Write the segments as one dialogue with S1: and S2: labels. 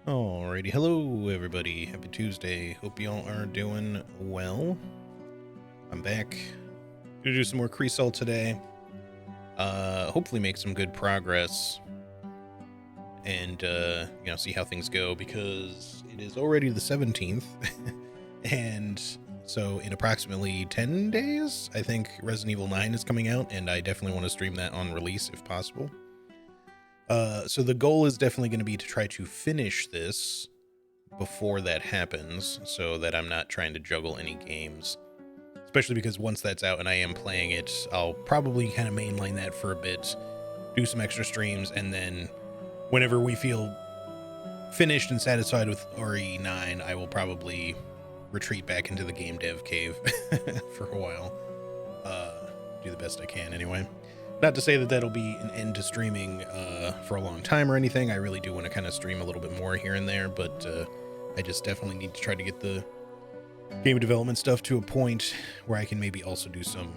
S1: Alrighty, hello everybody. Happy Tuesday. Hope y'all are doing well. I'm back. Gonna do some more Crisol today. Hopefully make some good progress and see how things go because it is already the 17th. And so in approximately 10 days, I think Resident Evil 9 is coming out, and I definitely want to stream that on release if possible. So the goal is definitely going to be to try to finish this before that happens so that I'm not trying to juggle any games, especially because once that's out and I am playing it, I'll probably kind of mainline that for a bit, do some extra streams, and then whenever we feel finished and satisfied with RE9, I will probably retreat back into the game dev cave for a while. Do the best I can anyway. Not to say that that'll be an end to streaming for a long time or anything. I really do want to kind of stream a little bit more here and there, but I just definitely need to try to get the game development stuff to a point where I can maybe also do some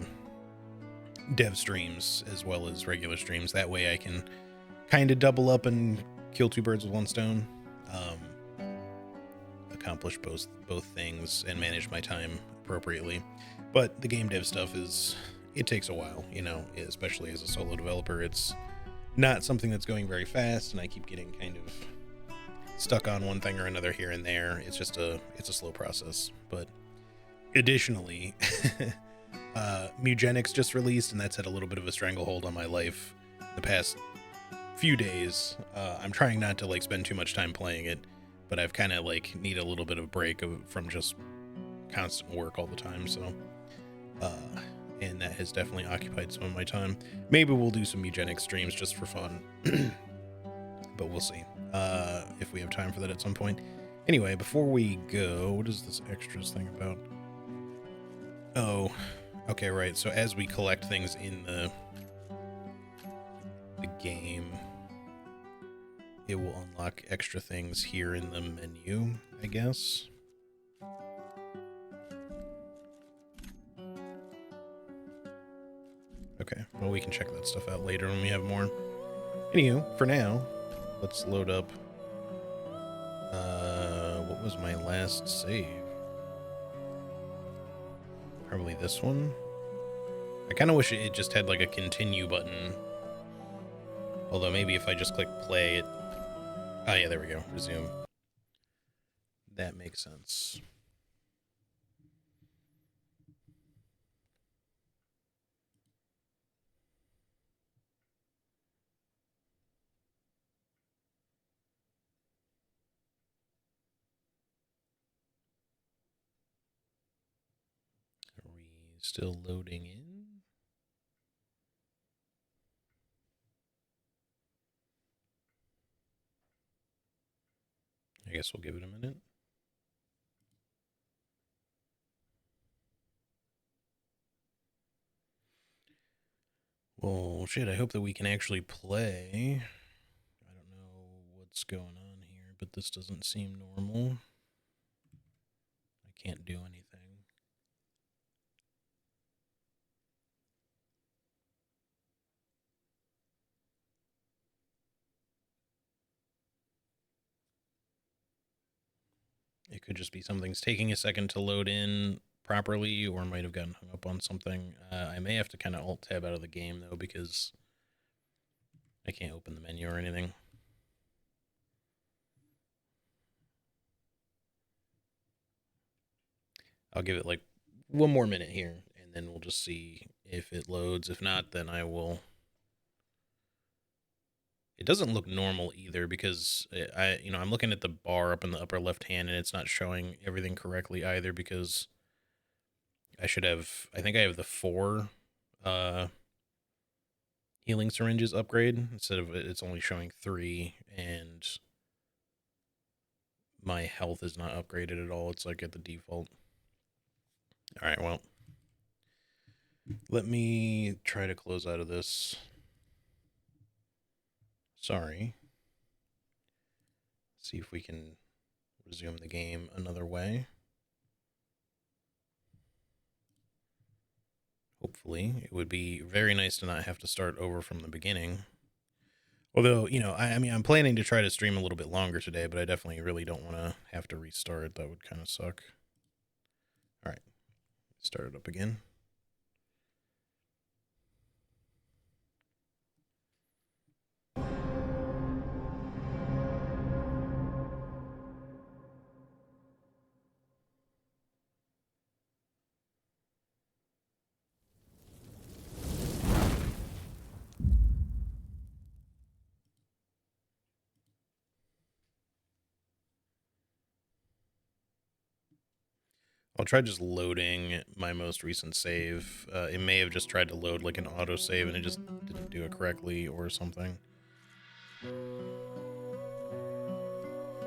S1: dev streams as well as regular streams. That way I can kind of double up and kill two birds with one stone. Accomplish both things and manage my time appropriately. But the game dev stuff it takes a while, especially as a solo developer. It's not something that's going very fast, and I keep getting kind of stuck on one thing or another here and there. It's a slow process. But additionally, Mugenics just released, and that's had a little bit of a stranglehold on my life the past few days. I'm trying not to spend too much time playing it, but I've kind of need a little bit of break from just constant work all the time. So and that has definitely occupied some of my time. Maybe we'll do some eugenics streams just for fun, but we'll see if we have time for that at some point. Anyway, before we go, what is this extras thing about? Oh, okay, right. So as we collect things in the game, it will unlock extra things here in the menu, I guess. Okay, well, we can check that stuff out later when we have more. Anywho, for now, let's load up. What was my last save? Probably this one. I kind of wish it just had a continue button. Although maybe if I just click play, it... Oh yeah, there we go. Resume. That makes sense. Are we still loading in? I guess we'll give it a minute. Well, shit, I hope that we can actually play. I don't know what's going on here, but this doesn't seem normal. I can't do anything. It could just be something's taking a second to load in properly, or might have gotten hung up on something. I may have to kind of alt-tab out of the game, though, because I can't open the menu or anything. I'll give it one more minute here, and then we'll just see if it loads. If not, then I will... It doesn't look normal either, because I'm looking at the bar up in the upper left hand, and it's not showing everything correctly either, because I think I have the 4 healing syringes upgrade instead of it's only showing 3, and my health is not upgraded at all. It's at the default. All right, well, let me try to close out of this. Sorry. See if we can resume the game another way. Hopefully. It would be very nice to not have to start over from the beginning. Although, you know, I mean, I'm planning to try to stream a little bit longer today, but I definitely really don't want to have to restart. That would kind of suck. All right, start it up again. I'll try just loading my most recent save. It may have just tried to load like an autosave and it just didn't do it correctly or something.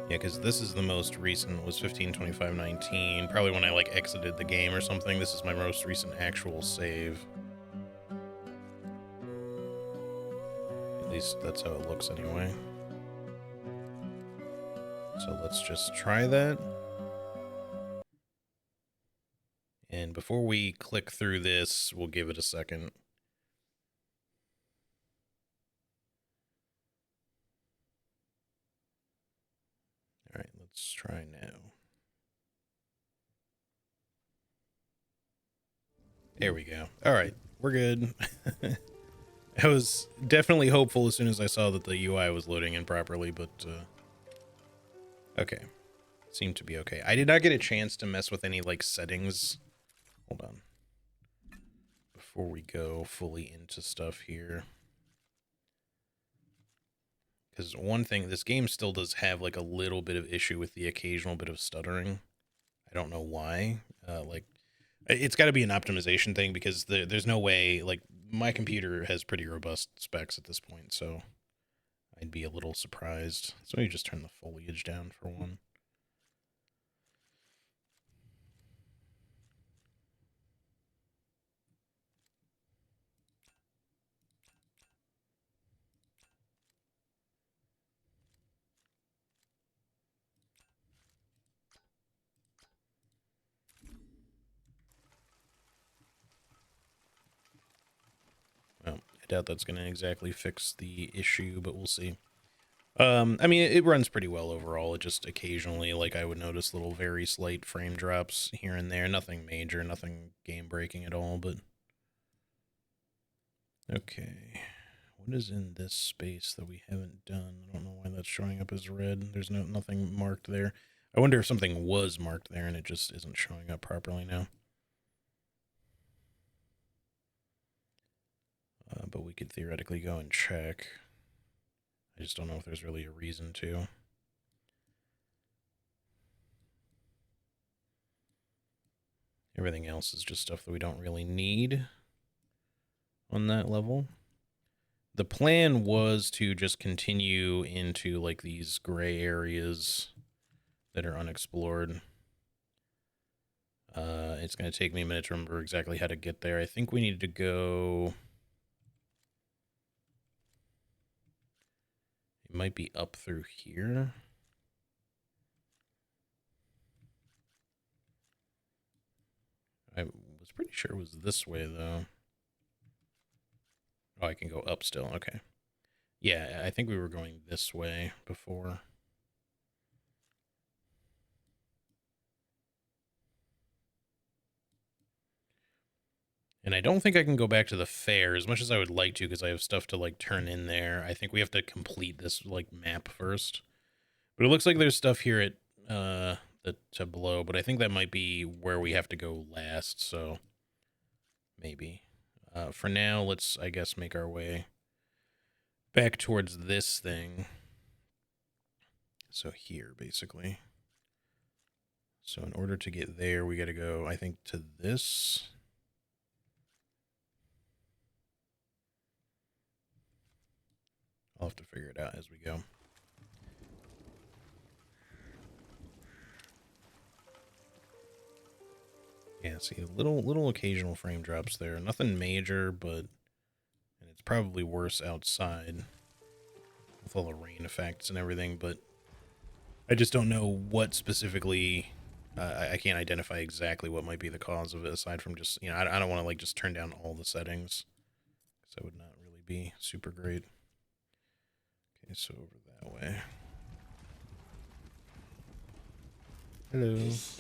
S1: Yeah, because this is the most recent, was 15/25/19. Probably when I like exited the game or something. This is my most recent actual save. At least that's how it looks anyway. So let's just try that. And before we click through this, we'll give it a second. All right, let's try now. There we go. All right, we're good. I was definitely hopeful as soon as I saw that the UI was loading in properly, but okay. Seemed to be okay. I did not get a chance to mess with any like settings. Hold on. Before we go fully into stuff here. Because one thing, this game still does have like a little bit of issue with the occasional bit of stuttering. I don't know why. Like, it's got to be an optimization thing because there's no way, like, my computer has pretty robust specs at this point, so I'd be a little surprised. So maybe just turn the foliage down for one. Well, I doubt that's going to exactly fix the issue, but we'll see. I mean, it runs pretty well overall. It just occasionally, like, I would notice little very slight frame drops here and there. Nothing major, nothing game-breaking at all, but... Okay. What is in this space that we haven't done? I don't know why that's showing up as red. There's nothing marked there. I wonder if something was marked there and it just isn't showing up properly now. But we could theoretically go and check. I just don't know if there's really a reason to. Everything else is just stuff that we don't really need on that level. The plan was to just continue into like these gray areas that are unexplored. It's going to take me a minute to remember exactly how to get there. I think we need to go... It might be up through here. I was pretty sure it was this way, though. Oh, I can go up still. Okay. Yeah, I think we were going this way before. And I don't think I can go back to the fair as much as I would like to because I have stuff to, like, turn in there. I think we have to complete this, like, map first. But it looks like there's stuff here at the tableau, but I think that might be where we have to go last, so maybe. For now, let's, I guess, make our way back towards this thing. So here, basically. So in order to get there, we got to go, I think, to this. I'll have to figure it out as we go. Yeah, see, little occasional frame drops there. Nothing major, but and it's probably worse outside with all the rain effects and everything, but I just don't know what specifically. I can't identify exactly what might be the cause of it, aside from just, you know, I don't want to, like, just turn down all the settings, because that would not really be super great. Okay, so over that way. Hello. This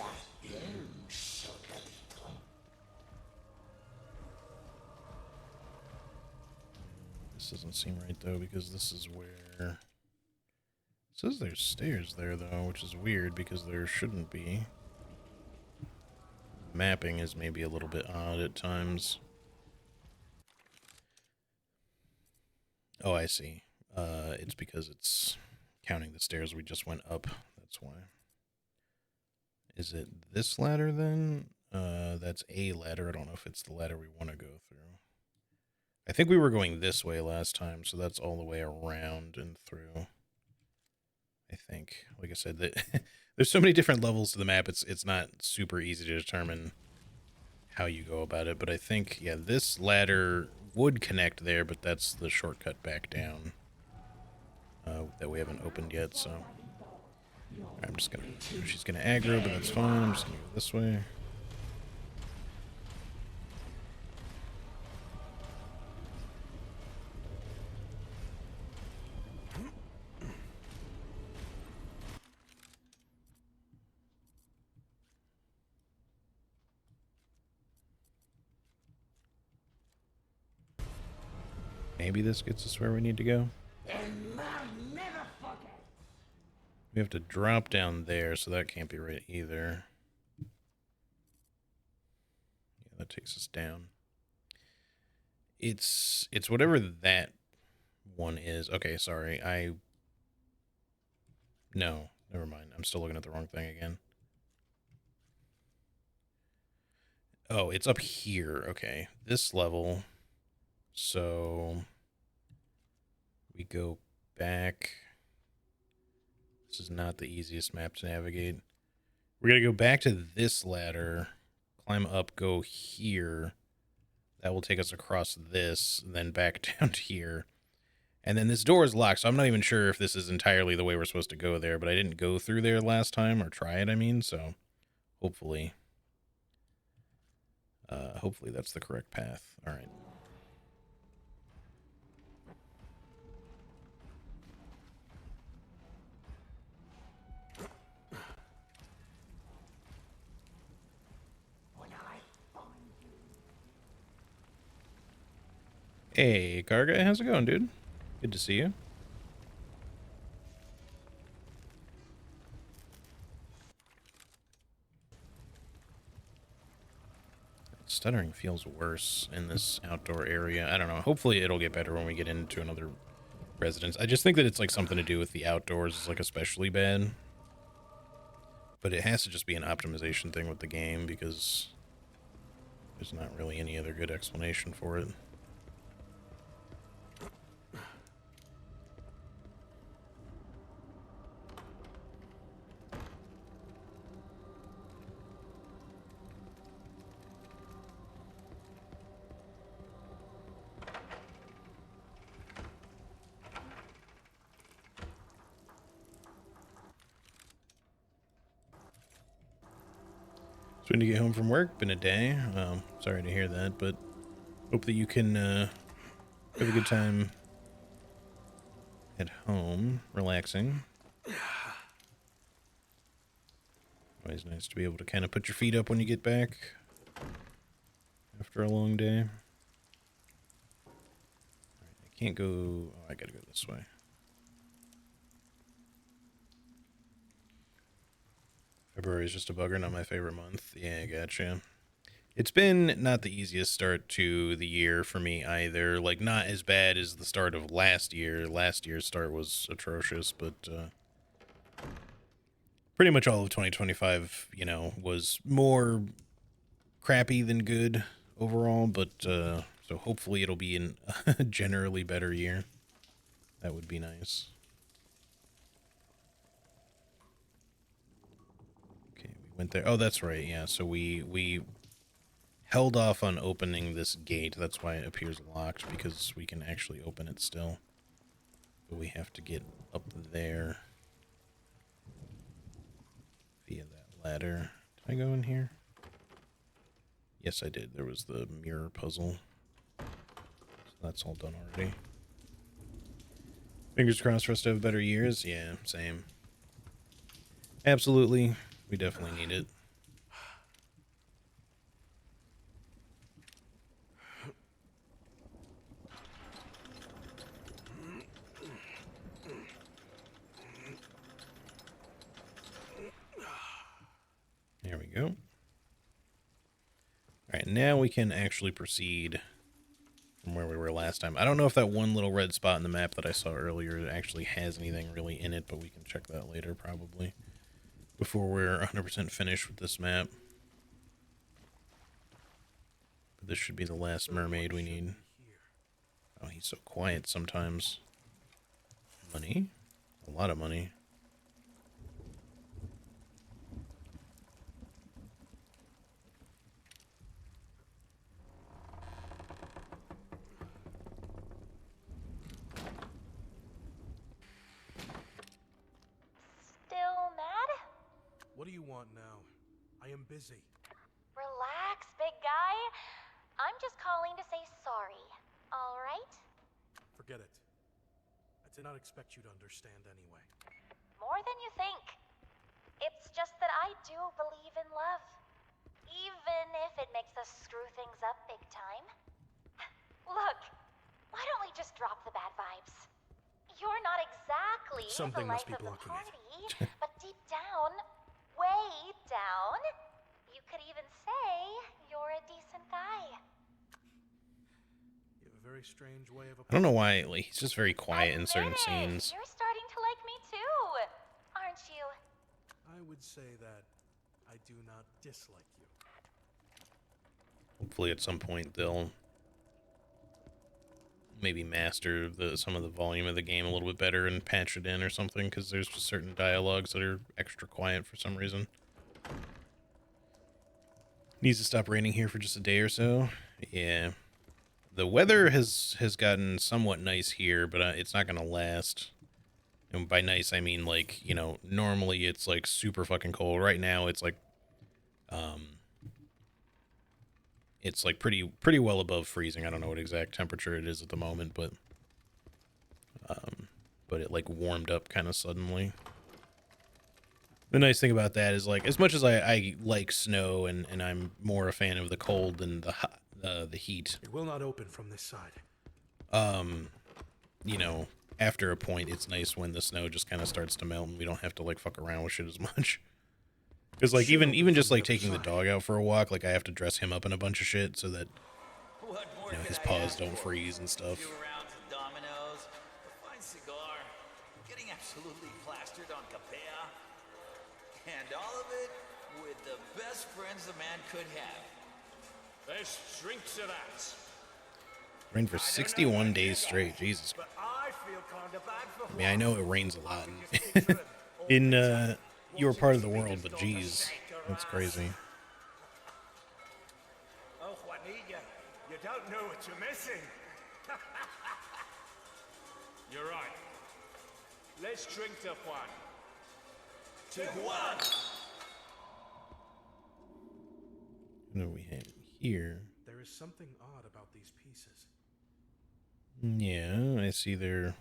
S1: doesn't seem right though, because this is where... It says there's stairs there though, which is weird because there shouldn't be. Mapping is maybe a little bit odd at times. Oh, I see. It's because it's counting the stairs we just went up. That's why. Is it this ladder then? That's a ladder. I don't know if it's the ladder we want to go through. I think we were going this way last time, so that's all the way around and through. I think. Like I said, that there's so many different levels to the map. It's not super easy to determine how you go about it. But I think, yeah, this ladder would connect there, but that's the shortcut back down that we haven't opened yet. So I'm just gonna. She's gonna aggro, but that's fine. I'm just gonna go this way. Maybe this gets us where we need to go. We have to drop down there, so that can't be right either. Yeah, that takes us down. It's whatever that one is. Okay, sorry. No, never mind. I'm still looking at the wrong thing again. Oh, it's up here. Okay, this level. So we go back. This is not the easiest map to navigate. We're going to go back to this ladder, climb up, go here. That will take us across this, then back down to here. And then this door is locked, so I'm not even sure if this is entirely the way we're supposed to go there, but I didn't go through there last time, or try it, I mean, so hopefully. Hopefully that's the correct path. All right. Hey, car guy, how's it going, dude? Good to see you. Stuttering feels worse in this outdoor area. I don't know. Hopefully it'll get better when we get into another residence. I just think that it's like something to do with the outdoors is like especially bad. But it has to just be an optimization thing with the game because there's not really any other good explanation for it. So when you get home from work, been a day. Sorry to hear that, but hope that you can have a good time at home, relaxing. Always nice to be able to kind of put your feet up when you get back after a long day. All right, I can't go. Oh, I gotta go this way. February is just a bugger, not my favorite month. Yeah, gotcha. It's been not the easiest start to the year for me either. Like, not as bad as the start of last year. Last year's start was atrocious, but pretty much all of 2025, you know, was more crappy than good overall. But so hopefully it'll be a generally better year. That would be nice. Okay, we went there. Oh, that's right. Yeah, so we held off on opening this gate. That's why it appears locked, because we can actually open it still. But we have to get up there via that ladder. Did I go in here? Yes, I did. There was the mirror puzzle. So that's all done already. Fingers crossed for us to have better years. Yeah, same. Absolutely. We definitely need it. There we go. Alright, now we can actually proceed from where we were last time. I don't know if that one little red spot in the map that I saw earlier actually has anything really in it, but we can check that later probably. Before we're 100% finished with this map. But this should be the last mermaid we need. Oh, he's so quiet sometimes. Money? A lot of money.
S2: Still mad?
S3: What do you want now? I am busy.
S2: Relax, big guy. I'm just calling to say sorry. All right?
S3: Forget it. I did not expect you to understand anyway.
S2: More than you think. It's just that I do believe in love. Even if it makes us screw things up big time. Look, why don't we just drop the bad vibes? You're not exactly
S3: Something
S2: the
S3: must
S2: life
S3: be
S2: of the
S3: blocking it.
S2: party, but deep down, way down, you could even say you're a decent guy.
S3: You have a very strange way of
S1: I don't know why, like, he's just very quiet in certain scenes.
S2: You're starting to like me too, aren't you?
S3: I would say that I do not dislike you.
S1: Hopefully at some point they'll maybe master some of the volume of the game a little bit better and patch it in or something, because there's just certain dialogues that are extra quiet for some reason. Needs to stop raining here for just a day or so. Yeah. The weather has gotten somewhat nice here, but it's not going to last. And by nice, I mean, like, you know, normally it's, like, super fucking cold. Right now, it's, like, pretty well above freezing. I don't know what exact temperature it is at the moment, but it, like, warmed up kind of suddenly. The nice thing about that is, like, as much as I like snow and I'm more a fan of the cold than the heat.
S3: It will not open from this side.
S1: You know, after a point, it's nice when the snow just kind of starts to melt and we don't have to, like, fuck around with shit as much. Because, like, even just, like, taking the dog out for a walk, like, I have to dress him up in a bunch of shit so that, you know, his paws don't freeze and stuff.
S4: Few rounds of dominoes, a fine cigar, getting absolutely plastered on capella, and all of it with the best friends a man could have.
S5: Let's drink to that.
S1: Rained for 61 days straight. Jesus.
S5: But I feel kind of bad for
S1: I mean, I know it rains a lot in your part of the world, but geez, that's crazy.
S5: Oh, Juanilla, you don't know what you're missing. You're right. Let's drink to Juan.
S4: To Juan!
S1: What do we have here?
S3: There is something odd about these pieces.
S1: Yeah, I see they're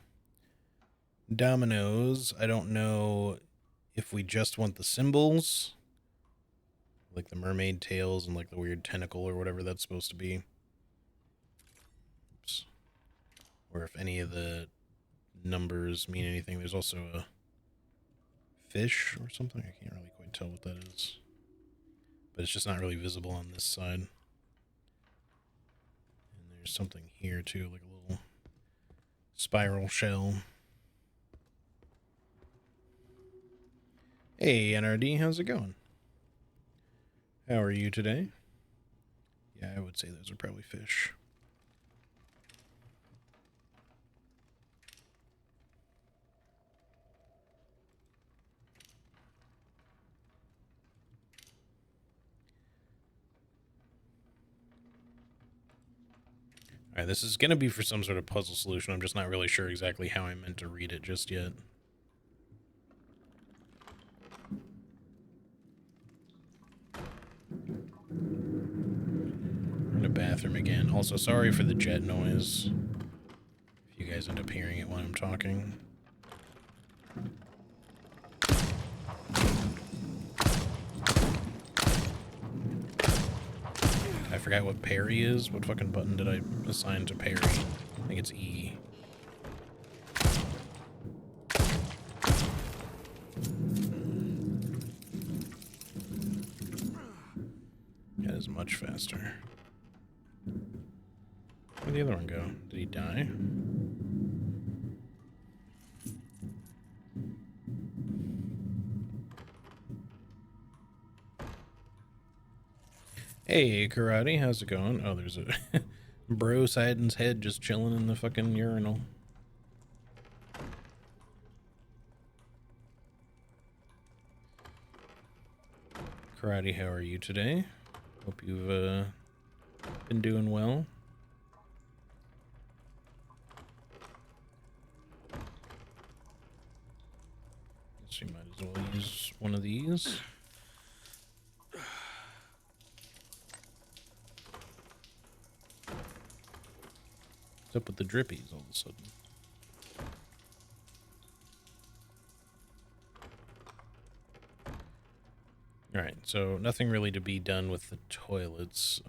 S1: dominoes. I don't know if we just want the symbols, like the mermaid tails and, like, the weird tentacle or whatever that's supposed to be. Oops. Or if any of the numbers mean anything. There's also a fish or something. I can't really quite tell what that is. But it's just not really visible on this side. And there's something here too, like a little spiral shell. Hey, NRD, how's it going? How are you today? Yeah, I would say those are probably fish. Alright, this is going to be for some sort of puzzle solution. I'm just not really sure exactly how I meant to read it just yet. In the bathroom again. Also, sorry for the jet noise. If you guys guys end up hearing it when I'm talking. I forgot what parry is. What fucking button did I assign to parry? I think it's E. That is much faster. Where'd the other one go? Did he die? Hey, Karate, how's it going? Oh, there's a bro Sidon's head just chilling in the fucking urinal. Karate, how are you today? Hope you've been doing well. Guess you might as well use one of these. What's up with the drippies all of a sudden? Alright, so nothing really to be done with the toilets.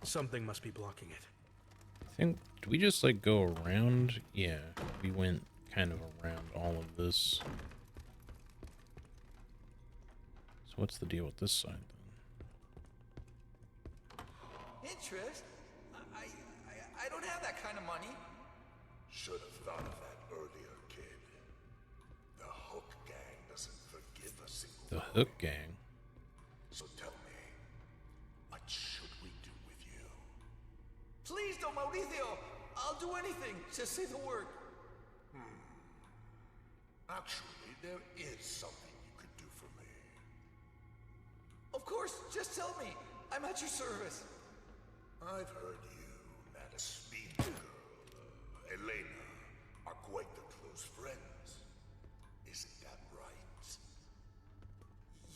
S3: Something must be blocking it.
S1: I think, do we just like go around? Yeah, we went kind of around all of this. So what's the deal with this side then?
S4: Interest? I don't have that kind of money.
S6: Should have thought of that earlier, kid. The Hook Gang doesn't forgive a single
S1: The Hook Gang?
S6: So tell me, what should we do with you?
S4: Please don't, Mauricio. I'll do anything. Just say the word.
S6: Actually, there is something you could do for me.
S4: Of course, just tell me. I'm at your service.
S6: I've heard you and a speed girl, Elena, are quite the close friends. Isn't that right?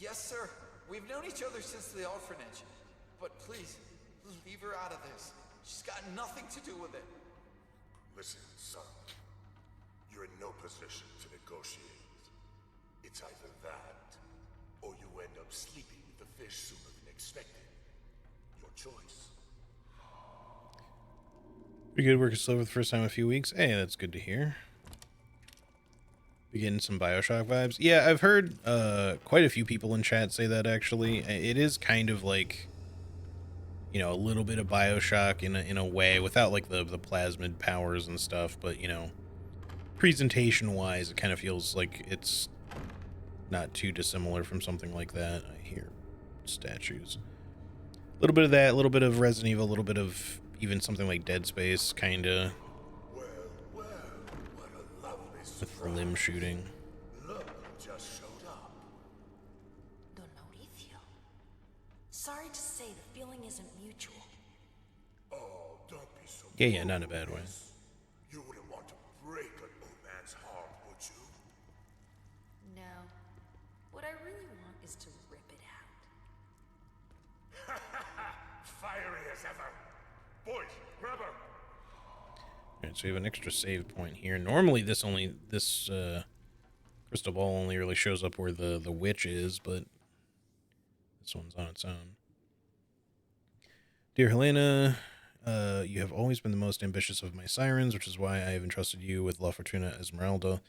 S4: Yes, sir. We've known each other since the orphanage. But please, leave her out of this. She's got nothing to do with it.
S6: Listen, son. You're in no position to negotiate. It's either that, or you end up sleeping with the fish sooner than expected. Your choice.
S1: Pretty good, working slow for the first time in a few weeks. Hey, that's good to hear. Be getting some Bioshock vibes. Yeah, I've heard quite a few people in chat say that, actually. It is kind of like, you know, a little bit of Bioshock in a way, without like the plasmid powers and stuff, but, you know, presentation-wise, it kind of feels like it's not too dissimilar from something like that. I hear statues. A little bit of that, a little bit of Resident Evil, a little bit of even something like Dead Space, kinda,
S6: Well, what a lovely
S1: with the limb shooting.
S6: Look who just showed up.
S7: Don Mauricio. Sorry to say, the feeling isn't mutual.
S6: Oh, don't be so
S1: Yeah, not in a bad way.
S6: You wouldn't want to break an old man's heart, would you?
S7: No. What I really want is to rip it out.
S6: Fiery as ever. Boys, grab her.
S1: Alright, so we have an extra save point here. Normally this crystal ball only really shows up where the witch is, but this one's on its own. Dear Helena, you have always been the most ambitious of my sirens, which is why I have entrusted you with La Fortuna Esmeralda.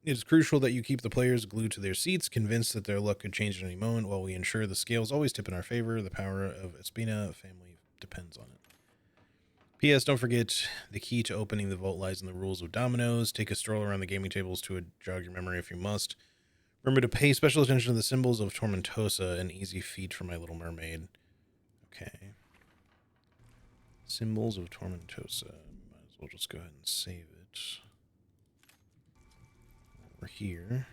S1: It is crucial that you keep the players glued to their seats, convinced that their luck could change at any moment, while we ensure the scales always tip in our favor. The power of Espina family depends on it. P.S. Don't forget, the key to opening the vault lies in the rules of dominoes. Take a stroll around the gaming tables to jog your memory if you must. Remember to pay special attention to the symbols of Tormentosa, an easy feat for my little mermaid. Okay. Symbols of Tormentosa. Might as well just go ahead and save it. Over here.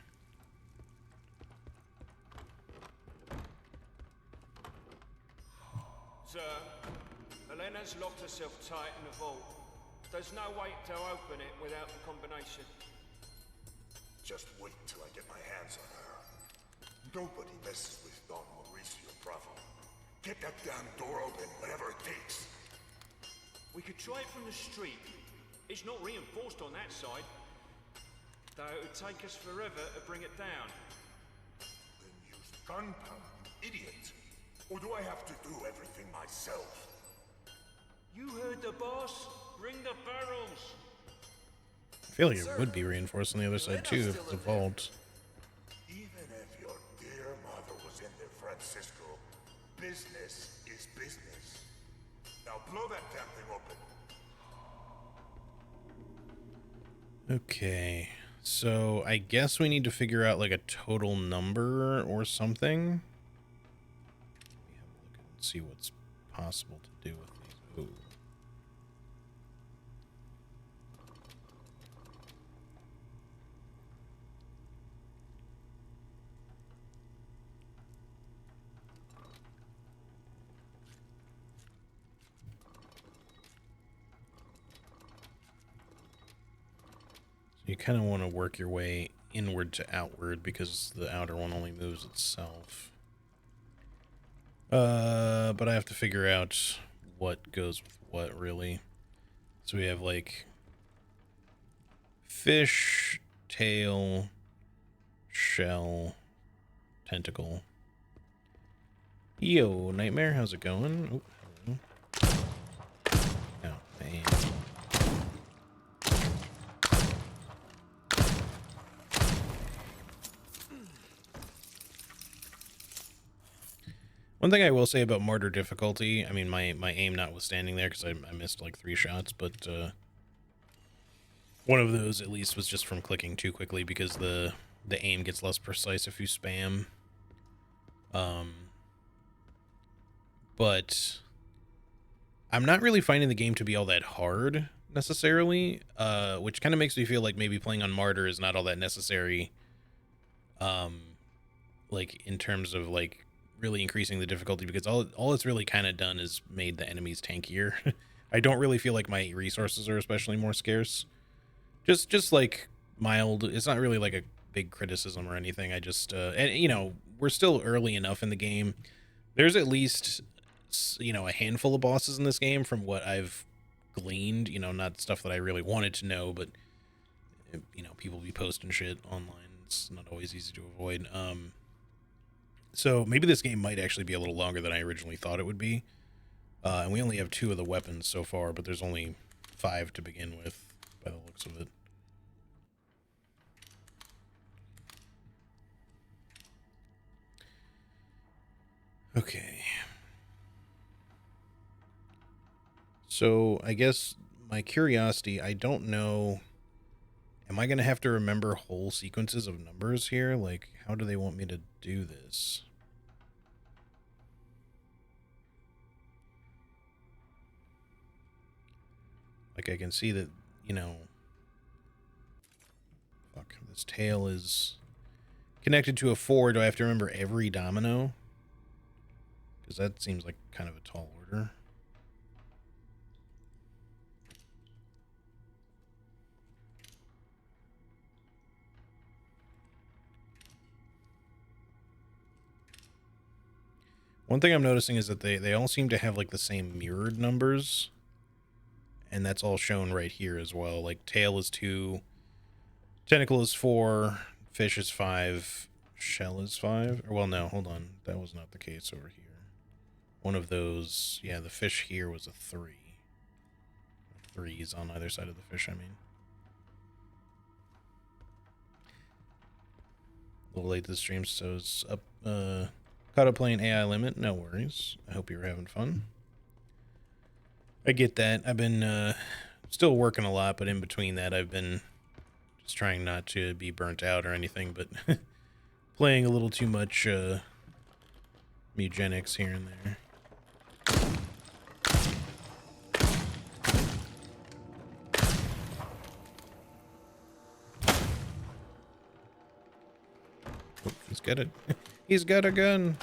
S5: Sir, Elena's locked herself tight in the vault. There's no way to open it without the combination.
S6: Just wait till I get my hands on her. Nobody messes with Don Mauricio Bravo. Get that damn door open, whatever it takes.
S5: We could try it from the street. It's not reinforced on that side. Though it would take us forever to bring it down.
S6: Then use gunpowder, you idiot. Or do I have to do everything myself?
S5: You heard the boss. Bring the barrels.
S1: I feel like it would be reinforced on the other side too if it's a vault.
S6: Even if your dear mother was in there, Francisco, business is business. Now blow that damn thing open.
S1: Okay, so I guess we need to figure out like a total number or something. Let me have a look and see what's possible to do with these. Ooh. You kind of want to work your way inward to outward because the outer one only moves itself. But I have to figure out what goes with what, really. So we have, like, fish, tail, shell, tentacle. Yo, Nightmare, how's it going? Oh, hello. Oh, man. One thing I will say about Martyr difficulty, I mean, my aim notwithstanding there, because I missed like 3 shots, but one of those at least was just from clicking too quickly because the aim gets less precise if you spam. But I'm not really finding the game to be all that hard necessarily, which kind of makes me feel like maybe playing on Martyr is not all that necessary. Like in terms of like really increasing the difficulty, because all it's really kind of done is made the enemies tankier. I don't really feel like my resources are especially more scarce. Just like mild. It's not really like a big criticism or anything. I just and you know, we're still early enough in the game. There's at least, you know, a handful of bosses in this game from what I've gleaned, you know, not stuff that I really wanted to know, but you know, people be posting shit online. It's not always easy to avoid. So maybe this game might actually be a little longer than I originally thought it would be. And we only have 2 of the weapons so far, but there's only 5 to begin with, by the looks of it. Okay. So I guess my curiosity, I don't know, am I going to have to remember whole sequences of numbers here? Like, how do they want me to do this? Like, I can see that, you know, fuck, this tail is connected to a 4. Do I have to remember every domino? Because that seems like kind of a tall order. One thing I'm noticing is that they all seem to have like the same mirrored numbers. And that's all shown right here as well. Like tail is 2, tentacle is 4, fish is 5, shell is 5. Or, well, no, hold on. That was not the case over here. One of those, yeah, the fish here was a 3. 3s on either side of the fish, I mean. A little late to the stream, so it's up, caught up playing AI Limit. No worries. I hope you're having fun. I get that. I've been still working a lot, but in between that, I've been just trying not to be burnt out or anything, but playing a little too much Mugenics here and there. Oh, he's got it. He's got a gun.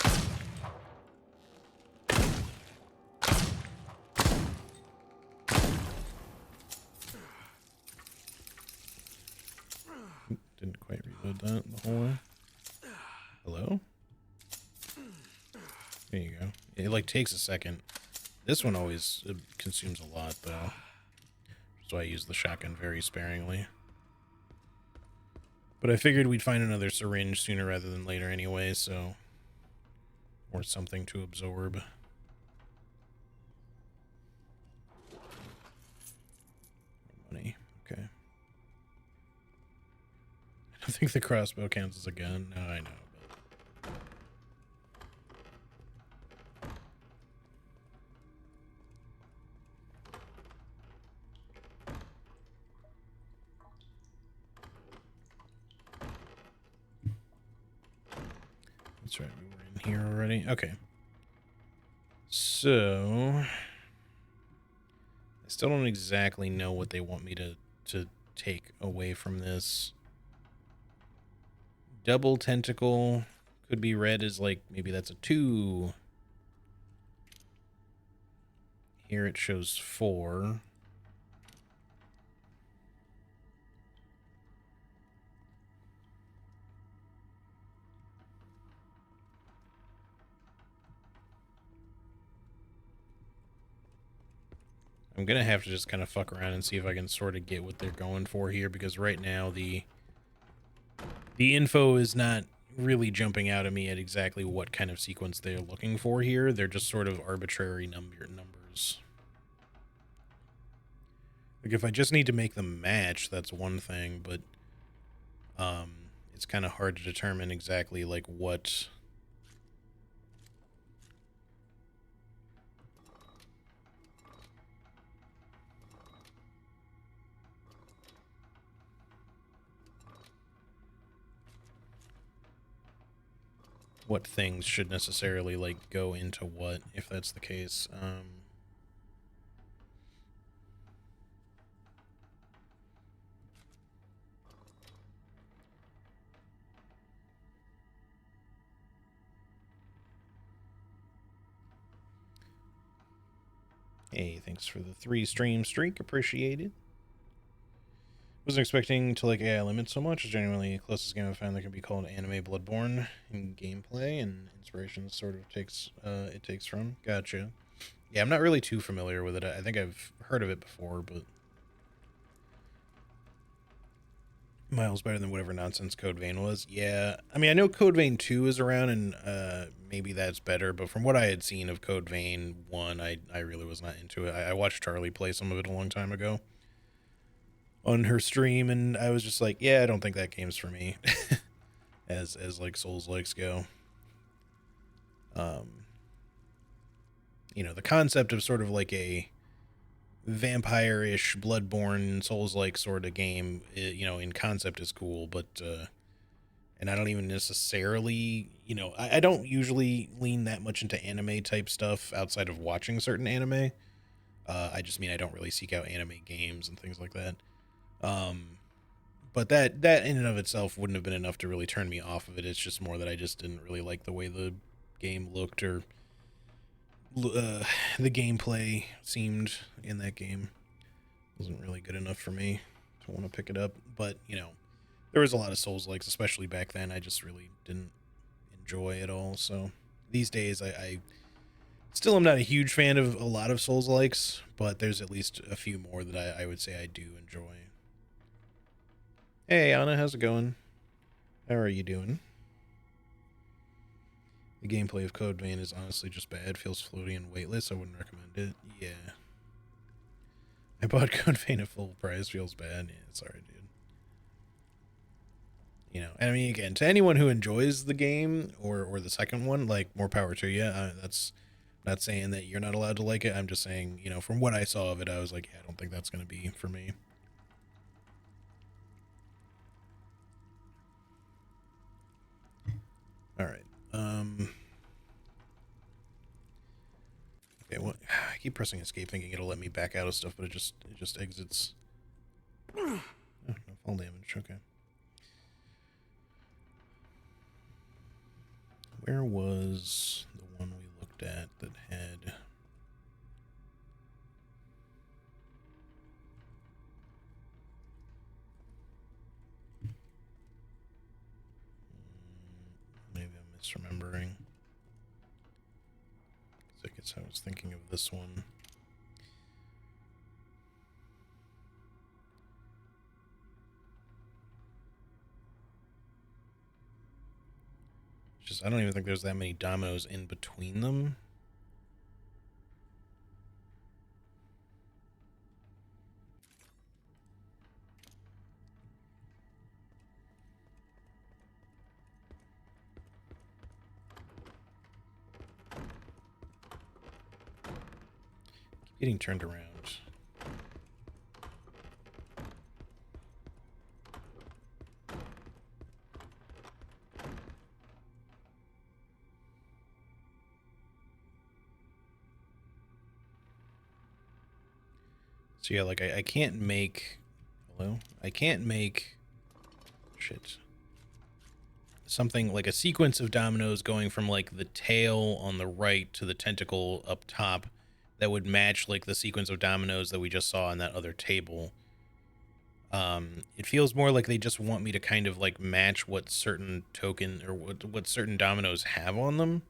S1: Didn't quite reload. the whole way. Hello? There you go. It like takes a second. This one always consumes a lot though. So I use the shotgun very sparingly. But I figured we'd find another syringe sooner rather than later anyway, so... Or something to absorb. Money. Okay. I don't think the crossbow counts as a gun. No, I know. But... That's right, we were in here already. Okay. So... I still don't exactly know what they want me to take away from this. Double tentacle could be read as like, maybe that's a 2. Here it shows 4. I'm going to have to just kind of fuck around and see if I can sort of get what they're going for here, because right now the info is not really jumping out at me at exactly what kind of sequence they're looking for here. They're just sort of arbitrary numbers. Like if I just need to make them match, that's one thing, but it's kind of hard to determine exactly like what things should necessarily like go into what, if that's the case. Hey, thanks for the 3 stream streak, appreciated. Wasn't expecting to like AI limit so much. It's genuinely the closest game I've found that can be called anime Bloodborne in gameplay, and inspiration sort of takes from. Gotcha. Yeah, I'm not really too familiar with it. I think I've heard of it before, but miles better than whatever nonsense Code Vein was. Yeah, I mean, I know Code Vein 2 is around, and maybe that's better, but from what I had seen of Code Vein 1, I really was not into it. I watched Charlie play some of it a long time ago on her stream, and I was just like, yeah, I don't think that game's for me. as like Souls likes go. You know, the concept of sort of like a vampire-ish Bloodborne Souls-like sort of game, you know, in concept is cool, but and I don't even necessarily, you know, I don't usually lean that much into anime type stuff outside of watching certain anime. I just mean I don't really seek out anime games and things like that. But that in and of itself wouldn't have been enough to really turn me off of it. It's just more that I just didn't really like the way the game looked, or the gameplay seemed in that game. Wasn't really good enough for me to want to pick it up. But, you know, there was a lot of Souls-likes, especially back then, I just really didn't enjoy it all. So these days, I still am not a huge fan of a lot of Souls-likes, but there's at least a few more that I would say I do enjoy. Hey, Anna, how's it going? How are you doing? The gameplay of Code Vein is honestly just bad. Feels floaty and weightless. I wouldn't recommend it. Yeah. I bought Code Vein at full price. Feels bad. Yeah, sorry, dude. You know, I mean, again, to anyone who enjoys the game or the second one, like, more power to you. That's not saying that you're not allowed to like it. I'm just saying, you know, from what I saw of it, I was like, yeah, I don't think that's going to be for me. All right. Okay, what? I keep pressing escape thinking it'll let me back out of stuff, but it just exits. Oh, no fall damage. Okay. Where was the one we looked at that had... I guess I was thinking of this one. Just, I don't even think there's that many dominoes in between them. Keep getting turned around. So yeah, like I can't make, hello? I can't make, shit. Something like a sequence of dominoes going from like the tail on the right to the tentacle up top that would match like the sequence of dominoes that we just saw on that other table. It feels more like they just want me to kind of like match what certain token or what certain dominoes have on them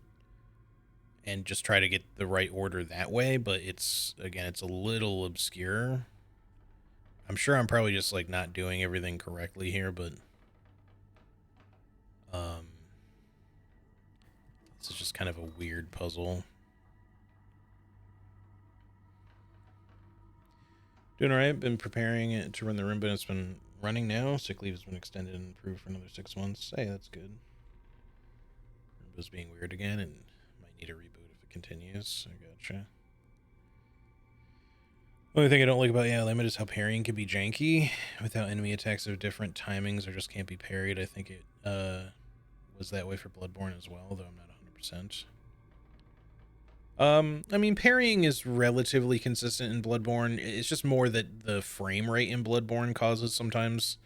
S1: and just try to get the right order that way, but it's, again, it's a little obscure. I'm sure I'm probably just like not doing everything correctly here, but this is just kind of a weird puzzle. Doing all right. Been preparing it to run the Roomba. It's been running now. Sick leave has been extended and approved for another 6 months. Hey, that's good. Roomba's being weird again and might need a reboot if it continues. I gotcha. Only thing I don't like about Limit is how parrying can be janky without enemy attacks of different timings or just can't be parried. I think it was that way for Bloodborne as well, though I'm not 100%. I mean, parrying is relatively consistent in Bloodborne. It's just more that the frame rate in Bloodborne causes sometimes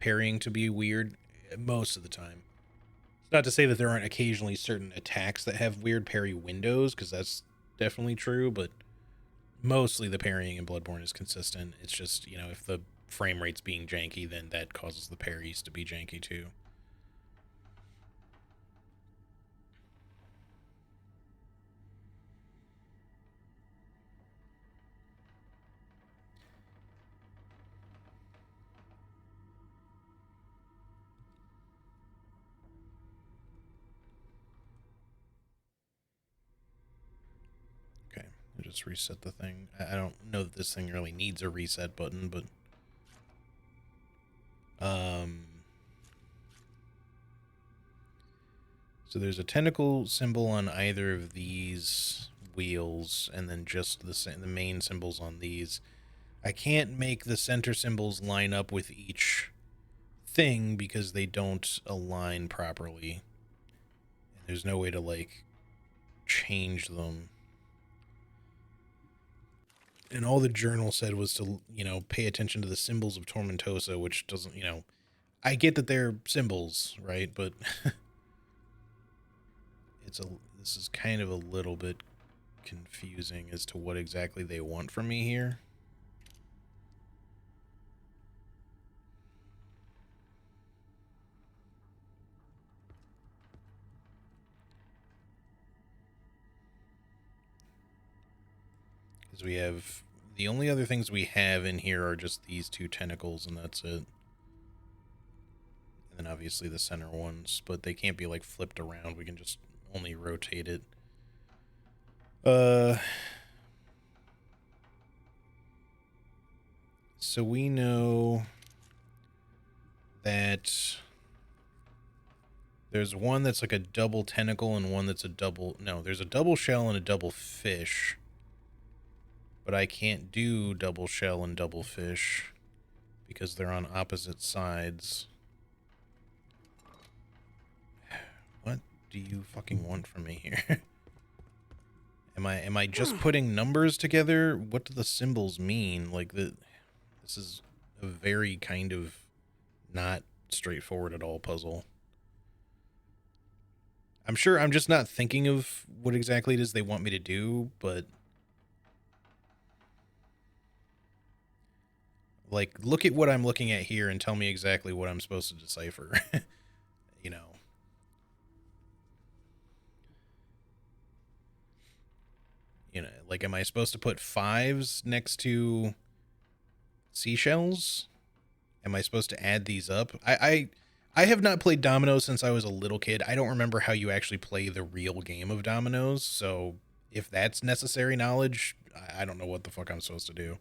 S1: parrying to be weird most of the time. It's not to say that there aren't occasionally certain attacks that have weird parry windows, because that's definitely true, but mostly the parrying in Bloodborne is consistent. It's just, you know, if the frame rate's being janky, then that causes the parries to be janky too. Okay, I'll just reset the thing. I don't know that this thing really needs a reset button, but so there's a tentacle symbol on either of these wheels, and then just the main symbols on these. I can't make the center symbols line up with each thing because they don't align properly. And there's no way to, like, change them. And all the journal said was to, you know, pay attention to the symbols of Tormentosa, which doesn't, you know, I get that they're symbols, right? But this is kind of a little bit confusing as to what exactly they want from me here. Because we have, the only other things we have in here are just these two tentacles, and that's it. And then obviously the center ones, but they can't be like flipped around. We can just only rotate it. So we know that there's one that's like a double tentacle and one that's a double, no, there's a double shell and a double fish. But I can't do double shell and double fish because they're on opposite sides. What do you fucking want from me here? Am I just putting numbers together? What do the symbols mean? Like, this is a very kind of not straightforward at all puzzle. I'm sure I'm just not thinking of what exactly it is they want me to do, but like, look at what I'm looking at here and tell me exactly what I'm supposed to decipher. You know. You know, like, am I supposed to put 5s next to seashells? Am I supposed to add these up? I have not played dominoes since I was a little kid. I don't remember how you actually play the real game of dominoes. So if that's necessary knowledge, I don't know what the fuck I'm supposed to do,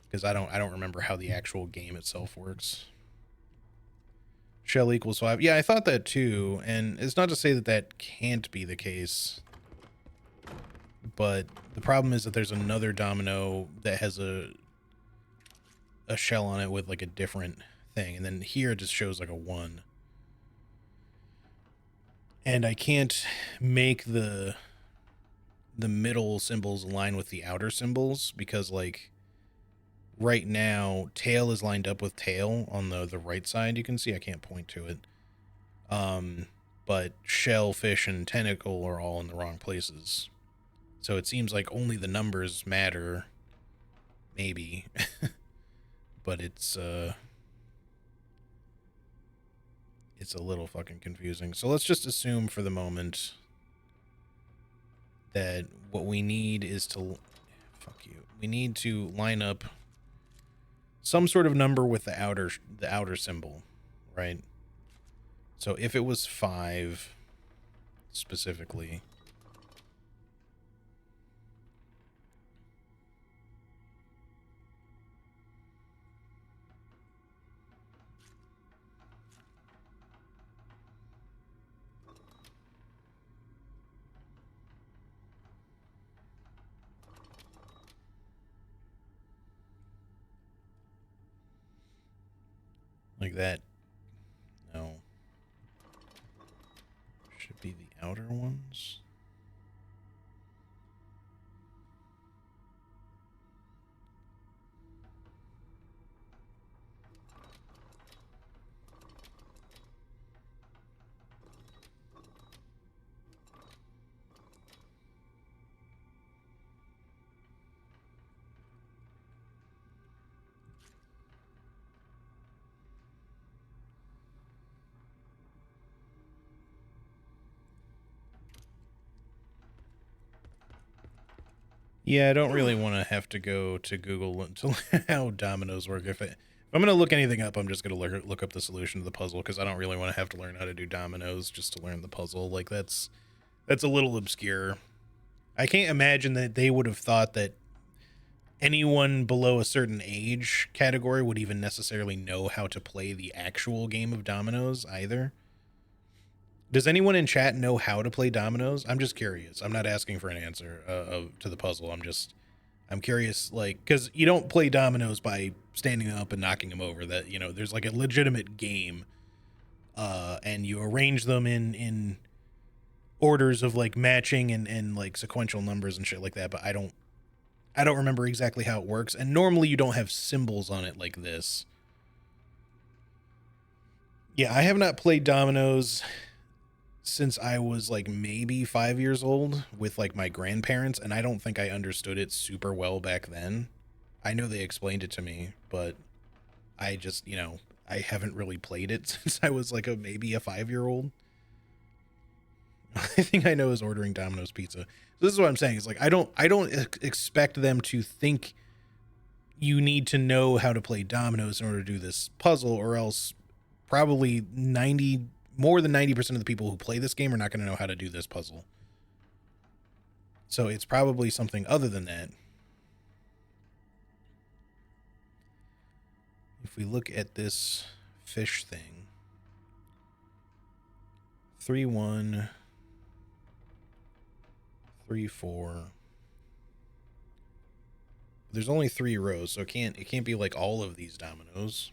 S1: because I don't remember how the actual game itself works. Shell equals 5. Yeah, I thought that too. And it's not to say that that can't be the case, but the problem is that there's another domino that has a shell on it with like a different thing, and then here it just shows like a 1. And I can't make the middle symbols align with the outer symbols, because like right now tail is lined up with tail on the right side. You can see I can't point to it. But shell, fish, and tentacle are all in the wrong places. So it seems like only the numbers matter, maybe. But it's a little fucking confusing. So let's just assume for the moment that what we need is to, fuck you, we need to line up some sort of number with the outer symbol, right? So if it was 5 specifically, like that, no, should be the outer ones. Yeah, I don't really want to have to go to Google to learn how dominoes work. If I'm going to look anything up, I'm just going to look up the solution to the puzzle, because I don't really want to have to learn how to do dominoes just to learn the puzzle. Like, that's a little obscure. I can't imagine that they would have thought that anyone below a certain age category would even necessarily know how to play the actual game of dominoes either. Does anyone in chat know how to play dominoes? I'm just curious. I'm not asking for an answer to the puzzle. I'm curious, like, because you don't play dominoes by standing up and knocking them over. That, you know, there's like a legitimate game, and you arrange them in orders of like matching and like sequential numbers and shit like that. But I don't remember exactly how it works. And normally you don't have symbols on it like this. Yeah, I have not played dominoes since I was like maybe 5 years old with like my grandparents, and I don't think I understood it super well back then. I know they explained it to me, but I just, you know, I haven't really played it since I was like maybe a 5-year-old. The thing I know is ordering Domino's pizza. This is what I'm saying. Is like I don't expect them to think you need to know how to play dominoes in order to do this puzzle, or else probably more than 90% of the people who play this game are not going to know how to do this puzzle. So it's probably something other than that. If we look at this fish thing, 3 1 3 4. There's only 3 rows, so it can't be like all of these dominoes.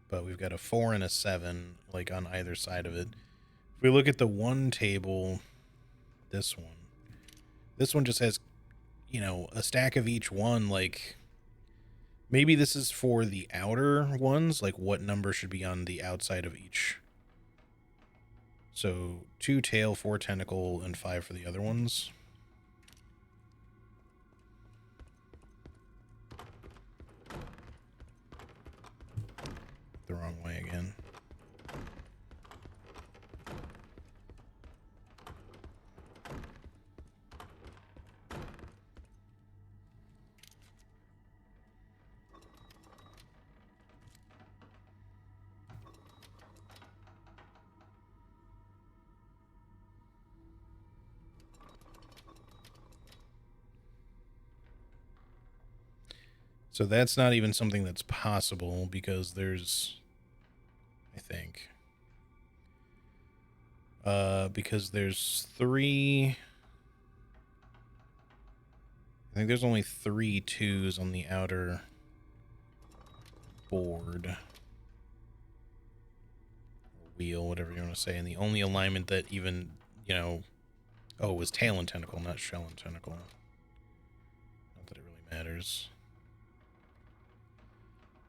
S1: But we've got a 4 and a 7 like on either side of it. If we look at the one table, this one just has, you know, a stack of each one. Like, maybe this is for the outer ones, like what number should be on the outside of each. So 2 tail, 4 tentacle, and 5 for the other ones. The wrong way again. So that's not even something that's possible because there's, I think, because there's three. I think there's only 3 2s on the outer board. Wheel, whatever you want to say. And the only alignment that even, you know... Oh, it was tail and tentacle, not shell and tentacle. Not that it really matters.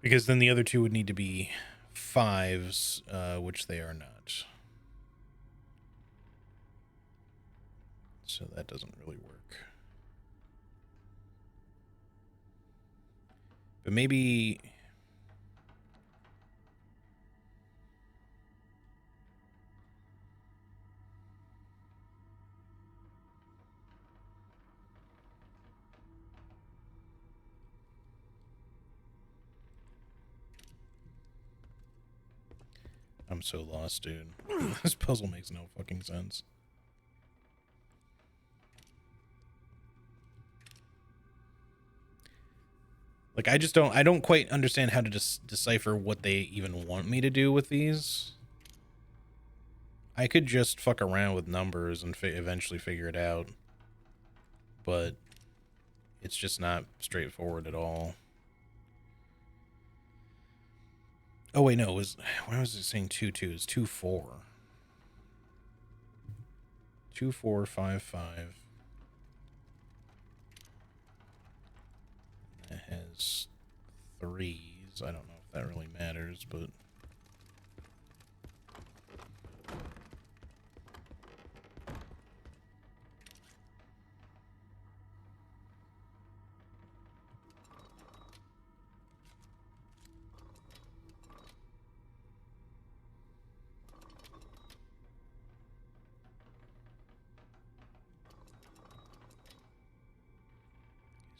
S1: Because then the other 2 would need to be 5s, which they are not. So that doesn't really work. But maybe... I'm so lost, dude. This puzzle makes no fucking sense. Like, I don't quite understand how to decipher what they even want me to do with these. I could just fuck around with numbers and eventually figure it out. But it's just not straightforward at all. Oh, wait, no, why was it saying 2 2? It's 2 4. 2 4 5 5. It has 3s. I don't know if that really matters, but...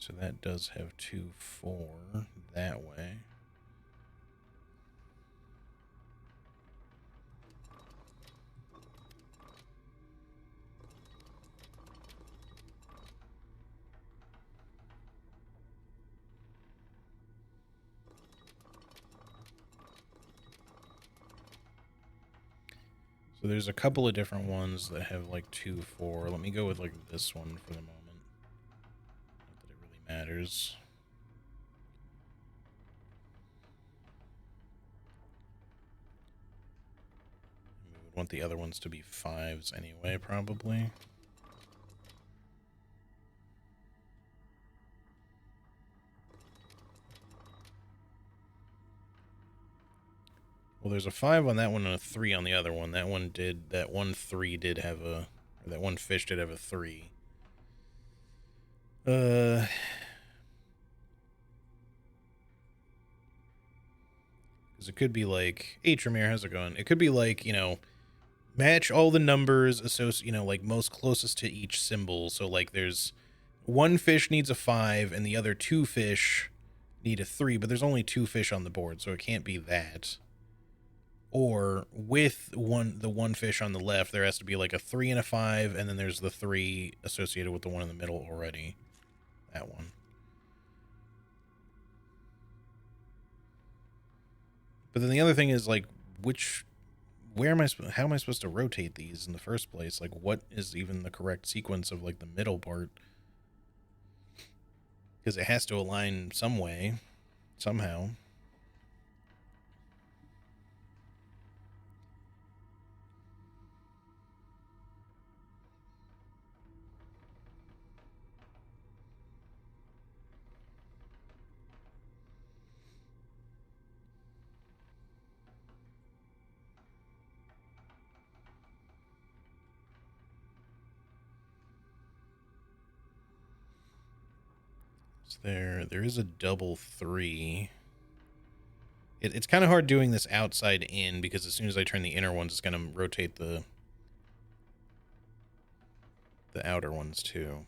S1: So that does have 2 4 that way. So there's a couple of different ones that have like 2 4. Let me go with like this one for the moment. Not that it really matters. We would want the other ones to be 5s anyway, probably. Well, there's a 5 on that one and a 3 on the other one. That one 3 did have a, or that one fish did have a 3. Because it could be like, hey, Tremere, how's it going? It could be like, you know, match all the numbers associated, you know, like most closest to each symbol. So like there's one fish needs a 5 and the other 2 fish need a 3, but there's only 2 fish on the board, so it can't be that. Or with the one fish on the left, there has to be like a 3 and a 5, and then there's the 3 associated with the one in the middle already. That one. But then the other thing is like, how am I supposed to rotate these in the first place? Like, what is even the correct sequence of like the middle part? Because it has to align some way, somehow. There is a double 3. It's kind of hard doing this outside in because as soon as I turn the inner ones, it's going to rotate the outer ones too.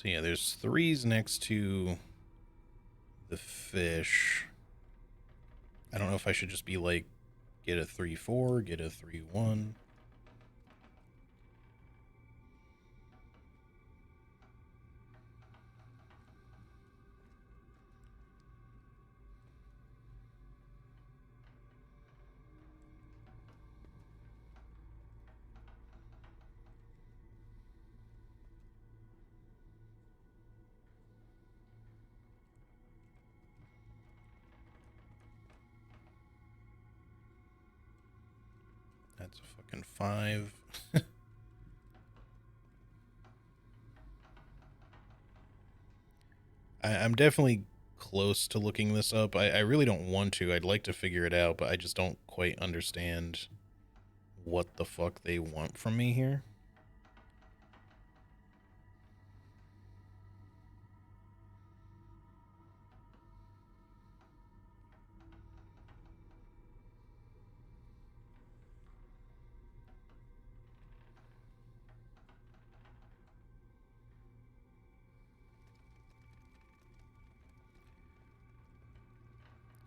S1: So yeah, there's 3s next to the fish. I don't know if I should just be like, get a 3-4, get a 3-1. That's a fucking 5. I'm definitely close to looking this up. I really don't want to. I'd like to figure it out, but I just don't quite understand what the fuck they want from me here.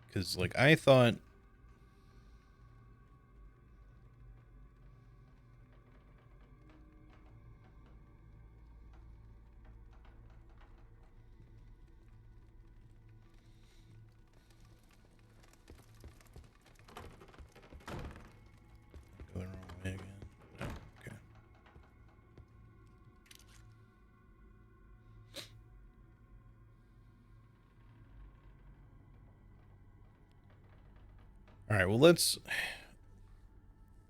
S1: Because, like, I thought... Go the wrong way again. No, okay. Alright, well, let's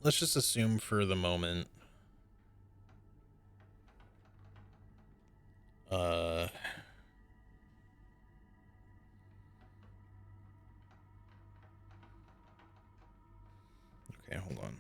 S1: just assume for the moment... Okay, hold on.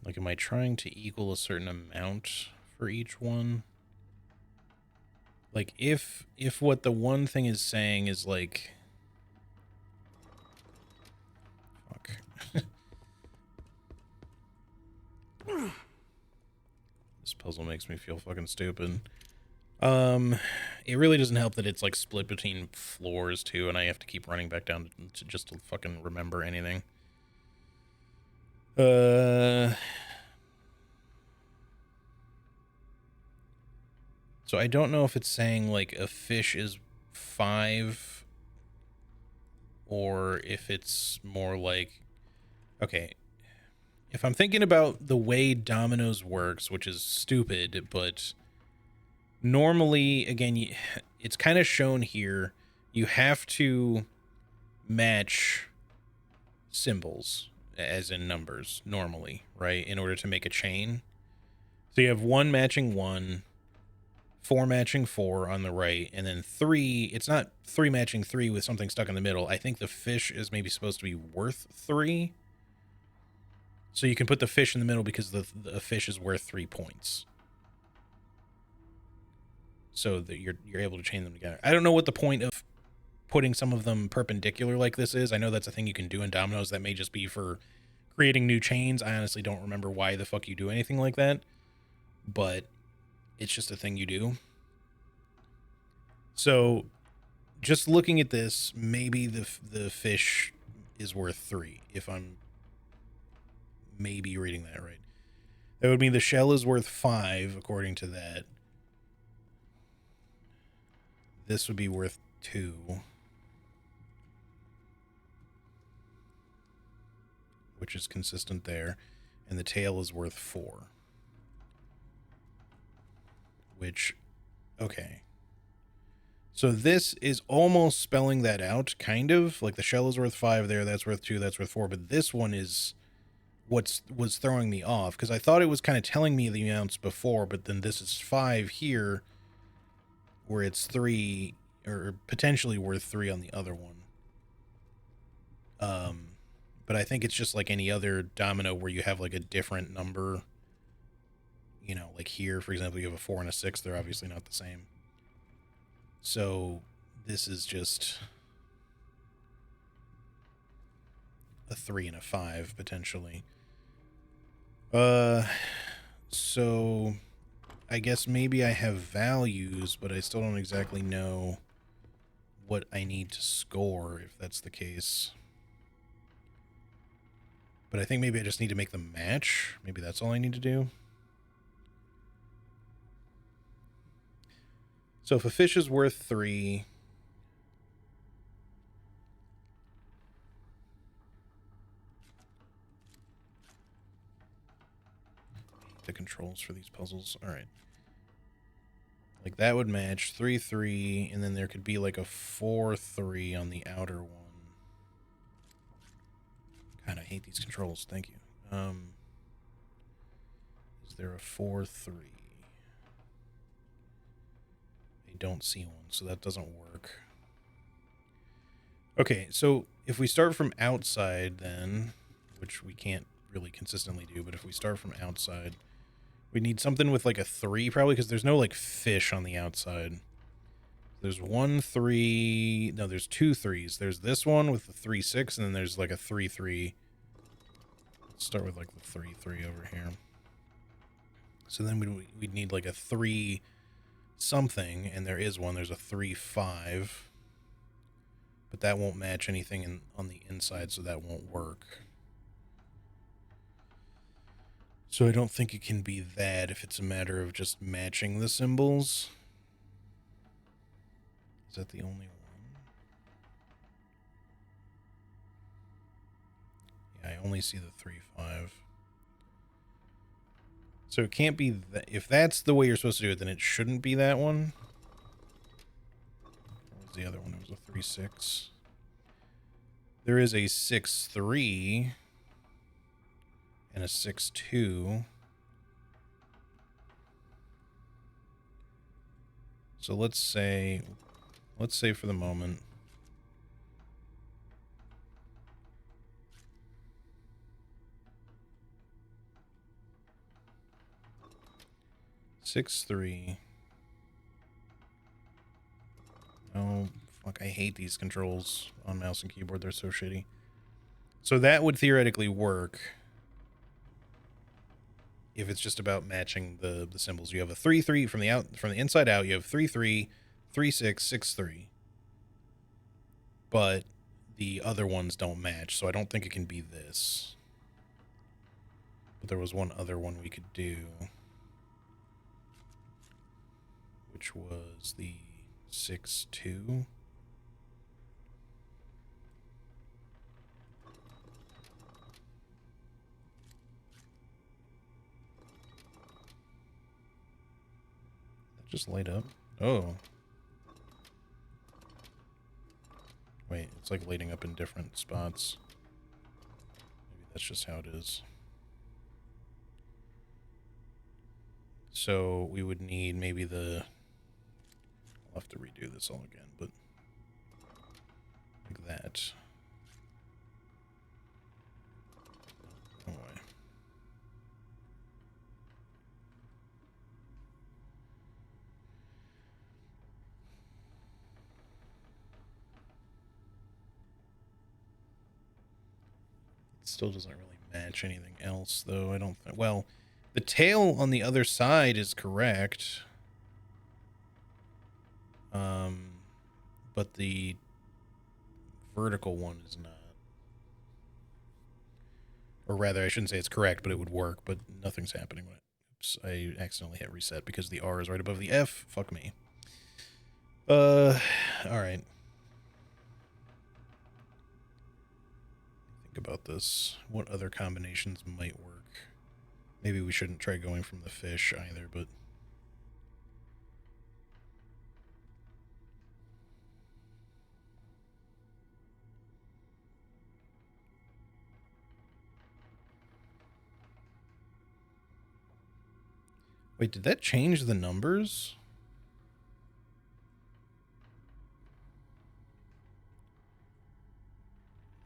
S1: Like, am I trying to equal a certain amount for each one? Like, if what the one thing is saying is, like... Fuck. This puzzle makes me feel fucking stupid. It really doesn't help that it's, like, split between floors, too, and I have to keep running back down to just to fucking remember anything. So I don't know if it's saying, like, a fish is 5, or if it's more like... Okay, if I'm thinking about the way dominoes works, which is stupid, but normally, again, it's kind of shown here, you have to match symbols, as in numbers, normally, right, in order to make a chain. So you have 1 matching 1, 4 matching 4 on the right, and then 3, it's not 3 matching 3 with something stuck in the middle. I think the fish is maybe supposed to be worth 3. So you can put the fish in the middle because the fish is worth 3 points. So that you're able to chain them together. I don't know what the point of putting some of them perpendicular like this is. I know that's a thing you can do in dominoes. That may just be for creating new chains. I honestly don't remember why the fuck you do anything like that. But it's just a thing you do. So just looking at this, maybe the fish is worth 3, if I'm maybe reading that right. That would mean the shell is worth 5, according to that. This would be worth 2. Which is consistent there. And the tail is worth 4. which, okay. So this is almost spelling that out, kind of. Like the shell is worth 5 there, that's worth 2, that's worth 4, but this one is was throwing me off, because I thought it was kind of telling me the amounts before, but then this is 5 here, where it's 3, or potentially worth 3 on the other one. But I think it's just like any other domino where you have like a different number. You know, like here, for example, you have a 4 and a 6. They're obviously not the same. So this is just a 3 and a 5, potentially. So I guess maybe I have values, but I still don't exactly know what I need to score if that's the case. But I think maybe I just need to make them match. Maybe that's all I need to do. So if a fish is worth 3, the controls for these puzzles. All right. Like that would match 3, 3, and then there could be like a 4, 3 on the outer one. God, I hate these controls. Thank you. Is there a 4, 3? I don't see one, so that doesn't work. Okay, so if we start from outside then, which we can't really consistently do, but if we start from outside, we need something with like a 3 probably, because there's no like fish on the outside. There's 1, 3, no, there's 2 3s. There's this one with the 3, 6, and then there's like a 3, 3. Let's start with like the 3, 3 over here. So then we'd need like a 3 something, and there is one. There's a 3, 5. But that won't match anything on the inside, so that won't work. So I don't think it can be that if it's a matter of just matching the symbols. Is that the only one? Yeah, I only see the 3, 5. So it can't be that. If that's the way you're supposed to do it, then it shouldn't be that one. What was the other one? It was a 3, 6. There is a 6, 3 and a 6, 2. So let's say for the moment, six, 3. Oh, fuck, I hate these controls on mouse and keyboard. They're so shitty. So that would theoretically work if it's just about matching the symbols. You have a 3, 3 from the inside out. You have 3, 3, 3, 6, 6, 3. But the other ones don't match, so I don't think it can be this. But there was one other one we could do, which was the 6, 2. That just light up. Oh. Wait, it's like lighting up in different spots. Maybe that's just how it is. So we would need maybe the... I'll have to redo this all again, but... like that. Oh, way. It still doesn't really match anything else, though. I don't think... Well, the tail on the other side is correct. But the vertical one is not. Or rather, I shouldn't say it's correct, but it would work, but nothing's happening with it. Oops, I accidentally hit reset because the R is right above the F. Fuck me. Alright. Think about this. What other combinations might work? Maybe we shouldn't try going from the fish either, but... Wait, did that change the numbers?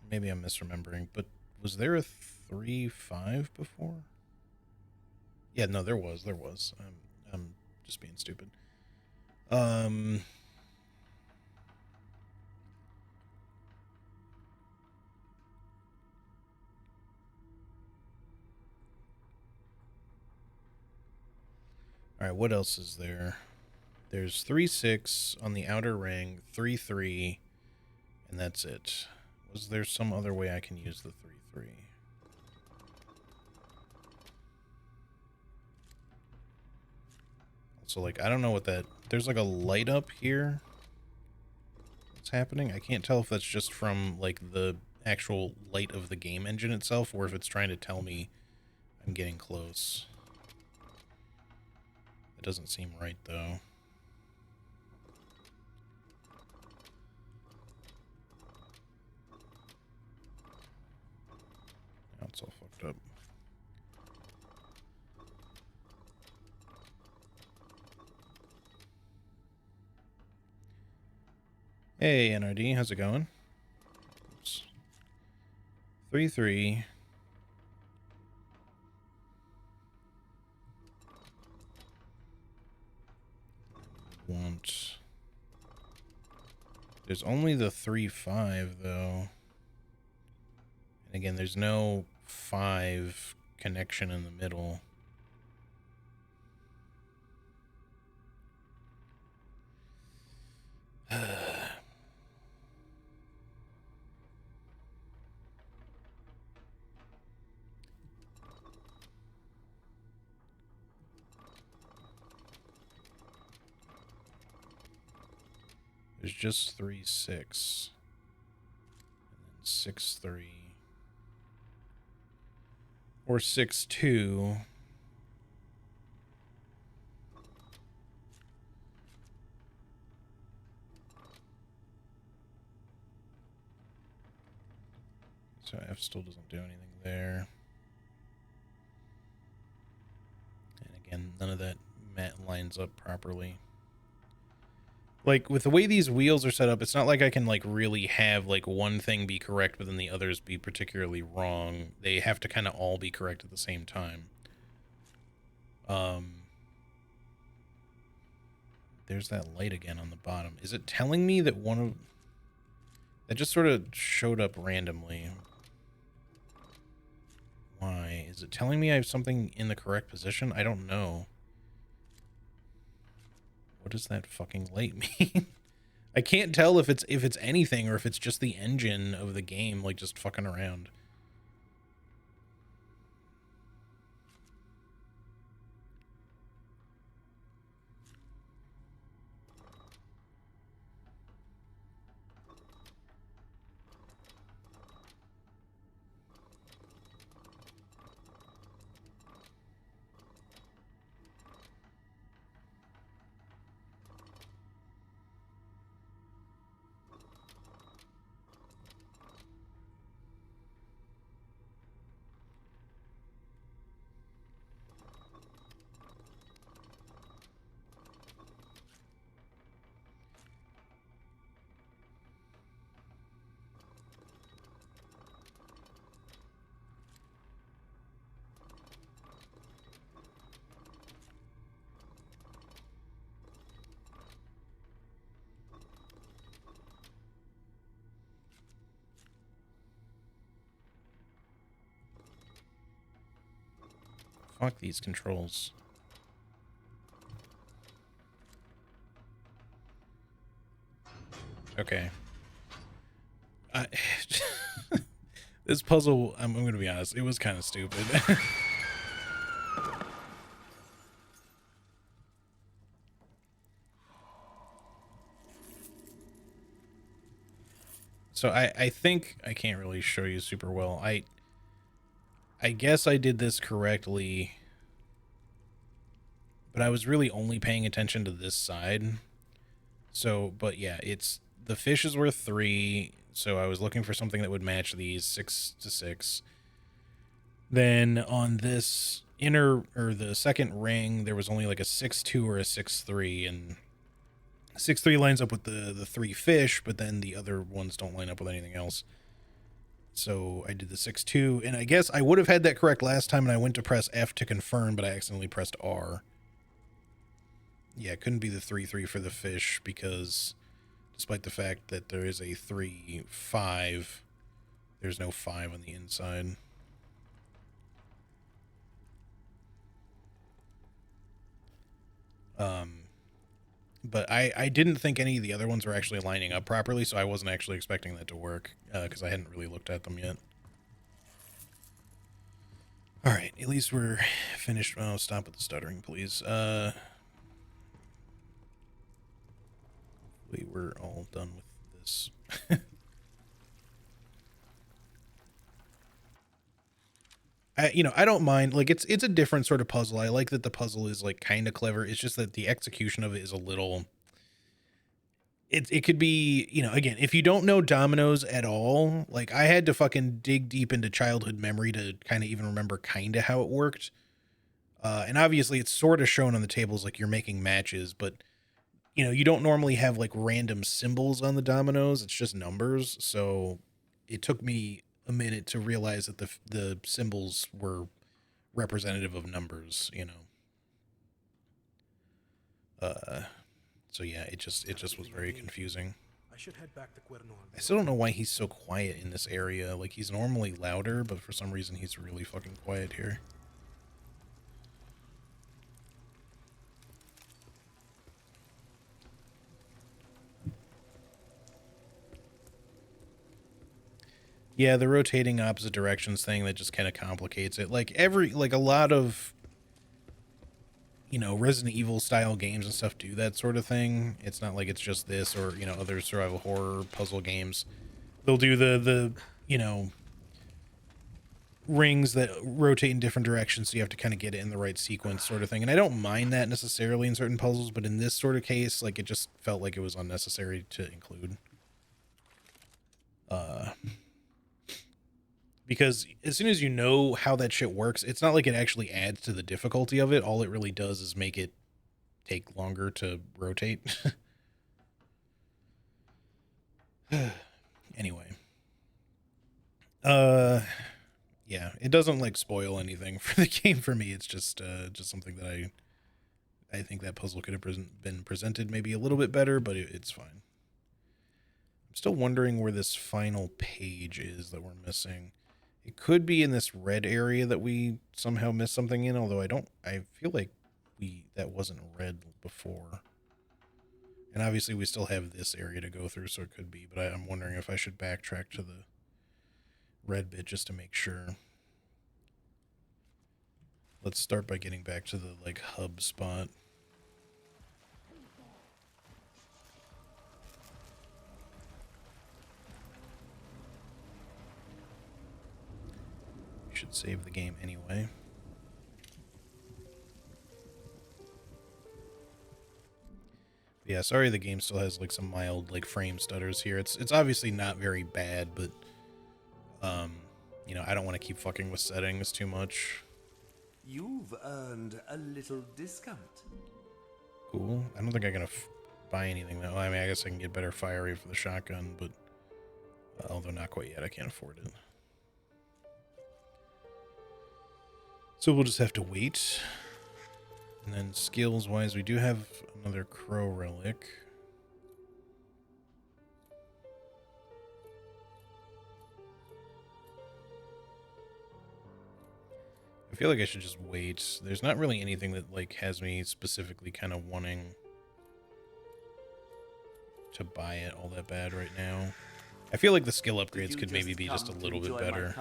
S1: Maybe I'm misremembering, but was there a 3-5 before? Yeah, no, there was. I'm just being stupid. All right, what else is there? There's 3-6 on the outer ring, 3-3, and that's it. Was there some other way I can use the 3-3? So, like, I don't know what that... There's, like, a light up here. What's happening? I can't tell if that's just from, like, the actual light of the game engine itself, or if it's trying to tell me I'm getting close. It doesn't seem right, though. Now it's all fucked up. Hey, NRD, how's it going? Oops. 3-3. Want... There's only the 3-5, though. And again, there's no 5 connection in the middle. There's just 3-6. And then 6-3. Or 6-2. So F still doesn't do anything there. And again, none of that mat lines up properly. Like, with the way these wheels are set up, it's not like I can, like, really have, like, one thing be correct, but then the others be particularly wrong. They have to kind of all be correct at the same time. There's that light again on the bottom. Is it telling me that one of... That just sort of showed up randomly. Why? Is it telling me I have something in the correct position? I don't know. What does that fucking light mean? I can't tell if it's anything or if it's just the engine of the game, like, just fucking around. Fuck these controls. Okay. This puzzle, I'm going to be honest, it was kind of stupid. So I think I can't really show you super well. I guess I did this correctly, but I was really only paying attention to this side. So, but yeah, it's the fishes were 3, so I was looking for something that would match these 6-6. Then on this inner, or the second ring, there was only like a 6-2 or a 6-3, and 6-3 lines up with the 3 fish, but then the other ones don't line up with anything else. So I did the 6-2, and I guess I would have had that correct last time, and I went to press F to confirm, but I accidentally pressed R. Yeah, it couldn't be the 3-3 for the fish, because despite the fact that there is a 3-5, there's no 5 on the inside. But I didn't think any of the other ones were actually lining up properly, so I wasn't actually expecting that to work, because I hadn't really looked at them yet. Alright, at least we're finished. Oh, stop with the stuttering, please. We were all done with this. I don't mind. Like, it's a different sort of puzzle. I like that the puzzle is, like, kind of clever. It's just that the execution of it is a little... It could be, again, if you don't know dominoes at all, like, I had to fucking dig deep into childhood memory to kind of even remember kind of how it worked. And obviously it's sort of shown on the tables like you're making matches, but, you don't normally have, like, random symbols on the dominoes. It's just numbers. So it took me a minute to realize that the symbols were representative of numbers, So yeah, it just was very confusing.
S3: I should head back to Cuerno.
S1: I still don't know why he's so quiet in this area. Like, he's normally louder, but for some reason he's really fucking quiet here. Yeah, the rotating opposite directions thing, that just kind of complicates it. Like, a lot of, Resident Evil style games and stuff do that sort of thing. It's not like it's just this or, other survival horror puzzle games. They'll do the rings that rotate in different directions, so you have to kind of get it in the right sequence sort of thing. And I don't mind that necessarily in certain puzzles, but in this sort of case, like, it just felt like it was unnecessary to include. Because as soon as you know how that shit works, it's not like it actually adds to the difficulty of it. All it really does is make it take longer to rotate. Anyway. Yeah, it doesn't, like, spoil anything for the game for me. It's just something that I think that puzzle could have been presented maybe a little bit better, but it's fine. I'm still wondering where this final page is that we're missing. It could be in this red area that we somehow missed something in, although I feel like that wasn't red before. And obviously we still have this area to go through, so it could be, but I'm wondering if I should backtrack to the red bit just to make sure. Let's start by getting back to the, like, hub spot. Should save the game anyway. Yeah, sorry the game still has, like, some mild, like, frame stutters here. It's obviously not very bad, but I don't want to keep fucking with settings too much.
S8: You've earned a little discount.
S1: Cool. I don't think I'm gonna buy anything though. I mean, I guess I can get better fire rate for the shotgun, but although not quite yet, I can't afford it. So we'll just have to wait. And then skills-wise, we do have another crow relic. I feel like I should just wait. There's not really anything that, like, has me specifically kind of wanting to buy it all that bad right now. I feel like the skill upgrades could maybe be just a little bit better.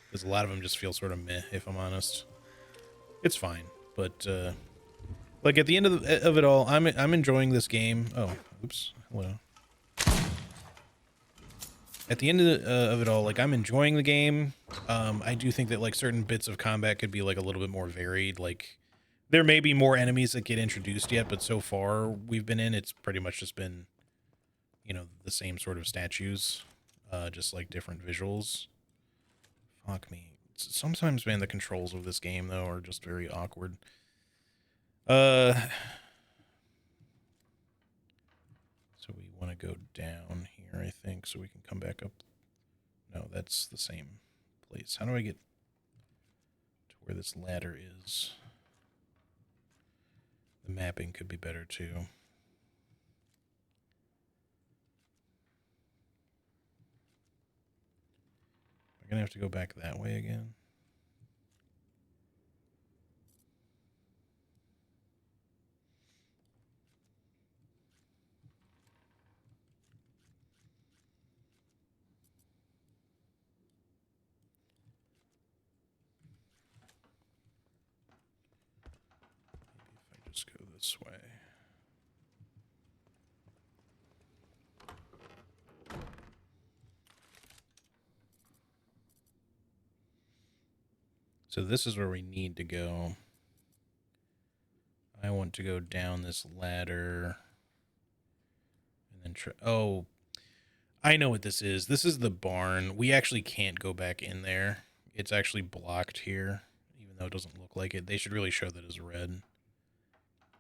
S1: Because a lot of them just feel sort of meh, if I'm honest. It's fine, but like, at the end of it all, I'm enjoying this game. Oh, oops. Hello. At the end of it all, like, I'm enjoying the game. I do think that, like, certain bits of combat could be, like, a little bit more varied. Like, there may be more enemies that get introduced yet, but so far we've been in, it's pretty much just been, the same sort of statues, just, like, different visuals. Fuck me. Sometimes, man, the controls of this game, though, are just very awkward. So we want to go down here, I think, so we can come back up. No, that's the same place. How do I get to where this ladder is? The mapping could be better, too. I'm going to have to go back that way again. Maybe if I just go this way. So this is where we need to go. I want to go down this ladder. And then oh, I know what this is. This is the barn. We actually can't go back in there. It's actually blocked here, even though it doesn't look like it. They should really show that as red.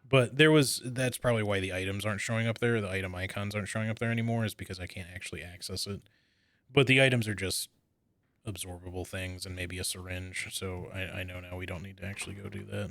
S1: But that's probably why the items aren't showing up there. The item icons aren't showing up there anymore, is because I can't actually access it. But the items are just absorbable things and maybe a syringe. So I know now we don't need to actually go do that.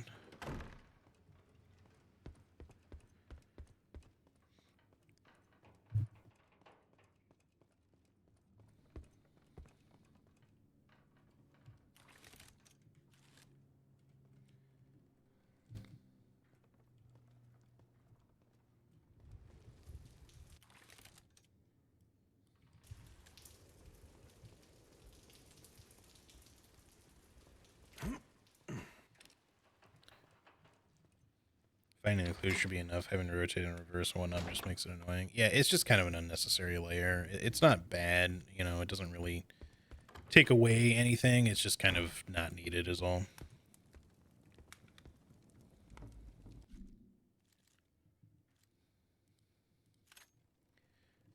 S1: Finding the clues should be enough. Having to rotate and reverse and whatnot just makes it annoying. Yeah, it's just kind of an unnecessary layer. It's not bad, you know, it doesn't really take away anything. It's just kind of not needed is all.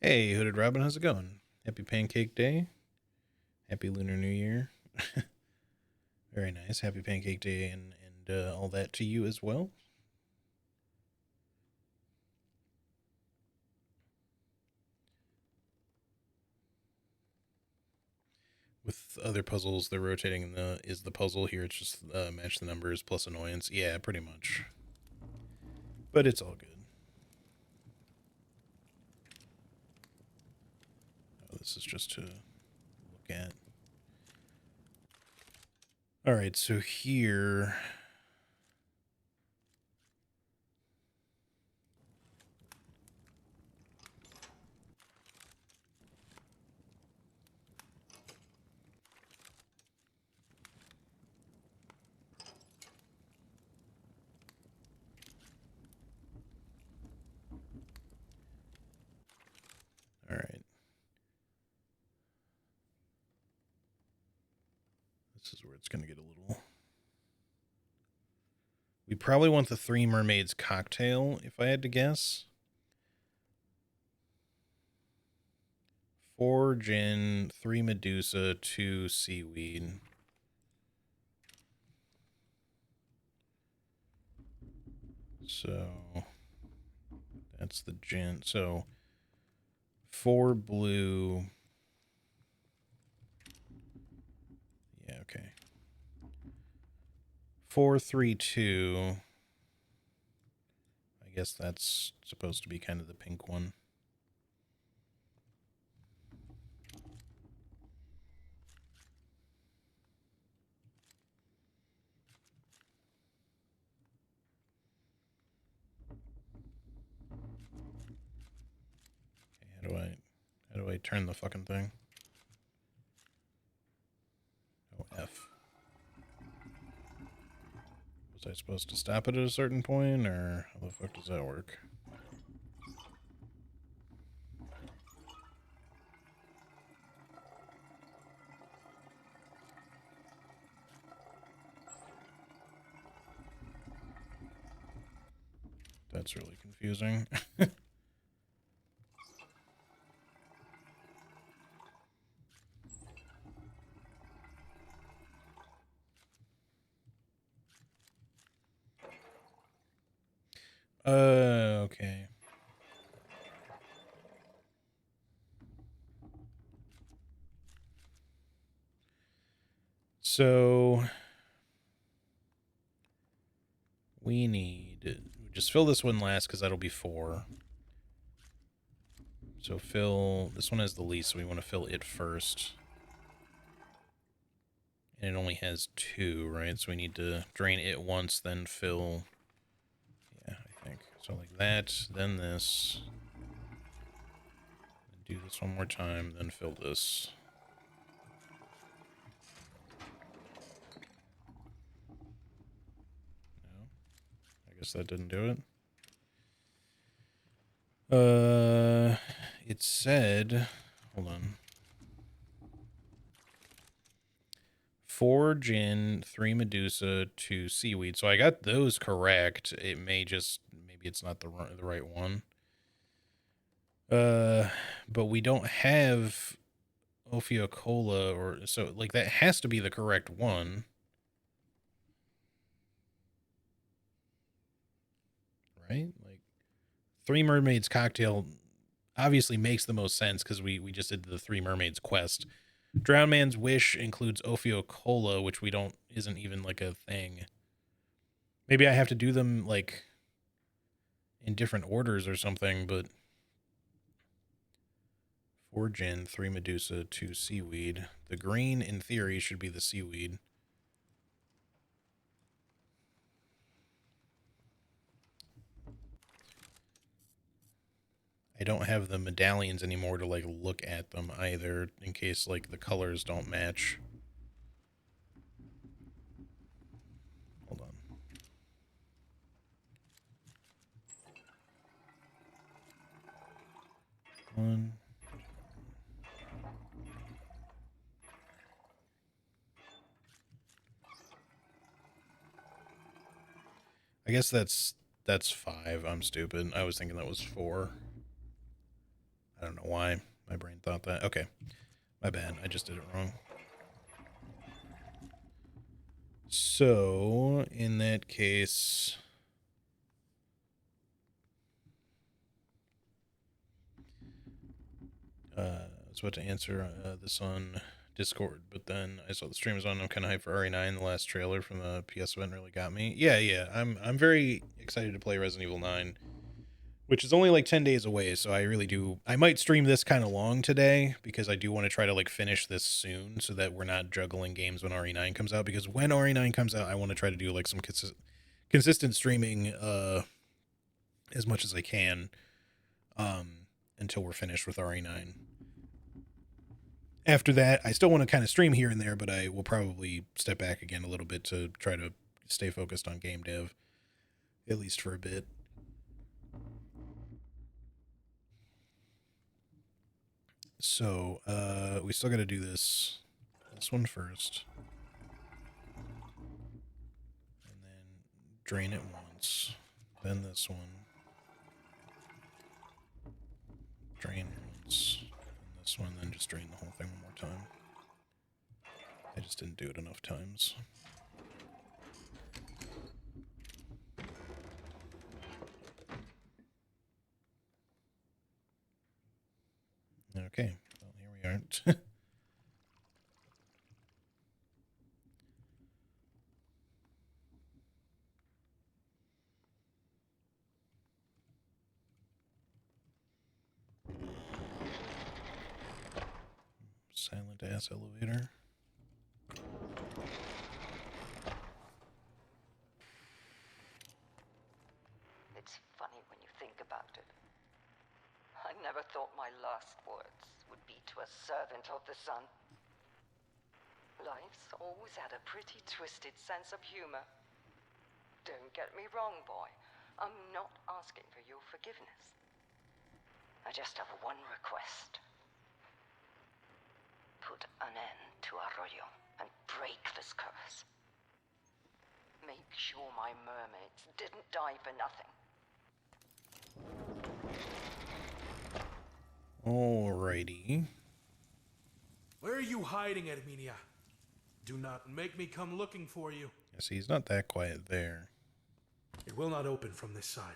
S1: Hey, Hooded Robin, how's it going? Happy Pancake Day. Happy Lunar New Year. Very nice. Happy Pancake Day and all that to you as well. With other puzzles, the rotating is the puzzle. Here it's just match the numbers plus annoyance. Yeah, pretty much. But it's all good. Oh, this is just to look at. All right, so here... All right. This is where it's going to get a little... We probably want the Three Mermaids cocktail, if I had to guess. 4 gin, 3 Medusa, 2 seaweed. So that's the gin. So 4 blue. Yeah, okay. 4, 3, 2. I guess that's supposed to be kind of the pink one. Okay, how do I turn the fucking thing? Oh, F. Was I supposed to stop it at a certain point, or how the fuck does that work? That's really confusing. Okay. So we need just fill this one last because that'll be 4. So fill this one has the least, so we want to fill it first. And it only has 2, right? So we need to drain it once, then fill. Yeah, I think so. Like that, then this. Do this one more time, then fill this. No, I guess that didn't do it. It said, hold on. 4 gin, 3 Medusa, 2 seaweed. So I got those correct. It may just, maybe it's not the right one. But we don't have Ophiocola, or so like that has to be the correct one. Right? Like 3 Mermaids cocktail obviously makes the most sense because we just did the 3 Mermaids quest. Drown Man's Wish includes Ophiocola, which we don't isn't even like a thing. Maybe I have to do them like in different orders or something, but 4 gin, 3 Medusa, 2 seaweed. The green, in theory, should be the seaweed. I don't have the medallions anymore to like look at them either, in case like the colors don't match. Hold on. One. I guess that's 5. I'm stupid. I was thinking that was 4. I don't know why my brain thought that. Okay. My bad. I just did it wrong. So, in that case, I was about to answer this on Discord, but then I saw the stream was on. I'm kind of hyped for RE9. The last trailer from the PS event really got me. Yeah. I'm very excited to play Resident Evil 9, which is only like 10 days away. So I really do. I might stream this kind of long today because I do want to try to like finish this soon so that we're not juggling games when RE9 comes out. Because when RE9 comes out, I want to try to do like some consistent streaming as much as I can until we're finished with RE9. After that, I still want to kind of stream here and there, but I will probably step back again a little bit to try to stay focused on game dev, at least for a bit. So, we still got to do this one first. And then drain it once. Then this one. Drain once. And this one, then just drain the whole thing one more time. I just didn't do it enough times. Okay, well, here we are. Silent ass elevator.
S9: It's funny when you think about it. I never thought my last words would be to a servant of the sun. Life's always had a pretty twisted sense of humor. Don't get me wrong, boy. I'm not asking for your forgiveness. I just have one request. Put an end to Arroyo and break this curse. Make sure my mermaids didn't die for nothing.
S1: Alrighty.
S3: Where are you hiding, Herminia? Do not make me come looking for you.
S1: Yeah, see, he's not that quiet there.
S3: It will not open from this side.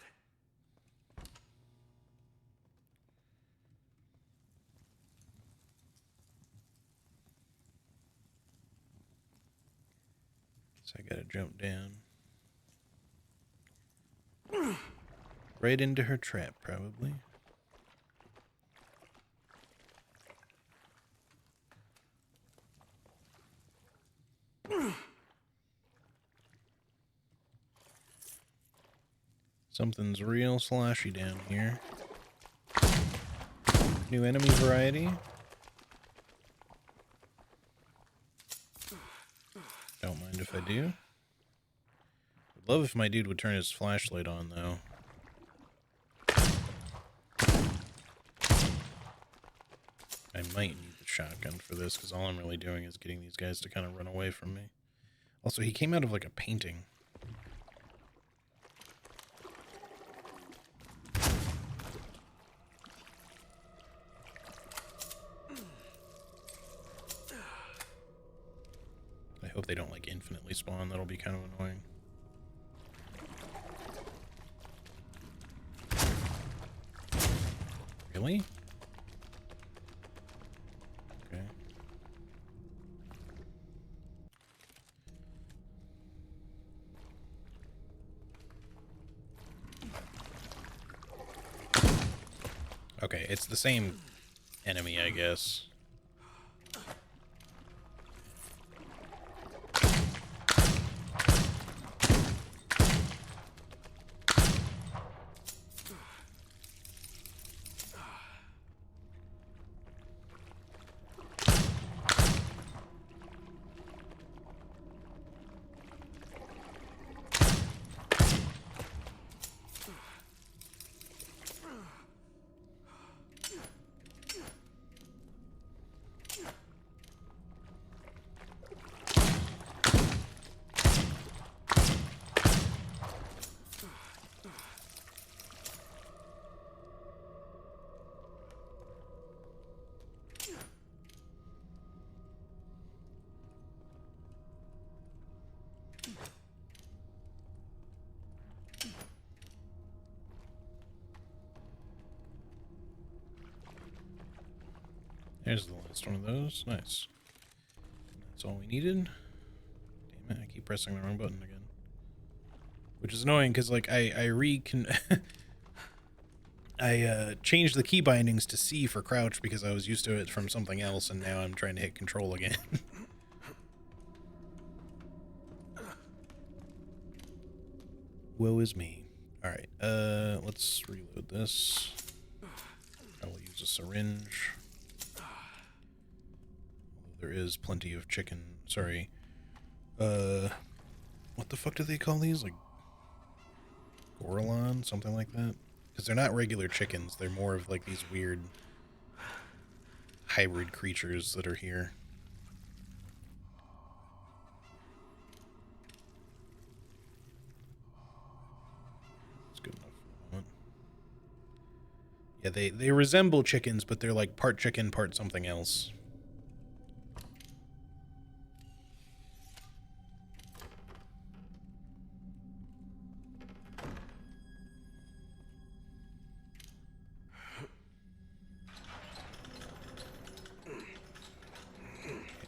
S1: So I gotta jump down. Right into her trap, probably. Something's real sloshy down here. New enemy variety. Don't mind if I do. Would love if my dude would turn his flashlight on, though. I might need the shotgun for this, because all I'm really doing is getting these guys to kind of run away from me. Also, he came out of, like, a painting. I hope they don't, like, infinitely spawn. That'll be kind of annoying. Really? Okay. Okay, it's the same enemy, I guess. There's the last one of those. Nice. That's all we needed. Damn it, I keep pressing the wrong button again. Which is annoying, because, like, I changed the key bindings to C for crouch because I was used to it from something else, and now I'm trying to hit control again. Woe is me. Alright, let's reload this. I will use a syringe. There is plenty of chicken. Sorry. What the fuck do they call these? Like, Gorlon? Something like that? Because they're not regular chickens. They're more of, like, these weird hybrid creatures that are here. That's good enough for the moment. Yeah, they resemble chickens, but they're, like, part chicken, part something else.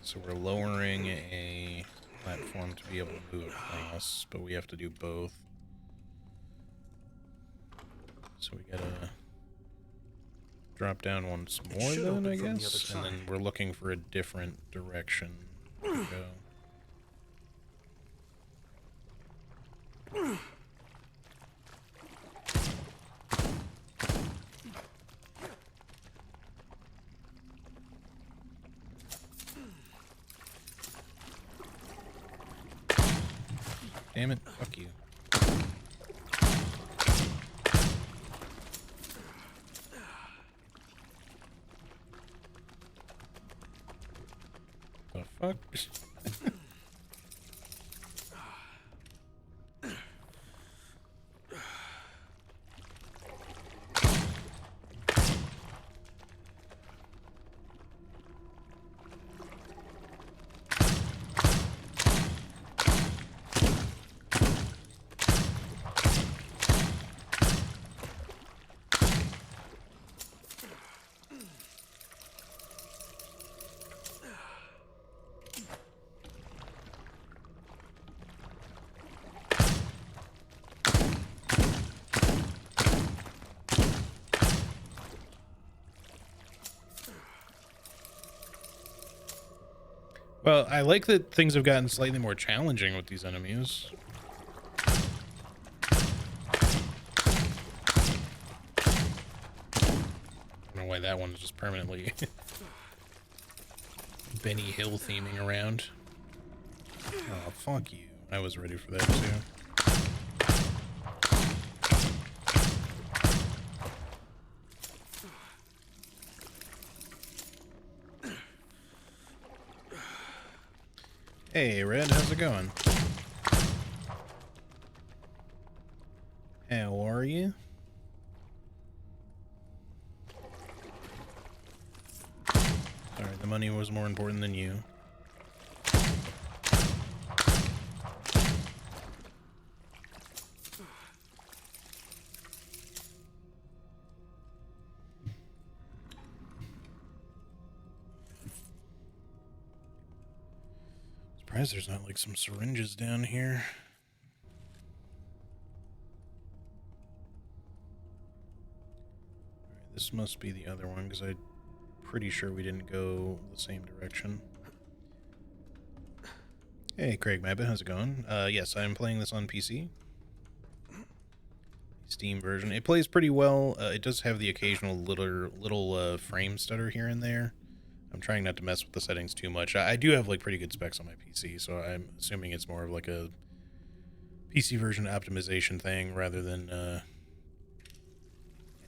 S1: So we're lowering a platform to be able to move across, but we have to do both. So we gotta drop down once more then, I guess? And then we're looking for a different direction to go. Damn it, fuck you. The fuck? Well, I like that things have gotten slightly more challenging with these enemies. I don't know why that one is just permanently Benny Hill theming around. Oh, fuck you. I was ready for that too. Hey, Red, how's it going? How are you? Alright, the money was more important than you. Surprised there's not like some syringes down here. Alright, this must be the other one because I'm pretty sure we didn't go the same direction. Hey, Craig Mabbit, how's it going? Yes, I'm playing this on PC. Steam version. It plays pretty well. It does have the occasional little frame stutter here and there. I'm trying not to mess with the settings too much. I do have like pretty good specs on my PC, so I'm assuming it's more of like a PC version optimization thing rather than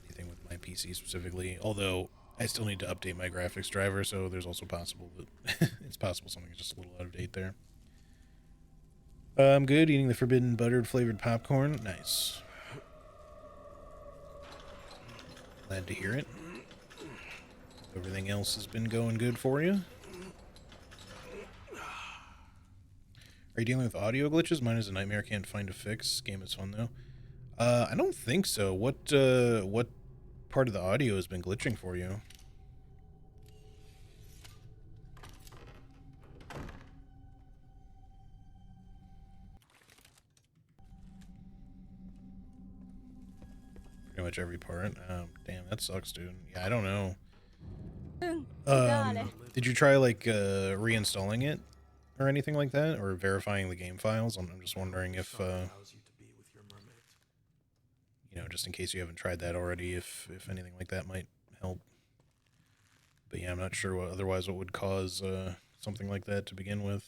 S1: anything with my PC specifically. Although I still need to update my graphics driver, so there's also possible that it's possible something's just a little out of date there. I'm good. Eating the forbidden buttered flavored popcorn. Nice. Glad to hear it. Everything else has been going good for you. Are you dealing with audio glitches? Mine is a nightmare. Can't find a fix. Game is fun though. I don't think so. What part of the audio has been glitching for you? Pretty much every part. Damn, that sucks, dude. Yeah, I don't know. Did you try like reinstalling it or anything like that, or verifying the game files? I'm just wondering if you know, just in case you haven't tried that already, if anything like that might help. But yeah, I'm not sure what what would cause something like that to begin with.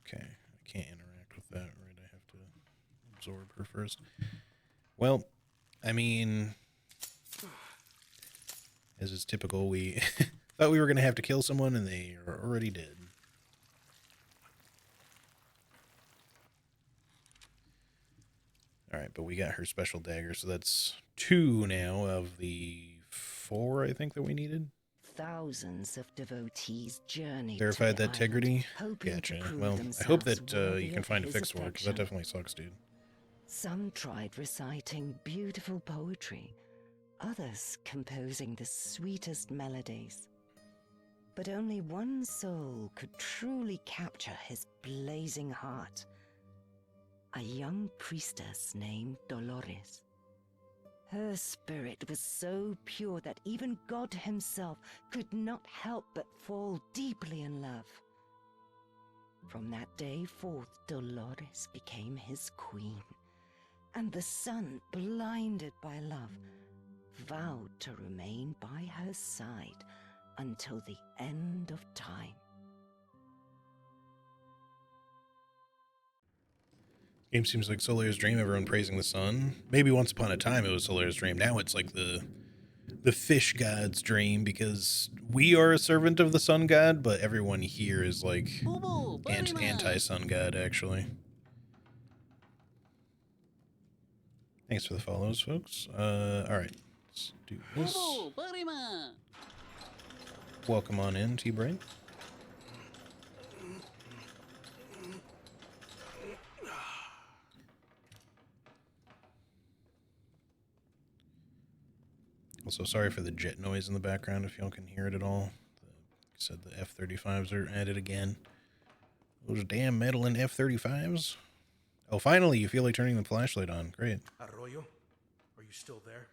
S1: Okay, I can't interact with that, right? I have to absorb her first. Well, I mean, as is typical, we thought we were going to have to kill someone, and they already did. Alright, but we got her special dagger, so that's 2 now of the 4, I think, that we needed.
S10: Thousands of devotees journeyed
S1: Verified that integrity?
S10: Gotcha.
S1: Well, I hope that you can find a fix for it, because that definitely sucks, dude.
S10: Some tried reciting beautiful poetry, others composing the sweetest melodies. But only one soul could truly capture his blazing heart. A young priestess named Dolores. Her spirit was so pure that even God himself could not help but fall deeply in love. From that day forth, Dolores became his queen, and the sun, blinded by love, vowed to remain by her side until the end of time.
S1: Game seems like Solar's Dream, everyone praising the sun. Maybe once upon a time it was Solar's Dream. Now it's like the fish god's dream, because we are a servant of the sun god, but everyone here is like anti-sun god, actually. Thanks for the follows, folks. Alright. Let's do this. Welcome on in, T-Bright. Also, sorry for the jet noise in the background if y'all can hear it at all. Like I said, the F-35s are at it again. Those damn meddling F-35s. Oh, finally, you feel like turning the flashlight on. Great.
S3: Arroyo, are you still there?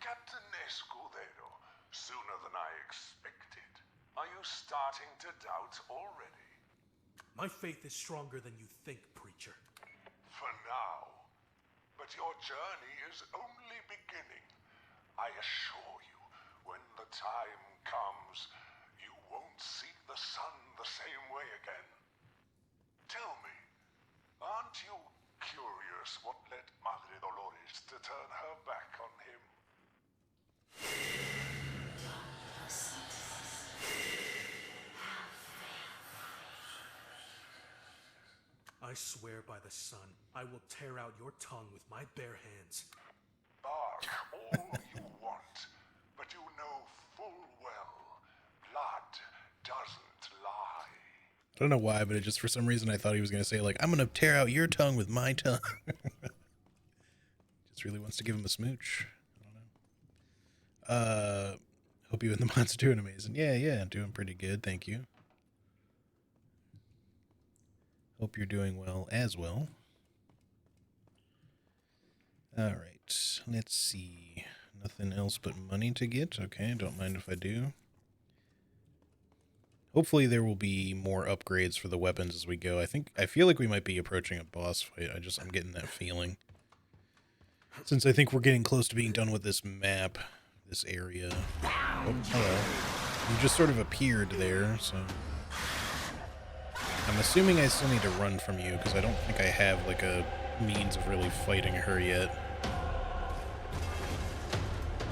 S6: Captain Escudero, sooner than I expected. Are you you starting to doubt already?
S3: My faith is stronger than you think, preacher.
S6: For now. But your journey is only beginning. I assure you, when the time comes, you won't see the sun the same way again. Tell me, aren't you curious what led Madre Dolores to turn her back on him?
S3: I swear by the sun, I will tear out your tongue with my bare hands.
S6: Bark all you want, but you know full well, blood doesn't lie.
S1: I don't know why, but it just for some reason I thought he was going to say, like, I'm going to tear out your tongue with my tongue. Just really wants to give him a smooch. I don't know. Hope you and the mods are doing amazing. Yeah, doing pretty good. Thank you. Hope you're doing well as well. All right, let's see. Nothing else but money to get. Okay, don't mind if I do. Hopefully there will be more upgrades for the weapons as we go. I feel like we might be approaching a boss fight. I'm getting that feeling. Since I think we're getting close to being done with this map, this area. Oh, hello. You just sort of appeared there, so I'm assuming I still need to run from you because I don't think I have like a means of really fighting her yet.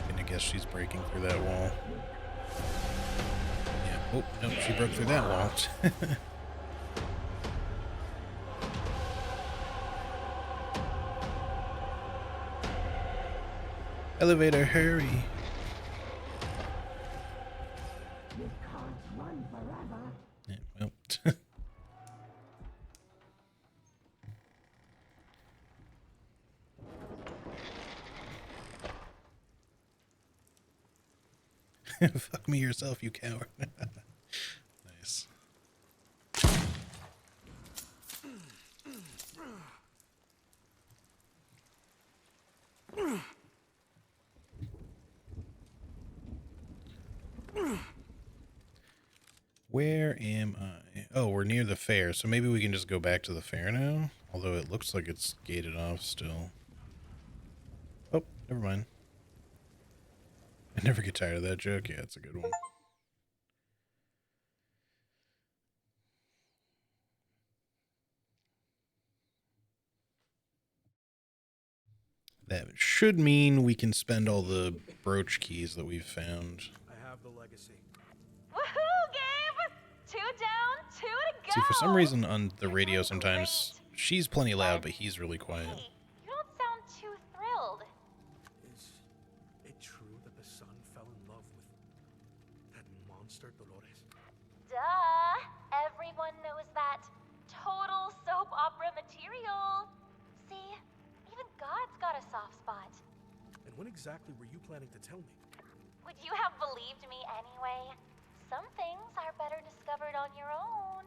S1: And I guess she's breaking through that wall. Oh, no, she broke through that wall. Elevator, hurry.
S10: You can't run forever.
S1: Yeah, well. Fuck me yourself, you coward. Nice. Where am I? Oh, we're near the fair, so maybe we can just go back to the fair now? Although it looks like it's gated off still. Oh, never mind. I never get tired of that joke. Yeah, it's a good one. That should mean we can spend all the brooch keys that we've found.
S3: I have the legacy.
S2: Woohoo, Gabe! 2 down, 2 to go!
S1: See, for some reason on the radio sometimes, she's plenty loud, but he's really quiet.
S2: Hey, you don't sound too thrilled.
S3: Is it true that the sun fell in love with that monster Dolores?
S2: Duh! Everyone knows that. Total soap opera material. See, even God's got a soft spot.
S3: And when exactly were you planning to tell me?
S2: Would you have believed me anyway? Some things are better discovered on your own.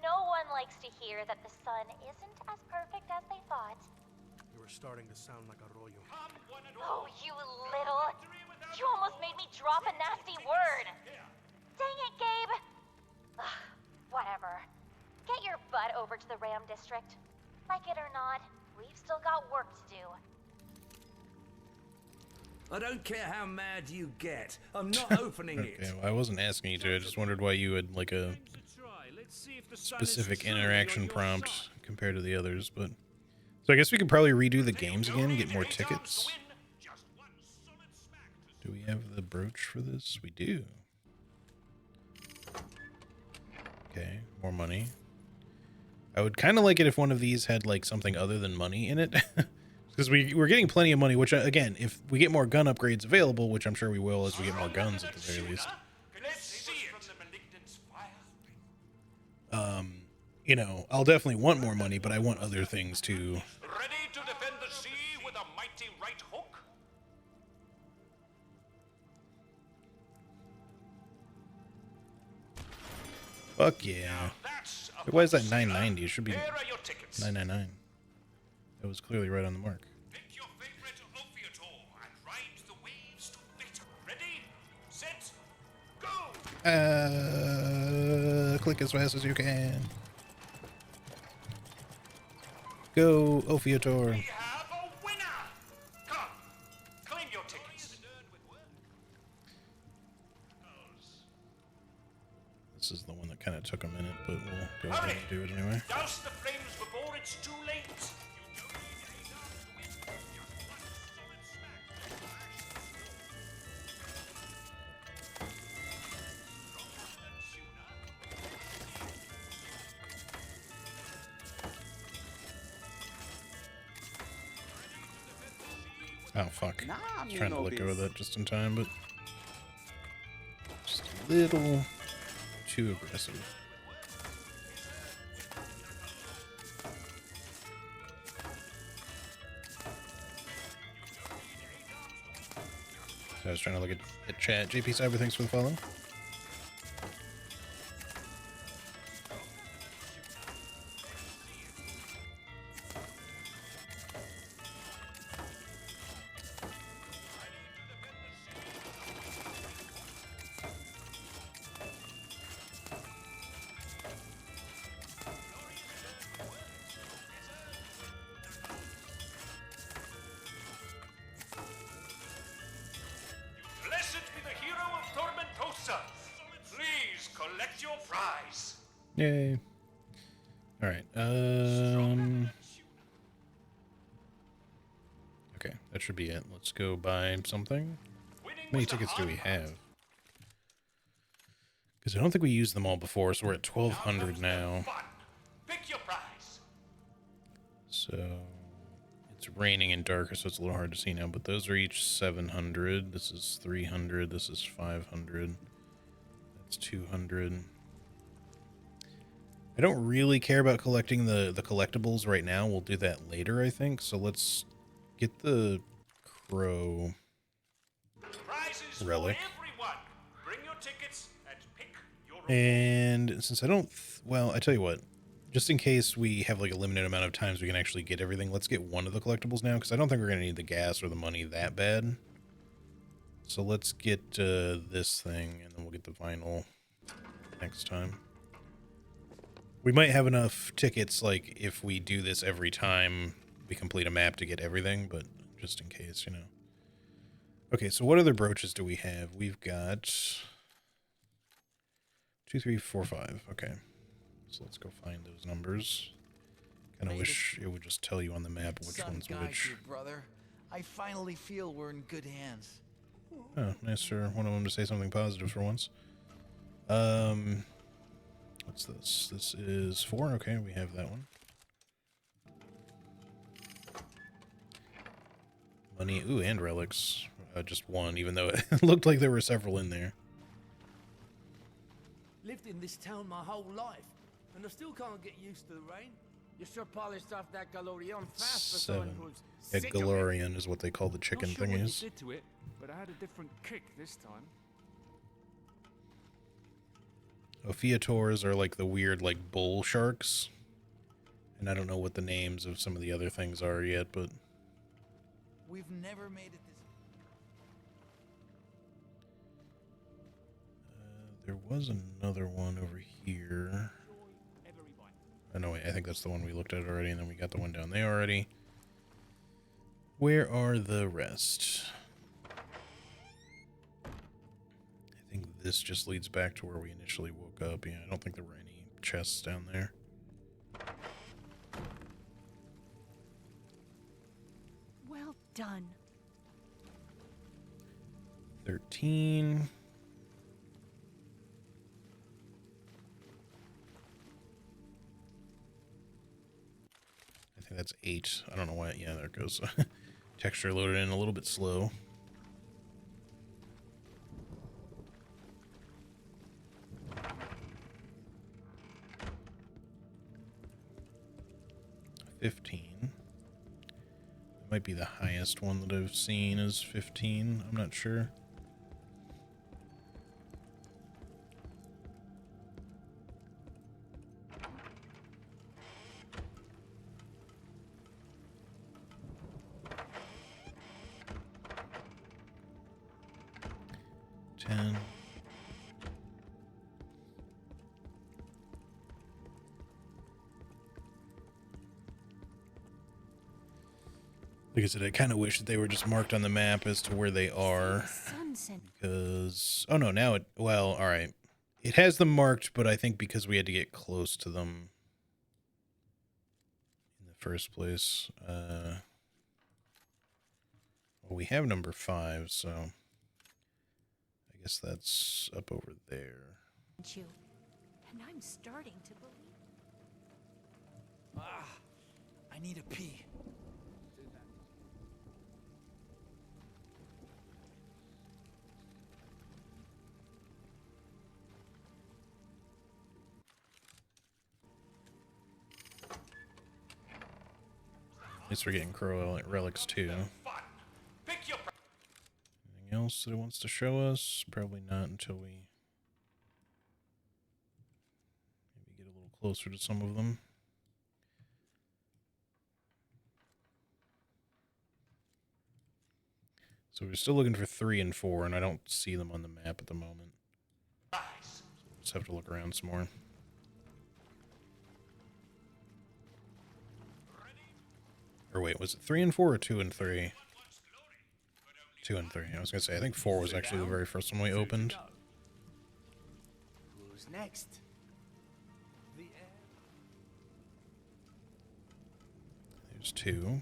S2: No one likes to hear that the sun isn't as perfect as they thought.
S3: You were starting to sound like Arroyo.
S2: Oh, you little... You almost made me drop a nasty word. Dang it, Gabe. Ugh, whatever. Get your butt over to the Ram District. Like it or not, we've still got work to do.
S8: I don't care how mad you get. I'm not opening
S1: Okay,
S8: it.
S1: well, I wasn't asking you to. I just wondered why you had like a specific interaction prompt compared to the others. But so I guess we could probably redo the games again, get more tickets. Do we have the brooch for this? We do. Okay, more money. I would kind of like it if one of these had like something other than money in it. Because we're getting plenty of money, which, again, if we get more gun upgrades available, which I'm sure we will as we get more guns at the very least. You know, I'll definitely want more money, but I want other things too.
S5: Ready to defend the sea with a mighty right hook?
S1: Fuck yeah. Why is that 990? It should be 999. That was clearly right on the mark.
S5: Pick your favorite Ophiator and ride the waves to victory. Ready, set, go!
S1: Click as fast as you can. Go, Ophiator.
S5: We have a winner! Come, claim your tickets.
S1: This is the one that kind of took a minute, but we'll go
S5: Hurry!
S1: ahead and do it anyway.
S5: Douse the flames before it's too late.
S1: Oh, fuck. I was trying to let go of that just in time, but just a little too aggressive. So I was trying to look at chat. JP Cyber, thanks for the follow.
S5: Blessed be the hero of Tormentosa. Please collect your prize.
S1: Yay. Alright, okay, that should be it. Let's go buy something. How many tickets do we have? Because I don't think we used them all before, so we're at 1,200 now.
S5: Pick your prize.
S1: So it's raining and darker, so it's a little hard to see now, but those are each 700. This is 300. This is 500. That's 200. I don't really care about collecting the collectibles right now. We'll do that later, I think. So let's get the crow relic.
S5: Bring your tickets and pick your
S1: And since I don't, well, I tell you what, just in case we have like a limited amount of times we can actually get everything, let's get one of the collectibles now, because I don't think we're going to need the gas or the money that bad. So let's get this thing, and then we'll get the vinyl next time. We might have enough tickets, like, if we do this every time we complete a map to get everything, but just in case, you know. Okay, so what other brooches do we have? We've got 2, 3, 4, 5. Okay. So let's go find those numbers. Kind of wish it would just tell you on the map which one's which.
S4: You, brother. I finally feel we're in good hands.
S1: Oh, nice for one of them to say something positive for once. What's this? This is 4. Okay, we have that one. Money. Ooh, and relics. Just one, even though it looked like there were several in there.
S11: Lived in this town my whole life, and I still can't get used to the rain. You sure polished off that Galorian fast for someone
S1: 7.
S11: who's
S1: Yeah,
S11: sick of it.
S1: Galorian is what they call the chicken
S5: Not sure what you
S1: thingies.
S5: did to it, but I had a different kick this time.
S1: Ophiators are like the weird, like, bull sharks. And I don't know what the names of some of the other things are yet, but...
S4: We've never made it this.
S1: There was another one over here. Oh, no, wait, I think that's the one we looked at already, and then we got the one down there already. Where are the rest? I think this just leads back to where we initially woke up. Yeah, I don't think there were any chests down there.
S12: Well done.
S1: 13. I think that's 8. I don't know why. Yeah, there it goes. Texture loaded in a little bit slow. $15. Might be the highest one that I've seen is 15. I'm not sure. Like I said, I kind of wish that they were just marked on the map as to where they are.
S12: Sunset.
S1: Because, oh no, now it, well, all right. It has them marked, but I think because we had to get close to them in the first place. Well, we have number 5, so I guess that's up over there.
S12: You. And I'm starting to believe.
S4: Ah, I need a pee.
S1: At least we're getting crow relics too. Anything else that it wants to show us? Probably not until we maybe get a little closer to some of them. So we're still looking for 3 and 4, and I don't see them on the map at the moment. So we'll just have to look around some more. Or wait, was it 3 and 4 or 2 and 3? 2 and 3. I was gonna say, I think 4 was actually the very first one we opened.
S11: Who's next?
S1: There's 2.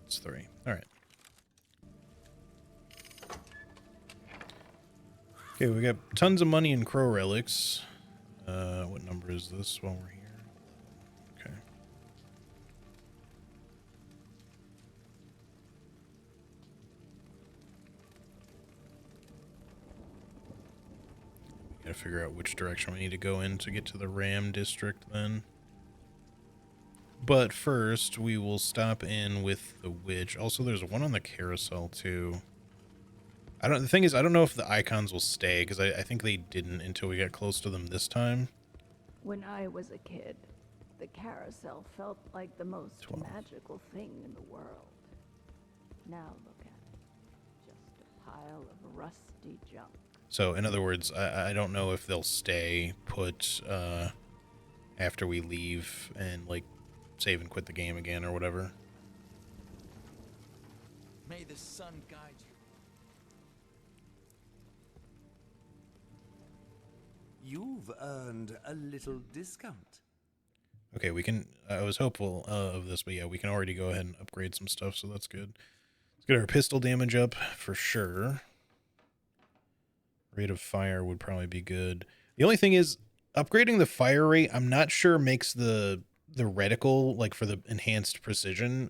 S1: That's 3. All right. Okay, we got tons of money in crow relics. What number is this while we're here? 11. Okay. We gotta figure out which direction we need to go in to get to the Ram district then. But first, we will stop in with the witch. Also, there's one on the carousel too. The thing is, I don't know if the icons will stay, because I think they didn't until we got close to them this time.
S13: When I was a kid, the carousel felt like the most
S1: 12.
S13: magical thing in the world. Now look at it. Just a pile of rusty junk.
S1: So, in other words, I don't know if they'll stay put after we leave and, like, save and quit the game again or whatever.
S4: May the sun guide you.
S8: You've earned a little discount.
S1: Okay, we can... I was hopeful of this, but yeah, we can already go ahead and upgrade some stuff, so that's good. Let's get our pistol damage up for sure. Rate of fire would probably be good. The only thing is, upgrading the fire rate, I'm not sure makes the reticle, like for the enhanced precision,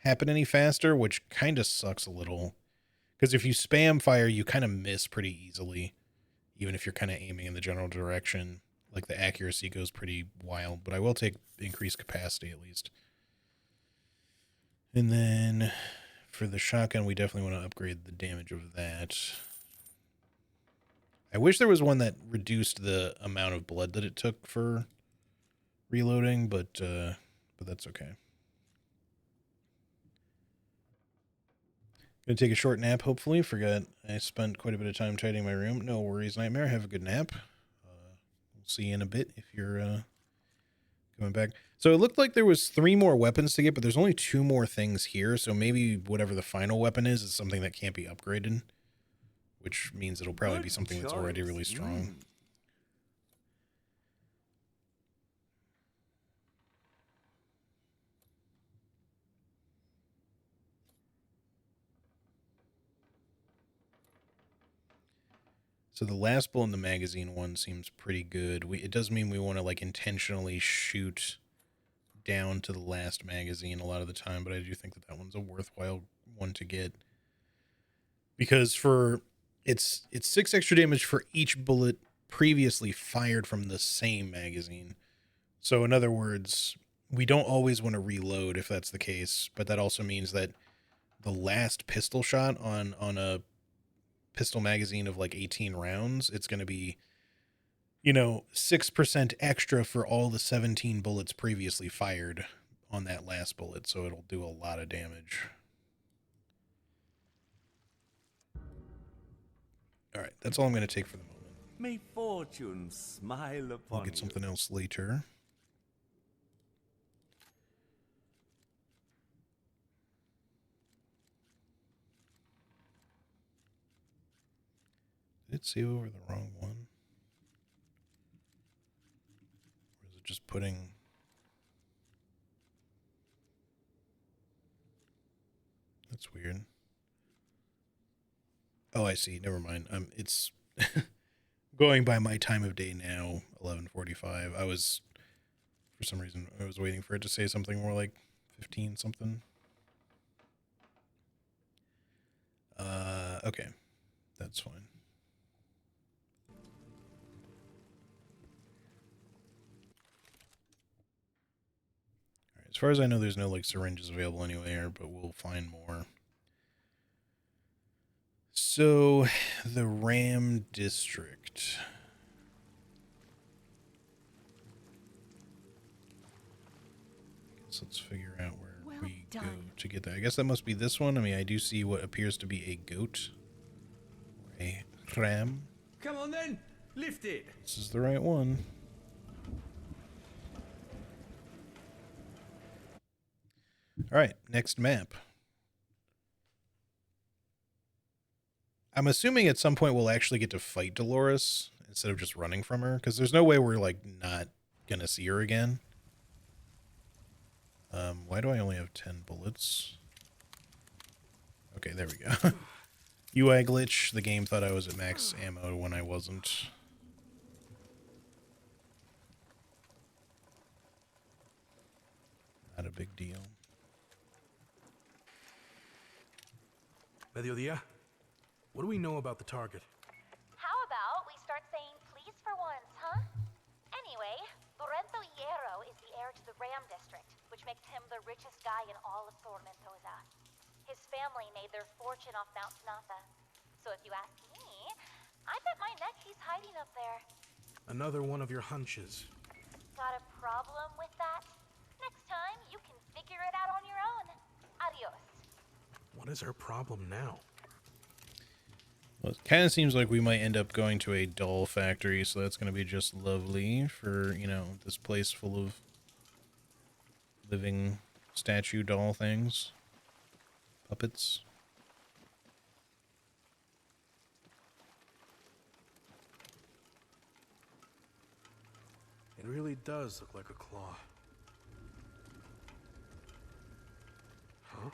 S1: happen any faster, which kind of sucks a little. Because if you spam fire, you kind of miss pretty easily. Even if you're kind of aiming in the general direction, like the accuracy goes pretty wild, but I will take increased capacity at least. And then for the shotgun, we definitely want to upgrade the damage of that. I wish there was one that reduced the amount of blood that it took for reloading, but that's okay. Gonna take a short nap, hopefully. Forgot I spent quite a bit of time tidying my room. No worries, Nightmare. Have a good nap. We'll see you in a bit if you're coming back. So it looked like there was 3 more weapons to get, but there's only 2 more things here. So maybe whatever the final weapon is something that can't be upgraded, which means it'll probably be something that's already really strong. So the last bullet in the magazine one seems pretty good. It does mean we want to like intentionally shoot down to the last magazine a lot of the time, but I do think that one's a worthwhile one to get. Because for it's 6 extra damage for each bullet previously fired from the same magazine. So in other words, we don't always want to reload if that's the case, but that also means that the last pistol shot on a pistol magazine of like 18 rounds, it's going to be, 6% extra for all the 17 bullets previously fired on that last bullet. So it'll do a lot of damage. Alright, that's all I'm going to take for the moment.
S8: May fortune smile upon
S1: I'll get something else later. Did it save over the wrong one? Or is it just putting... That's weird. Oh, I see. Never mind. It's going by my time of day now, 11:45. I was, for some reason, I was waiting for it to say something more like 15 something. Okay. That's fine. All right, as far as I know, there's no like syringes available anywhere, but we'll find more. So, the Ram District. Let's figure out where we go to get that. I guess that must be this one. I mean, I do see what appears to be a goat. Or a ram.
S11: Come on then, lift it.
S1: This is the right one. Alright, next map. I'm assuming at some point we'll actually get to fight Dolores instead of just running from her, because there's no way we're, like, not gonna see her again. Why do I only have 10 bullets? Okay, there we go. UI glitch. The game thought I was at max ammo when I wasn't. Not a big deal.
S3: Mediodía, what do we know about the target?
S2: How about we start saying please for once, huh? Anyway, Lorenzo Hierro is the heir to the Ram District, which makes him the richest guy in all of Tormentosa. His family made their fortune off Mount Sanatha. So if you ask me, I bet my neck he's hiding up there.
S3: Another one of your hunches.
S2: Got a problem with that? Next time, you can figure it out on your own. Adios.
S3: What is her problem now?
S1: Well, it kind of seems like we might end up going to a doll factory, so that's going to be just lovely for, you know, this place full of living statue doll things. Puppets.
S3: It really does look like a claw. Huh?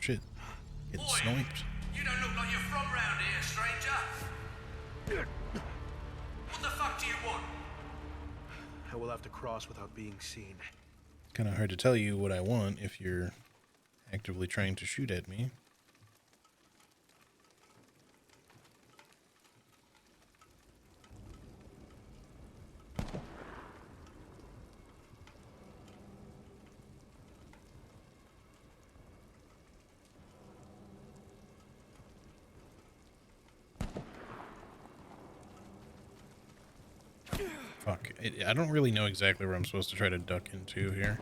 S1: Shit. Getting sniped.
S11: You don't look like you're from round here, stranger. What the fuck do you want?
S3: I will have to cross without being seen.
S1: Kind of hard to tell you what I want if you're actively trying to shoot at me. Fuck. I don't really know exactly where I'm supposed to try to duck into here.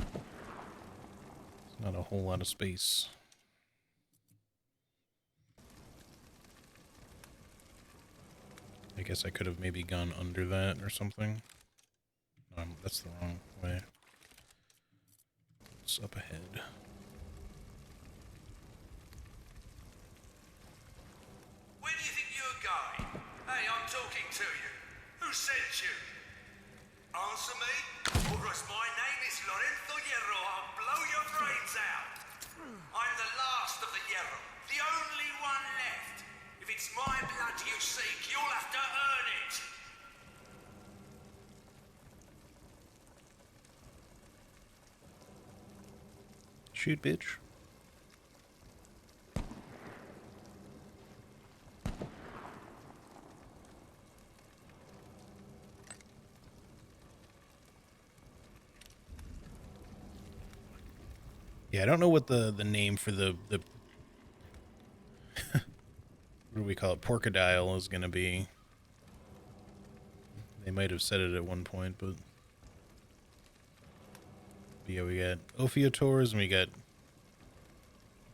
S1: It's not a whole lot of space. I guess I could have maybe gone under that or something. That's the wrong way. It's up ahead.
S11: Where do you think you're going? Hey, I'm talking to you. Who sent you? Answer me, or else my name is Lorenzo Hierro. I'll blow your brains out. I'm the last of the Hierro, the only one left. If it's my blood you seek, you'll have to earn it.
S1: Shoot, bitch. Yeah, I don't know what the name for the what do we call it? Porcadile is going to be. They might have said it at one point, but yeah, we got Ophiotors and we got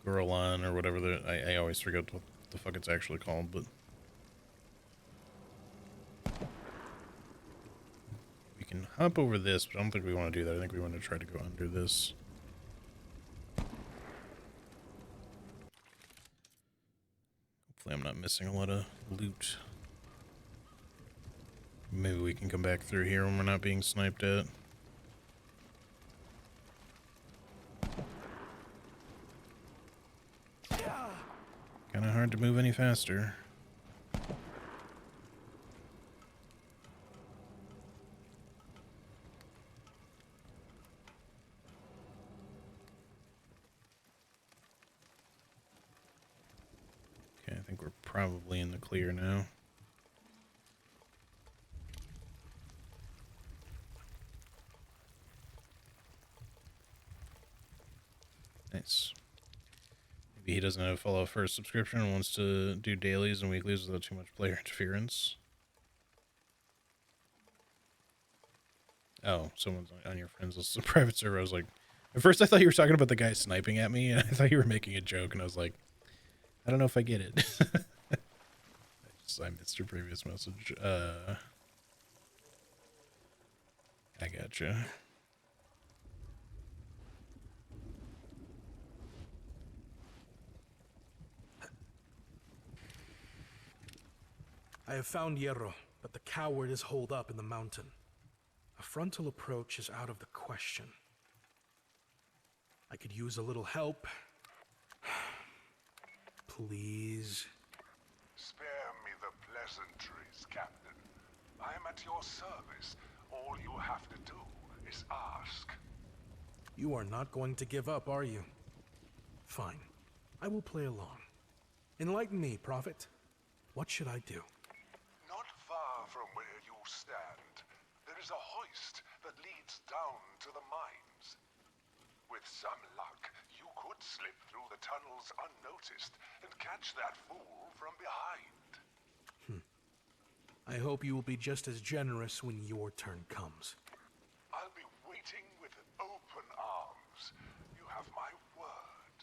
S1: Gorlan or whatever I always forget what the fuck it's actually called, but we can hop over this, but I don't think we want to do that. I think we want to try to go under this. Hopefully I'm not missing a lot of loot. Maybe we can come back through here when we're not being sniped at. Kinda hard to move any faster. Okay, I think we're probably in the clear now. Nice. Maybe he doesn't have a Fallout First subscription and wants to do dailies and weeklies without too much player interference. Oh, someone's on your friends list. A private server. I was like, at first I thought you were talking about the guy sniping at me, and I thought you were making a joke, and I was like, I don't know if I get it. I missed your previous message. I gotcha.
S3: I have found Hierro, but the coward is holed up in the mountain. A frontal approach is out of the question. I could use a little help. Please.
S6: Spare me the pleasantries, Captain. I am at your service. All you have to do is ask.
S3: You are not going to give up, are you? Fine. I will play along. Enlighten me, Prophet. What should I do?
S6: Not far from where you stand, there is a hoist that leads down to the mines. With some luck, you could slip through the tunnels unnoticed and catch that fool from behind.
S3: I hope you will be just as generous when your turn comes.
S6: I'll be waiting with open arms. You have my word.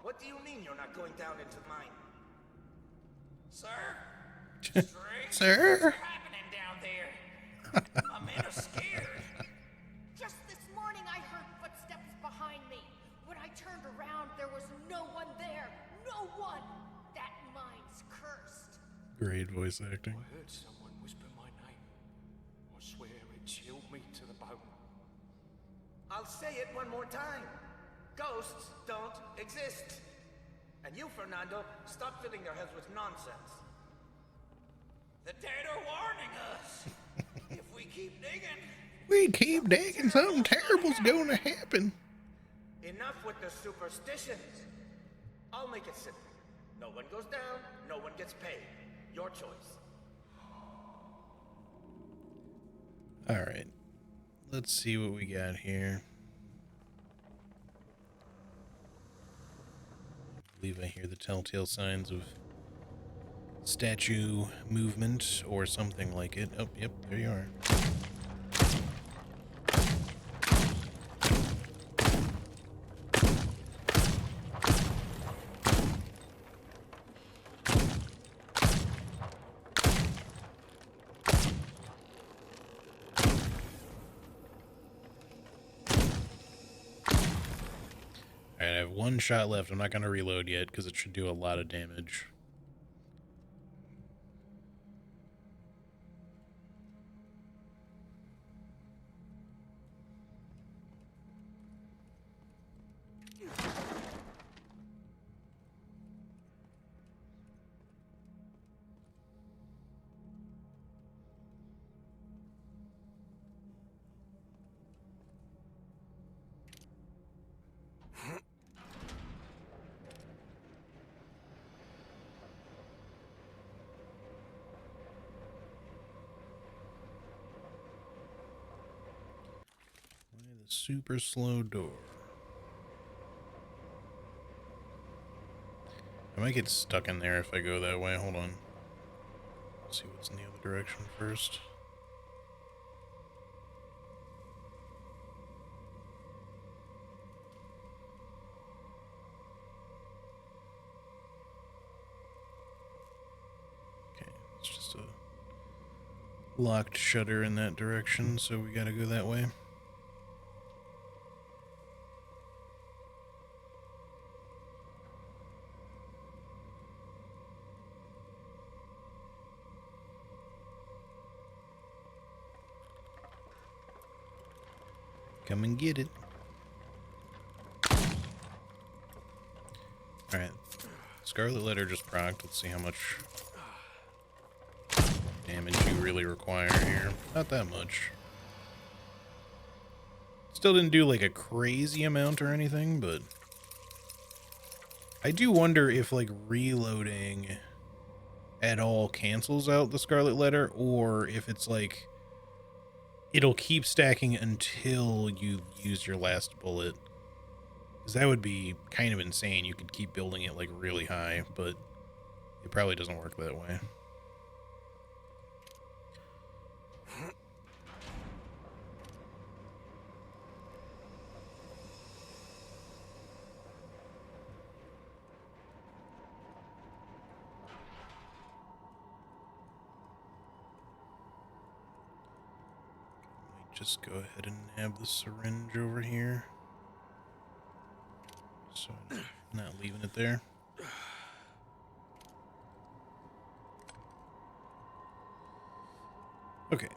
S4: What do you mean you're not going down into mine? Sir? Strange
S1: Sir?
S4: things are happening down there. My men are scared.
S14: Just this morning I heard footsteps behind me. When I turned around, there was no one there. No one! That mine's cursed.
S1: Great voice acting.
S5: I heard someone whisper my name. I swear it chilled me to the bone.
S4: I'll say it one more time. Ghosts don't exist. And you, Fernando, stop filling their heads with nonsense. The dead are warning us. If we keep digging...
S1: We keep digging, something terrible's gonna happen.
S4: Enough with the superstitions. I'll make it simple. No one goes down, no one gets paid. Your choice.
S1: Alright. Let's see what we got here. I believe I hear the telltale signs of statue movement or something like it. Oh, yep, there you are. Alright, I have one shot left. I'm not going to reload yet because it should do a lot of damage. Super slow door. I might get stuck in there if I go that way. Hold on. Let's see what's in the other direction first. Okay, it's just a locked shutter in that direction, so we gotta go that way. Come and get it. Alright. Scarlet Letter just procced. Let's see how much damage you really require here. Not that much. Still didn't do like a crazy amount or anything, but I do wonder if like reloading at all cancels out the Scarlet Letter, or if it's like it'll keep stacking until you use your last bullet. Because that would be kind of insane. You could keep building it like really high, but it probably doesn't work that way. Just go ahead and nab the syringe over here. So I'm not leaving it there. Okay.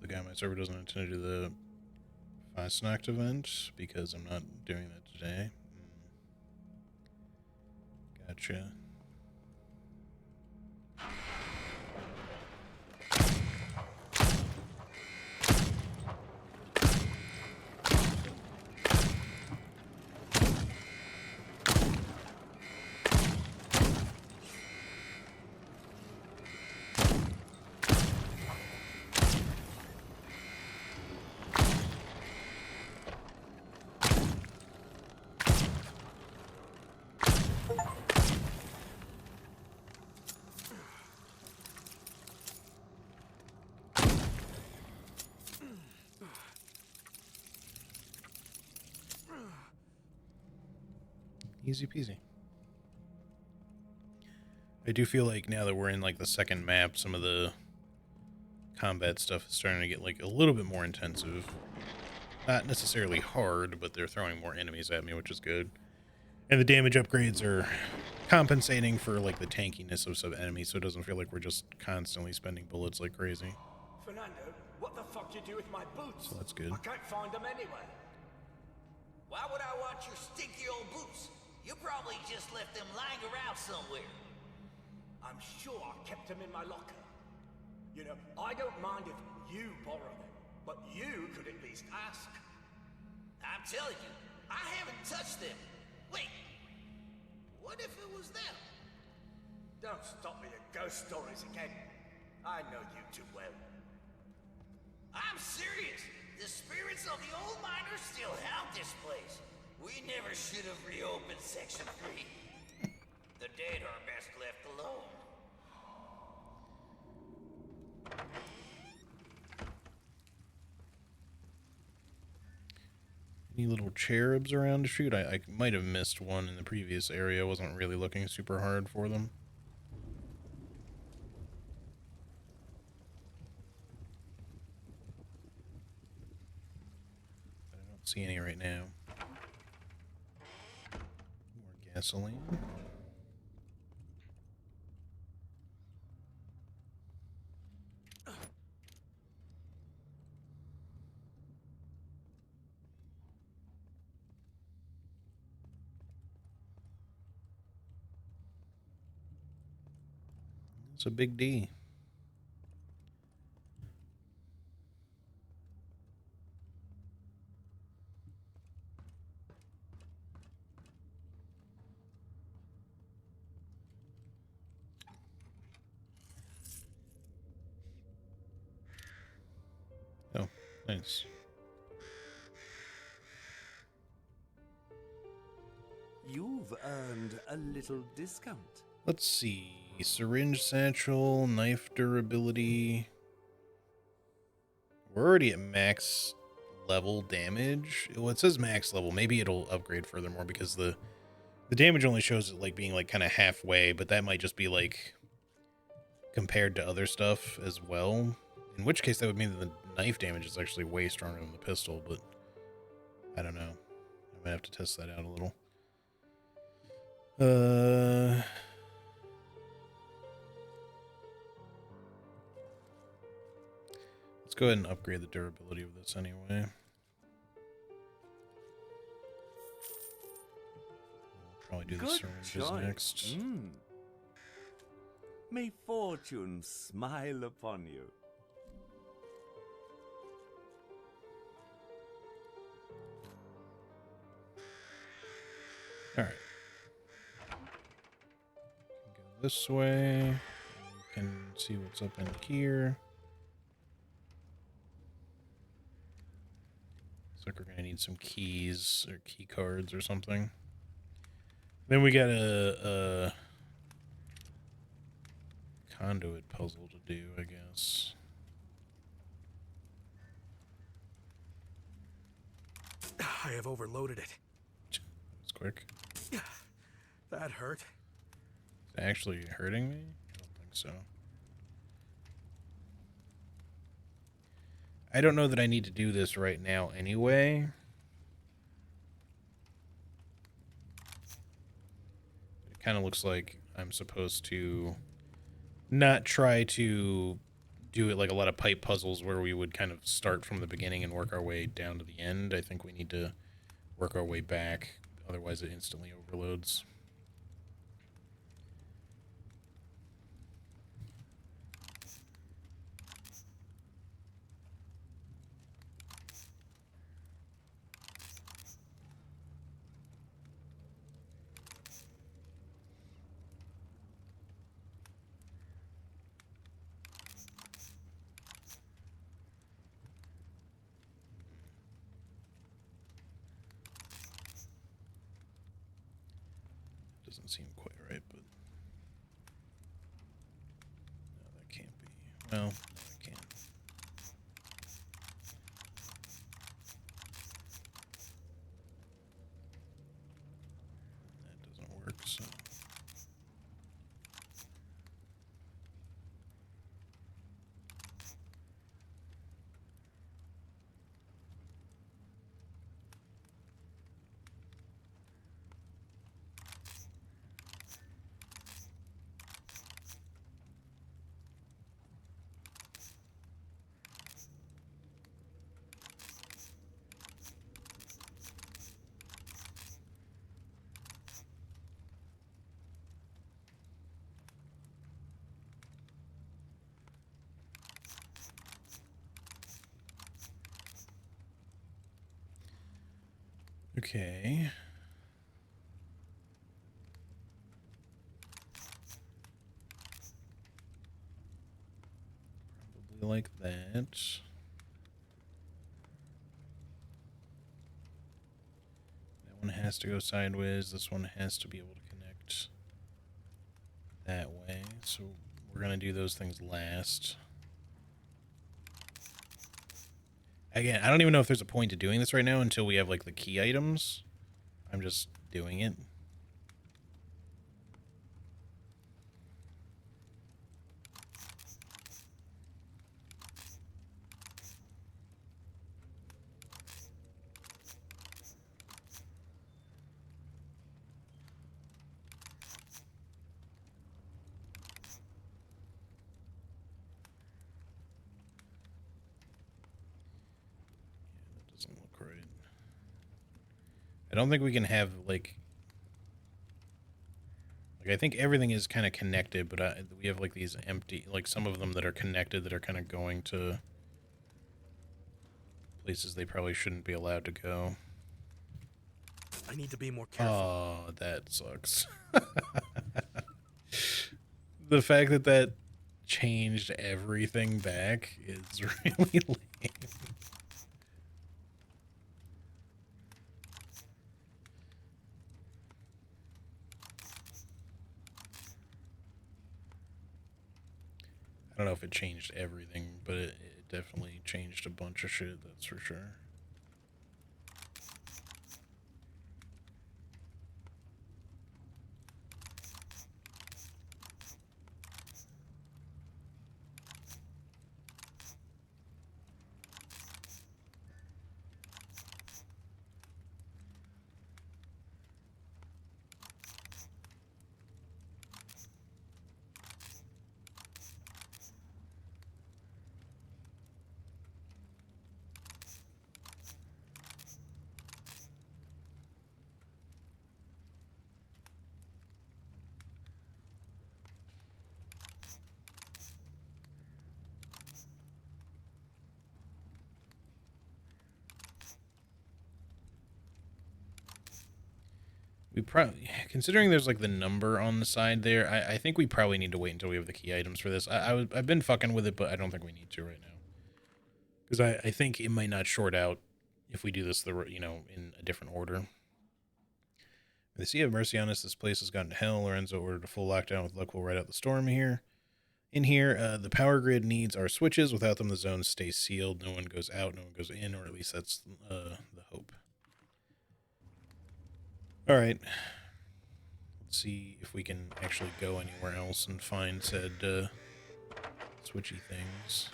S1: The guy on my server doesn't intend to do the Fastnacht event because I'm not doing that today. Gotcha. Easy peasy. I do feel like now that we're in like the second map, some of the combat stuff is starting to get like a little bit more intensive. Not necessarily hard, but they're throwing more enemies at me, which is good. And the damage upgrades are compensating for like the tankiness of some enemies, so it doesn't feel like we're just constantly spending bullets like crazy.
S4: Fernando, what the fuck you do with my boots?
S1: So that's good.
S4: I can't find them anywhere.
S11: Why would I want your stinky old boots? You probably just left them lying around somewhere.
S4: I'm sure I kept them in my locker. You know, I don't mind if you borrow them, but you could at least ask.
S11: I'm telling you, I haven't touched them. Wait, what if it was them?
S4: Don't stop me at ghost stories again. I know you too well.
S11: I'm serious. The spirits of the old miners still haunt this place. We never should have reopened Section 3. The dead are best left alone.
S1: Any little cherubs around to shoot? I might have missed one in the previous area. I wasn't really looking super hard for them. I don't see any right now. More gasoline. It's a big D. Oh, nice.
S8: You've earned a little discount.
S1: Let's see. Syringe satchel, knife durability. We're already at max level damage. Well, it says max level. Maybe it'll upgrade furthermore because the damage only shows it like being like kind of halfway, but that might just be like compared to other stuff as well. In which case that would mean that the knife damage is actually way stronger than the pistol, but I don't know. I might have to test that out a little. Let's go ahead and upgrade the durability of this anyway. We'll probably do the syringes next.
S8: May fortune smile upon you.
S1: All right. Go this way. We can see what's up in here. Looks like we're gonna need some keys or key cards or something. Then we got a conduit puzzle to do, I guess.
S3: I have overloaded it.
S1: That was quick.
S3: That hurt.
S1: Is it actually hurting me? I don't think so. I don't know that I need to do this right now anyway. It kind of looks like I'm supposed to not try to do it like a lot of pipe puzzles where we would kind of start from the beginning and work our way down to the end. I think we need to work our way back. Otherwise it instantly overloads. Doesn't seem quite right, but no, that can't be. Well, no, it can't. That doesn't work, so. Okay. Probably like that. That one has to go sideways. This one has to be able to connect that way. So we're going to do those things last. Again, I don't even know if there's a point to doing this right now until we have, like, the key items. I'm just doing it. Doesn't look right. I don't think we can have, like... Like, I think everything is kind of connected, but we have, like, these empty, like, some of them that are connected that are kind of going to places they probably shouldn't be allowed to go.
S3: I need to be more careful.
S1: Oh, that sucks. The fact that that changed everything back is really lame. I don't know if it changed everything, but it definitely changed a bunch of shit, that's for sure. We probably, considering there's like the number on the side there, I think we probably need to wait until we have the key items for this. I've been fucking with it, but I don't think we need to right now. Because I think it might not short out if we do this, in a different order. The Sea of Mercy on us, this place has gone to hell. Lorenzo ordered a full lockdown with luck. We'll ride out the storm here. In here, the power grid needs our switches. Without them, the zone stays sealed. No one goes out, no one goes in, or at least that's the hope. All right. Let's see if we can actually go anywhere else and find said switchy things.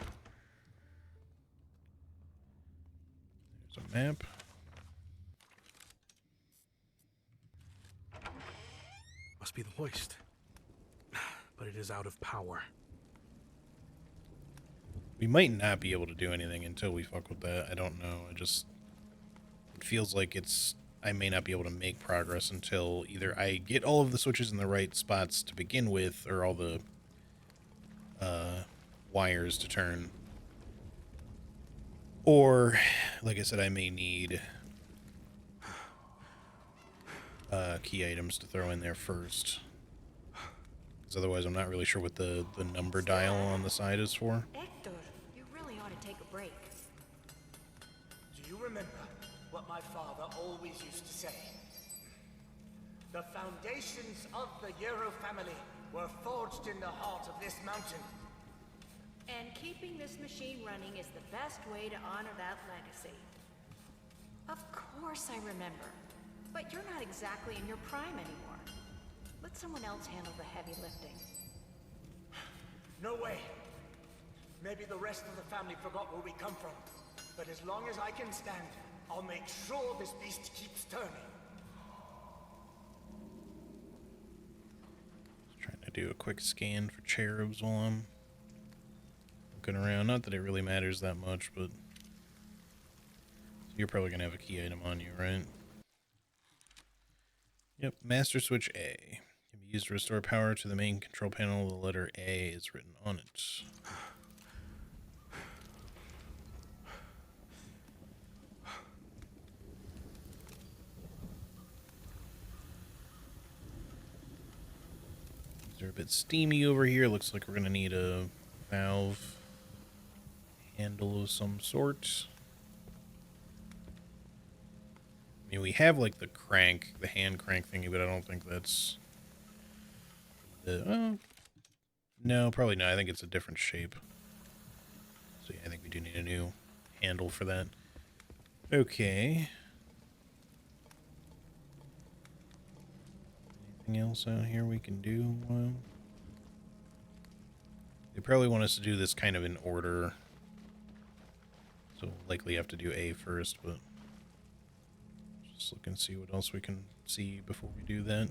S1: There's a map.
S3: Must be the hoist. But it is out of power.
S1: We might not be able to do anything until we fuck with that. I don't know. It feels like I may not be able to make progress until either I get all of the switches in the right spots to begin with, or all the wires to turn. Or, like I said, I may need key items to throw in there first. Because otherwise I'm not really sure what the number dial on the side is for.
S14: Hector, you really ought to take a break.
S4: Do you remember what my father always used to say? The foundations of the Euro family were forged in the heart of this mountain.
S14: And keeping this machine running is the best way to honor that legacy. Of course I remember. But you're not exactly in your prime anymore. Let someone else handle the heavy lifting.
S4: No way. Maybe the rest of the family forgot where we come from. But as long as I can stand, I'll make sure this beast keeps turning.
S1: Just trying to do a quick scan for cherubs while I'm looking around. Not that it really matters that much, but... So you're probably going to have a key item on you, right? Yep, Master Switch A. Can be used to restore power to the main control panel. The letter A is written on it. They're a bit steamy over here. Looks like we're going to need a valve handle of some sort. I mean, we have, like, the hand crank thingy, but I don't think that's no, probably not. I think it's a different shape. So, yeah, I think we do need a new handle for that. Okay. Anything else out here we can do? They probably want us to do this kind of in order. So, we'll likely have to do A first, but... Just look and see what else we can see before we do that.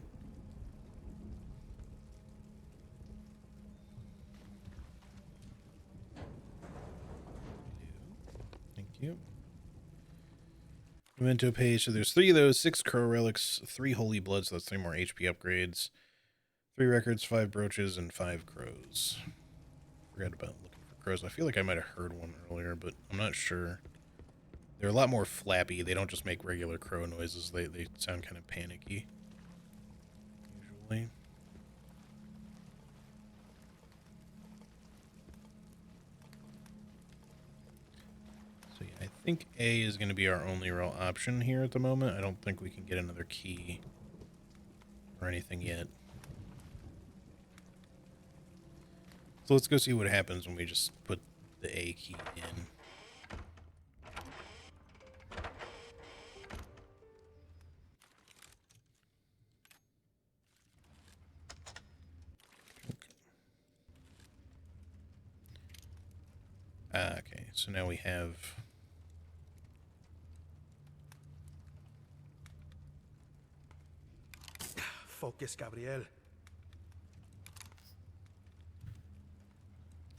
S1: Thank you. Memento page. So there's 3 of those, 6 Crow Relics, 3 Holy Bloods, so that's 3 more HP upgrades. 3 records, 5 brooches, and 5 crows. Forgot about looking for crows. I feel like I might have heard one earlier, but I'm not sure. They're a lot more flappy. They don't just make regular crow noises. They sound kind of panicky, usually. So yeah, I think A is going to be our only real option here at the moment. I don't think we can get another key or anything yet. So let's go see what happens when we just put the A key in. Okay, so now we have...
S3: Focus, Gabriel.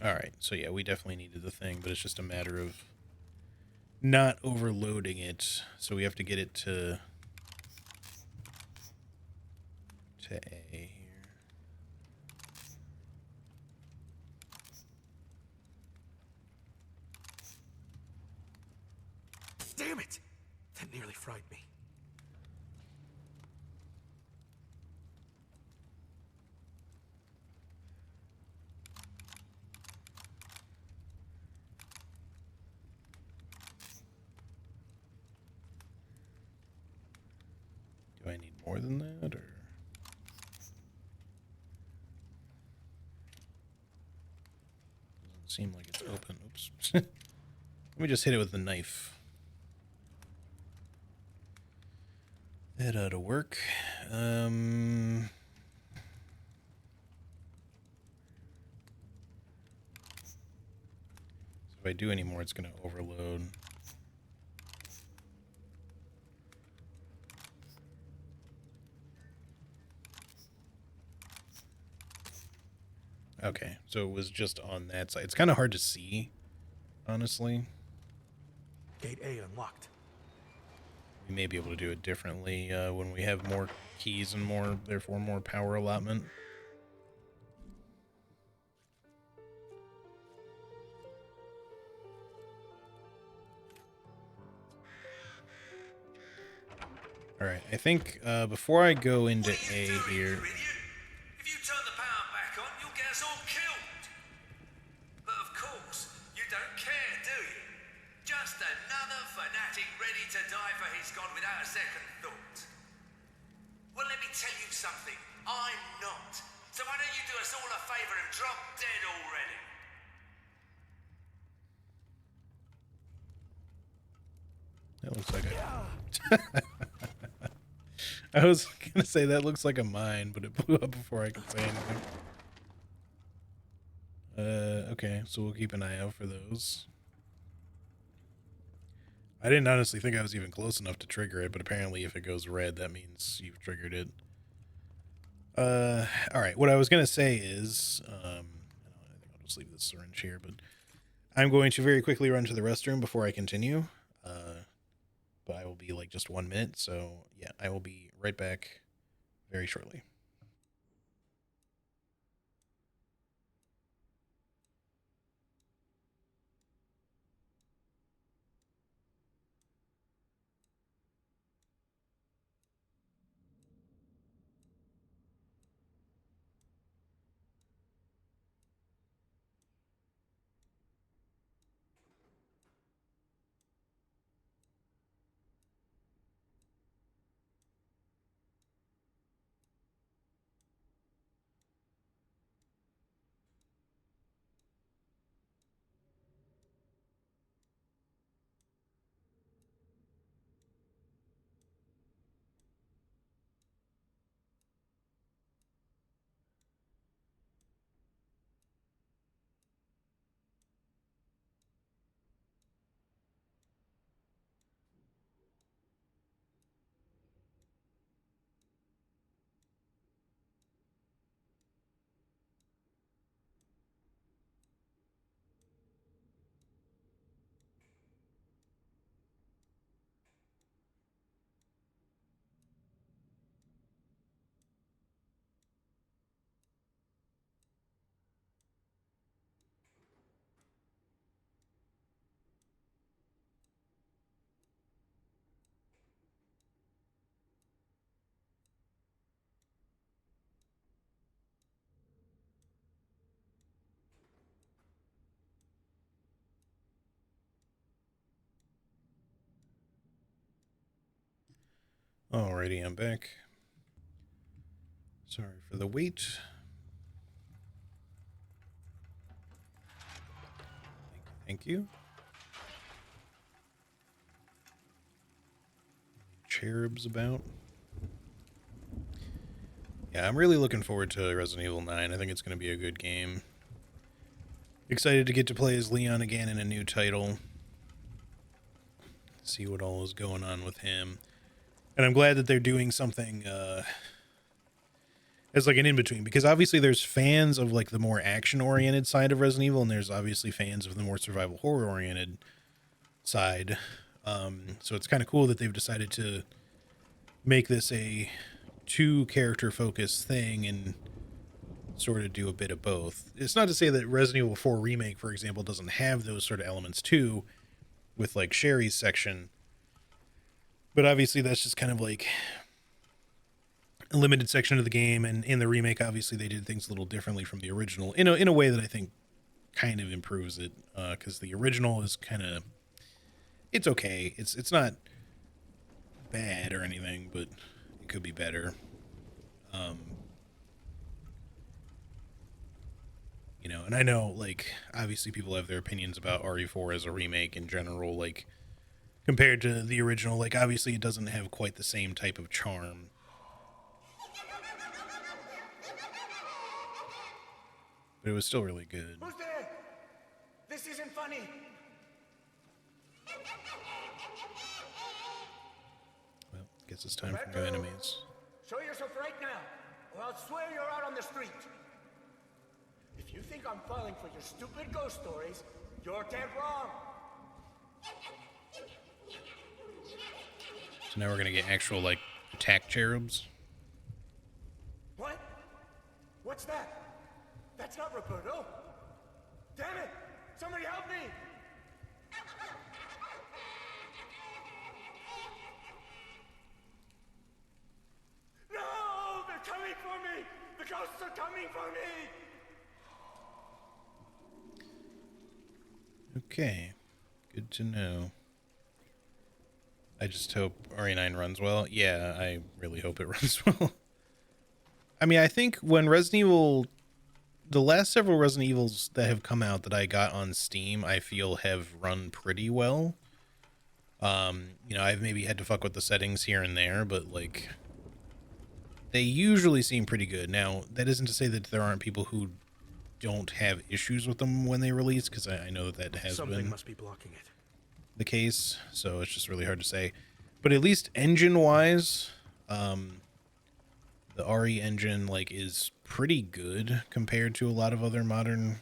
S1: Alright, so yeah, we definitely needed the thing, but it's just a matter of not overloading it. So we have to get it to A here.
S3: Damn it! That nearly fried me.
S1: Do I need more than that, or...? Doesn't seem like it's open. Oops. Let me just hit it with the knife. That ought to work. So if I do any more, it's going to overload. Okay, so it was just on that side. It's kind of hard to see, honestly.
S3: Gate A unlocked.
S1: We may be able to do it differently when we have more keys and more, therefore more power allotment. Alright, I think before I go into A here...
S11: If you turn the power back on, you'll get us all killed. But of course, you don't care, do you? Just another fanatic ready to die for his god without a second thought. Well, let me tell you something. I'm not. So why don't you do us all a favor and drop dead already?
S1: That looks like a... I was gonna say that looks like a mine, but it blew up before I could say anything. Okay, so we'll keep an eye out for those. I didn't honestly think I was even close enough to trigger it, but apparently if it goes red, that means you've triggered it. Alright, what I was gonna say is, I think I'll just leave this syringe here, but I'm going to very quickly run to the restroom before I continue. But I will be like just 1 minute, so yeah, I will be right back very shortly. Alrighty, I'm back. Sorry for the wait. Thank you. Cherubs about. Yeah, I'm really looking forward to Resident Evil 9. I think it's going to be a good game. Excited to get to play as Leon again in a new title. See what all is going on with him. And I'm glad that they're doing something as like an in-between, because obviously there's fans of like the more action-oriented side of Resident Evil, and there's obviously fans of the more survival horror-oriented side. So it's kind of cool that they've decided to make this a two-character focused thing and sort of do a bit of both. It's not to say that Resident Evil 4 Remake, for example, doesn't have those sort of elements too, with like Sherry's section, but obviously that's just kind of like a limited section of the game, and in the remake obviously they did things a little differently from the original in a way that I think kind of improves it, because the original is kind of, it's okay, it's not bad or anything, but it could be better. You know, and I know like obviously people have their opinions about RE4 as a remake in general, like compared to the original. Like obviously it doesn't have quite the same type of charm. But it was still really good.
S4: Who's there? This isn't funny.
S1: Well, guess it's time for new enemies.
S4: Show yourself right now, or I'll swear you're out on the street. If you think I'm falling for your stupid ghost stories, you're dead wrong.
S1: So now we're gonna get actual like attack cherubs.
S4: What? What's that? That's not Roberto. Damn it! Somebody help me! No! They're coming for me! The ghosts are coming for me!
S1: Okay, good to know. I just hope RE9 runs well. Yeah, I really hope it runs well. I mean, I think when Resident Evil, the last several Resident Evils that have come out that I got on Steam, I feel have run pretty well. You know, I've maybe had to fuck with the settings here and there, but like, they usually seem pretty good. Now, that isn't to say that there aren't people who don't have issues with them when they release, because I know that has
S3: Something
S1: been
S3: must be blocking it.
S1: the case, so it's just really hard to say. But at least engine-wise, the RE engine like is pretty good compared to a lot of other modern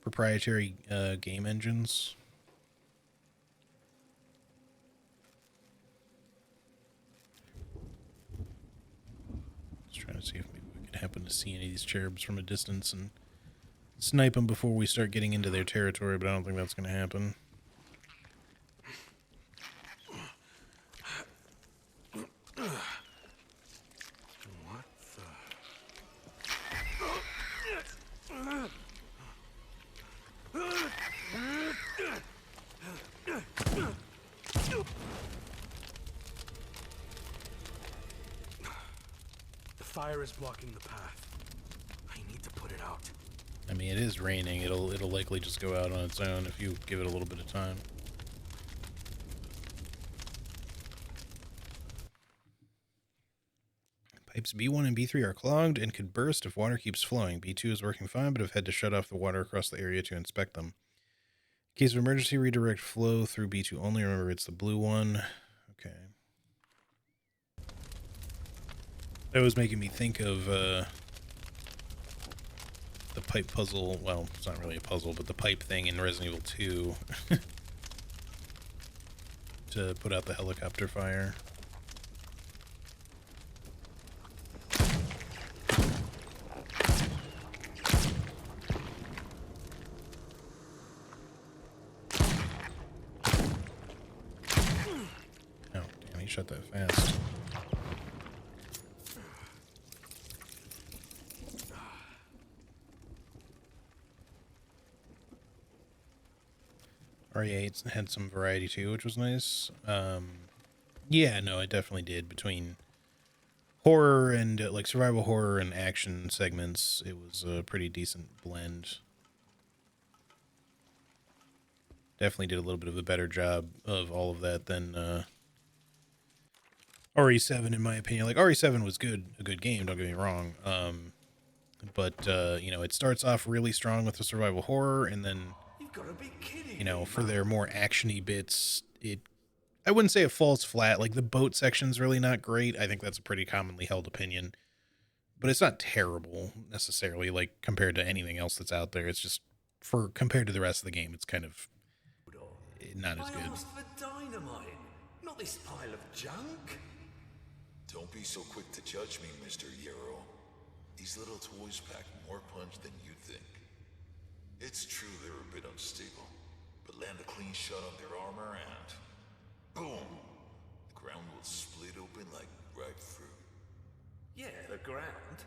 S1: proprietary game engines. Just trying to see if maybe we can happen to see any of these cherubs from a distance and snipe them before we start getting into their territory, but I don't think that's going to happen.
S3: What the fire is blocking the path. I need to put it out.
S1: I mean, it is raining. It'll likely just go out on its own if you give it a little bit of time. Pipes B1 and B3 are clogged and could burst if water keeps flowing. B2 is working fine, but I've had to shut off the water across the area to inspect them. In case of emergency, redirect flow through B2 only. Remember, it's the blue one. Okay. That was making me think of the pipe puzzle. Well, it's not really a puzzle, but the pipe thing in Resident Evil 2 to put out the helicopter fire. Oh, damn, he shot that fast. RE8 had some variety too, which was nice. Yeah, no, I definitely did. Between horror and like survival horror and action segments, it was a pretty decent blend. Definitely did a little bit of a better job of all of that than RE7, in my opinion. Like RE7 was a good game, don't get me wrong. But you know, it starts off really strong with the survival horror, and then
S11: You've got to be kidding
S1: you know,
S11: me,
S1: for
S11: man.
S1: their more actiony bits, I wouldn't say it falls flat. Like the boat section's really not great. I think that's a pretty commonly held opinion, but it's not terrible necessarily. Like compared to anything else that's out there, it's just for compared to the rest of the game, it's kind of not as
S11: I
S1: good.
S11: asked for dynamite, not this pile of junk.
S6: Don't be so quick to judge me, Mr. Yarrow. These little toys pack more punch than you'd think. It's true they're a bit unstable, but land a clean shot on their armor and boom! The ground will split open like ripe fruit.
S11: Yeah, the ground.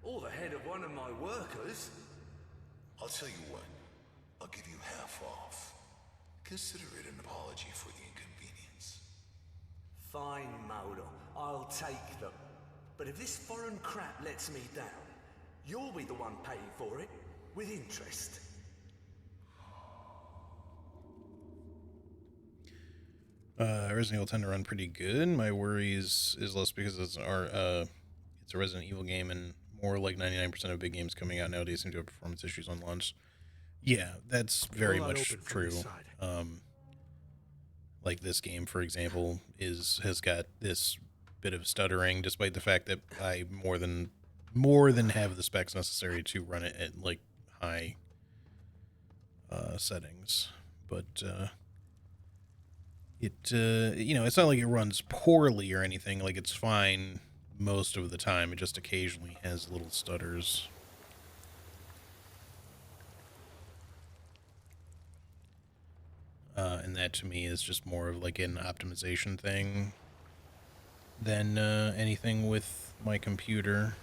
S11: Or the head of one of my workers.
S6: I'll tell you what, I'll give you half off. Consider it an apology for the inconvenience.
S11: Fine, Mulder. I'll take them. But if this foreign crap lets me down, you'll be the one paying for it, with interest.
S1: Resident Evil tend to run pretty good. My worries is less because it's a Resident Evil game, and more like 99% of big games coming out nowadays seem to have performance issues on launch. Yeah, that's very much true. Like this game, for example, has got this bit of stuttering, despite the fact that I more than have the specs necessary to run it at like high settings. But you know, it's not like it runs poorly or anything. Like it's fine most of the time. It just occasionally has little stutters. And that to me is just more of like an optimization thing than anything with my computer.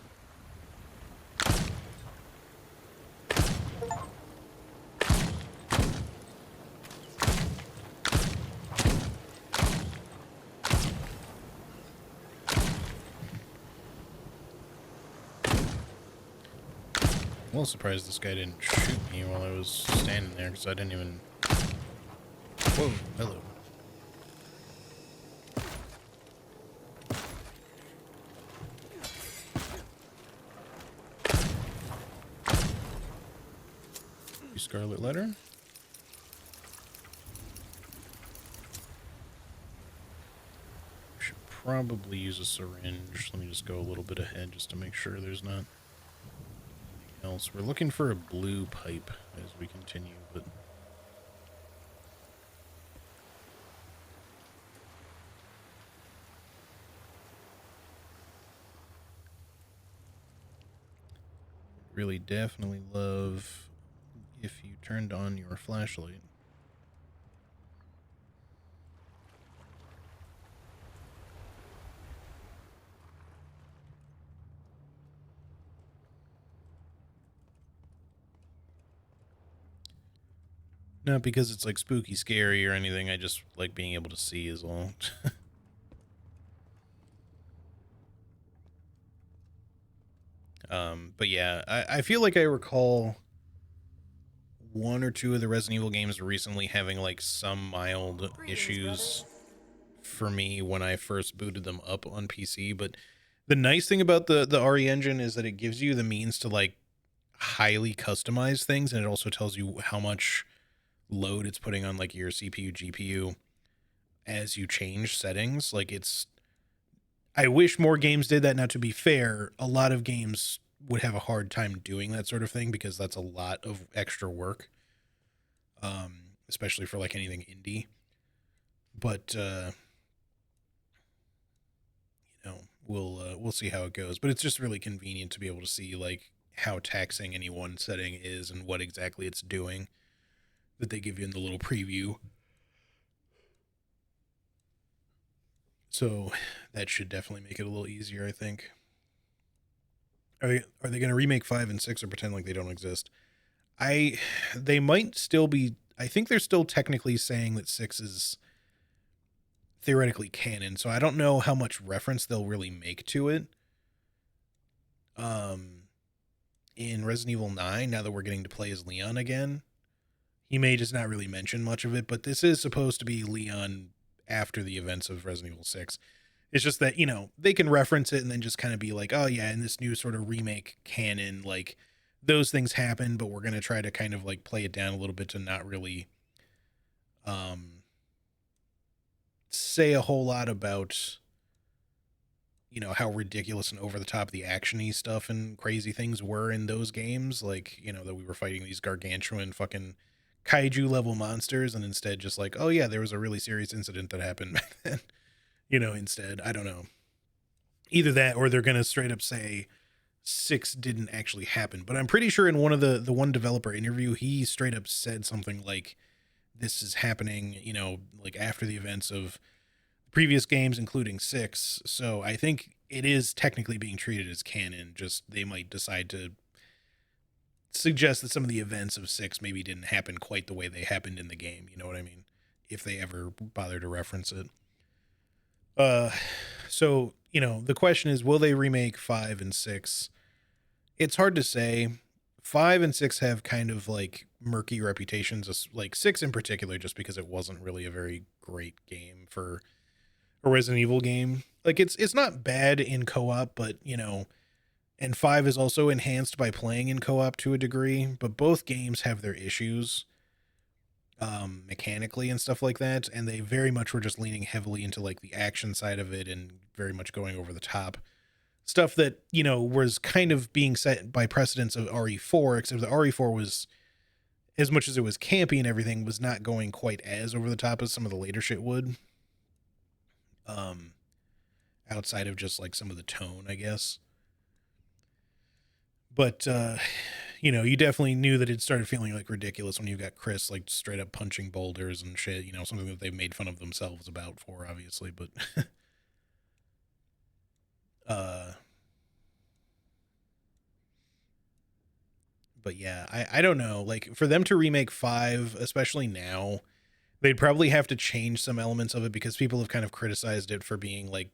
S1: I'm a little surprised this guy didn't shoot me while I was standing there, because I didn't even... Whoa, hello. Scarlet Letter? Should probably use a syringe. Let me just go a little bit ahead just to make sure there's not anything else. We're looking for a blue pipe as we continue, but... really definitely love if you turned on your flashlight. Not because it's like spooky scary or anything, I just like being able to see is all. But yeah, I feel like I recall one or two of the Resident Evil games recently having like some mild issues for me when I first booted them up on PC. But the nice thing about the RE engine is that it gives you the means to like highly customize things, and it also tells you how much load it's putting on like your CPU, GPU as you change settings. Like I wish more games did that. Now, to be fair, a lot of games would have a hard time doing that sort of thing because that's a lot of extra work, especially for like anything indie. But you know, we'll see how it goes. But it's just really convenient to be able to see like how taxing any one setting is and what exactly it's doing that they give you in the little preview. So that should definitely make it a little easier, I think. Are they going to remake 5 and 6 or pretend like they don't exist? They might still be. I think they're still technically saying that 6 is theoretically canon, so I don't know how much reference they'll really make to it. In Resident Evil 9, now that we're getting to play as Leon again, he may just not really mention much of it, but this is supposed to be Leon after the events of Resident Evil 6. It's just that, they can reference it and then just kind of be like, oh yeah, in this new sort of remake canon, like, those things happen, but we're going to try to kind of like play it down a little bit to not really say a whole lot about how ridiculous and over the top the actiony stuff and crazy things were in those games, like that we were fighting these gargantuan fucking kaiju level monsters, and instead just like, oh yeah, there was a really serious incident that happened back then. Instead, I don't know, either that or they're gonna straight up say 6 didn't actually happen. But I'm pretty sure in one of the one developer interview, he straight up said something like, this is happening, like after the events of previous games, including 6. So I think it is technically being treated as canon, just they might decide to suggest that some of the events of 6 maybe didn't happen quite the way they happened in the game. You know what I mean? If they ever bother to reference it. So, the question is, will they remake 5 and 6? It's hard to say. 5 and 6 have kind of like murky reputations, like 6 in particular, just because it wasn't really a very great game for a Resident Evil game. Like it's not bad in co-op, but and 5 is also enhanced by playing in co-op to a degree, but both games have their issues mechanically and stuff like that, and they very much were just leaning heavily into like the action side of it and very much going over the top stuff that was kind of being set by precedents of RE4, except the RE4 was, as much as it was campy and everything, was not going quite as over the top as some of the later shit would, outside of just like some of the tone, I guess. But you definitely knew that it started feeling like ridiculous when you got Chris like straight up punching boulders and shit, something that they've made fun of themselves about for, obviously, but but yeah, I don't know, like for them to remake 5, especially now, they'd probably have to change some elements of it because people have kind of criticized it for being like,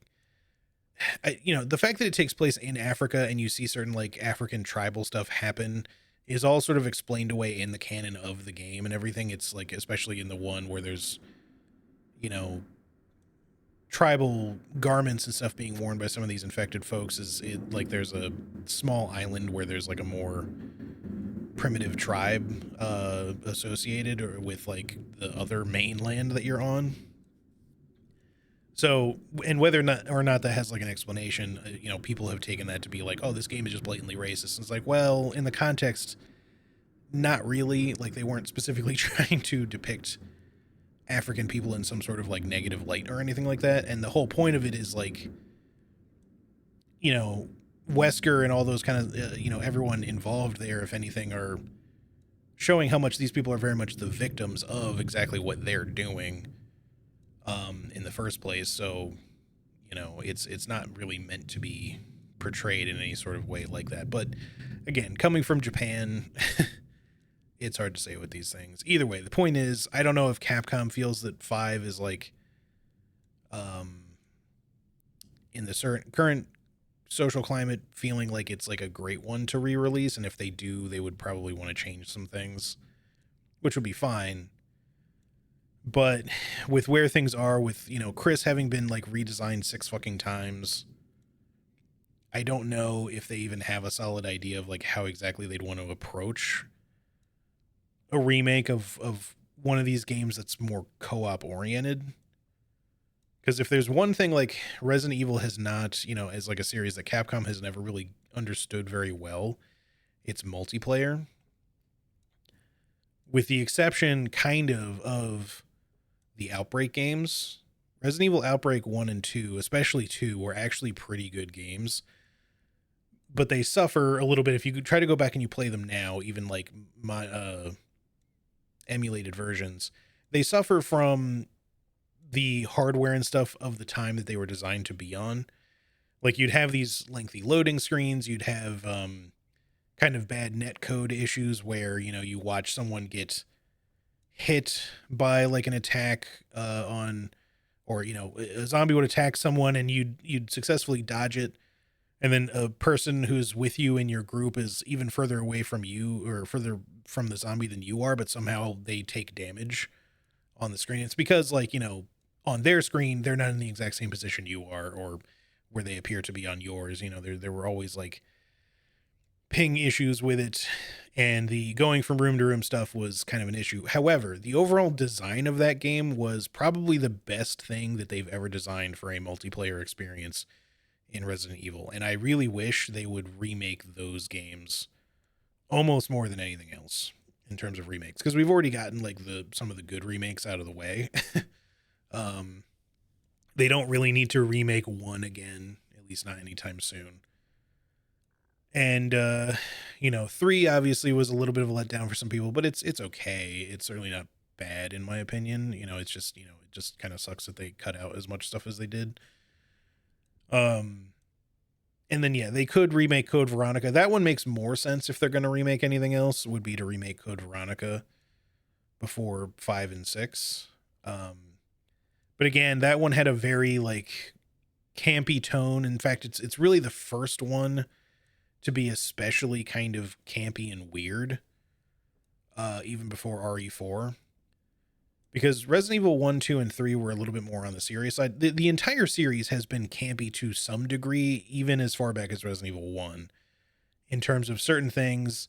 S1: the fact that it takes place in Africa and you see certain like African tribal stuff happen is all sort of explained away in the canon of the game and everything. It's like, especially in the one where there's, tribal garments and stuff being worn by some of these infected folks, is it like there's a small island where there's like a more primitive tribe associated or with like the other mainland that you're on. So, and whether or not that has like an explanation, people have taken that to be like, oh, this game is just blatantly racist. And it's like, well, in the context, not really. Like they weren't specifically trying to depict African people in some sort of like negative light or anything like that. And the whole point of it is like, Wesker and all those kind of, everyone involved there, if anything, are showing how much these people are very much the victims of exactly what they're doing in the first place. So, it's not really meant to be portrayed in any sort of way like that. But again, coming from Japan, it's hard to say with these things. Either way, the point is, I don't know if Capcom feels that 5 is like, in the current social climate, feeling like it's like a great one to re-release. And if they do, they would probably want to change some things, which would be fine. But with where things are with, Chris having been like redesigned 6 fucking times, I don't know if they even have a solid idea of like how exactly they'd want to approach a remake of one of these games that's more co-op oriented. Because if there's one thing like Resident Evil has not, as like a series that Capcom has never really understood very well, it's multiplayer. With the exception kind of the Outbreak games. Resident Evil Outbreak 1 and 2, especially 2, were actually pretty good games. But they suffer a little bit if you try to go back and you play them now, even like my emulated versions. They suffer from the hardware and stuff of the time that they were designed to be on. Like you'd have these lengthy loading screens, you'd have kind of bad netcode issues where, you watch someone get hit by like an attack on or, you know, a zombie would attack someone and you'd successfully dodge it. And then a person who's with you in your group is even further away from you or further from the zombie than you are, but somehow they take damage on the screen. It's because, like, you know, on their screen, they're not in the exact same position you are or where they appear to be on yours. You know, there were always like ping issues with it, and the going from room to room stuff was kind of an issue. However, the overall design of that game was probably the best thing that they've ever designed for a multiplayer experience in Resident Evil. And I really wish they would remake those games almost more than anything else in terms of remakes, because we've already gotten like some of the good remakes out of the way. They don't really need to remake one again, at least not anytime soon. And you know, 3 obviously was a little bit of a letdown for some people, but it's okay. It's certainly not bad in my opinion. You know, it's just, you know, it just kind of sucks that they cut out as much stuff as they did. And then, yeah, they could remake Code Veronica. That one makes more sense if they're going to remake anything else, would be to remake Code Veronica before 5 and 6. But again, that one had a very like campy tone. In fact, it's really the first one to be especially kind of campy and weird, even before RE4. Because Resident Evil 1, 2, and 3 were a little bit more on the serious side. The entire series has been campy to some degree, even as far back as Resident Evil 1. In terms of certain things,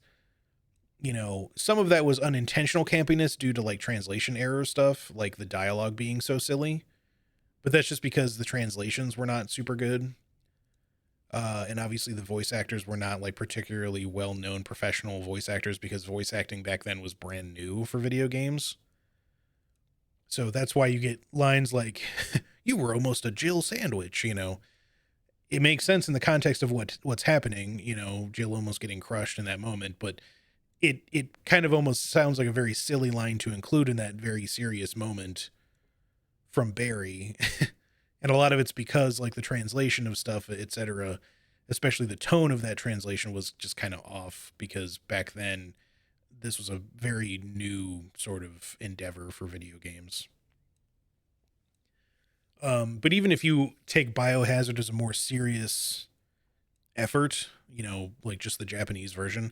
S1: you know, some of that was unintentional campiness due to like translation error stuff, like the dialogue being so silly. But that's just because the translations were not super good. And obviously the voice actors were not like particularly well-known professional voice actors, because voice acting back then was brand new for video games. So that's why you get lines like, you were almost a Jill sandwich, you know. It makes sense in the context of what's happening, you know, Jill almost getting crushed in that moment, but it kind of almost sounds like a very silly line to include in that very serious moment from Barry. And a lot of it's because like the translation of stuff, etc., especially the tone of that translation was just kind of off, because back then this was a very new sort of endeavor for video games. But even if you take Biohazard as a more serious effort, you know, like just the Japanese version,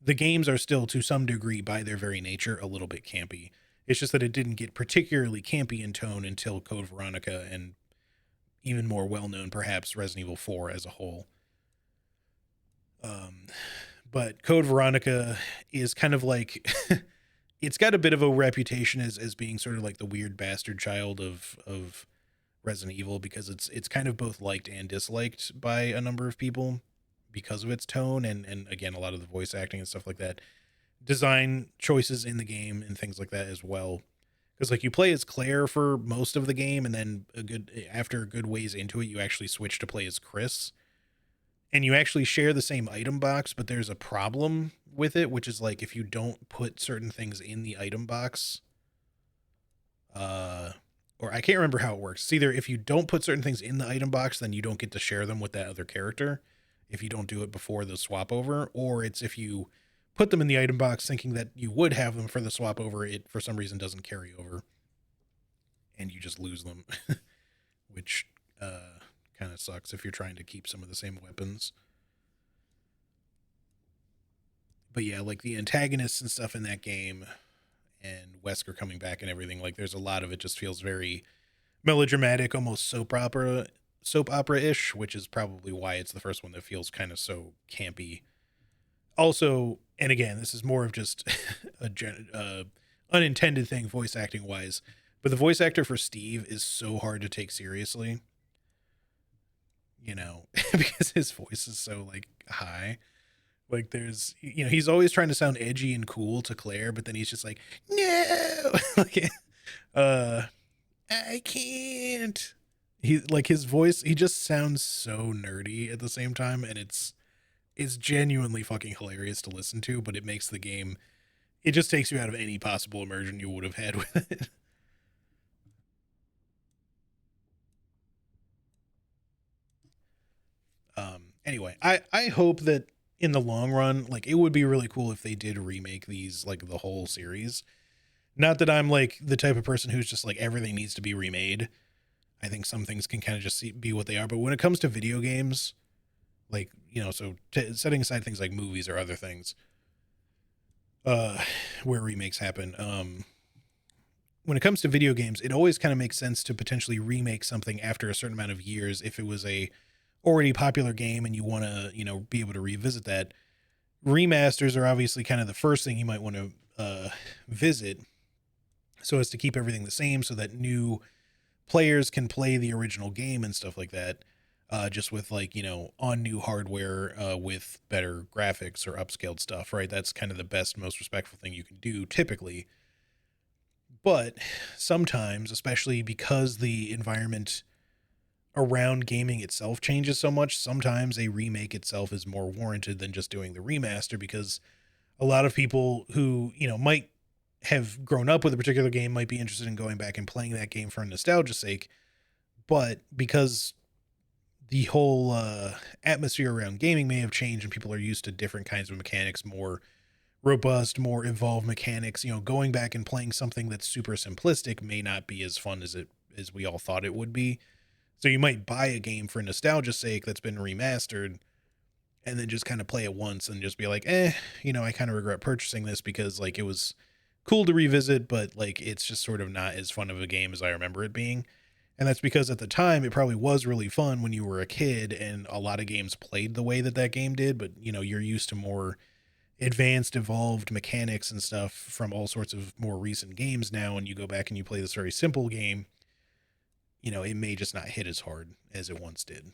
S1: the games are still to some degree by their very nature a little bit campy. It's just that it didn't get particularly campy in tone until Code Veronica, and even more well-known perhaps Resident Evil 4 as a whole. But Code Veronica is kind of like, it's got a bit of a reputation as being sort of like the weird bastard child of Resident Evil, because it's kind of both liked and disliked by a number of people because of its tone and again, a lot of the voice acting and stuff like that. Design choices in the game and things like that as well. Because like you play as Claire for most of the game, and then after a good ways into it, you actually switch to play as Chris. And you actually share the same item box, but there's a problem with it, which is like if you don't put certain things in the item box, or I can't remember how it works. It's either if you don't put certain things in the item box, then you don't get to share them with that other character if you don't do it before the swap over, or it's if you put them in the item box thinking that you would have them for the swap over, it for some reason doesn't carry over and you just lose them, which kind of sucks if you're trying to keep some of the same weapons. But yeah, like the antagonists and stuff in that game and Wesker coming back and everything, like there's a lot of it just feels very melodramatic, almost soap opera-ish, which is probably why it's the first one that feels kind of so campy. Also, and again, this is more of just a unintended thing voice acting wise, but the voice actor for Steve is so hard to take seriously, you know, because his voice is so like high. Like there's, you know, he's always trying to sound edgy and cool to Claire, but then he's just like, no, like, I can't. He like his voice, he just sounds so nerdy at the same time, and it's genuinely fucking hilarious to listen to, but it makes the game, it just takes you out of any possible immersion you would have had with it. Anyway, I hope that in the long run, like it would be really cool if they did remake these, like the whole series. Not that I'm like the type of person who's just like everything needs to be remade. I think some things can kind of just be what they are. But when it comes to video games, like, you know, so setting aside things like movies or other things, where remakes happen, when it comes to video games, it always kind of makes sense to potentially remake something after a certain amount of years if it was a already popular game and you want to, you know, be able to revisit that. Remasters are obviously kind of the first thing you might want to visit, so as to keep everything the same so that new players can play the original game and stuff like that, just with, like, you know, on new hardware, with better graphics or upscaled stuff, right? That's kind of the best, most respectful thing you can do typically. But sometimes, especially because the environment around gaming itself changes so much, sometimes a remake itself is more warranted than just doing the remaster, because a lot of people who, you know, might have grown up with a particular game might be interested in going back and playing that game for nostalgia's sake. But because the whole atmosphere around gaming may have changed and people are used to different kinds of mechanics, more robust, more evolved mechanics, you know, going back and playing something that's super simplistic may not be as fun as we all thought it would be. So you might buy a game for nostalgia's sake that's been remastered and then just kind of play it once and just be like, you know, I kind of regret purchasing this because, like, it was cool to revisit, but, like, it's just sort of not as fun of a game as I remember it being. And that's because at the time it probably was really fun when you were a kid and a lot of games played the way that that game did, but, you know, you're used to more advanced, evolved mechanics and stuff from all sorts of more recent games now, and you go back and you play this very simple game, you know, it may just not hit as hard as it once did.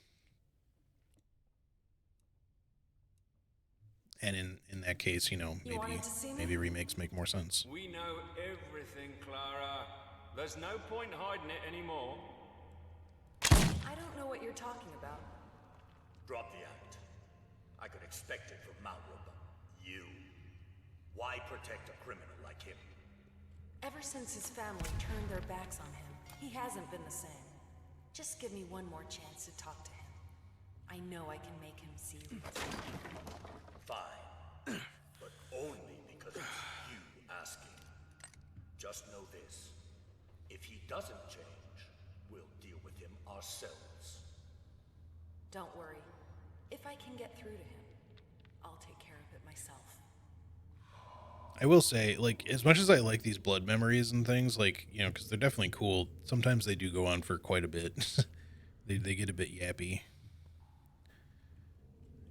S1: And in that case, you know, maybe remakes make more sense.
S5: We know everything, Clara. There's no point hiding it anymore.
S7: I don't know what you're talking about.
S11: Drop the act. I could expect it from Malroba. You. Why protect a criminal like him?
S7: Ever since his family turned their backs on him, he hasn't been the same. Just give me one more chance to talk to him. I know I can make him see reason.
S11: Fine. But only because it's you asking. Just know this. If he doesn't change, we'll deal with him ourselves.
S7: Don't worry. If I can get through to him, I'll take care of it myself.
S1: I will say, like, as much as I like these blood memories and things, like, you know, because they're definitely cool, sometimes they do go on for quite a bit. they get a bit yappy.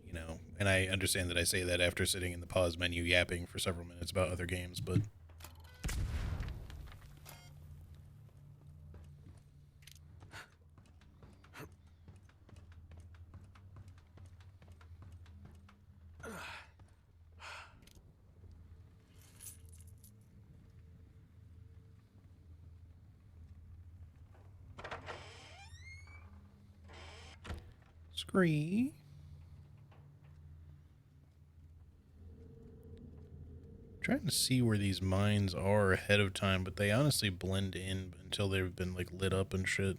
S1: You know, and I understand that I say that after sitting in the pause menu yapping for several minutes about other games, but... Scree. Trying to see where these mines are ahead of time, but they honestly blend in until they've been, like, lit up and shit.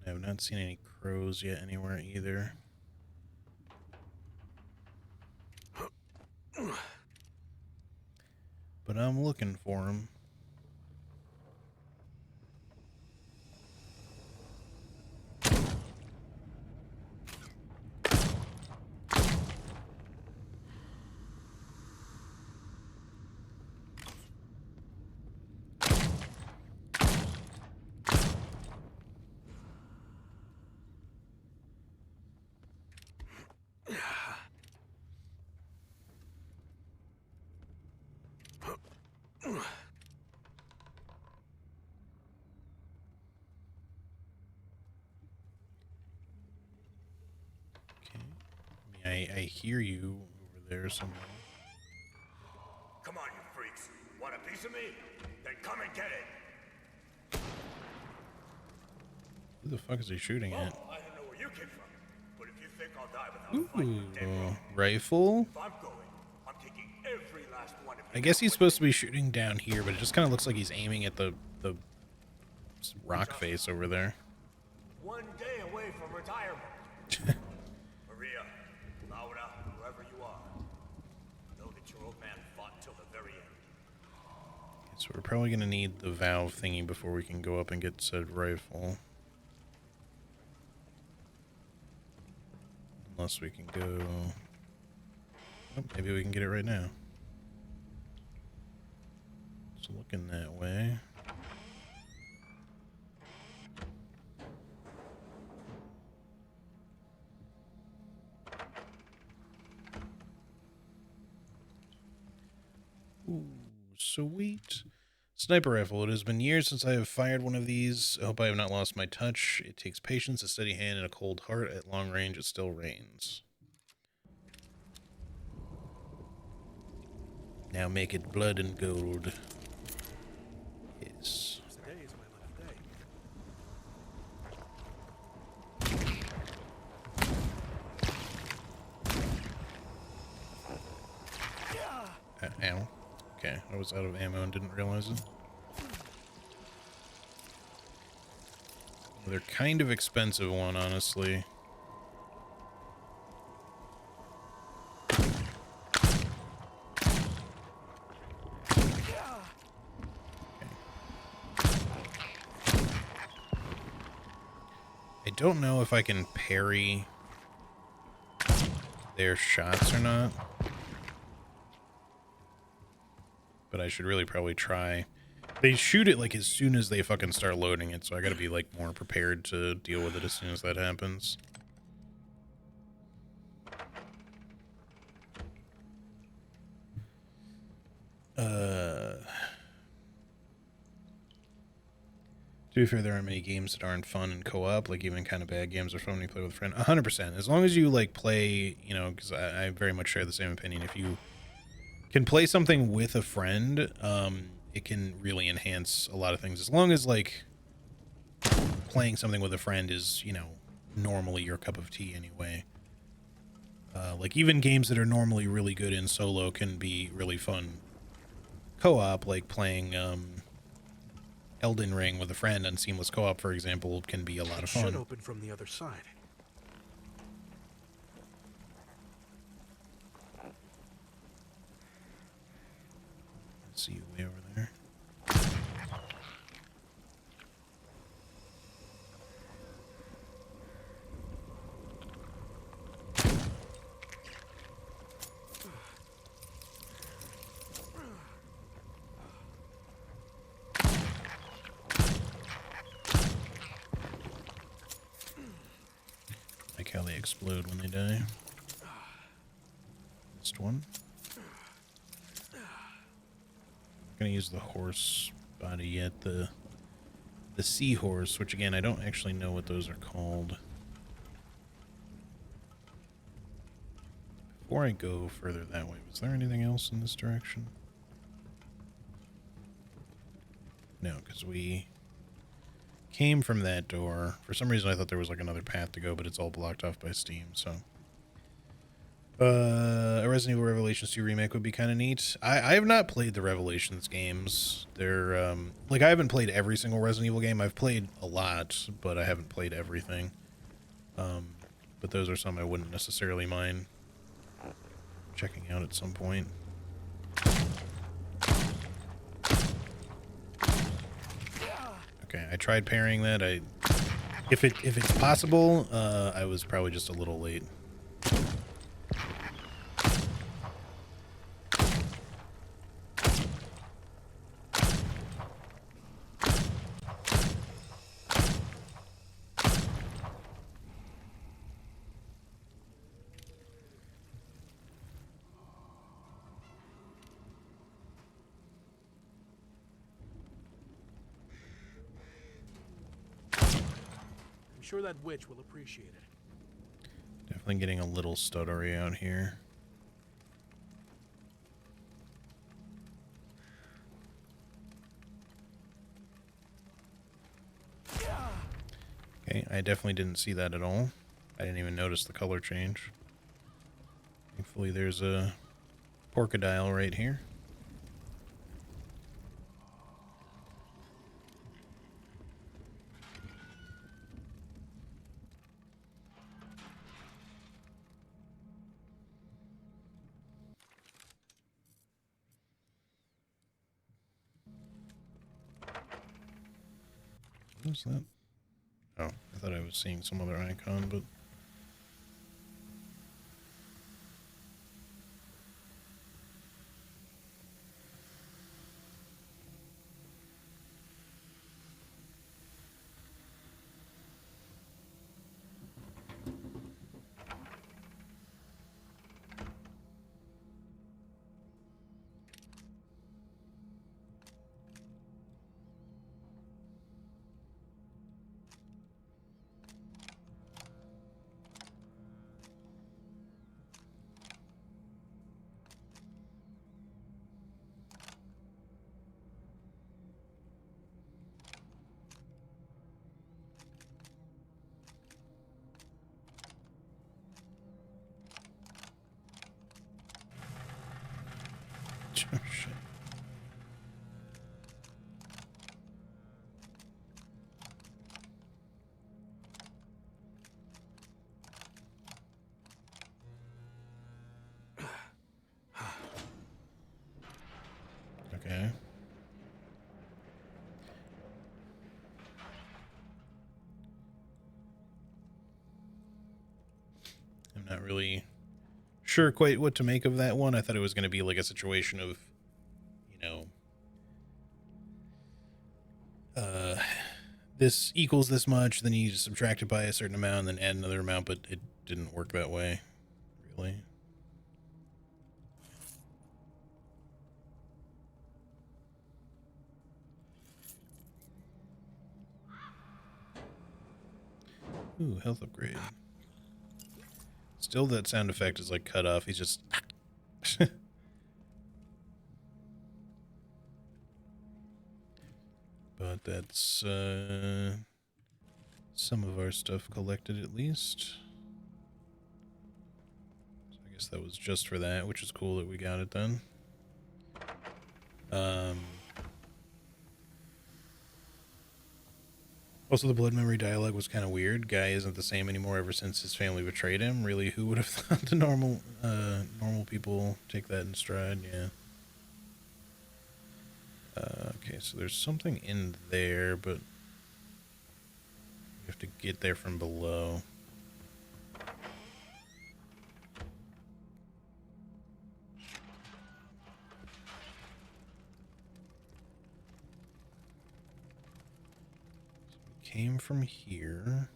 S1: I have not seen any crows yet anywhere either. But I'm looking for them. I hear you over there somewhere.
S11: Come on, you freaks. Want a piece of me? Then come and get it.
S1: Who the fuck is he shooting at?
S11: I don't know where you came from, but if you think I'll die without fighting, you're dead wrong.
S1: Rifle?
S11: If I'm going, I'm taking every last one of you.
S1: I guess he's supposed to be shooting down here, but it just kind of looks like he's aiming at the rock face over there.
S11: One day away from retirement. Maria,
S1: So we're probably going to need the valve thingy before we can go up and get said rifle. Unless we can go... Oh, maybe we can get it right now. It's looking that way. Ooh, sweet. Sniper rifle. It has been years since I have fired one of these. I hope I have not lost my touch. It takes patience, a steady hand, and a cold heart. At long range, it still rains. Now make it blood and gold. Yes.
S3: Today is my lucky day.
S1: Ow. Okay, I was out of ammo and didn't realize it. They're kind of expensive one, honestly. I don't know if I can parry their shots or not. But I should really probably try. They shoot it like as soon as they fucking start loading it, so I gotta be like more prepared to deal with it as soon as that happens. To be fair, there aren't many games that aren't fun in co-op. Like, even kind of bad games are fun when you play with a friend. 100%. As long as you, like, play, you know, because I very much share the same opinion. If you can play something with a friend, it can really enhance a lot of things. As long as, like, playing something with a friend is, you know, normally your cup of tea anyway. Like, even games that are normally really good in solo can be really fun co-op, like playing, Elden Ring with a friend on seamless co-op, for example, can be a lot of fun.
S3: Should open from the other side.
S1: See you way over there. Like how they explode when they die. Missed one. I'm gonna use the horse body yet, the seahorse, which again I don't actually know what those are called. Before I go further that way, was there anything else in this direction? No, because we came from that door. For some reason I thought there was like another path to go, but it's all blocked off by Steam, so. A Resident Evil Revelations 2 remake would be kind of neat. I have not played the Revelations games. They're, like, I haven't played every single Resident Evil game. I've played a lot, but I haven't played everything. But those are some I wouldn't necessarily mind checking out at some point. Okay, I tried parrying that. If it's possible, I was probably just a little late.
S3: I'm sure that witch will appreciate it.
S1: Definitely getting a little stuttery out here. Okay, I definitely didn't see that at all. I didn't even notice the color change. Thankfully there's a porcodile right here. What's that? Oh, I thought I was seeing some other icon, but... Oh, shit. Okay. I'm not really sure quite what to make of that one. I thought it was going to be like a situation of, you know, this equals this much, then you subtract it by a certain amount, and then add another amount, but it didn't work that way, really. Ooh, health upgrade. Still, that sound effect is like cut off. He's just... But that's some of our stuff collected, at least. So I guess that was just for that, which is cool that we got it done. Also, the blood memory dialogue was kind of weird. Guy isn't the same anymore ever since his family betrayed him. Really, who would have thought the normal people take that in stride? Yeah. Okay, so there's something in there, but we have to get there from below. Came from here.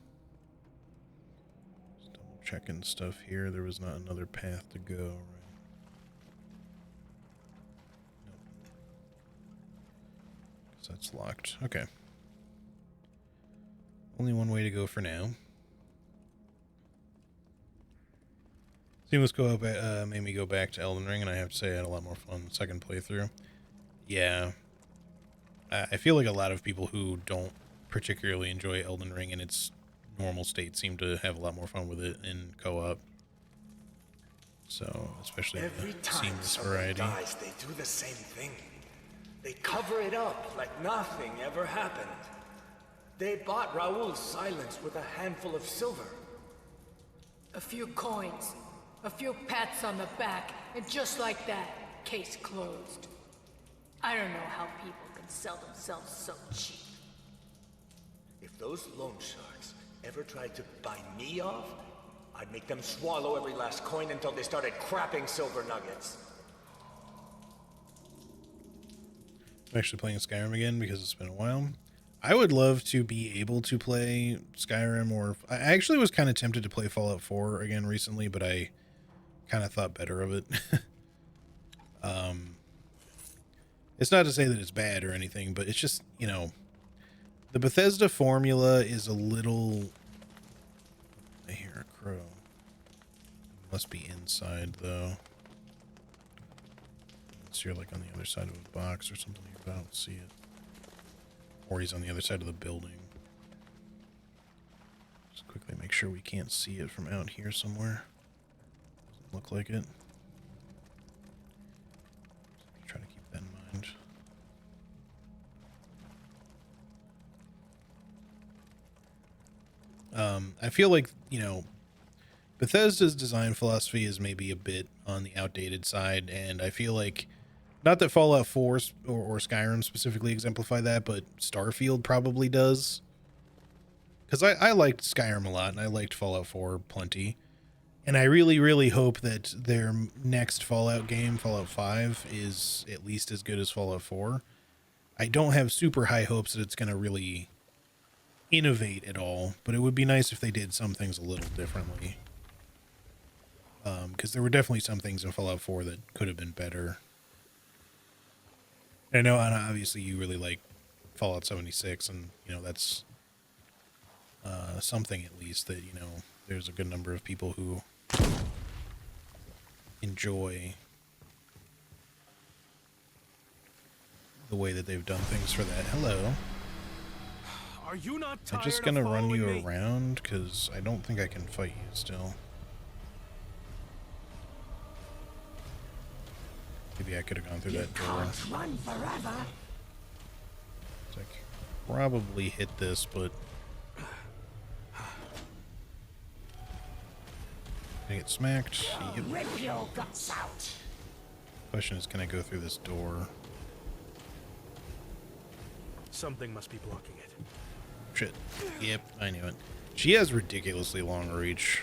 S1: Just double checking stuff here. There was not another path to go, right? Nope. So that's locked. Okay. Only one way to go for now. Seamless co-op made me go back to Elden Ring, and I have to say I had a lot more fun the second playthrough. Yeah. I feel like a lot of people who don't particularly enjoy Elden Ring in its normal state seem to have a lot more fun with it in co-op. So, especially
S11: Every
S1: the
S11: time
S1: seamless
S11: someone
S1: variety.
S11: dies, they do the same thing. They cover it up like nothing ever happened. They bought Raoul's silence with a handful of silver.
S14: A few coins, a few pats on the back, and just like that, case closed. I don't know how people can sell themselves so cheap.
S11: If those loan sharks ever tried to buy me off, I'd make them swallow every last coin until they started crapping silver nuggets.
S1: I'm actually playing Skyrim again because it's been a while. I would love to be able to play Skyrim, or I actually was kind of tempted to play Fallout 4 again recently, but I kind of thought better of it. It's not to say that it's bad or anything, but it's just, you know, the Bethesda formula is a little... I hear a crow. Must be inside, though. Unless you're, like, on the other side of a box or something like that. I don't see it. Or he's on the other side of the building. Just quickly make sure we can't see it from out here somewhere. Doesn't look like it. Try to keep that in mind. I feel like, you know, Bethesda's design philosophy is maybe a bit on the outdated side, and I feel like, not that Fallout 4 or Skyrim specifically exemplify that, but Starfield probably does. because I liked Skyrim a lot, and I liked Fallout 4 plenty. And I really, really hope that their next Fallout game, Fallout 5, is at least as good as Fallout 4. I don't have super high hopes that it's going to really innovate at all, but it would be nice if they did some things a little differently. Because there were definitely some things in Fallout 4 that could have been better. I know, and obviously you really like Fallout 76, and, you know, that's something at least that, you know, there's a good number of people who enjoy the way that they've done things for that. Hello.
S3: Are you not tired
S1: I'm just gonna run you around, because I don't think I can fight you still. Maybe I could have gone through that door.
S11: Run forever.
S1: So I could probably hit this, but can I get smacked? Yep.
S11: Rip your guts out.
S1: Question is, can I go through this door?
S3: Something must be blocking it.
S1: Shit. Yep, I knew it. She has ridiculously long reach.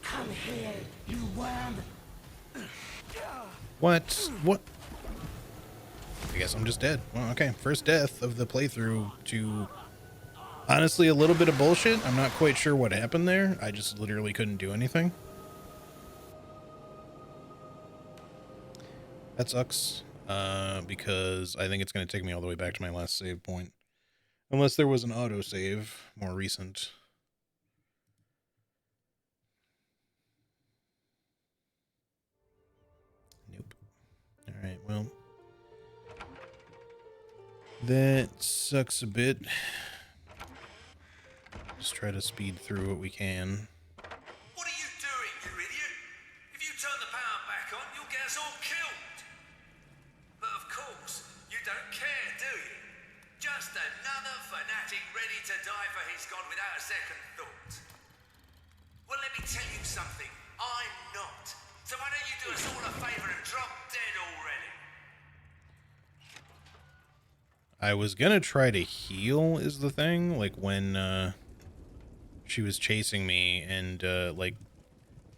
S11: Come here, you worm.
S1: What? What? I guess I'm just dead. Well, okay. First death of the playthrough to, honestly, a little bit of bullshit. I'm not quite sure what happened there. I just literally couldn't do anything. That sucks. Because I think it's going to take me all the way back to my last save point. Unless there was an autosave, more recent. Nope. Alright, well. That sucks a bit. Just try to speed through what we can.
S11: What are you doing, you idiot? If you turn the power back on, you'll get us all killed. But of course, you don't care, do you? Just another fanatic ready to die for his god without a second thought. Well, let me tell you something. I'm not. So why don't you do us all a favor and drop dead already?
S1: I was gonna try to heal is the thing, like when she was chasing me, and like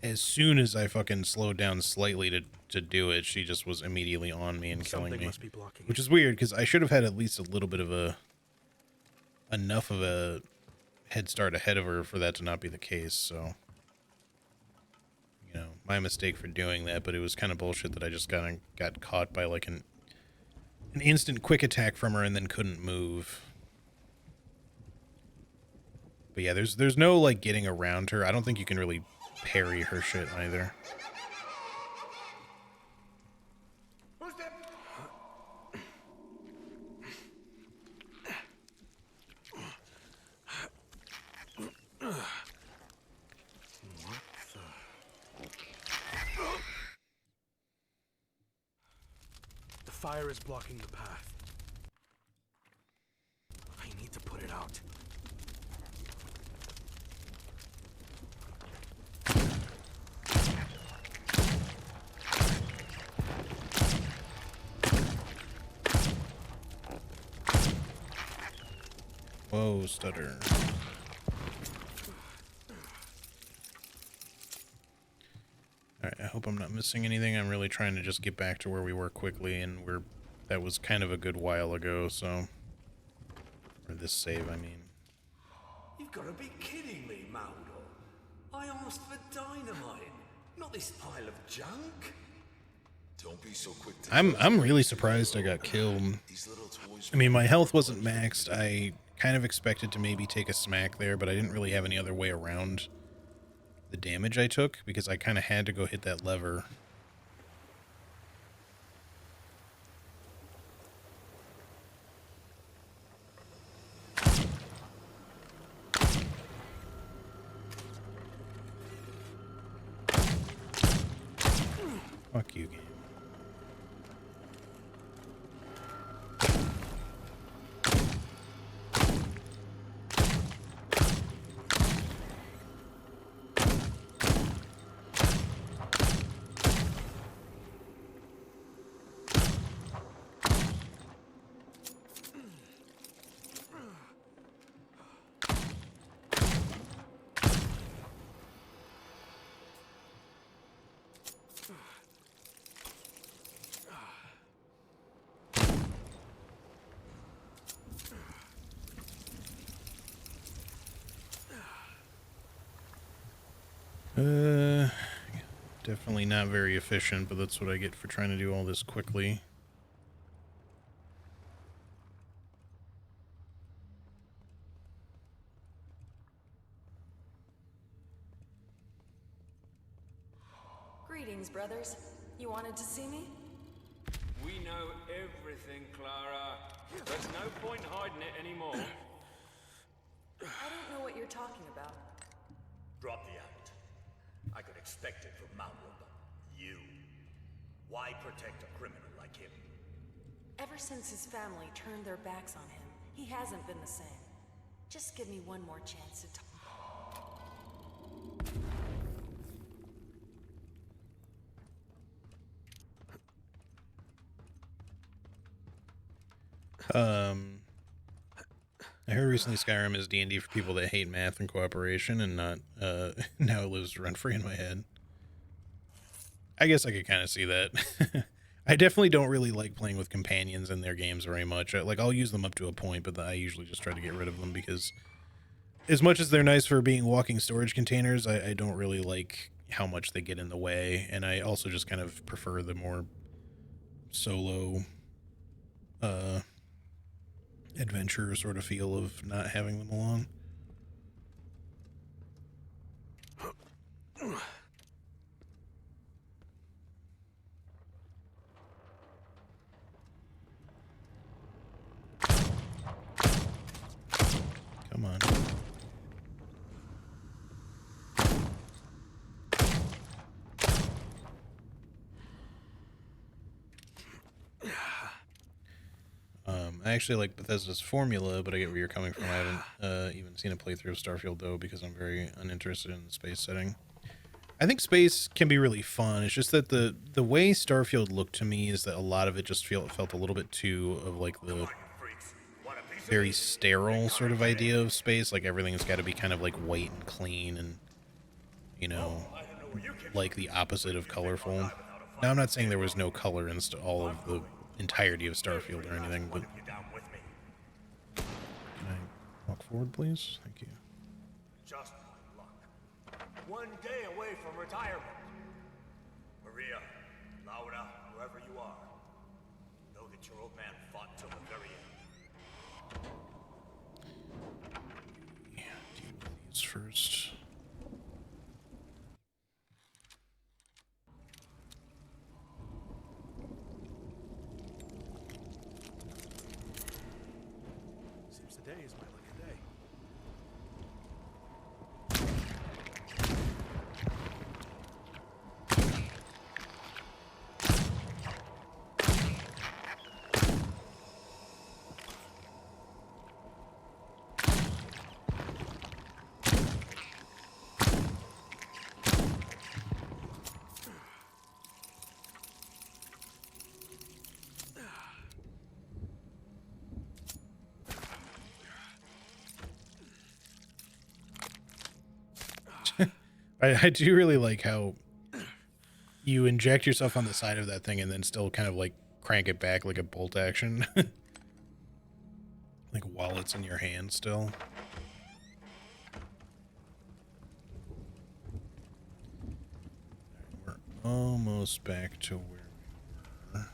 S1: as soon as I fucking slowed down slightly to do it, she just was immediately on me and killing me.
S3: Must be blocking
S1: which is weird, because I should have had at least a little bit of enough of a head start ahead of her for that to not be the case, so, you know, my mistake for doing that, but it was kind of bullshit that I just got caught by like an instant quick attack from her and then couldn't move. But yeah, there's no like getting around her. I don't think you can really parry her shit either.
S11: Who's that?
S3: The fire is blocking the path. I need to put it out.
S1: Whoa, stutter. Alright, I hope I'm not missing anything. I'm really trying to just get back to where we were quickly, and that was kind of a good while ago, so... Or this save, I mean.
S11: You've got to be kidding me, Maldor. I asked for dynamite, not this pile of junk.
S6: Don't be so quick to
S1: I'm really surprised I got killed. I mean, my health wasn't maxed. I kind of expected to maybe take a smack there, but I didn't really have any other way around the damage I took, because I kind of had to go hit that lever. Fuck you, game. Definitely not very efficient, but that's what I get for trying to do all this quickly.
S7: Greetings, brothers. You wanted to see me?
S5: We know everything, Clara. There's no point hiding it anymore.
S7: I don't know what you're talking about.
S11: Drop the act. I could expect it from Malwood, but you. Why protect a criminal like him?
S7: Ever since his family turned their backs on him, he hasn't been the same. Just give me one more chance to talk.
S1: I heard recently Skyrim is D&D for people that hate math and cooperation, and not, now it lives rent-free in my head. I guess I could kind of see that. I definitely don't really like playing with companions in their games very much. Like, I'll use them up to a point, but I usually just try to get rid of them because as much as they're nice for being walking storage containers, I don't really like how much they get in the way, and I also just kind of prefer the more solo, adventure sort of feel of not having them along. Come on. I actually like Bethesda's formula, but I get where you're coming from. I haven't even seen a playthrough of Starfield, though, because I'm very uninterested in the space setting. I think space can be really fun. It's just that the way Starfield looked to me is that a lot of it just felt a little bit too of like the very sterile sort of idea of space. Like everything's got to be kind of like white and clean and, you know, like the opposite of colorful. Now, I'm not saying there was no color in all of the entirety of Starfield or anything, but can I walk forward, please? Thank you.
S11: Just my luck. One day away from retirement. Maria, Laura, whoever you are, know that your old man fought till the very end.
S1: Yeah, deal with these first.
S3: Today is my lucky day.
S1: I do really like how you inject yourself on the side of that thing and then still kind of like crank it back like a bolt action. Like while it's in your hand still. We're almost back to where we were.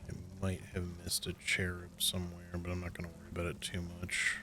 S1: I might have missed a cherub somewhere, but I'm not going to worry about it too much.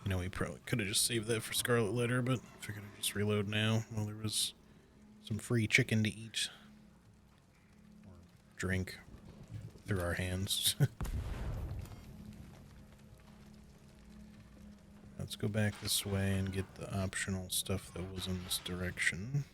S1: You know, we probably could have just saved that for Scarlet later, but figured I'd just reload now while there was some free chicken to eat or drink through our hands. Let's go back this way and get the optional stuff that was in this direction.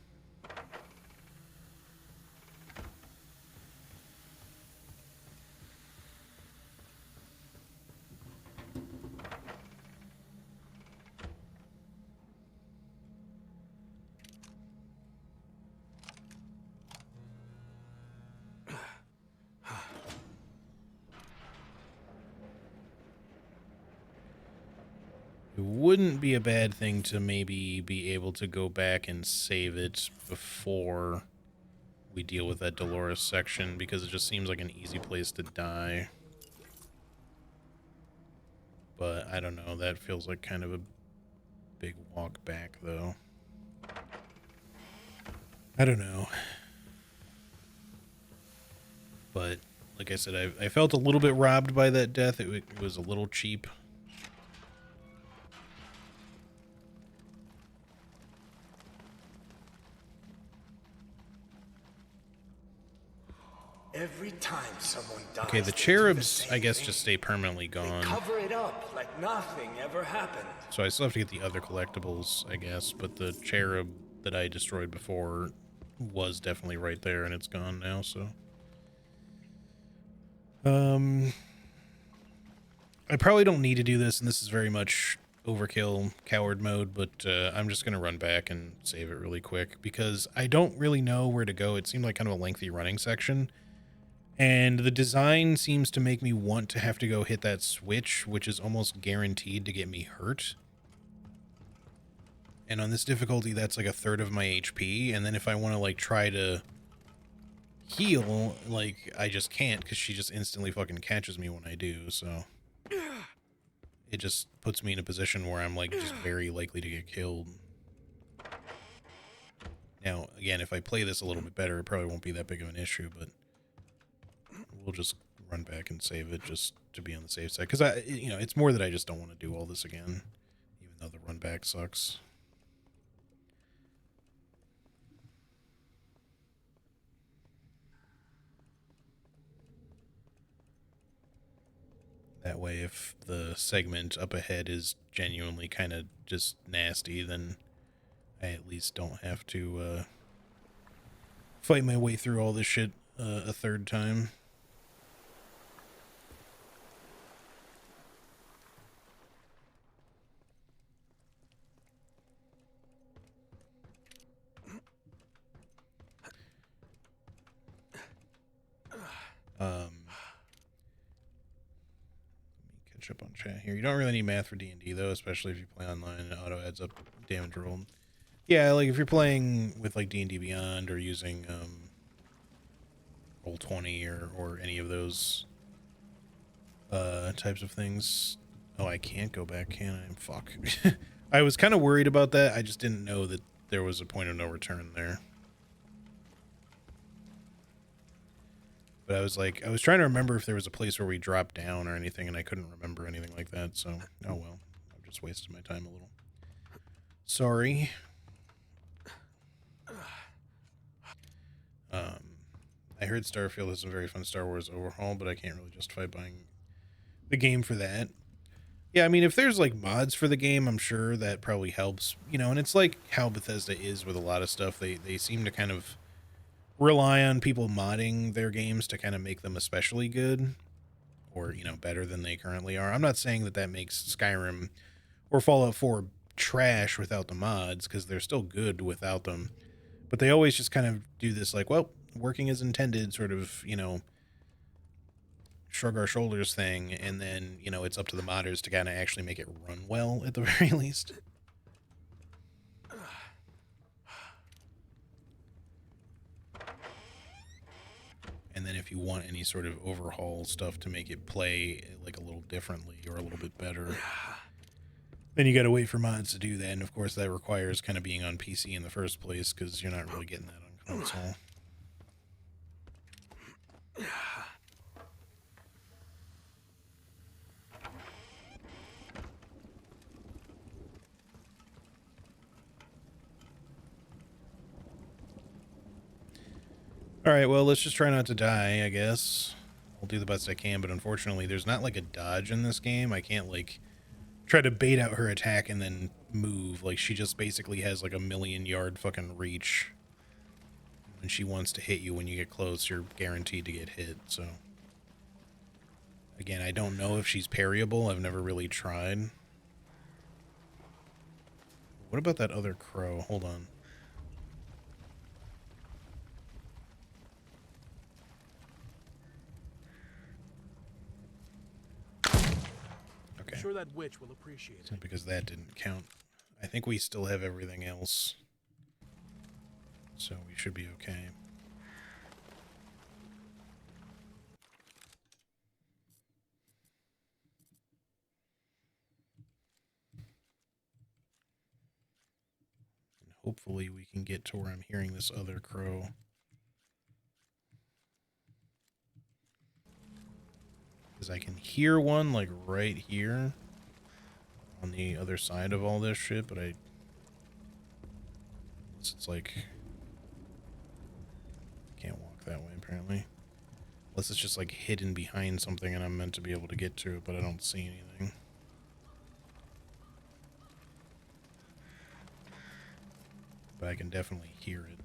S1: It wouldn't be a bad thing to maybe be able to go back and save it before we deal with that Dolores section, because it just seems like an easy place to die. But I don't know, that feels like kind of a big walk back, though. I don't know. But, like I said, I felt a little bit robbed by that death. It was a little cheap.
S11: Every time someone dies,
S1: Okay, the cherubs, I guess, just stay permanently gone.
S11: they cover it up like nothing ever happened.
S1: So I still have to get the other collectibles, I guess, but the cherub that I destroyed before was definitely right there, and it's gone now, so... I probably don't need to do this, and this is very much overkill coward mode, but I'm just going to run back and save it really quick, because I don't really know where to go. It seemed like kind of a lengthy running section. And the design seems to make me want to have to go hit that switch, which is almost guaranteed to get me hurt. And on this difficulty, that's like a third of my HP. And then if I want to, like, try to heal, like, I just can't, because she just instantly fucking catches me when I do, so... It just puts me in a position where I'm, like, just very likely to get killed. Now, again, if I play this a little bit better, it probably won't be that big of an issue, but... We'll just run back and save it just to be on the safe side. Because, you know, it's more that I just don't want to do all this again. Even though the run back sucks. That way, if the segment up ahead is genuinely kind of just nasty, then I at least don't have to fight my way through all this shit a third time. Catch up on chat here. You don't really need math for D&D though, especially if you play online and it auto adds up damage rolled. Yeah, like if you're playing with like D&D Beyond or using Roll20 or any of those types of things. Oh, I can't go back, can I? Fuck. I was kind of worried about that. I just didn't know that there was a point of no return there. But I was trying to remember if there was a place where we dropped down or anything, and I couldn't remember anything like that, so, oh well. I've just wasted my time a little. Sorry. I heard Starfield has a very fun Star Wars overhaul, but I can't really justify buying the game for that. Yeah, I mean, if there's, like, mods for the game, I'm sure that probably helps. You know, and it's like how Bethesda is with a lot of stuff. They seem to kind of rely on people modding their games to kind of make them especially good or, you know, better than they currently are. I'm not saying that makes Skyrim or Fallout 4 trash without the mods, because they're still good without them. But they always just kind of do this like, well, working as intended sort of, you know, shrug our shoulders thing, and then, you know, it's up to the modders to kind of actually make it run well at the very least. And then if you want any sort of overhaul stuff to make it play like a little differently or a little bit better, then you got to wait for mods to do that. And of course that requires kind of being on PC in the first place, because you're not really getting that on console. Alright, well, let's just try not to die, I guess. I'll do the best I can, but unfortunately, there's not like a dodge in this game. I can't, like, try to bait out her attack and then move. Like, she just basically has, like, a million-yard fucking reach. When she wants to hit you when you get close, you're guaranteed to get hit, so. Again, I don't know if she's parryable. I've never really tried. What about that other crow? Hold on. Okay.
S3: I'm sure that witch will appreciate it.
S1: Because that didn't count. I think we still have everything else. So we should be okay. And hopefully we can get to where I'm hearing this other crow. Because I can hear one, like, right here. On the other side of all this shit, but it's like... Can't walk that way, apparently. Unless it's just, like, hidden behind something and I'm meant to be able to get to it, but I don't see anything. But I can definitely hear it.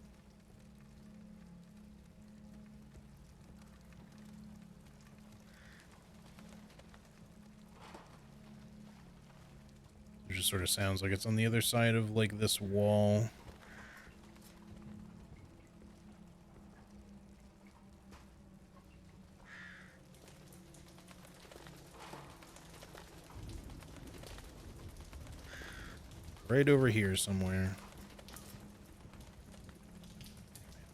S1: It just sort of sounds like it's on the other side of, like, this wall. Right over here somewhere.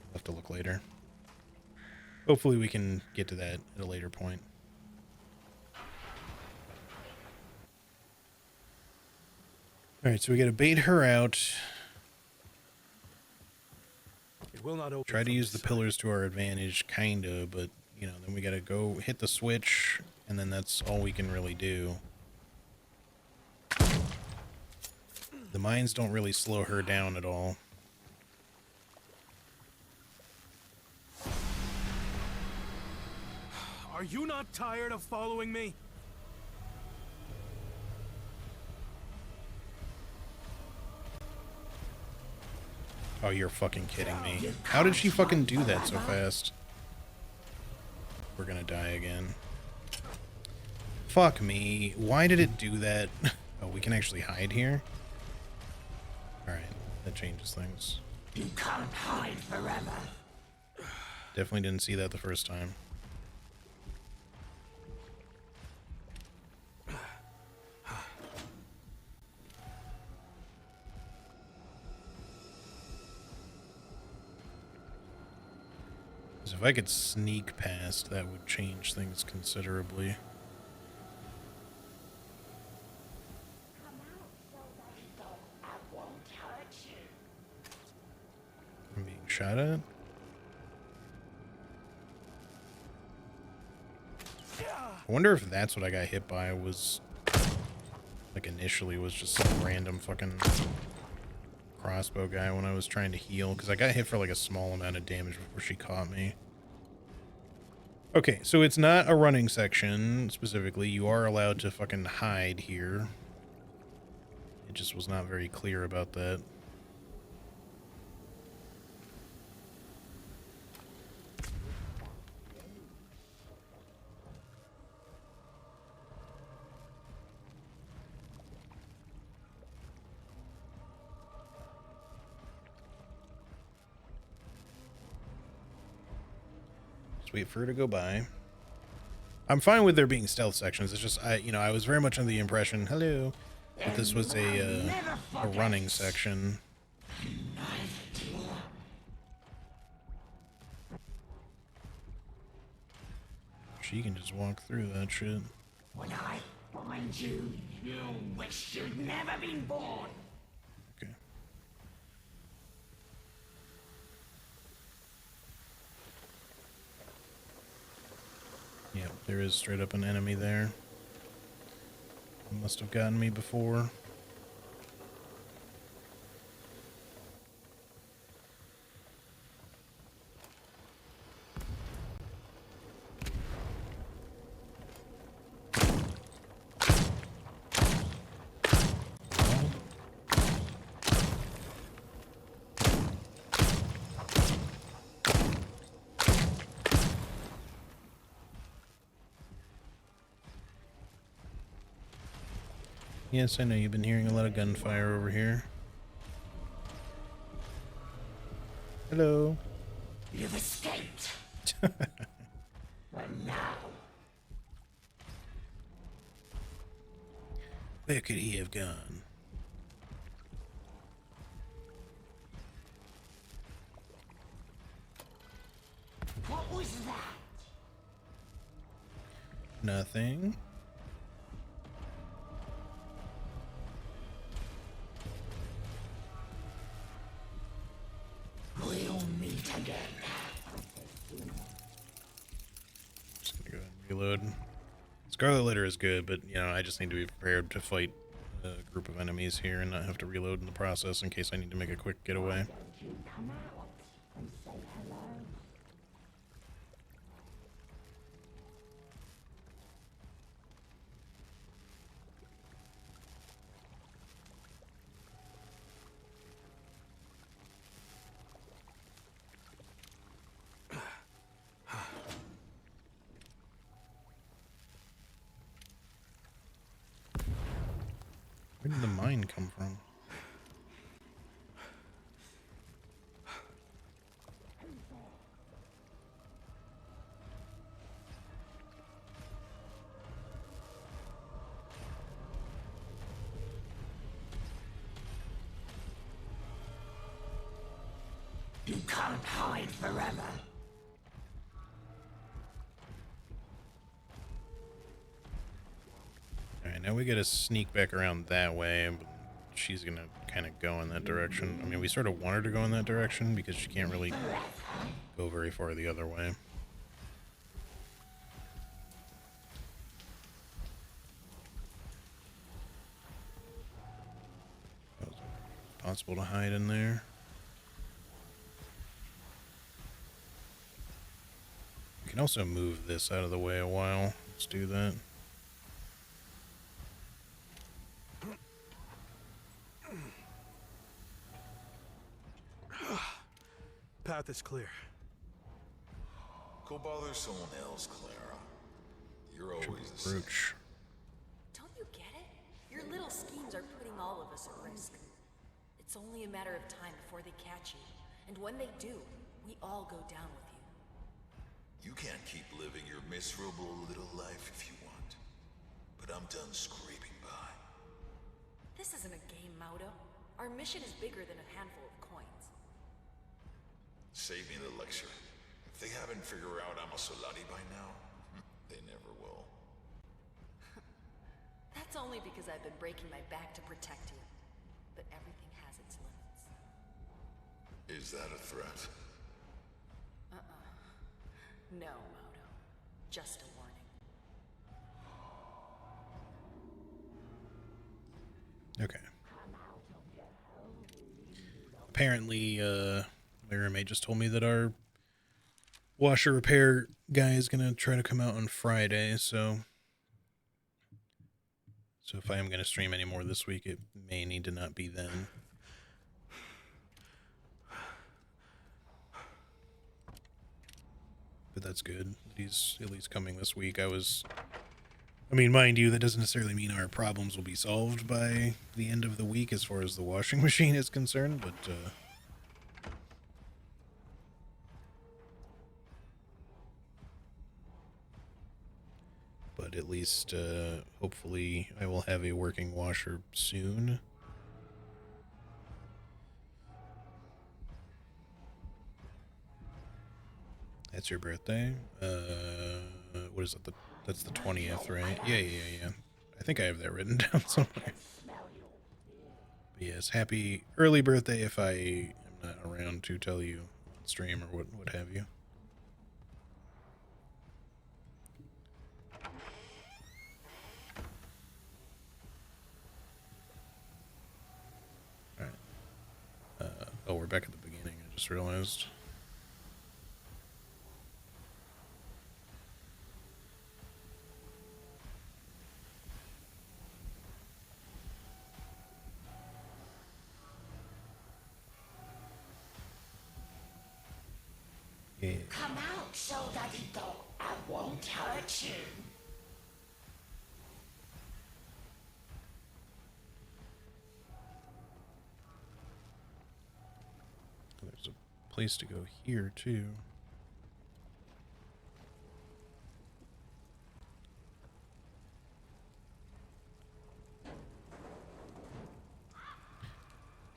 S1: We'll have to look later. Hopefully we can get to that at a later point. Alright, so we gotta bait her out.
S3: It will not open.
S1: Try to use the pillars to our advantage, kinda, but, you know, then we gotta go hit the switch, and then that's all we can really do. The mines don't really slow her down at all.
S3: Are you not tired of following me?
S1: Oh, you're fucking kidding me. How did she fucking do that so fast? We're gonna die again. Fuck me. Why did it do that? Oh, we can actually hide here? Alright, that changes things.
S11: You can't hide forever.
S1: Definitely didn't see that the first time. If I could sneak past, that would change things considerably. I'm being shot at? I wonder if that's what I got hit by was, like, initially was just some random fucking crossbow guy when I was trying to heal, because I got hit for like a small amount of damage before she caught me. Okay, so it's not a running section, specifically. You are allowed to fucking hide here. It just was not very clear about that. Wait for her to go by. I'm fine with there being stealth sections. It's just I was very much under the impression, hello, that this was a running section. She can just walk through that shit.
S11: When I find you, you'll wish you'd never been born.
S1: Okay. Yep, there is straight up an enemy there. Must have gotten me before. Yes, I know you've been hearing a lot of gunfire over here. Hello.
S11: You've escaped. But now...
S1: Where could he have gone?
S11: What was that?
S1: Nothing.
S11: We'll meet again.
S1: Just gonna go ahead and reload. Scarlet Letter is good, but you know, I just need to be prepared to fight a group of enemies here and not have to reload in the process in case I need to make a quick getaway.
S11: Come out and say hello.
S1: Where did the mine come from?
S11: You can't hide forever.
S1: Alright, now we gotta sneak back around that way. But she's gonna kind of go in that direction. I mean, we sort of want her to go in that direction because she can't really go very far the other way. Possible to hide in there. We can also move this out of the way a while. Let's do that.
S3: Path is clear.
S6: Go bother someone else, Clara. You're always the same.
S1: Brooch.
S7: Don't you get it? Your little schemes are putting all of us at risk. It's only a matter of time before they catch you. And when they do, we all go down with you.
S6: You can't keep living your miserable little life if you want. But I'm done scraping by.
S7: This isn't a game, Maudo. Our mission is bigger than a handful of coins.
S6: Save me the lecture. If they haven't figured out I'm a Solari by now, they never will.
S7: That's only because I've been breaking my back to protect you. But everything has its limits.
S6: Is that a threat?
S7: No, Maudo. Just a warning.
S1: Okay. Apparently, my roommate just told me that our washer repair guy is gonna try to come out on Friday, so if I am gonna stream any more this week, it may need to not be then. But that's good. He's at least coming this week. I mean, mind you, that doesn't necessarily mean our problems will be solved by the end of the week as far as the washing machine is concerned, but at least, hopefully I will have a working washer soon. That's your birthday? What is it? That's the 20th, right? Yeah. I think I have that written down somewhere. But yes, happy early birthday if I am not around to tell you on stream or what have you. Alright. Oh, we're back at the beginning, I just realized. Yeah.
S11: Come out, soldadito. I won't hurt you.
S1: place to go here, too.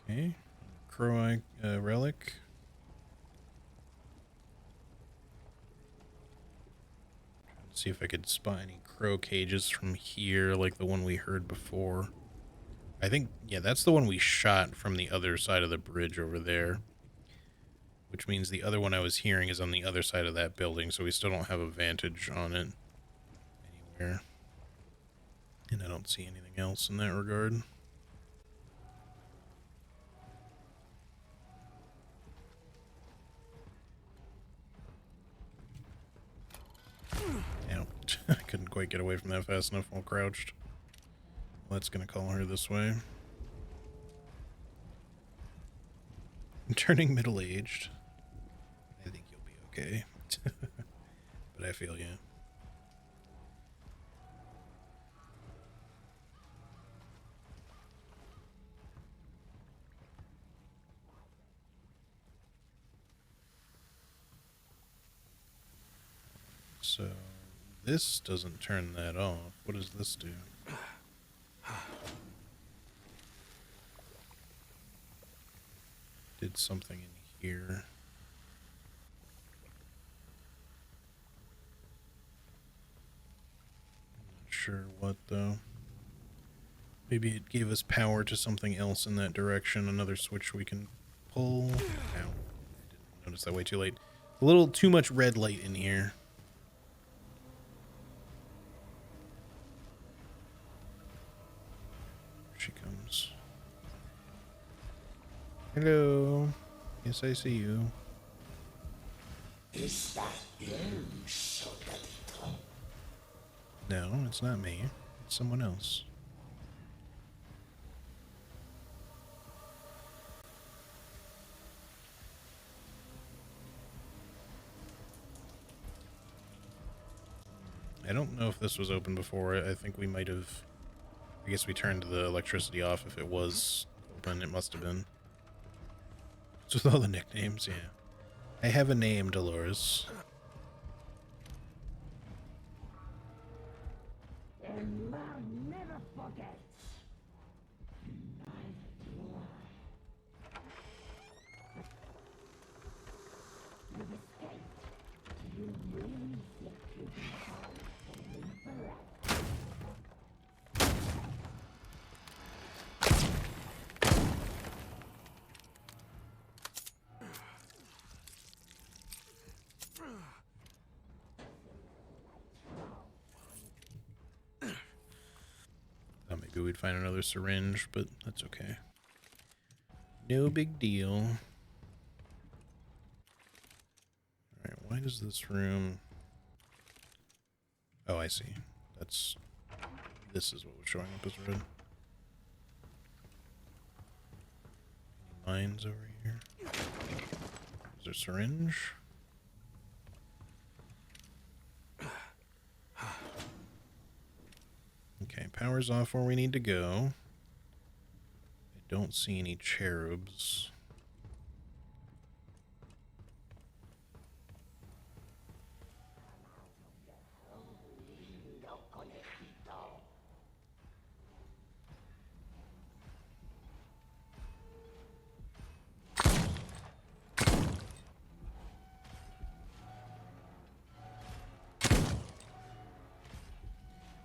S1: Okay. Crow Eye relic. See if I could spot any crow cages from here, like the one we heard before. I think, yeah, that's the one we shot from the other side of the bridge over there. Which means the other one I was hearing is on the other side of that building, so we still don't have a vantage on it anywhere. And I don't see anything else in that regard. Ow. I couldn't quite get away from that fast enough while crouched. Well, that's gonna call her this way. I'm turning middle-aged. I think you'll be okay. But I feel you. So, this doesn't turn that off. What does this do? Did something in here. Not sure what, though. Maybe it gave us power to something else in that direction. Another switch we can pull. Ow. I didn't notice that way too late. A little too much red light in here. She comes. Hello. Yes, I see you.
S6: Is that you, Soldadito?
S1: No, it's not me. It's someone else. I don't know if this was open before. I think we might have... I guess we turned the electricity off if it was open. It must have been. It's with all the nicknames, yeah. I have a name, Dolores.
S13: And love never forgets. You've escaped. You really think you can hold me forever?
S1: Thought maybe we'd find another syringe, but that's okay. No big deal. Alright, why does this room... Oh, I see. That's... This is what was showing up as red. Any mines over here? Is there a syringe? Okay, power's off where we need to go. I don't see any cherubs.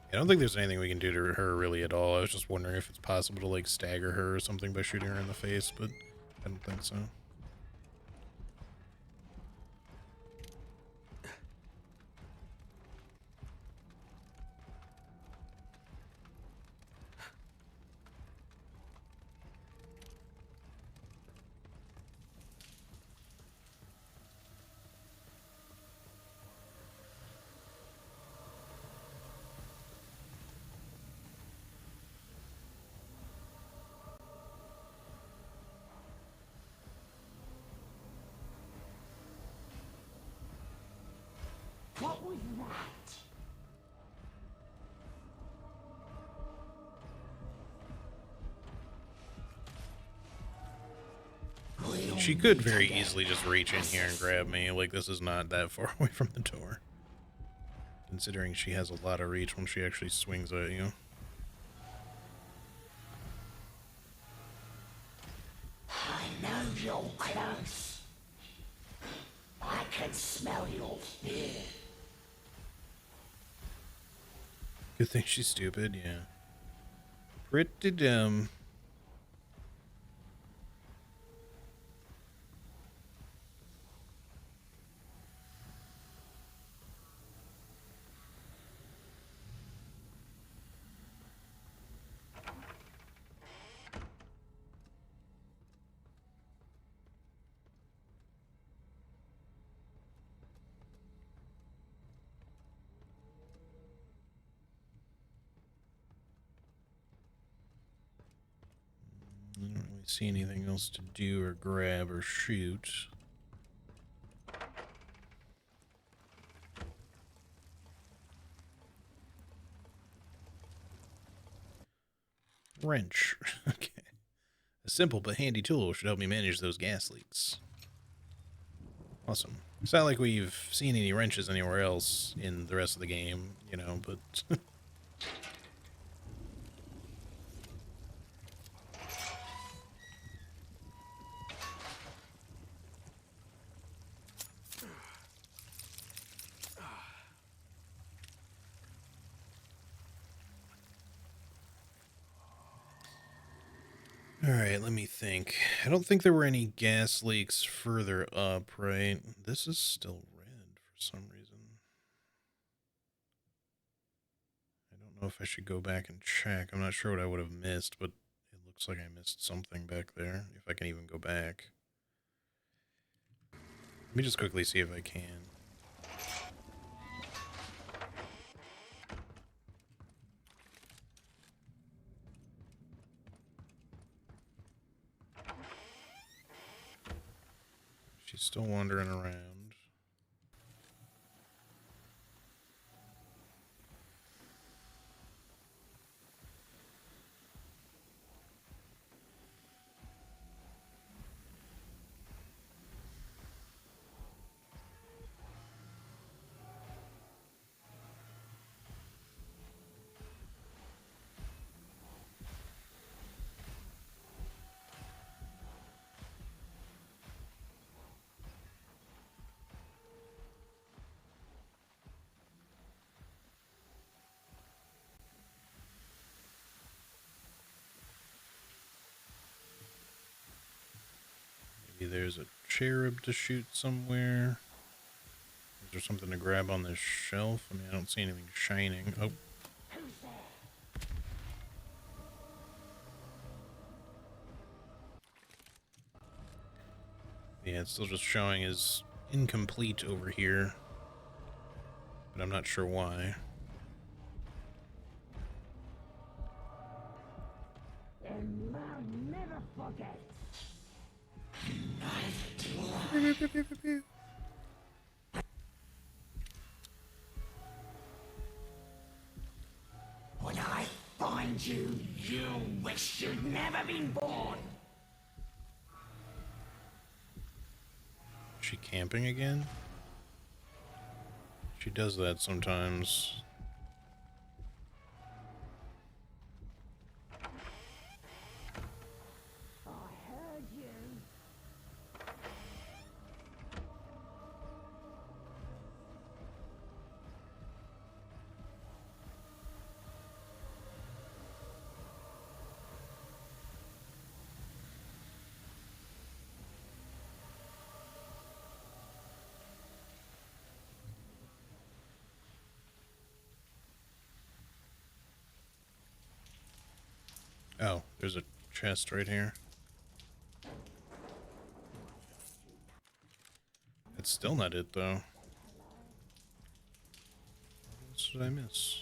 S1: I don't think there's anything we can do to her really at all. I was just wondering if it's possible to like stagger her or something by shooting her in the face, but I don't think so.
S13: What was that?
S6: We'll
S1: she could very easily just reach in here and grab me. Like, this is not that far away from the door. Considering she has a lot of reach when she actually swings at you.
S11: I know you're close. I can smell your fear.
S1: Good thing she's stupid, yeah. Pretty dumb. I don't really see anything else to do or grab or shoot. Wrench. Okay. A simple but handy tool should help me manage those gas leaks. Awesome. It's not like we've seen any wrenches anywhere else in the rest of the game, you know, but... Alright, let me think. I don't think there were any gas leaks further up, right? This is still red for some reason. I don't know if I should go back and check. I'm not sure what I would have missed, but it looks like I missed something back there, if I can even go back. Let me just quickly see if I can. She's still wandering around. Maybe there's a cherub to shoot somewhere. Is there something to grab on this shelf? I mean, I don't see anything shining. Oh. Yeah, it's still just showing as incomplete over here. But I'm not sure why.
S11: And I'll never forget. When I find you, you'll wish you'd never been born.
S1: Is she camping again? She does that sometimes.
S11: I heard you.
S1: Oh, there's a chest right here. It's still not it, though. What else did I miss?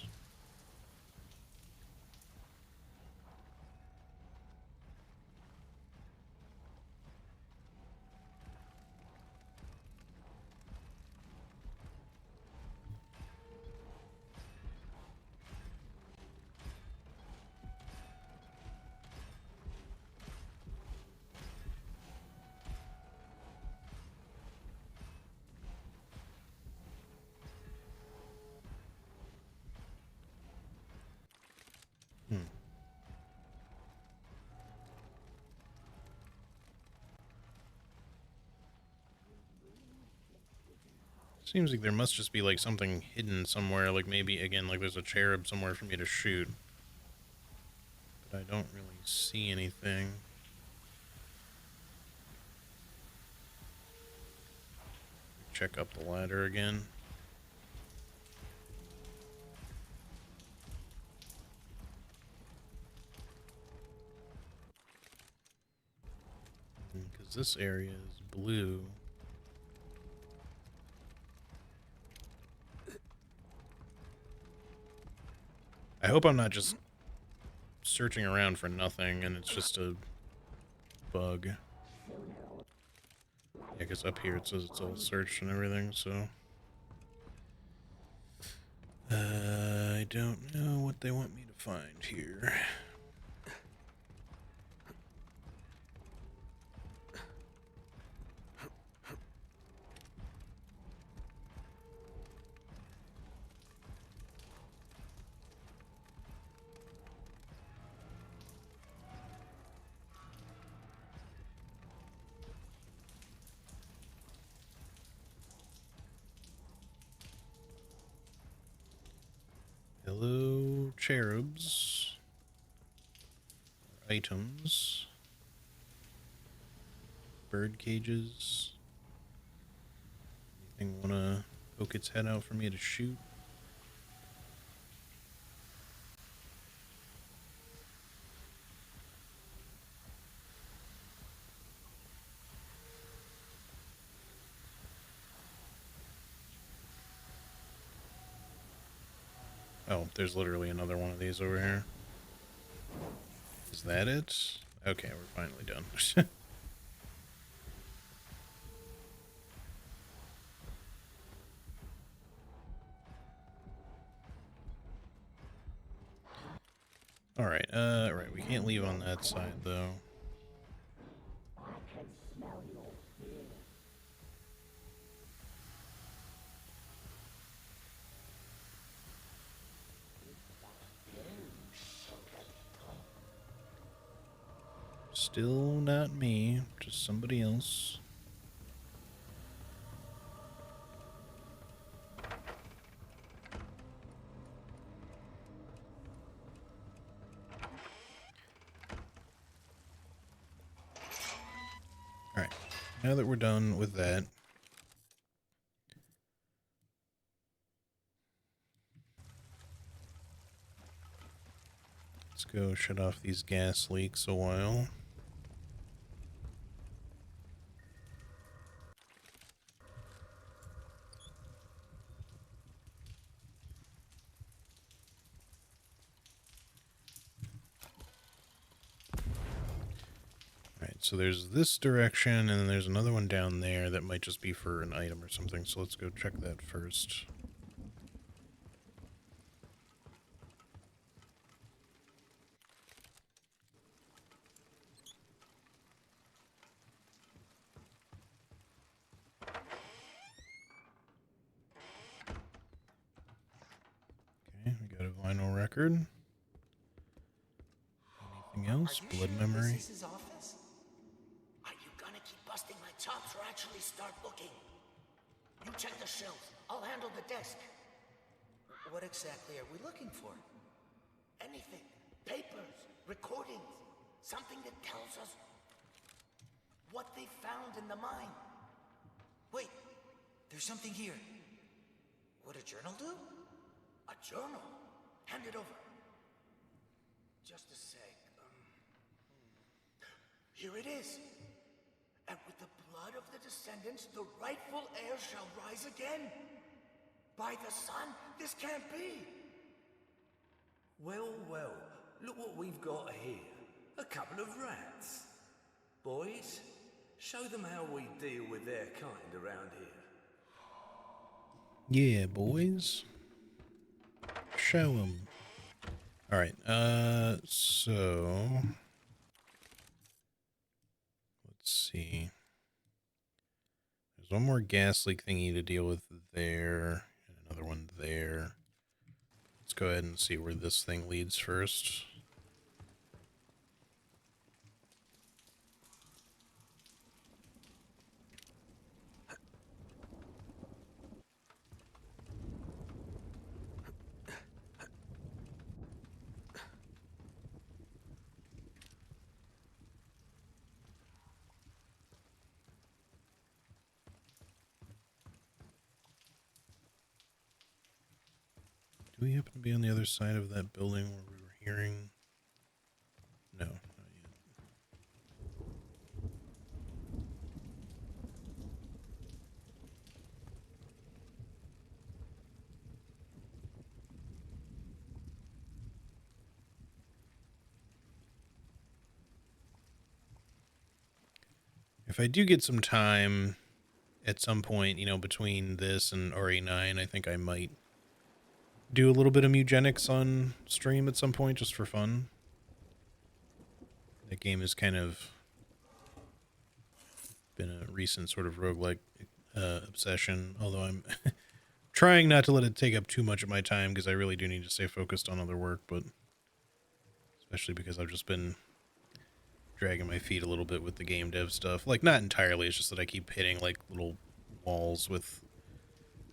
S1: Seems like there must just be like something hidden somewhere, like maybe again like there's a cherub somewhere for me to shoot. But I don't really see anything. Check up the ladder again. Because this area is blue. I hope I'm not just searching around for nothing and it's just a bug. Yeah, because up here it says it's all searched and everything, so... I don't know what they want me to find here. Hello, cherubs. Items. Bird cages. Anything wanna poke its head out for me to shoot? Oh, there's literally another one of these over here. Is that it? Okay, we're finally done. Alright, right, we can't leave on that side, though. Still not me, just somebody else. Alright, now that we're done with that, let's go shut off these gas leaks a while. Alright, so there's this direction, and then there's another one down there that might just be for an item or something, so let's go check that first. Okay, we got a vinyl record. Anything else? Blood memory.
S4: This is his office? Are you gonna keep busting my chops or actually start looking? You check the shelves. I'll handle the desk. What exactly are we looking for? Anything. Papers, recordings, something that tells us what they found in the mine. Wait, there's something here. Would a journal do? A journal? Hand it over. Just a sec. Here it is. And with the blood of the descendants, the rightful heir shall rise again. By the sun, this can't be.
S8: Well, well, look what we've got here. A couple of rats. Boys, show them how we deal with their kind around here.
S1: Yeah, boys. Show them. Alright, so... let's see. There's one more gas leak thingy to deal with there, and another one there. Let's go ahead and see where this thing leads first. Do we happen to be on the other side of that building where we were hearing? No, not yet. If I do get some time at some point, you know, between this and RE9, I think I might do a little bit of Mugenics on stream at some point just for fun. That game has kind of been a recent sort of roguelike obsession, although I'm trying not to let it take up too much of my time because I really do need to stay focused on other work, but especially because I've just been dragging my feet a little bit with the game dev stuff. Like, not entirely, it's just that I keep hitting like little walls with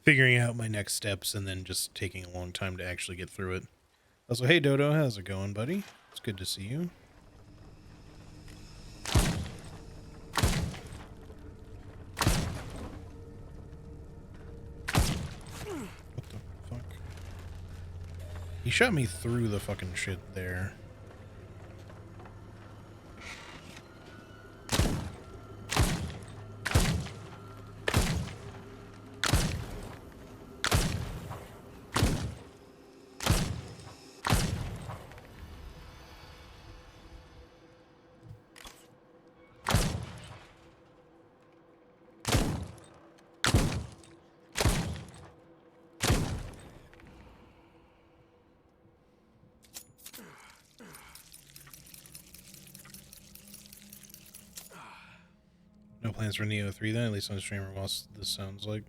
S1: figuring out my next steps and then just taking a long time to actually get through it. Also, hey Dodo, how's it going, buddy? It's good to see you. What the fuck? He shot me through the fucking shit there. No plans for Neo 3 then, at least on streamer whilst this sounds like.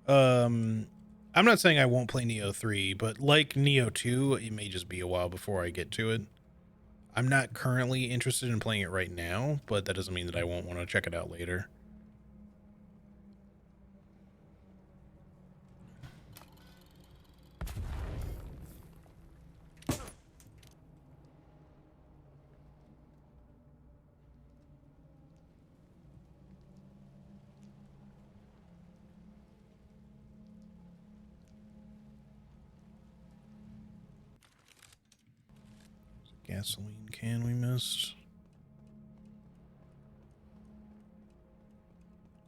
S1: I'm not saying I won't play Neo 3, but like Neo 2, it may just be a while before I get to it. I'm not currently interested in playing it right now, but that doesn't mean that I won't want to check it out later. Gasoline can we missed.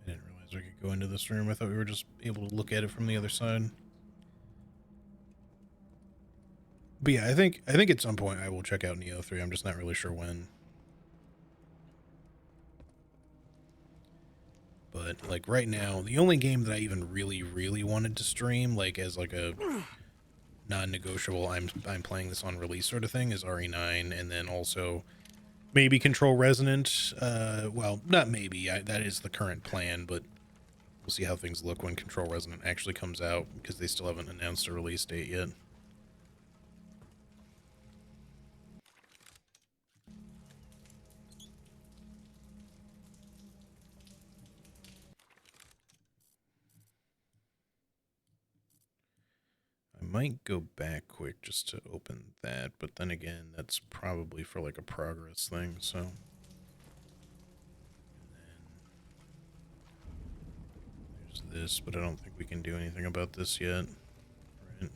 S1: I didn't realize we could go into this room. I thought we were just able to look at it from the other side. But yeah, I think at some point I will check out Neo 3. I'm just not really sure when. But like right now, the only game that I even really wanted to stream, like as like a non-negotiable, I'm playing this on release sort of thing, is RE9, and then also maybe Control Resonant. Well, not maybe. That is the current plan, but we'll see how things look when Control Resonant actually comes out because they still haven't announced a release date yet. I might go back quick just to open that, but then again, that's probably for like a progress thing, so. And then there's this, but I don't think we can do anything about this yet. Right.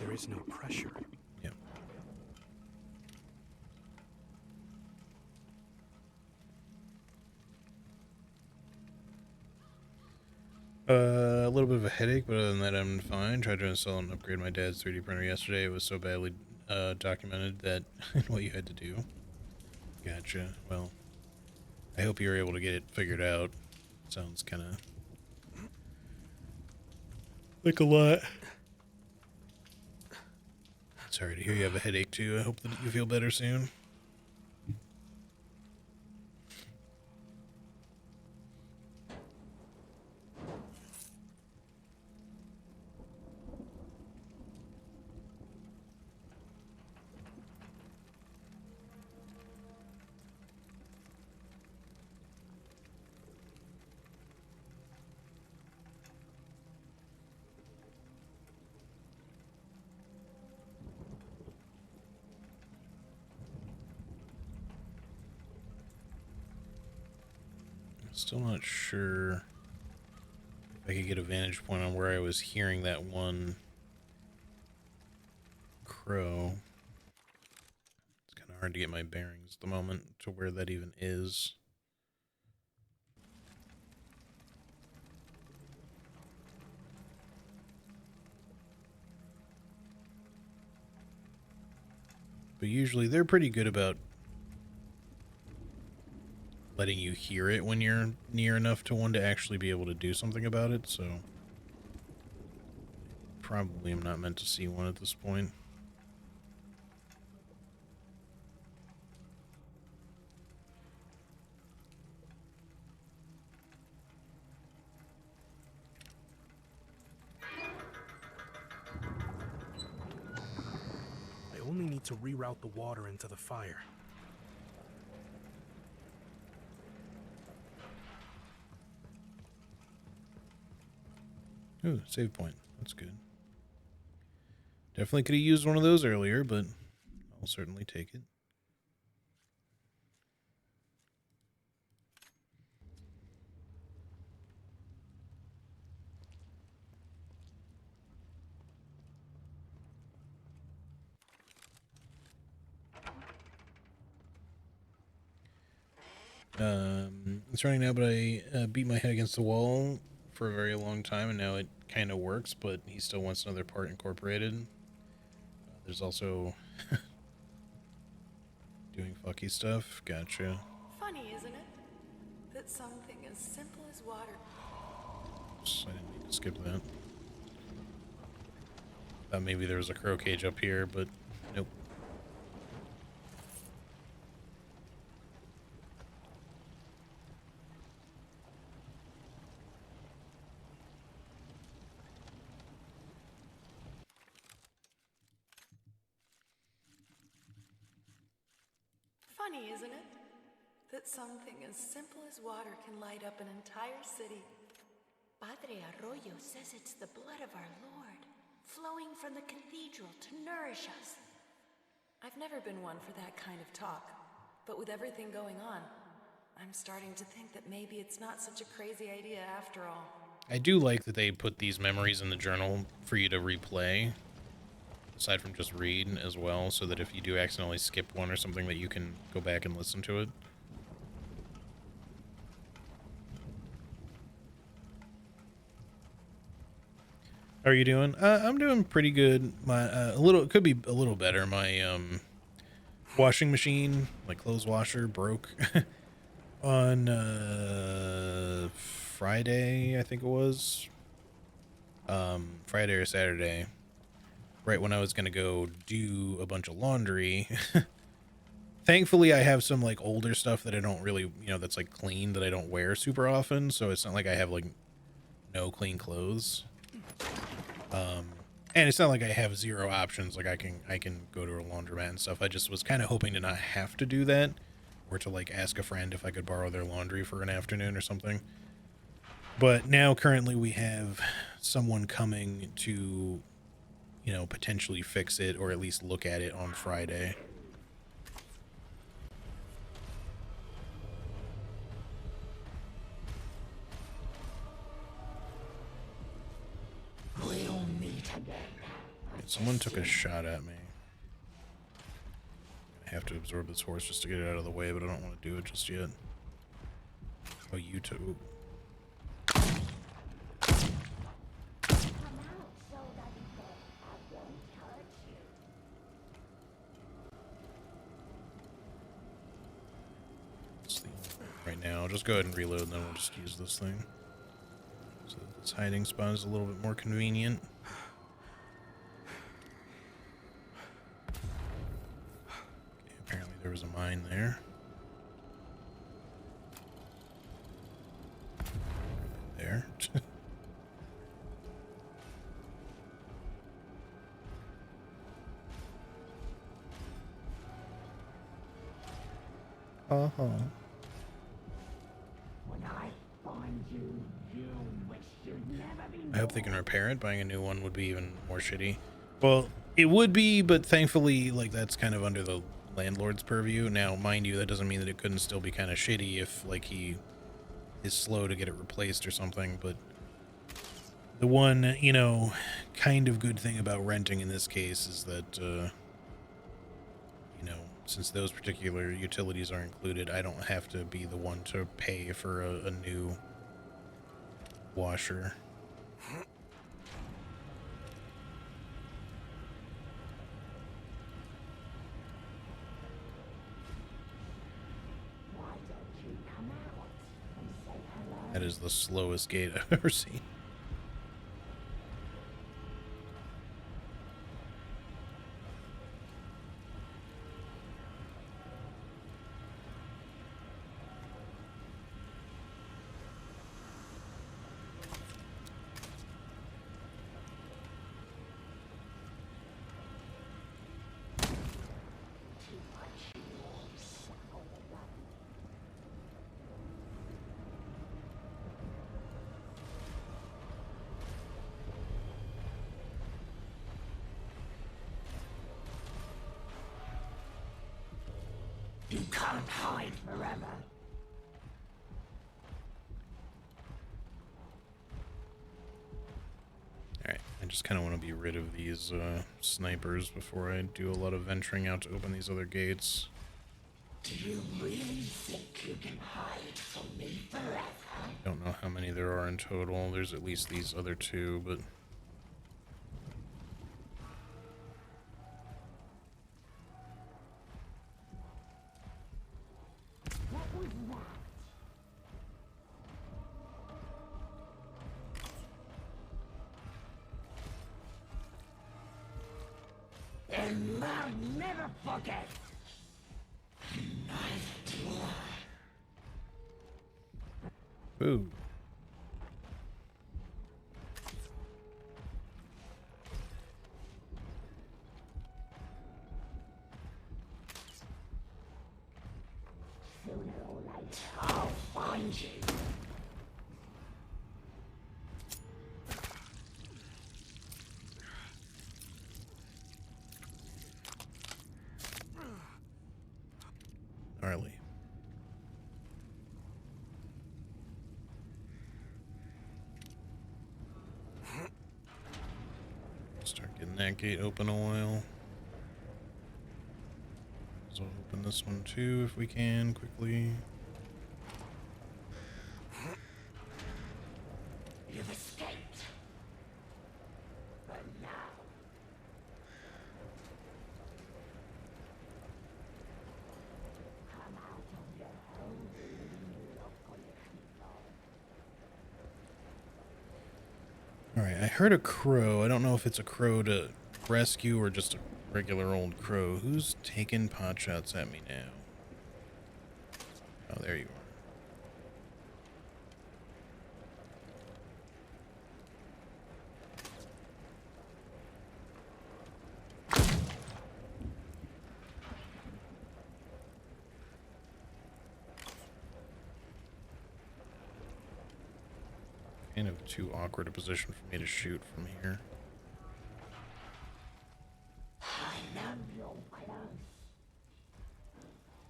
S3: There is no pressure.
S1: Yep. A little bit of a headache, but other than that, I'm fine. Tried to install and upgrade my dad's 3D printer yesterday. It was so badly documented that what you had to do. Gotcha. Well, I hope you were able to get it figured out. Sounds kind of like a lot. Sorry to hear you have a headache too. I hope that you feel better soon. Still not sure If I could get a vantage point on where I was hearing that one crow. It's kind of hard to get my bearings at the moment to where that even is. But usually they're pretty good about letting you hear it when you're near enough to one to actually be able to do something about it, so probably am not meant to see one at this point.
S3: I only need to reroute the water into the fire.
S1: Ooh, save point. That's good. Definitely could have used one of those earlier, but I'll certainly take it. It's running now, but I beat my head against the wall for a very long time, and now it kind of works, but he still wants another part incorporated. There's also doing fucky stuff. Gotcha.
S7: Funny, isn't it? That something as simple as water.
S1: Oops, I didn't mean to skip that. Thought maybe there was a crow cage up here, but nope.
S7: Funny, isn't it? That something as simple as water can light up an entire city.
S14: Padre Arroyo says it's the blood of our Lord, flowing from the cathedral to nourish us.
S7: I've never been one for that kind of talk, but with everything going on, I'm starting to think that maybe it's not such a crazy idea after all.
S1: I do like that they put these memories in the journal for you to replay, aside from just read as well, so that if you do accidentally skip one or something, that you can go back and listen to it. How are you doing? I'm doing pretty good. My it could be a little better. My washing machine, my clothes washer, broke on Friday, I think it was. Friday or Saturday, right when I was gonna go do a bunch of laundry. Thankfully, I have some like older stuff that I don't really, that's like clean that I don't wear super often, so it's not like I have like no clean clothes. And it's not like I have zero options. Like I can go to a laundromat and stuff. I just was kind of hoping to not have to do that, or to like ask a friend if I could borrow their laundry for an afternoon or something. But now currently we have someone coming to, potentially fix it or at least look at it on Friday.
S11: We'll meet again.
S1: Someone took a shot at me. I have to absorb this horse just to get it out of the way, but I don't want to do it just yet. Oh, you too. Right now, I'll just go ahead and reload, and then we'll just use this thing. So this hiding spot is a little bit more convenient. Okay, apparently there was a mine there. There. Uh-huh. I hope they can repair it. Buying a new one would be even more shitty. Well, it would be, but thankfully, like, that's kind of under the landlord's purview. Now, mind you, that doesn't mean that it couldn't still be kind of shitty if, like, he is slow to get it replaced or something, but The one, you know, kind of good thing about renting in this case is that, you know, since those particular utilities are included, I don't have to be the one to pay for a new washer. That is the slowest gate I've ever seen.
S11: You can't hide forever.
S1: Alright, I just kind of want to be rid of these snipers before I do a lot of venturing out to open these other gates.
S11: Do you really think you can hide from me forever?
S1: Don't know how many there are in total. There's at least these other two, but...
S11: And I'll never forget. Neither do I.
S1: Ooh.
S11: Sooner or later, I'll find you.
S1: Gnarly. Start getting that gate open a while. So open this one too if we can quickly.
S11: You've escaped. But now. Come out of your hole and look for your
S1: Alright, I heard a crow. I don't know if it's a crow to rescue or just a regular old crow. Who's taking pot shots at me now? Oh, there you are. Kind of too awkward a position for me to shoot from here.
S11: I know you're close.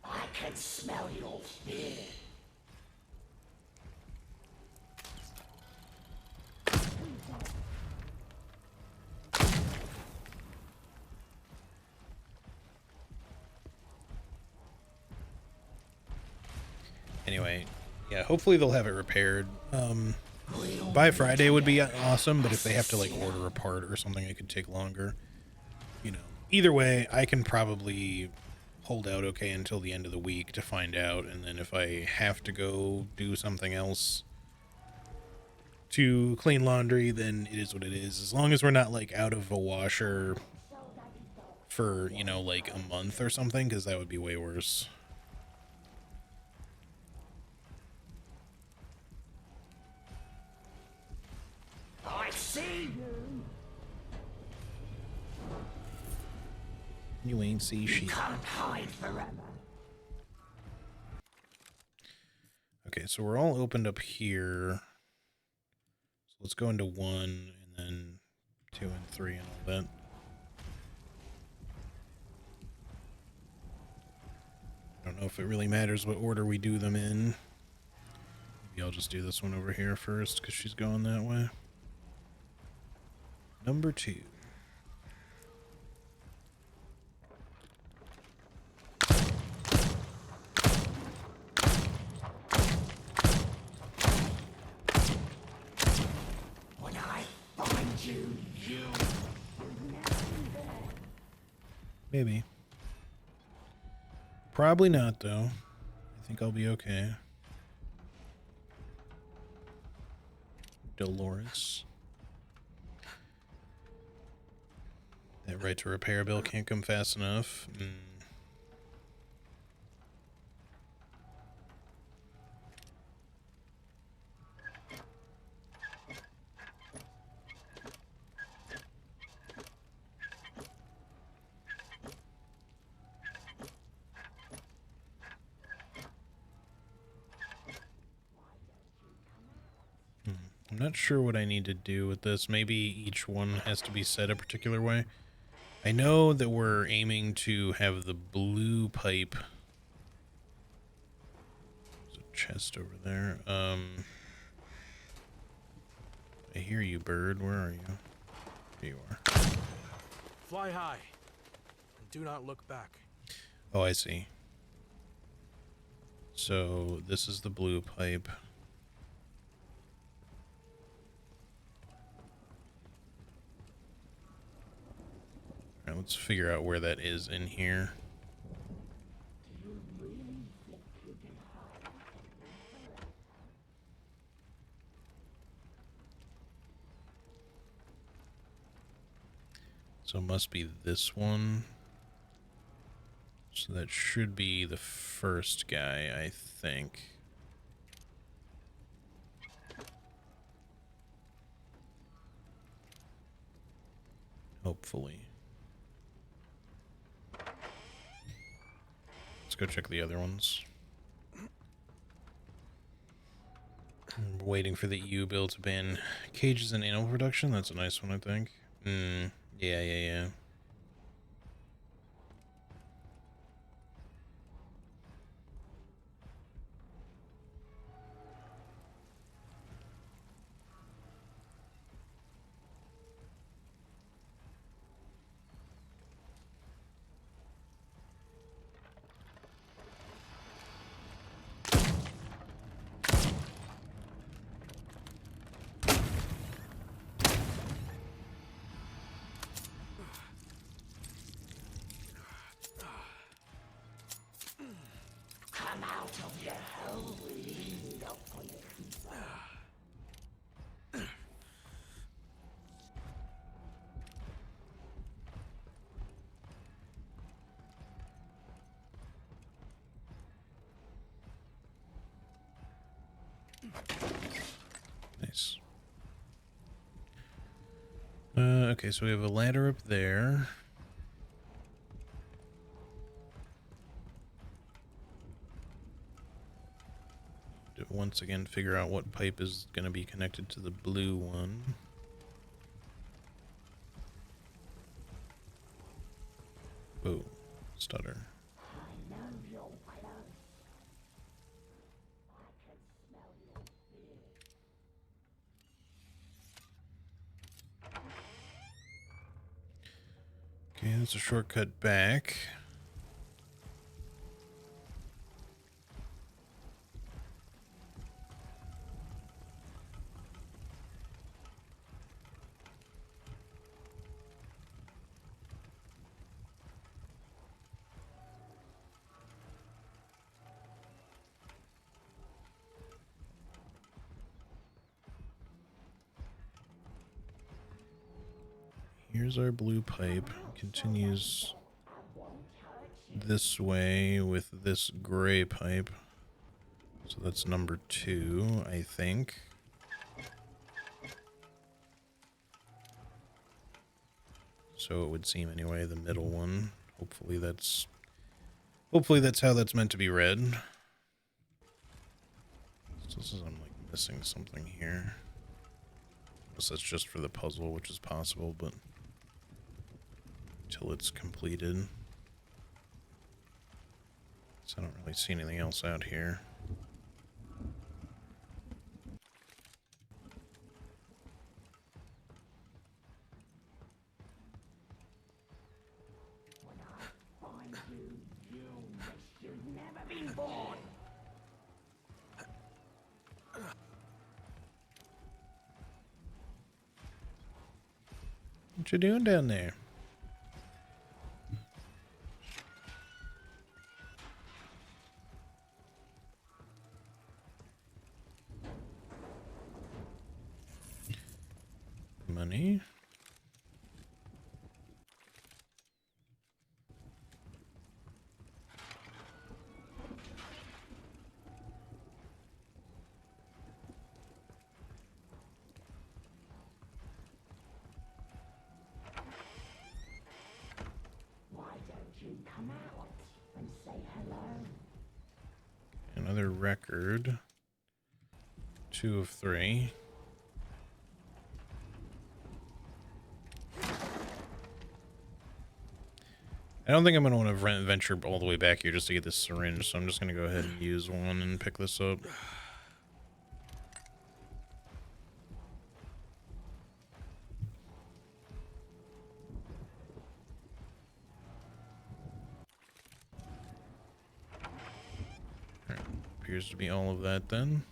S11: I can smell your fear.
S1: Anyway, yeah, hopefully they'll have it repaired. By Friday would be awesome, but if they have to like order a part or something, it could take longer. You know, either way, I can probably hold out okay until the end of the week to find out, and then if I have to go do something else to clean laundry, then it is what it is. As long as we're not like out of a washer for, you know, like a month or something, because that would be way worse.
S11: I see you.
S1: You ain't see
S11: You
S1: shit.
S11: can't hide forever.
S1: Okay, so we're all opened up here. So let's go into 1 and then 2 and 3 and all that. I don't know if it really matters what order we do them in. Maybe I'll just do this one over here first because she's going that way. Number 2.
S11: When I find you, you
S1: Maybe. Probably not, though. I think I'll be okay. Dolores. That right to repair bill can't come fast enough. I'm not sure what I need to do with this. Maybe each one has to be set a particular way. I know that we're aiming to have the blue pipe. There's a chest over there. I hear you, bird. Where are you? There you are.
S3: Fly high, and do not look back.
S1: Oh, I see. So this is the blue pipe. Alright, let's figure out where that is in here. So it must be this one. So that should be the first guy, I think. Hopefully. Let's go check the other ones. I'm waiting for the EU bill to ban cages and animal production. That's a nice one, I think. Yeah.
S11: come out of your hole, Lindo.
S1: Nice. Okay, so we have a ladder up there. To once again figure out what pipe is going to be connected to the blue one. Whoa, stutter. Okay, that's a shortcut back. Here's our blue pipe. Continues this way with this gray pipe. So that's number 2, I think. So it would seem anyway, the middle one. Hopefully that's how that's meant to be read. So this is, I'm like missing something here. Unless that's just for the puzzle, which is possible, but until it's completed. So I don't really see anything else out here. you doing down there? Money. Another record. 2 of 3. I don't think I'm going to want to venture all the way back here just to get this syringe, so I'm just going to go ahead and use one and pick this up. Alright, appears to be all of that then.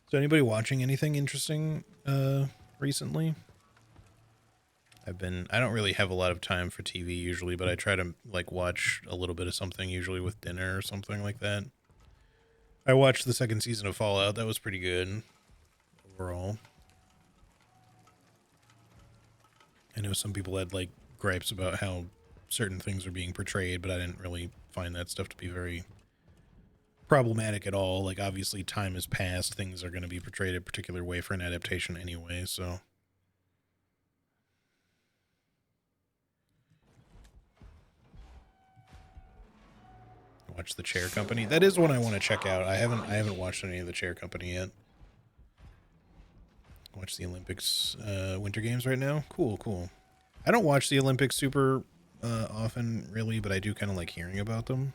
S1: So anybody watching anything interesting recently? I don't really have a lot of time for TV usually, but I try to like watch a little bit of something usually with dinner or something like that. I watched the 2nd season of Fallout. That was pretty good overall. I know some people had like gripes about how certain things are being portrayed, but I didn't really find that stuff to be very problematic at all. Like, obviously time has passed, things are going to be portrayed a particular way for an adaptation anyway, so watch The Chair Company. That is one I want to check out. I haven't watched any of The Chair Company yet. Watch the Olympics Winter Games right now. Cool. I don't watch the Olympics super often really, but I do kind of like hearing about them.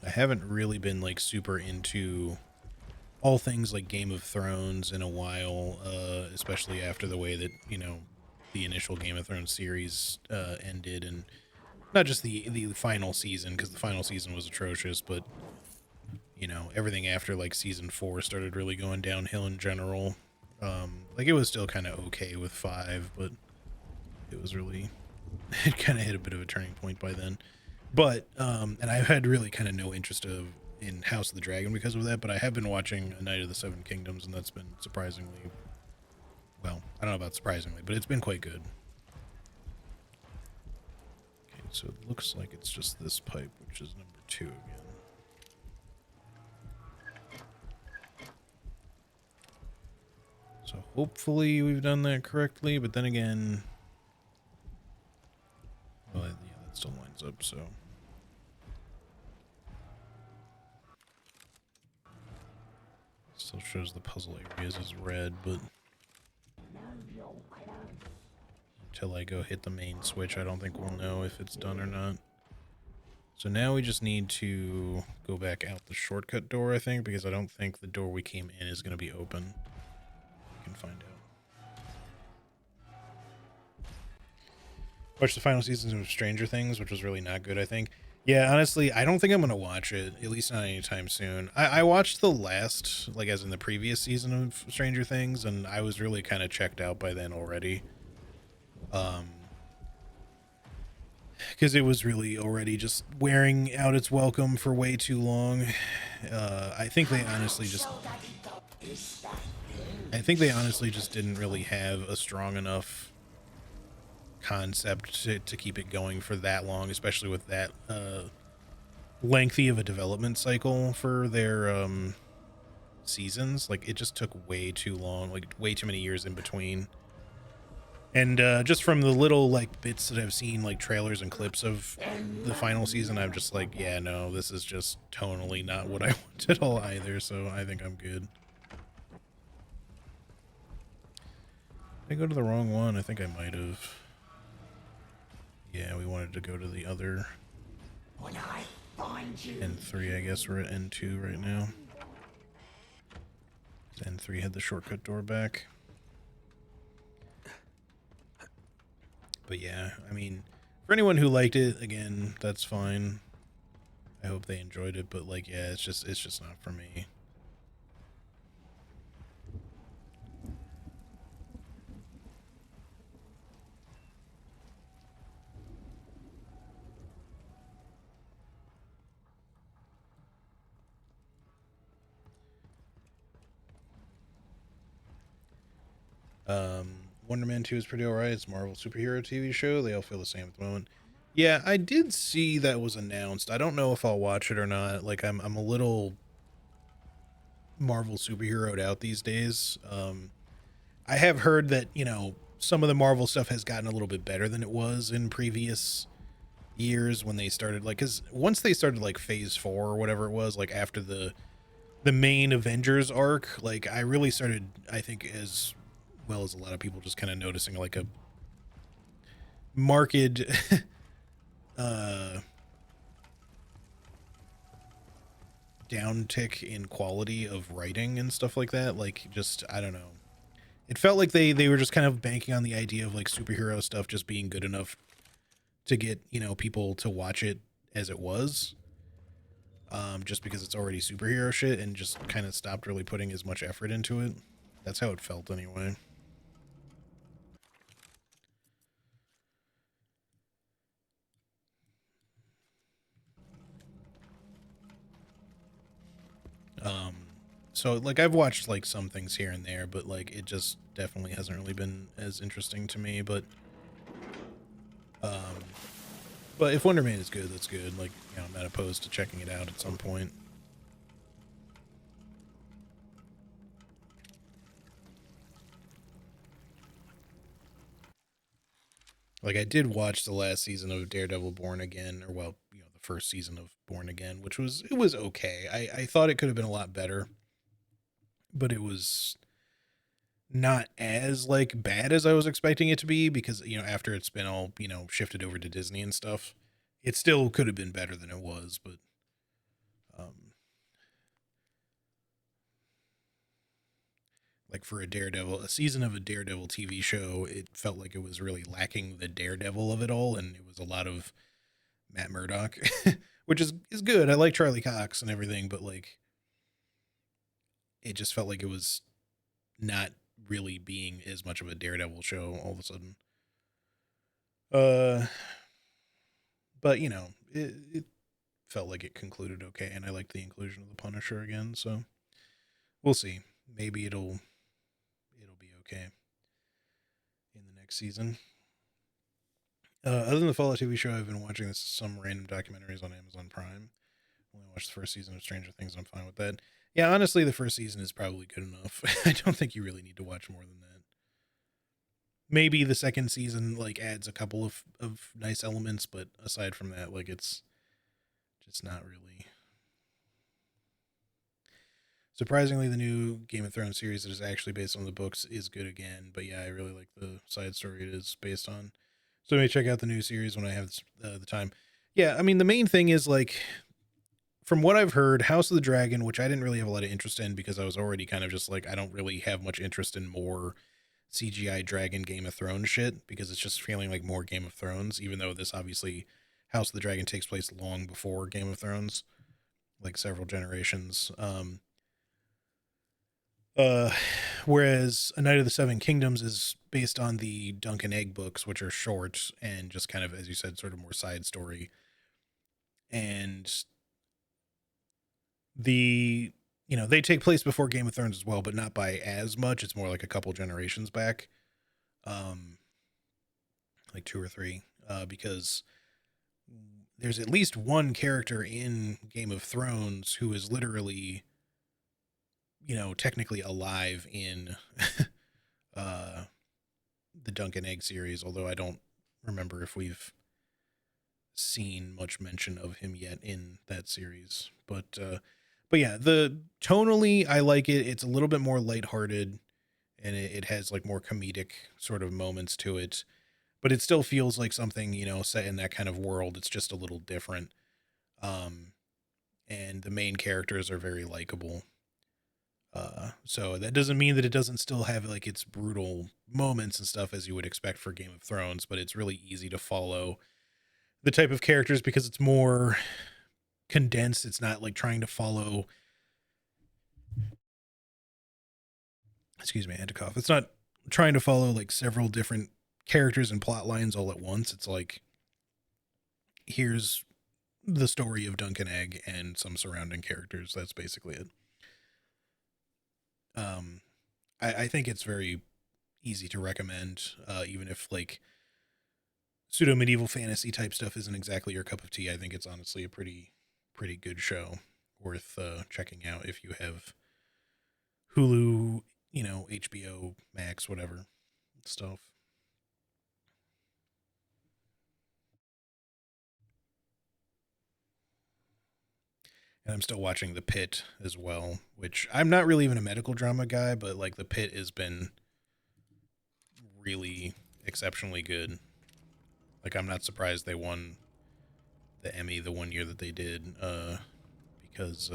S1: I haven't really been like super into all things like Game of Thrones in a while, especially after the way that, you know, the initial Game of Thrones series ended, and not just the final season, because the final season was atrocious, but you know, everything after like season 4 started really going downhill in general. Like, it was still kind of okay with 5, but it was really, it kind of hit a bit of a turning point by then. But and I had really kind of no interest in House of the Dragon because of that, but I have been watching A Night of the Seven Kingdoms, and that's been surprisingly, well, I don't know about surprisingly, but it's been quite good. Okay, so it looks like it's just this pipe, which is number 2 again. So hopefully we've done that correctly, but then again, well, yeah, that still lines up, so. Still shows the puzzle areas as red, but until I go hit the main switch, I don't think we'll know if it's done or not. So now we just need to go back out the shortcut door, I think, because I don't think the door we came in is going to be open. We can find out. Watched the final season of Stranger Things, which was really not good, I think. Yeah, honestly, I don't think I'm going to watch it, at least not anytime soon. I watched the last, like as in the previous season of Stranger Things, and I was really kind of checked out by then already. Because it was really already just wearing out its welcome for way too long. I think they honestly just didn't really have a strong enough concept to keep it going for that long, especially with that lengthy of a development cycle for their seasons. Like, it just took way too long, like way too many years in between. And just from the little like bits that I've seen, like trailers and clips of the final season, I'm just like, yeah, no, this is just tonally not what I want at all either, so I think I'm good. Did I go to the wrong one? I think I might have. Yeah, we wanted to go to the other.
S11: When I find you.
S1: N3, I guess we're at N2 right now. N3 had the shortcut door back. But yeah, I mean, for anyone who liked it, again, that's fine. I hope they enjoyed it, but like, yeah, it's just not for me. Wonder Man 2 is pretty alright. It's a Marvel superhero TV show. They all feel the same at the moment. Yeah, I did see that was announced. I don't know if I'll watch it or not. Like, I'm a little Marvel superheroed out these days. I have heard that, you know, some of the Marvel stuff has gotten a little bit better than it was in previous years when they started, like, because once they started, like, Phase 4 or whatever it was, like, after the main Avengers arc, like, I really started, I think, as well as a lot of people, just kind of noticing, like, a marked downtick in quality of writing and stuff like that. Like, just, I don't know. It felt like they were just kind of banking on the idea of, like, superhero stuff just being good enough to get, you know, people to watch it as it was. Just because it's already superhero shit, and just kind of stopped really putting as much effort into it. That's how it felt anyway. So like I've watched like some things here and there, but like it just definitely hasn't really been as interesting to me. But if Wonder Man is good, that's good. Like, you know, I'm not opposed to checking it out at some point. Like, I did watch the last season of Daredevil Born Again, or well, you know, the first season of Born Again, which was, it was okay. I thought it could have been a lot better, but it was not as like bad as I was expecting it to be, because, you know, after it's been all, you know, shifted over to Disney and stuff, it still could have been better than it was, but like for a season of a Daredevil TV show, it felt like it was really lacking the Daredevil of it all, and it was a lot of Matt Murdock, which is good. I like Charlie Cox and everything, but like it just felt like it was not really being as much of a Daredevil show all of a sudden. But you know, it felt like it concluded okay, and I liked the inclusion of the Punisher again, so we'll see. Maybe it'll be okay in the next season. Other than the Fallout TV show, I've been watching some random documentaries on Amazon Prime. I only watched the first season of Stranger Things, and I'm fine with that. Yeah, honestly, the first season is probably good enough. I don't think you really need to watch more than that. Maybe the second season like adds a couple of nice elements, but aside from that, like it's just not really. Surprisingly, the new Game of Thrones series that is actually based on the books is good again. But yeah, I really like the side story it is based on. So maybe check out the new series when I have the time. Yeah, I mean, the main thing is like, from what I've heard, House of the Dragon, which I didn't really have a lot of interest in because I was already kind of just like, I don't really have much interest in more CGI dragon Game of Thrones shit, because it's just feeling like more Game of Thrones, even though this obviously House of the Dragon takes place long before Game of Thrones, like several generations. Whereas A Knight of the Seven Kingdoms is based on the Dunk and Egg books, which are short and just kind of, as you said, sort of more side story. And the, you know, they take place before Game of Thrones as well, but not by as much. It's more like a couple generations back, like two or three, because there's at least one character in Game of Thrones who is literally, you know, technically alive in the Dunk and Egg series, although I don't remember if we've seen much mention of him yet in that series. But yeah, the tonally I like it. It's a little bit more lighthearted. and it has like more comedic sort of moments to it, but it still feels like something, you know, set in that kind of world. It's just a little different. And the main characters are very likable. So that doesn't mean that it doesn't still have like its brutal moments and stuff as you would expect for Game of Thrones, but it's really easy to follow the type of characters because it's more condensed. It's not like trying to follow, excuse me, I had to cough. It's not trying to follow like several different characters and plot lines all at once. It's like, here's the story of Duncan Egg and some surrounding characters. That's basically it. I think it's very easy to recommend, even if like pseudo medieval fantasy type stuff isn't exactly your cup of tea. I think it's honestly a pretty good show, worth checking out if you have Hulu, you know, HBO Max, whatever stuff. And I'm still watching The Pit as well, which I'm not really even a medical drama guy, but like The Pit has been really exceptionally good. Like, I'm not surprised they won the Emmy the one year that they did, because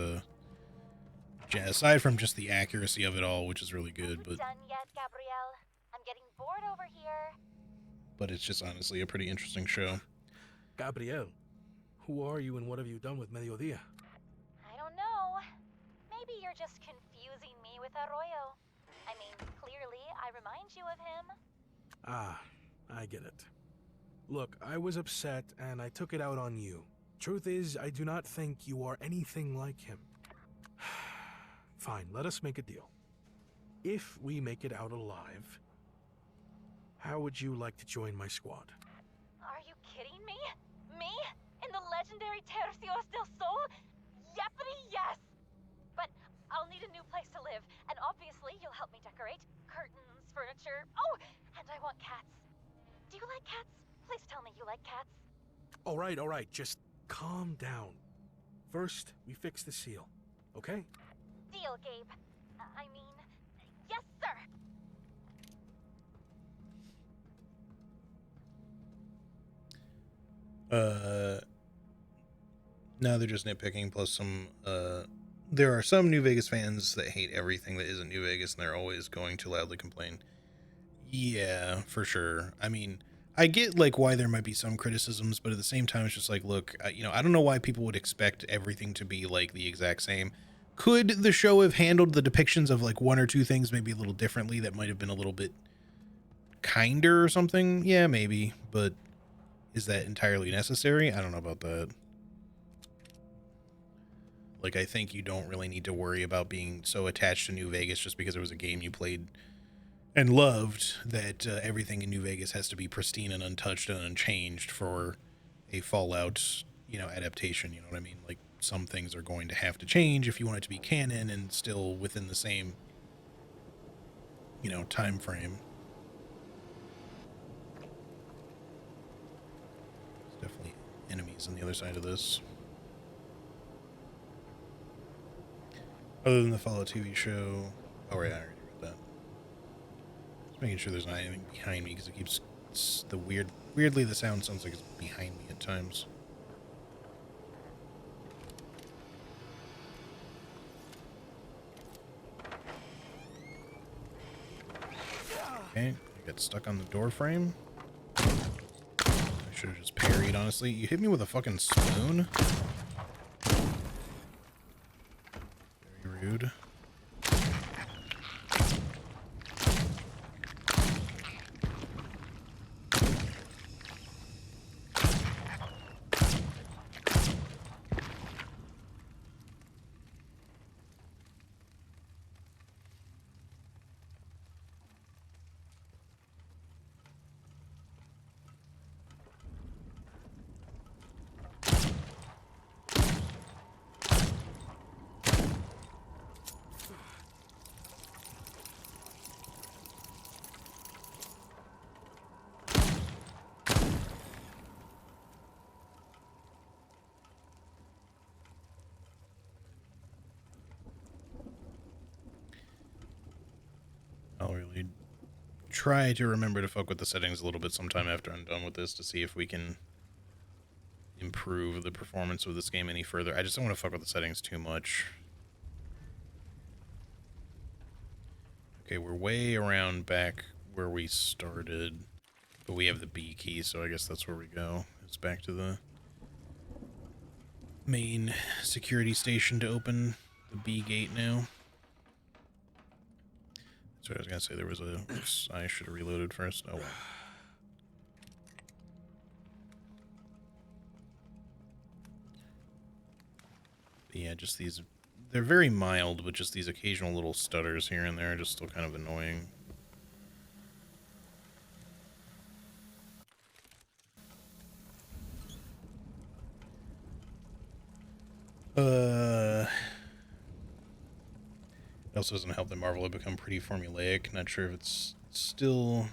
S1: aside from just the accuracy of it all, which is really good, but
S2: Done yet, Gabrielle? I'm getting bored over here.
S1: it's just honestly a pretty interesting show.
S3: Gabrielle, who are you and what have you done with Mediodía?
S2: I don't know. Maybe you're just confusing me with Arroyo. I mean, clearly, I remind you of him.
S3: Ah, I get it. Look, I was upset and I took it out on you. Truth is, I do not think you are anything like him. Fine, let us make a deal. If we make it out alive, how would you like to join my squad?
S2: Are you kidding me? Me? In the legendary Tercios del Sol? Yepity yes! But I'll need a new place to live, and obviously you'll help me decorate. Curtains, furniture. Oh, and I want cats. Do you like cats? Please tell me you like cats.
S3: All right, just calm down. First, we fix the seal, okay?
S2: Deal, Gabe. I mean, yes, sir!
S1: No, they're just nitpicking, plus some, there are some New Vegas fans that hate everything that isn't New Vegas, and they're always going to loudly complain. Yeah, for sure. I mean, I get like why there might be some criticisms, but at the same time, it's just like, look, you know, I don't know why people would expect everything to be like the exact same. Could the show have handled the depictions of like one or two things maybe a little differently that might have been a little bit kinder or something? Yeah, maybe, but is that entirely necessary? I don't know about that. Like, I think you don't really need to worry about being so attached to New Vegas just because it was a game you played and loved that everything in New Vegas has to be pristine and untouched and unchanged for a Fallout, you know, adaptation. You know what I mean? Like, some things are going to have to change if you want it to be canon and still within the same, you know, time frame. There's definitely enemies on the other side of this. Other than the Fallout TV show. Oh, right, I already read that. Just making sure there's not anything behind me because it keeps weirdly the sound sounds like it's behind me at times. Okay, I got stuck on the door frame. I should have just parried, honestly. You hit me with a fucking spoon? Very rude. try to remember to fuck with the settings a little bit sometime after I'm done with this to see if we can improve the performance of this game any further. I just don't want to fuck with the settings too much. Okay, we're way around back where we started, but we have the B key, so I guess that's where we go. It's back to the main security station to open the B gate now. So I was gonna say there was a... Oops, I should have reloaded first. Oh well. But yeah, just these... They're very mild, but just these occasional little stutters here and there are just still kind of annoying. It also doesn't help that Marvel have become pretty formulaic. Not sure if it's still...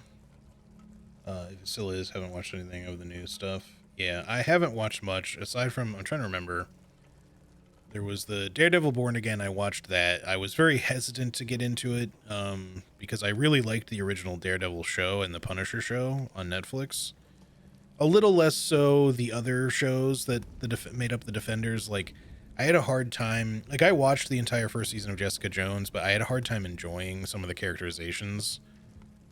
S1: if it still is. Haven't watched anything of the new stuff. Yeah, I haven't watched much, aside from... I'm trying to remember. There was the Daredevil Born Again. I watched that. I was very hesitant to get into it, because I really liked the original Daredevil show and the Punisher show on Netflix. A little less so the other shows that made up the Defenders. Like, I had a hard time... Like, I watched the entire first season of Jessica Jones, but I had a hard time enjoying some of the characterizations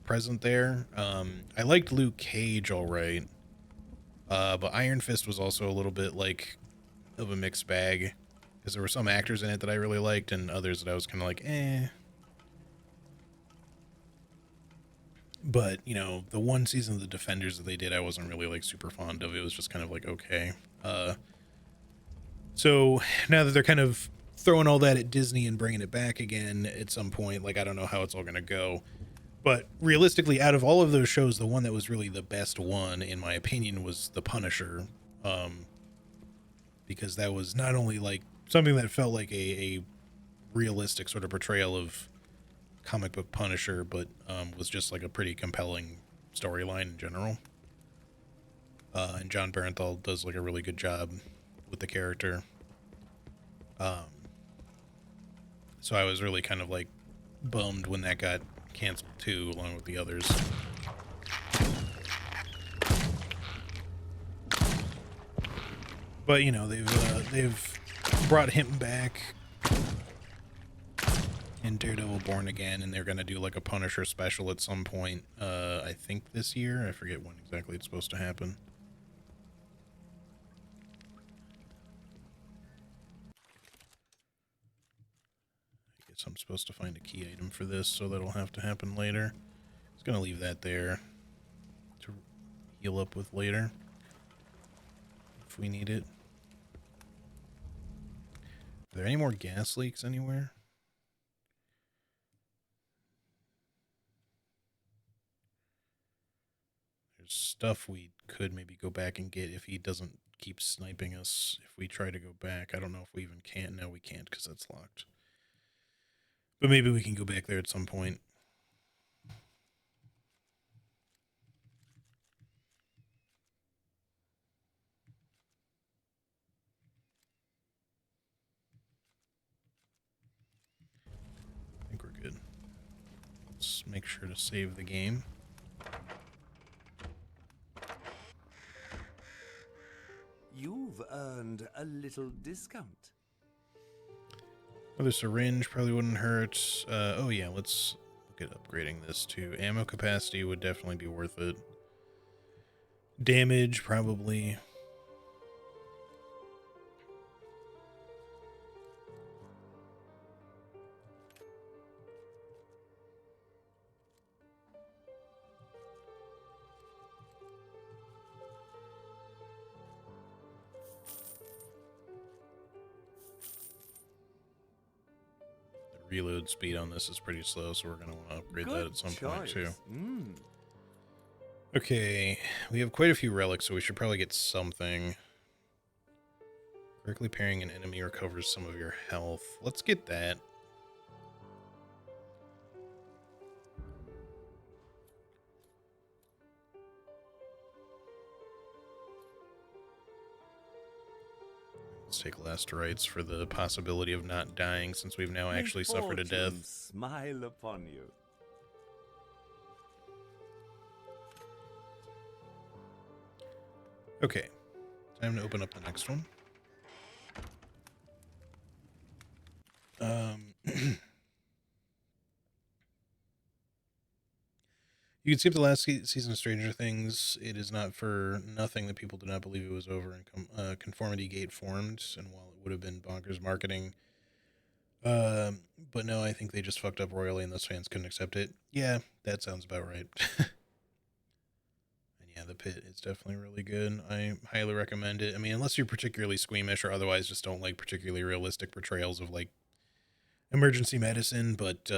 S1: present there. I liked Luke Cage all right, but Iron Fist was also a little bit, like, of a mixed bag. Because there were some actors in it that I really liked, and others that I was kind of like, eh. But, you know, the one season of the Defenders that they did, I wasn't really, like, super fond of. It was just kind of like, okay. So, now that they're kind of throwing all that at Disney and bringing it back again at some point, like, I don't know how it's all going to go. But, realistically, out of all of those shows, the one that was really the best one, in my opinion, was The Punisher. Because that was not only, like, something that felt like a realistic sort of portrayal of comic book Punisher, but was just like a pretty compelling storyline in general. And John Bernthal does like a really good job with the character. So I was really kind of like bummed when that got canceled too, along with the others. But you know, they've brought him back in Daredevil Born Again, and they're gonna do like a Punisher special at some point. I think this year. I forget when exactly it's supposed to happen. I guess I'm supposed to find a key item for this, so that'll have to happen later. I was gonna leave that there to heal up with later if we need it. Are there any more gas leaks anywhere? There's stuff we could maybe go back and get if he doesn't keep sniping us if we try to go back. I don't know if we even can. No, we can't because that's locked. But maybe we can go back there at some point. I think we're good. Let's make sure to save the game.
S15: You've earned a little discount.
S1: Another syringe probably wouldn't hurt. Oh yeah, let's look at upgrading this too. Ammo capacity would definitely be worth it. Damage, probably. Reload speed on this is pretty slow, so we're going to want to upgrade that at some point too. Okay, we have quite a few relics, so we should probably get something. Correctly parrying an enemy recovers some of your health. Let's get that. Let's take last rites for the possibility of not dying, since we've now actually suffered a death.
S15: Smile upon you.
S1: Okay, time to open up the next one. You can skip the last season of Stranger Things. It is not for nothing that people did not believe it was over and Conformity Gate formed, and while it would have been bonkers marketing, but no, I think they just fucked up royally and those fans couldn't accept it. Yeah, that sounds about right. And yeah, The Pit is definitely really good. I highly recommend it. I mean, unless you're particularly squeamish or otherwise just don't like particularly realistic portrayals of like emergency medicine, but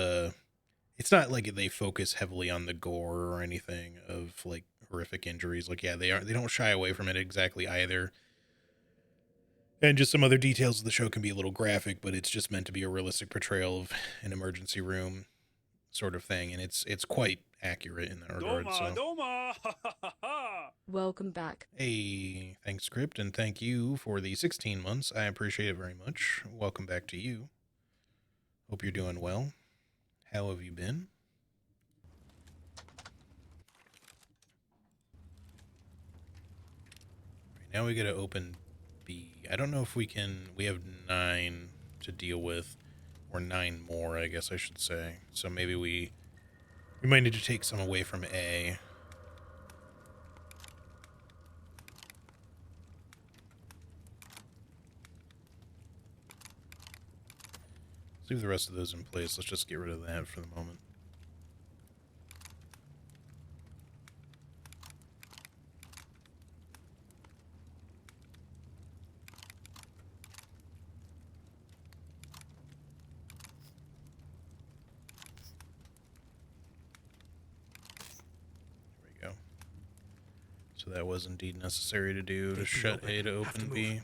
S1: it's not like they focus heavily on the gore or anything of like horrific injuries. Like, yeah, they don't shy away from it exactly either. And just some other details of the show can be a little graphic, but it's just meant to be a realistic portrayal of an emergency room sort of thing, and it's quite accurate in that regard.
S16: Doma,
S7: Welcome back.
S1: Hey, thanks, Script, and thank you for the 16 months. I appreciate it very much. Welcome back to you. Hope you're doing well. How have you been? Right, now we gotta open B. I don't know if we can... We have 9 to deal with, or 9 more, I guess I should say. So maybe we might need to take some away from A. Let's leave the rest of those in place. Let's just get rid of that for the moment. So that was indeed necessary to do, to shut A to open B.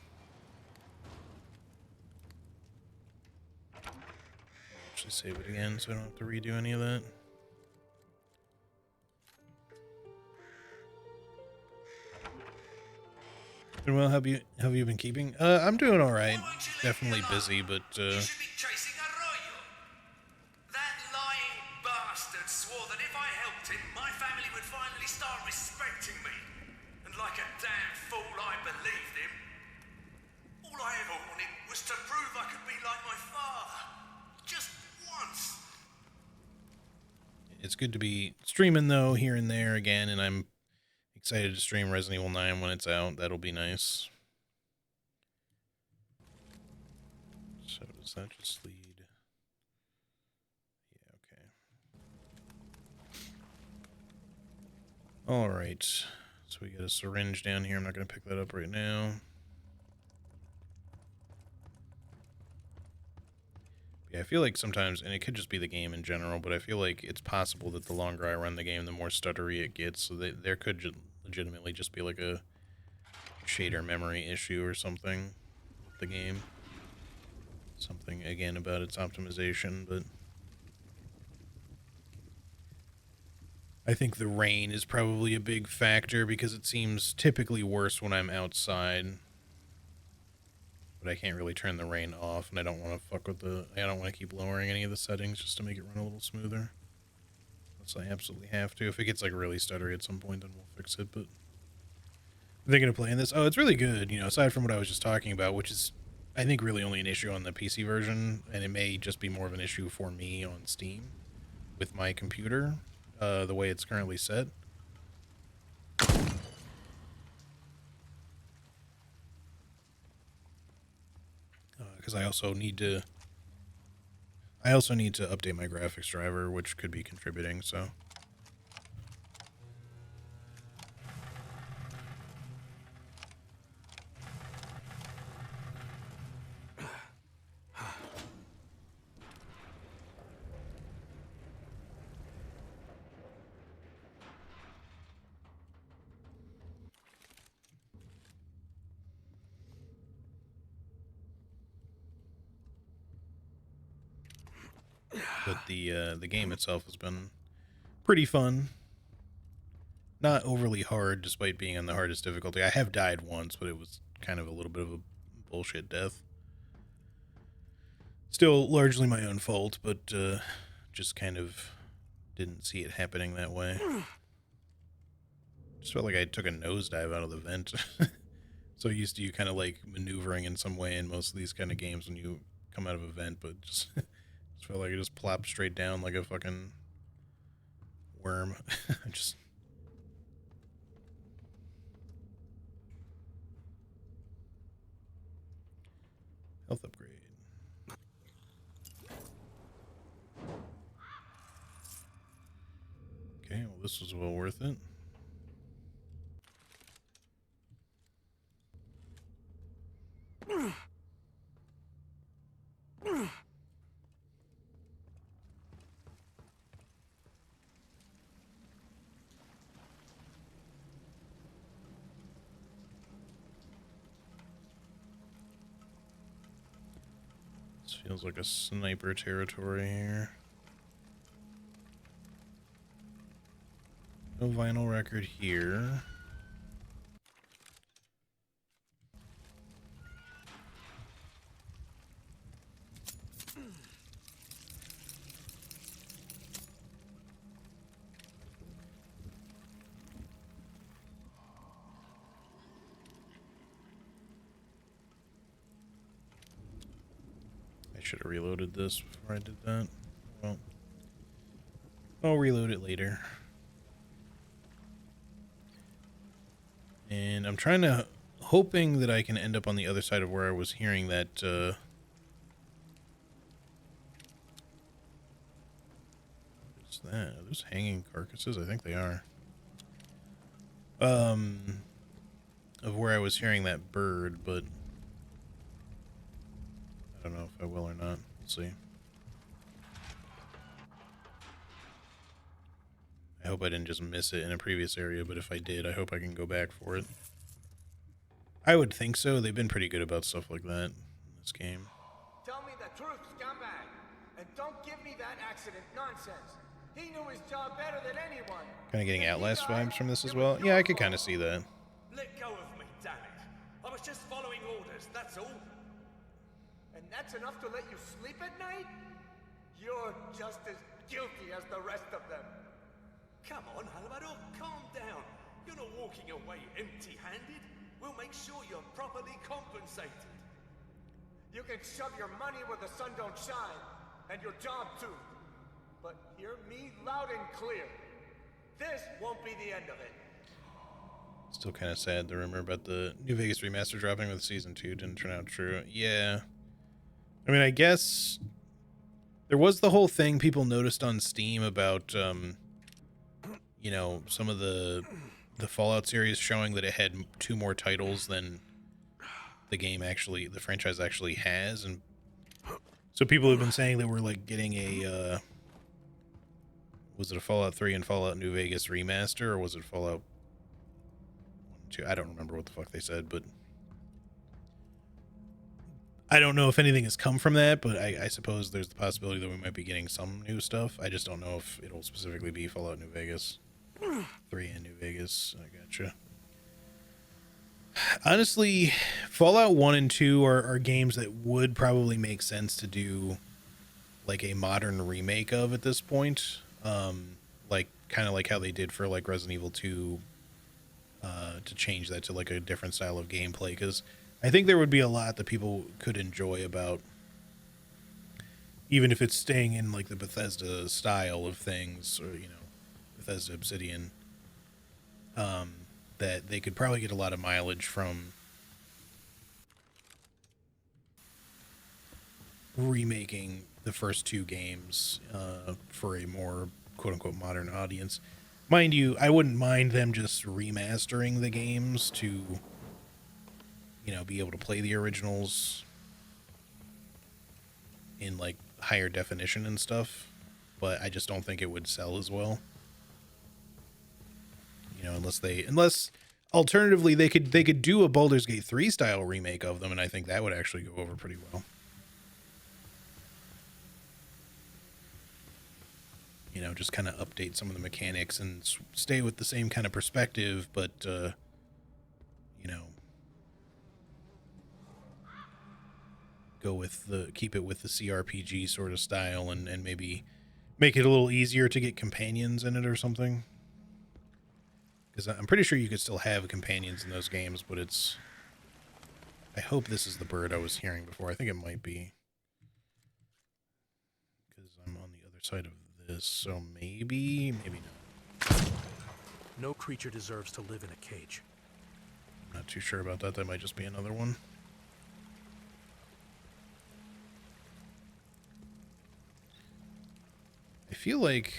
S1: Actually save it again so I don't have to redo any of that. And well, how have you been keeping? I'm doing all right. Definitely busy, but
S11: That lying bastard swore that if I helped him, my family would finally start respecting me. And like a damn fool, I believed him. All I ever wanted was to prove I could be like my father. Just once.
S1: it's good to be streaming, though, here and there again, and I'm excited to stream Resident Evil 9 when it's out. That'll be nice. So does that just lead... Yeah, okay. Alright. So we got a syringe down here. I'm not going to pick that up right now. Yeah, I feel like sometimes, and it could just be the game in general, but I feel like it's possible that the longer I run the game, the more stuttery it gets. So there could legitimately just be like a shader memory issue or something with the game. Something, again, about its optimization, but I think the rain is probably a big factor because it seems typically worse when I'm outside. But I can't really turn the rain off, and I don't want to fuck with I don't want to keep lowering any of the settings just to make it run a little smoother. Unless I absolutely have to. If it gets like really stuttery at some point, then we'll fix it, but I'm thinking of playing this. Oh, it's really good, you know, aside from what I was just talking about, which is, I think, really only an issue on the PC version, and it may just be more of an issue for me on Steam with my computer, the way it's currently set. Because I also need to update my graphics driver, which could be contributing, so... But the game itself has been pretty fun. Not overly hard, despite being on the hardest difficulty. I have died once, but it was kind of a little bit of a bullshit death. Still largely my own fault, but just kind of didn't see it happening that way. Just felt like I took a nosedive out of the vent. So used to you kind of like maneuvering in some way in most of these kind of games when you come out of a vent, but just, just felt like I just plopped straight down like a fucking worm. Just health upgrade. Okay, well this was well worth it. This feels like a sniper territory here. No vinyl record here. I should have reloaded this before I did that. Well, I'll reload it later. And I'm hoping that I can end up on the other side of where I was hearing that, what's that? Are those hanging carcasses? I think they are. Of where I was hearing that bird, but I don't know if I will or not. We'll see. I hope I didn't just miss it in a previous area, but if I did, I hope I can go back for it. I would think so. They've been pretty good about stuff like that in this game.
S4: Tell me the truth, scumbag. And don't give me that accident nonsense. He knew his job better than anyone.
S1: Kind of getting Outlast vibes from this as well. Yeah, I could kind of see that.
S11: Let go of me, damn it. I was just following orders, that's all.
S4: And that's enough to let you sleep at night? You're just as guilty as the rest of them.
S11: Come on, Alvaro, calm down. You're not walking away empty-handed. We'll make sure you're properly compensated.
S4: You can shove your money where the sun don't shine, and your job too. But hear me loud and clear. This won't be the end of it.
S1: Still kind of sad. The rumor about the New Vegas remaster dropping with Season 2 didn't turn out true. Yeah. I mean, I guess there was the whole thing people noticed on Steam about, you know, some of the Fallout series showing that it had 2 more titles than the game actually, the franchise actually has. And so people have been saying that we're like getting a, was it a Fallout 3 and Fallout New Vegas remaster, or was it Fallout 1 and 2? I don't remember what the fuck they said, but I don't know if anything has come from that, but I suppose there's the possibility that we might be getting some new stuff. I just don't know if it'll specifically be Fallout New Vegas 3 and New Vegas. I gotcha. Honestly, Fallout 1 and 2 are games that would probably make sense to do like a modern remake of at this point. Like kind of like how they did for like Resident Evil 2, to change that to like a different style of gameplay, because I think there would be a lot that people could enjoy about, even if it's staying in like the Bethesda style of things, or, you know, Bethesda Obsidian, that they could probably get a lot of mileage from remaking the first 2 games for a more quote-unquote modern audience. Mind you, I wouldn't mind them just remastering the games to, you know, be able to play the originals in like higher definition and stuff, but I just don't think it would sell as well. You know, unless alternatively they could do a Baldur's Gate 3 style remake of them, and I think that would actually go over pretty well. You know, just kind of update some of the mechanics and stay with the same kind of perspective, but you know, keep it with the CRPG sort of style, and maybe make it a little easier to get companions in it or something. Because I'm pretty sure you could still have companions in those games, but it's... I hope this is the bird I was hearing before. I think it might be. Because I'm on the other side of this, so maybe not.
S3: No creature deserves to live in a cage.
S1: I'm not too sure about that. That might just be another one. I feel like...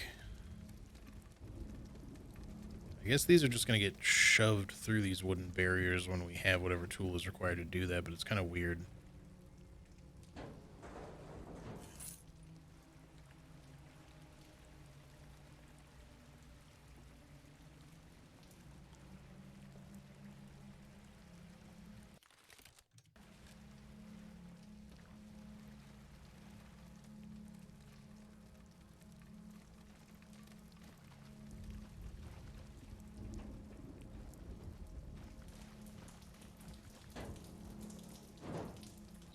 S1: I guess these are just going to get shoved through these wooden barriers when we have whatever tool is required to do that, but it's kind of weird.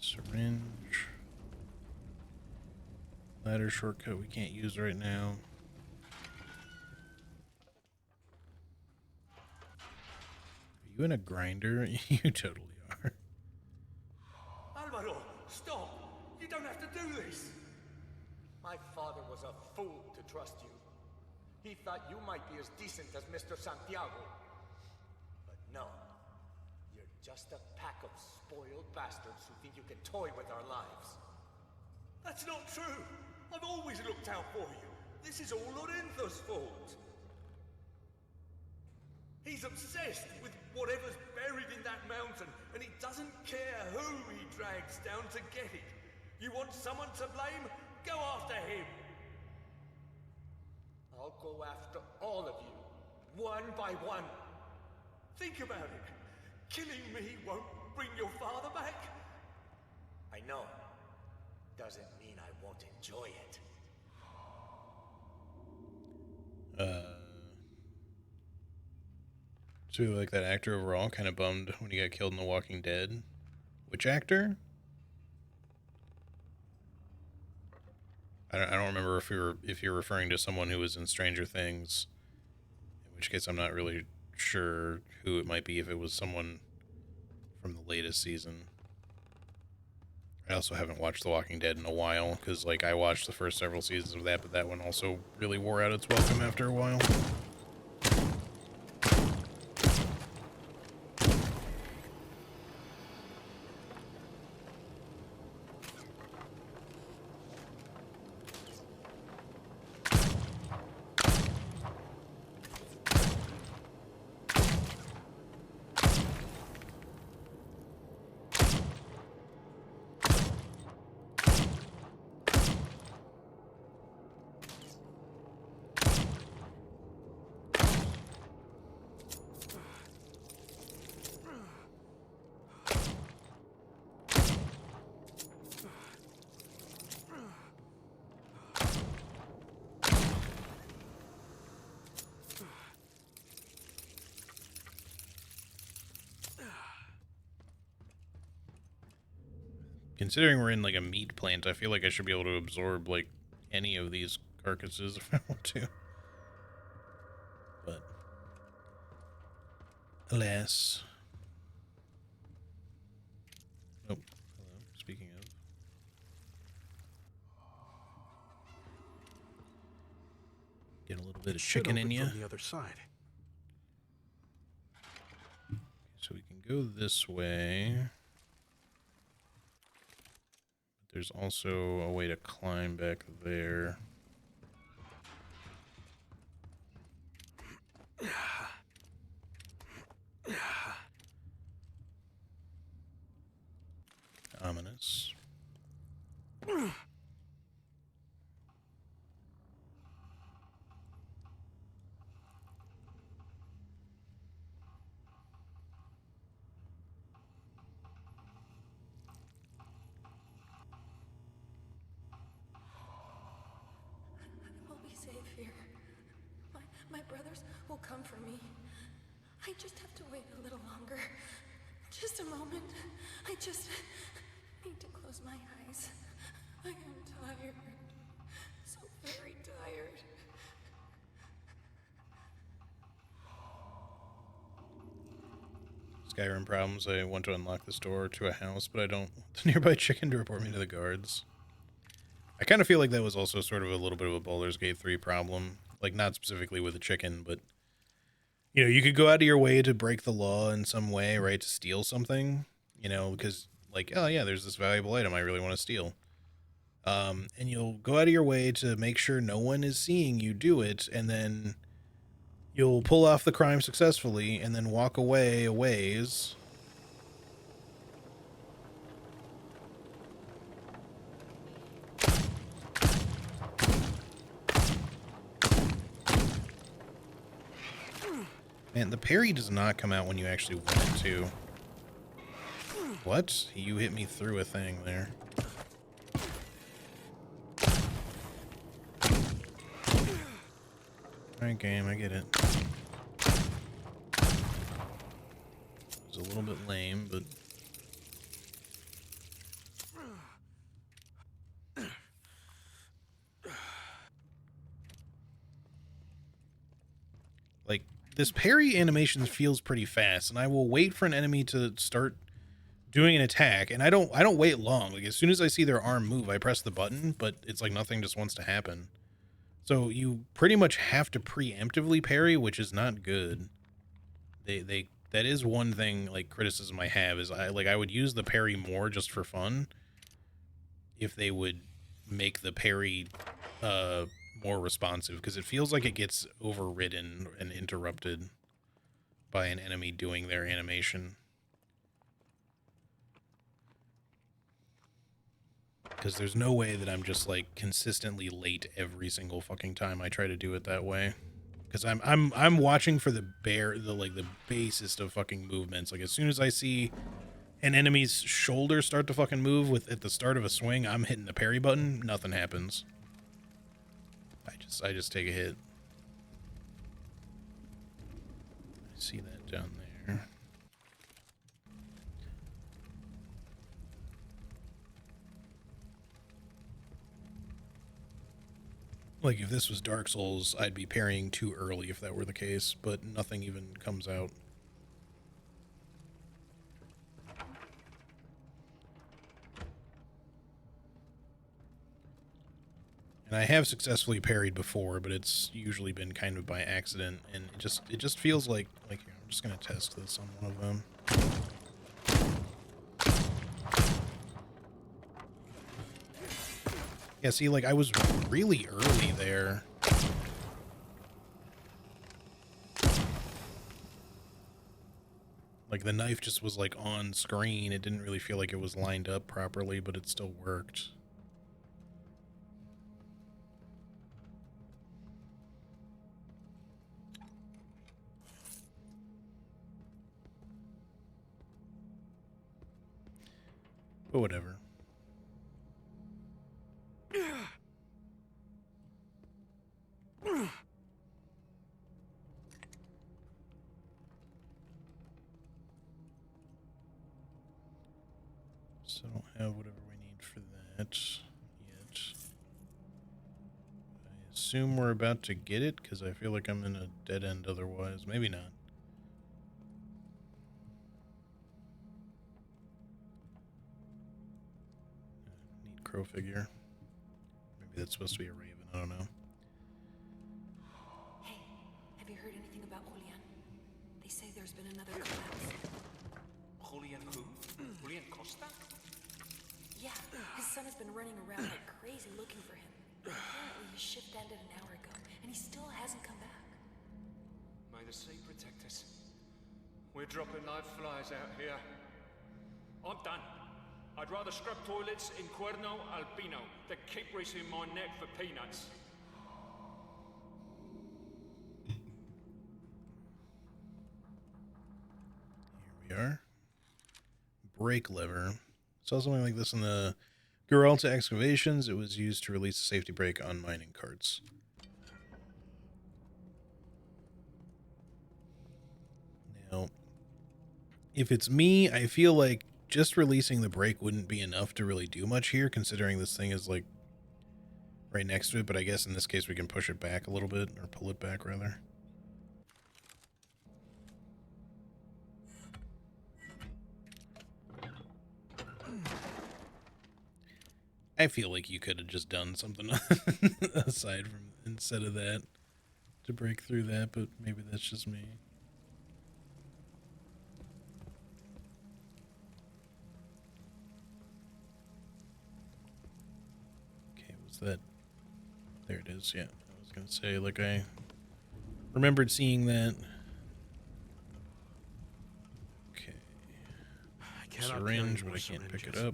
S1: Syringe. Ladder shortcut we can't use right now. Are you in a grinder? You totally are.
S11: Alvaro, stop! You don't have to do this!
S4: My father was a fool to trust you. He thought you might be as decent as Mr. Santiago. But no. You're just a pack of spoiled bastards who think you can toy with our lives.
S11: That's not true! I've always looked out for you! This is all Lorenzo's fault! He's obsessed with whatever's buried in that mountain, and he doesn't care who he drags down to get it. You want someone to blame? Go after him!
S4: I'll go after all of you, one by one.
S11: Think about it. Killing me won't bring your father back.
S4: I know. Doesn't mean I won't enjoy it.
S1: So you like that actor overall? Kind of bummed when he got killed in The Walking Dead. Which actor? I don't remember if you're referring to someone who was in Stranger Things. In which case, I'm not really sure who it might be. If it was someone from the latest season. I also haven't watched The Walking Dead in a while because, like, I watched the first several seasons of that, but that one also really wore out its welcome after a while. Considering we're in, like, a meat plant, I feel like I should be able to absorb, like, any of these carcasses if I want to. But, alas. Oh, hello. Speaking of. Get a little bit of chicken in you.
S3: From the other side.
S1: So we can go this way. There's also a way to climb back there. Ominous.
S7: We'll be safe here. My brothers will come for me. I just have to wait a little longer. Just a moment. I just need to close my eyes. I am tired. So very tired.
S1: Skyrim problems. I want to unlock this door to a house, but I don't want the nearby chicken to report me to the guards. I kind of feel like that was also sort of a little bit of a Baldur's Gate 3 problem. Like, not specifically with the chicken, but, you know, you could go out of your way to break the law in some way, right, to steal something, you know, because, like, oh, yeah, there's this valuable item I really want to steal. And you'll go out of your way to make sure no one is seeing you do it, and then you'll pull off the crime successfully, and then walk away a ways. Man, the parry does not come out when you actually want it to. What? You hit me through a thing there. Alright, game, I get it. It's a little bit lame, but... like, this parry animation feels pretty fast, and I will wait for an enemy to start doing an attack, and I don't wait long. Like, as soon as I see their arm move, I press the button, but it's like nothing just wants to happen. So you pretty much have to preemptively parry, which is not good. That is one thing, like, criticism I have, is I would use the parry more just for fun if they would make the parry more responsive, because it feels like it gets overridden and interrupted by an enemy doing their animation. Because there's no way that I'm just, like, consistently late every single fucking time I try to do it that way. Because I'm watching for the basest of fucking movements. Like, as soon as I see an enemy's shoulder start to fucking move at the start of a swing, I'm hitting the parry button. Nothing happens. I just take a hit. I see that down there. Like, if this was Dark Souls, I'd be parrying too early if that were the case, but nothing even comes out. And I have successfully parried before, but it's usually been kind of by accident, and it just feels like here, I'm just gonna test this on one of them. Yeah, see, like, I was really early there. Like, the knife just was, like, on screen. It didn't really feel like it was lined up properly, but it still worked. But whatever. So I don't have whatever we need for that yet. I assume we're about to get it, because I feel like I'm in a dead end otherwise. Maybe not. Neat crow figure. Maybe that's supposed to be a raven, I don't know.
S7: Hey, have you heard anything about Julian? They say there's been another collapse.
S5: Julian who? Julian Costa?
S7: Yeah, his son has been running around like crazy looking for him. Apparently his shift ended an hour ago, and he still hasn't come back.
S5: May the sea protect us. We're dropping like flies out here. I'm done. I'd rather scrub toilets in Cuerno Albino than keep risking my neck for peanuts.
S1: Here we are. Brake lever. Saw something like this in the Geralta excavations. It was used to release a safety brake on mining carts. Now, if it's me, I feel like just releasing the brake wouldn't be enough to really do much here, considering this thing is, like, right next to it, but I guess in this case we can push it back a little bit, or pull it back, rather. I feel like you could have just done something aside from instead of that to break through that, but maybe that's just me. Okay, was that? There it is. Yeah, I was gonna say, like, I remembered seeing that. Okay. Syringe, but I can't pick it up.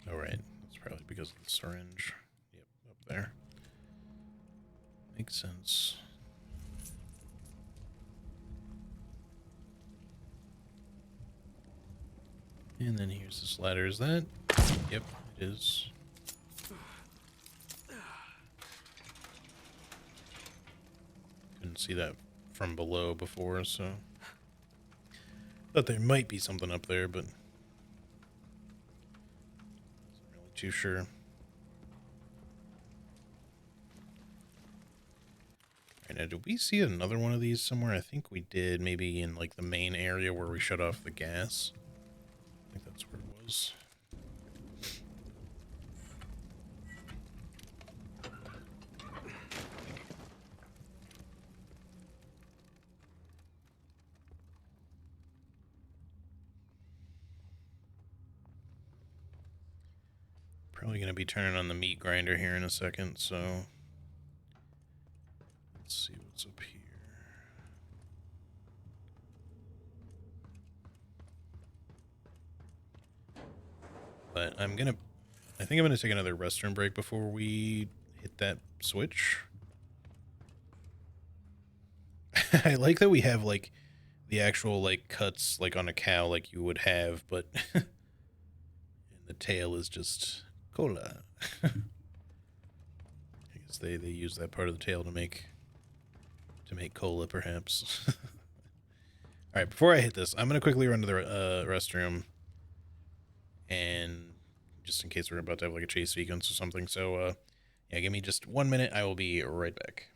S1: All right, that's probably because of the syringe. Yep, up there. Makes sense. And then here's this ladder. Is that? Yep, it is. Couldn't see that from below before, so thought there might be something up there, but wasn't really too sure. Alright, now did we see another one of these somewhere? I think we did, maybe in like the main area where we shut off the gas. I think that's where it was. Probably going to be turning on the meat grinder here in a second, so let's see what's up here. But I think I'm gonna take another restroom break before we hit that switch. I like that we have like the actual like cuts like on a cow like you would have, but and the tail is just cola. I guess they use that part of the tail to make cola, perhaps. All right, before I hit this, I'm gonna quickly run to the restroom, and just in case we're about to have like a chase sequence or something. So yeah, give me just 1 minute. I will be right back.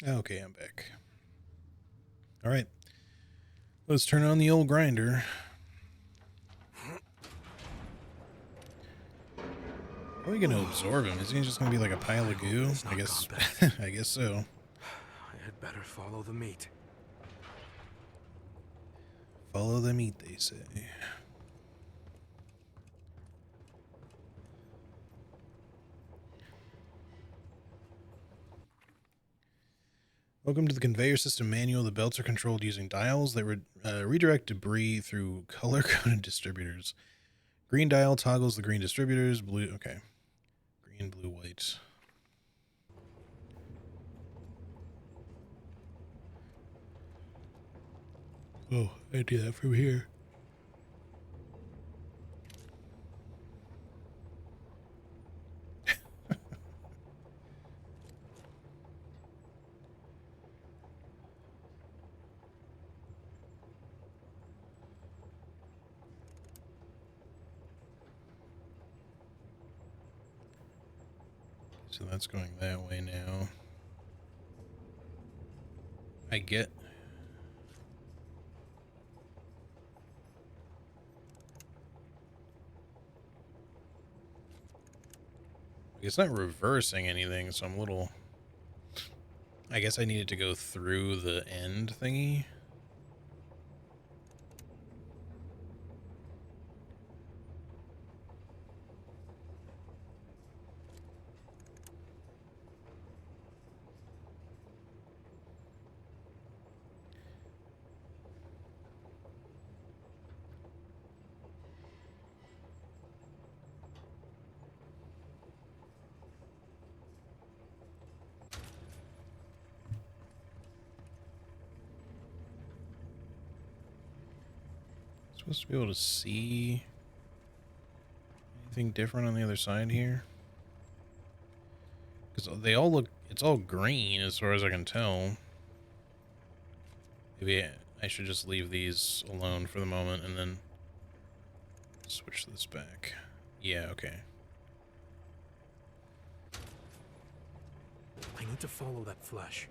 S1: Okay, I'm back. All right, let's turn on the old grinder. How are we gonna absorb him? Is he just gonna be like a pile of goo? I guess. I guess so.
S3: I had better follow the meat.
S1: Follow the meat, they say. Welcome to the conveyor system manual. The belts are controlled using dials that redirect debris through color-coded distributors. Green dial toggles the green distributors. Blue, okay. Green, blue, white. Oh, I do that from here. So that's going that way now. I get... It's not reversing anything, so I'm a little... I guess I needed to go through the end thingy. Supposed to be able to see anything different on the other side here? Because they all look, it's all green as far as I can tell. Maybe I should just leave these alone for the moment and then switch this back. Yeah, okay.
S3: I need to follow that flash.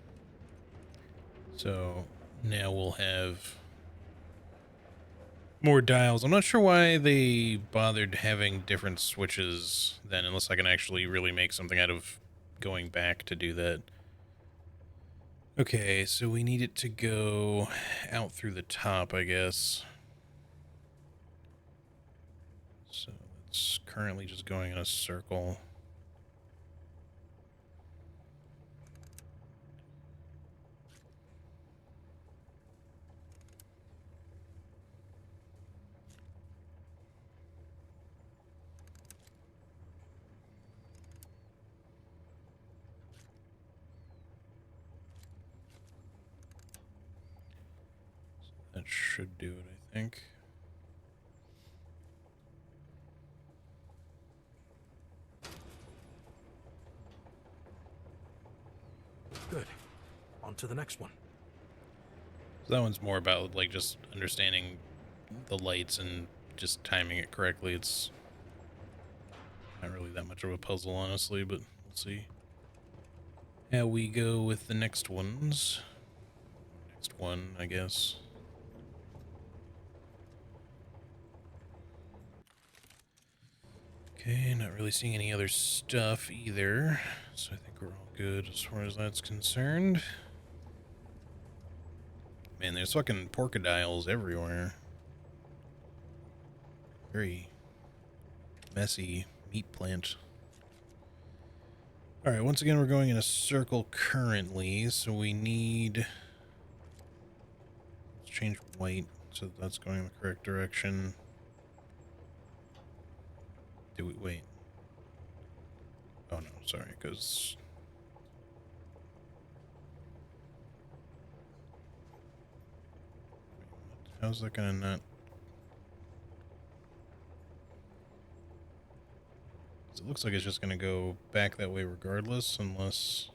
S1: So now we'll have more dials. I'm not sure why they bothered having different switches then, unless I can actually really make something out of going back to do that. Okay, so we need it to go out through the top, I guess. So it's currently just going in a circle. That should do it, I think.
S3: Good. On to the next one.
S1: So that one's more about, like, just understanding the lights and just timing it correctly. It's not really that much of a puzzle, honestly, but we'll see how we go with the next ones. Next one, I guess. Okay, not really seeing any other stuff either, so I think we're all good as far as that's concerned. Man, there's fucking porcodiles everywhere. Very messy meat plant. Alright, once again, we're going in a circle currently, so we need... Let's change white, so that's going in the correct direction. Do we... Wait. Oh no, sorry, because... How's that gonna not... It looks like it's just gonna go back that way regardless, unless...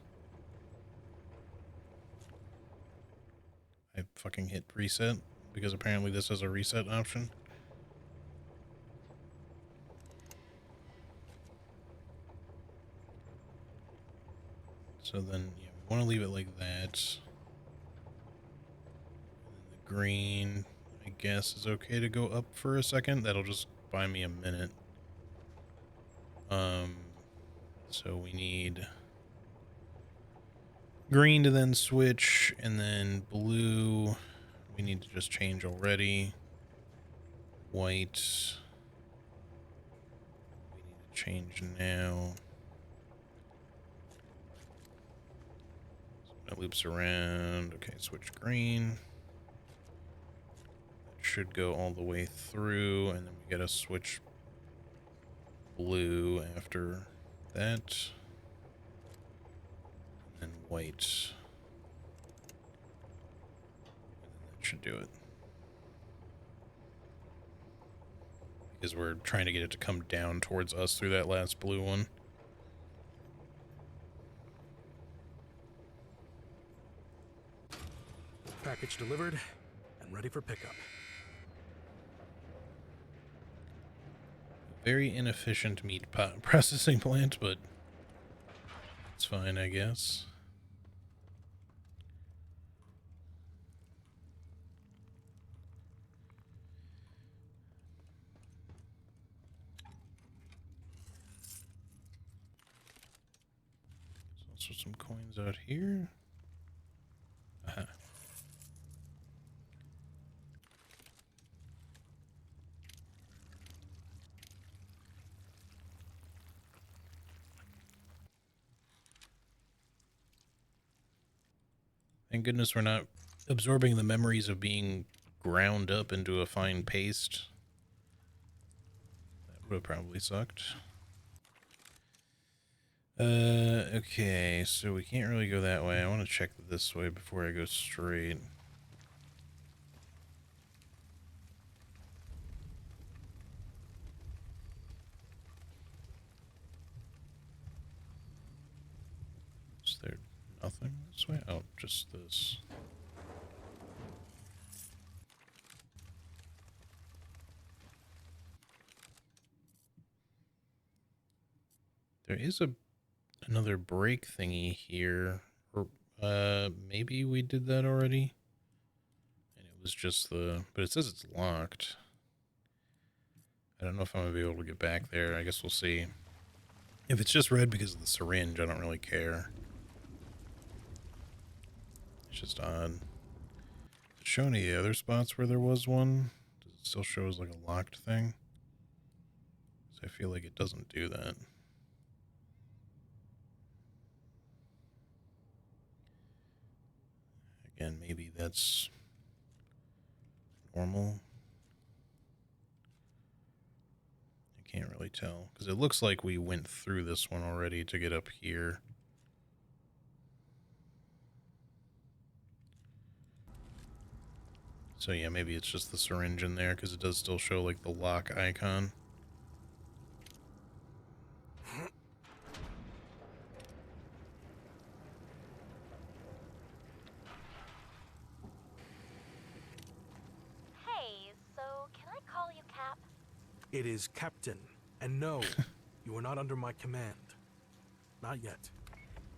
S1: I fucking hit reset, because apparently this has a reset option. So then, yeah, we want to leave it like that. And then the green, I guess, is okay to go up for a second. That'll just buy me a minute. So we need green to then switch, and then blue we need to just change already. White we need to change now. So that loops around. Okay, switch green. That should go all the way through, and then we gotta switch blue after that. And then white. And then that should do it. Because we're trying to get it to come down towards us through that last blue one.
S3: Package delivered and ready for pickup.
S1: Very inefficient meat processing plant, but That's fine, I guess. There's also some coins out here. Aha. Thank goodness we're not absorbing the memories of being ground up into a fine paste. That would have probably sucked. Okay, so we can't really go that way. I want to check this way before I go straight. Is there nothing this way? Oh, just this. There is another break thingy here. Or maybe we did that already. And it was just but it says it's locked. I don't know if I'm gonna be able to get back there. I guess we'll see. If it's just red because of the syringe, I don't really care. It's just odd. Does it show any other spots where there was one? Does it still show as like a locked thing? So I feel like it doesn't do that. Again, maybe that's normal. I can't really tell because it looks like we went through this one already to get up here. So yeah, maybe it's just the syringe in there because it does still show like the lock icon.
S2: Hey, so can I call you Cap?
S3: It is Captain. And no, you are not under my command. Not yet.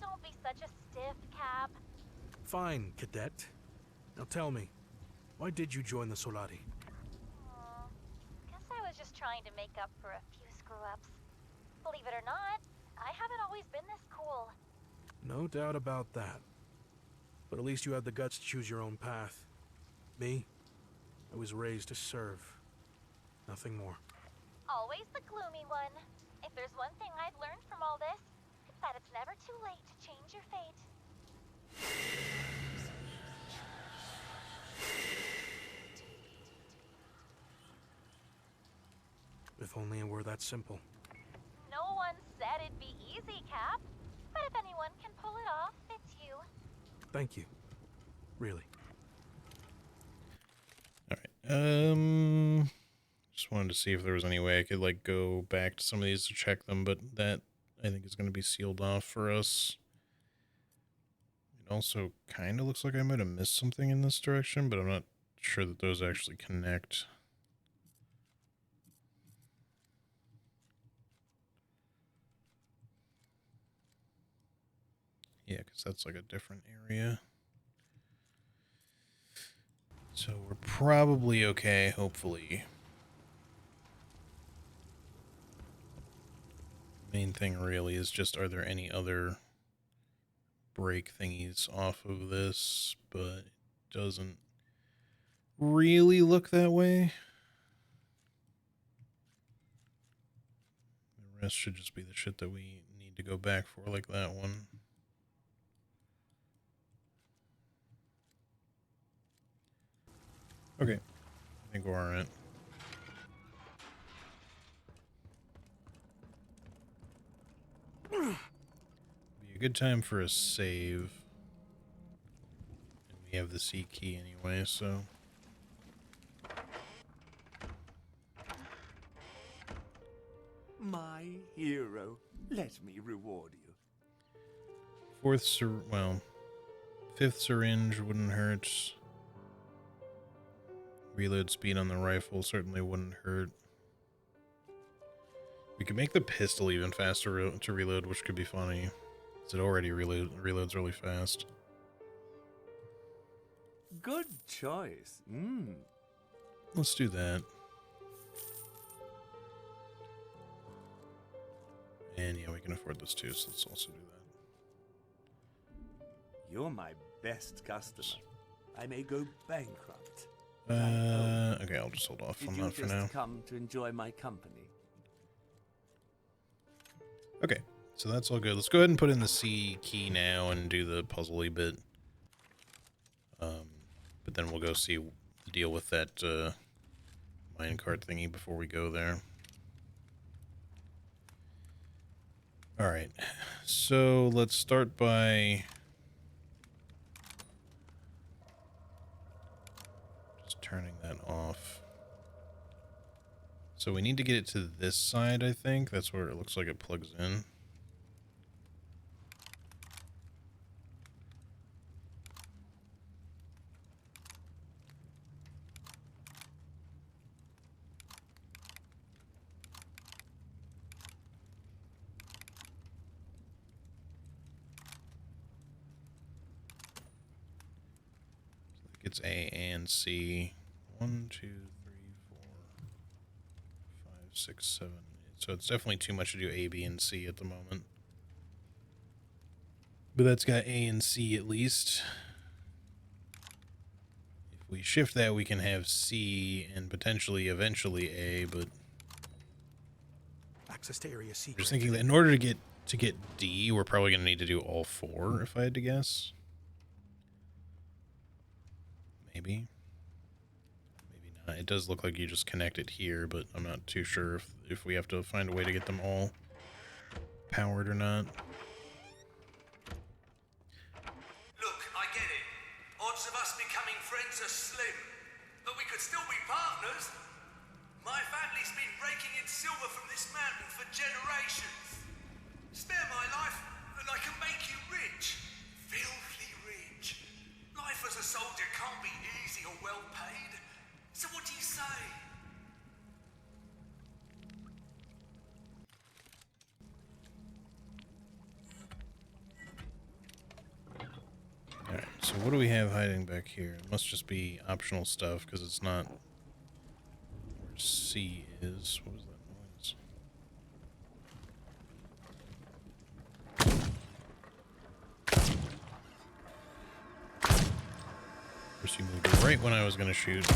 S2: Don't be such a stiff, Cap.
S3: Fine, Cadet. Now tell me, why did you join the Solari?
S2: Guess I was just trying to make up for a few screw-ups. Believe it or not, I haven't always been this cool.
S3: No doubt about that. But at least you had the guts to choose your own path. Me? I was raised to serve. Nothing more.
S2: Always the gloomy one. If there's one thing I've learned from all this, it's that it's never too late to change your fate.
S3: If only it were that simple.
S2: No one said it'd be easy, Cap. But if anyone can pull it off, it's you.
S3: Thank you. Really.
S1: Alright, just wanted to see if there was any way I could, like, go back to some of these to check them, but that, I think, is going to be sealed off for us. It also kind of looks like I might have missed something in this direction, but I'm not sure that those actually connect. Yeah, because that's, like, a different area. So we're probably okay, hopefully. Main thing really is just, are there any other break thingies off of this? But it doesn't really look that way. The rest should just be the shit that we need to go back for, like that one. Okay, I think we're alright. Be a good time for a save. And we have the C key anyway, so.
S15: My hero, let me reward you.
S1: Fifth syringe wouldn't hurt. Reload speed on the rifle certainly wouldn't hurt. We could make the pistol even faster to reload, which could be funny. It already reloads really fast.
S15: Good choice.
S1: Let's do that. And yeah, we can afford this too, so let's also do that.
S15: You're my best customer. I may go bankrupt.
S1: Okay, I'll just hold off
S15: Did
S1: on
S15: you
S1: that for
S15: just
S1: now.
S15: come to enjoy my company?
S1: Okay, so that's all good. Let's go ahead and put in the C key now and do the puzzly bit. But then we'll go deal with that minecart thingy before we go there. Alright, so let's start by just turning that off. So we need to get it to this side, I think. That's where it looks like it plugs in. It's A and C. 1, 2, 3, 4, 5, 6, 7. So it's definitely too much to do A, B, and C at the moment. But that's got A and C at least. If we shift that, we can have C and potentially eventually A, but
S3: Access to area C.
S1: I'm just thinking that in order to get D, we're probably going to need to do all 4, if I had to guess. Maybe. Maybe not. It does look like you just connect it here, but I'm not too sure if we have to find a way to get them all powered or not.
S11: Look, I get it. Odds of us becoming friends are slim, but we could still be partners. My family's been raking in silver from this mountain for generations. Spare my life, and I can make you rich. Filthy rich. Life as a soldier can't be easy or well paid. So what do you say?
S1: Alright, so what do we have hiding back here? It must just be optional stuff, because it's not where C is. What was that noise? First, you moved right when I was going to shoot.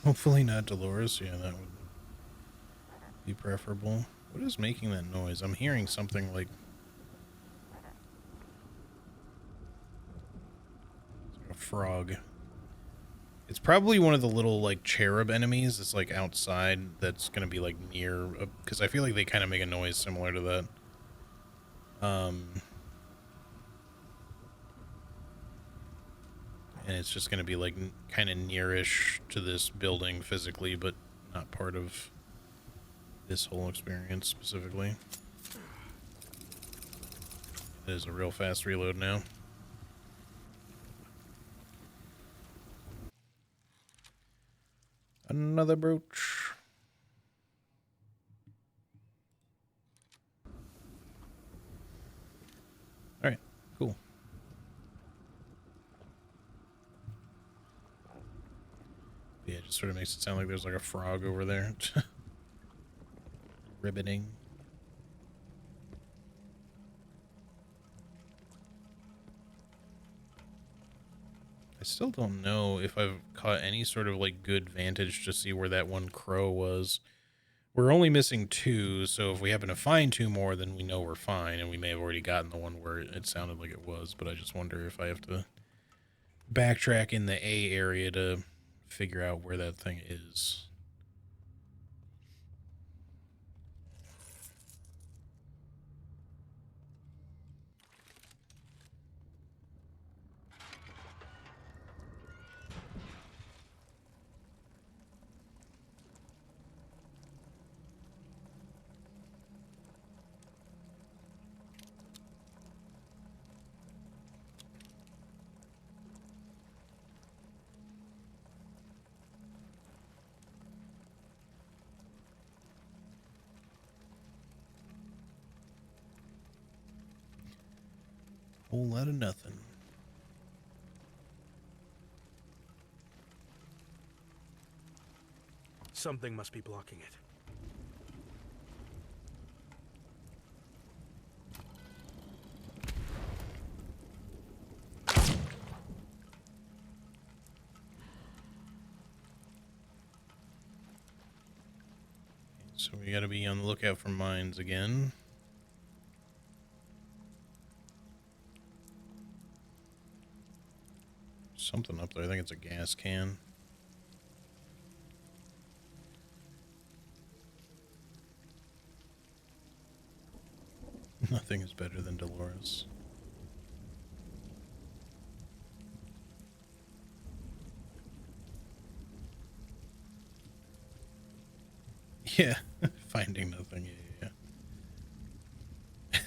S1: Hopefully not Dolores. Yeah, that would be preferable. What is making that noise? I'm hearing something like a frog. It's probably one of the little, like, cherub enemies that's, like, outside that's going to be, like, near... Because I feel like they kind of make a noise similar to that. And it's just going to be, like, kind of nearish to this building physically, but not part of this whole experience specifically. It is a real fast reload now. Another brooch. Alright, cool. Yeah, it just sort of makes it sound like there's like a frog over there. Ribbiting. I still don't know if I've caught any sort of like good vantage to see where that one crow was. We're only missing 2, so if we happen to find 2 more, then we know we're fine, and we may have already gotten the one where it sounded like it was, but I just wonder if I have to backtrack in the A area to figure out where that thing is. whole lot of nothing.
S3: Something must be blocking it.
S1: So we gotta be on the lookout for mines again. Something up there. I think it's a gas can. Nothing is better than Dolores. Yeah, finding nothing. Yeah.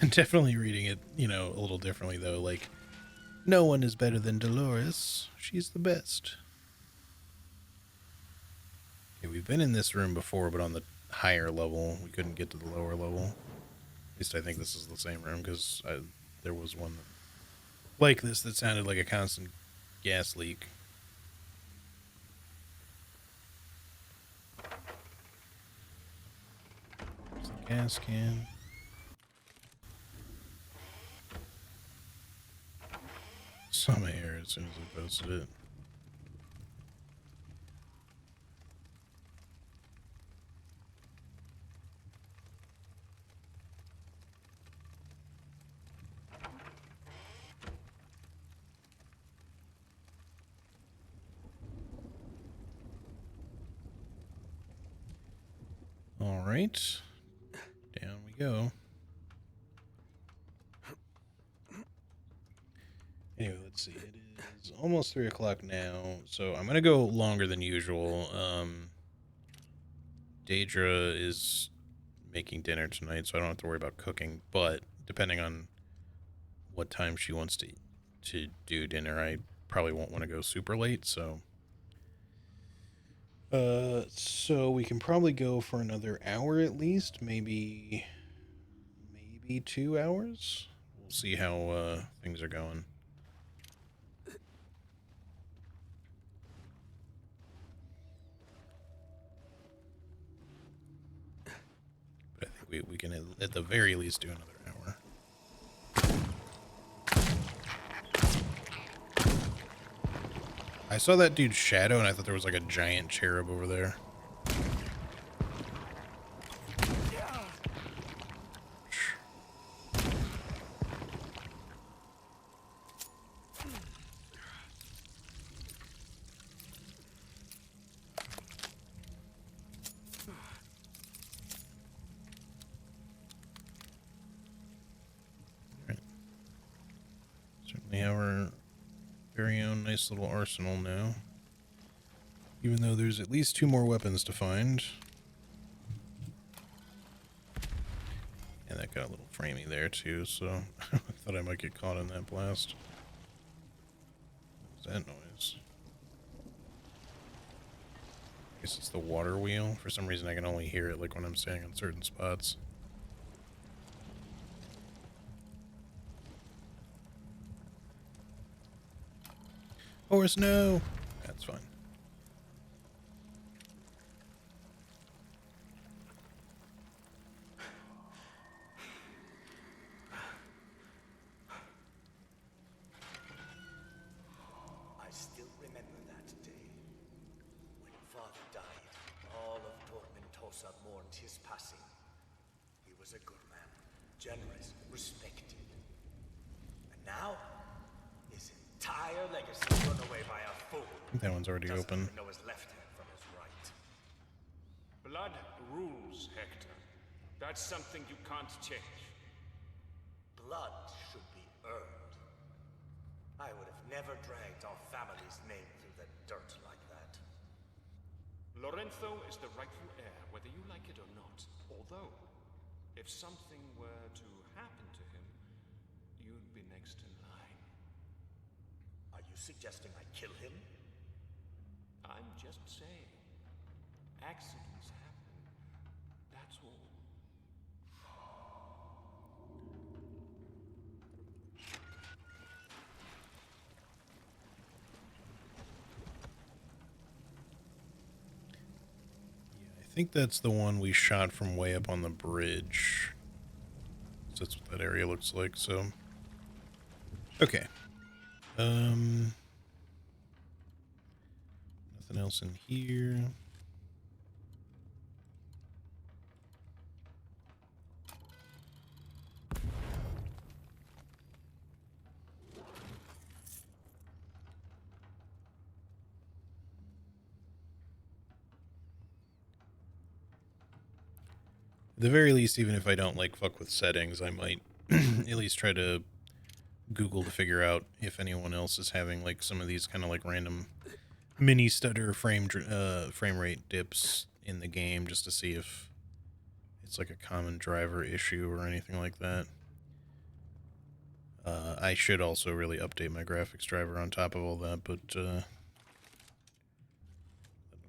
S1: Definitely reading it, you know, a little differently though. Like, no one is better than Dolores. She's the best. Okay, we've been in this room before, but on the higher level. We couldn't get to the lower level. At least I think this is the same room, because there was one like this that sounded like a constant gas leak. There's the gas can. Saw my hair as soon as I posted it. All right, down we go. Anyway, let's see. It is almost 3 o'clock now, so I'm gonna go longer than usual. Daedra is making dinner tonight, so I don't have to worry about cooking. But depending on what time she wants to do dinner, I probably won't want to go super late. So we can probably go for another hour at least, maybe 2 hours. We'll see how things are going. But I think we can at the very least do another hour. I saw that dude's shadow and I thought there was like a giant cherub over there. Certainly have our very own nice little arsenal now. Even though there's at least 2 more weapons to find. And that got a little framey there too, so I thought I might get caught in that blast. What was that noise? I guess it's the water wheel. For some reason I can only hear it like when I'm standing on certain spots. Horse, no! That's fine.
S8: I still remember that day. When Father died, all of Tormentosa mourned his passing. He was a good man, generous, respected. And now, his entire legacy run away by a fool.
S1: That one's already open.
S8: Know his left hand from his right.
S5: Blood rules, Hector. That's something you can't change.
S8: Blood should be earned. I would have never dragged our family's name through the dirt like that.
S5: Lorenzo is the rightful heir, whether you like it or not. Although, if something were to happen to him, you'd be next in line.
S8: Are you suggesting I kill him?
S5: I'm just saying. Accidents happen. That's all.
S1: think that's the one we shot from way up on the bridge. So that's what that area looks like, so. Okay. Nothing else in here. At the very least, even if I don't like fuck with settings, I might at least try to Google to figure out if anyone else is having like some of these kind of like random mini stutter frame rate dips in the game, just to see if it's like a common driver issue or anything like that. I should also really update my graphics driver on top of all that, but that'll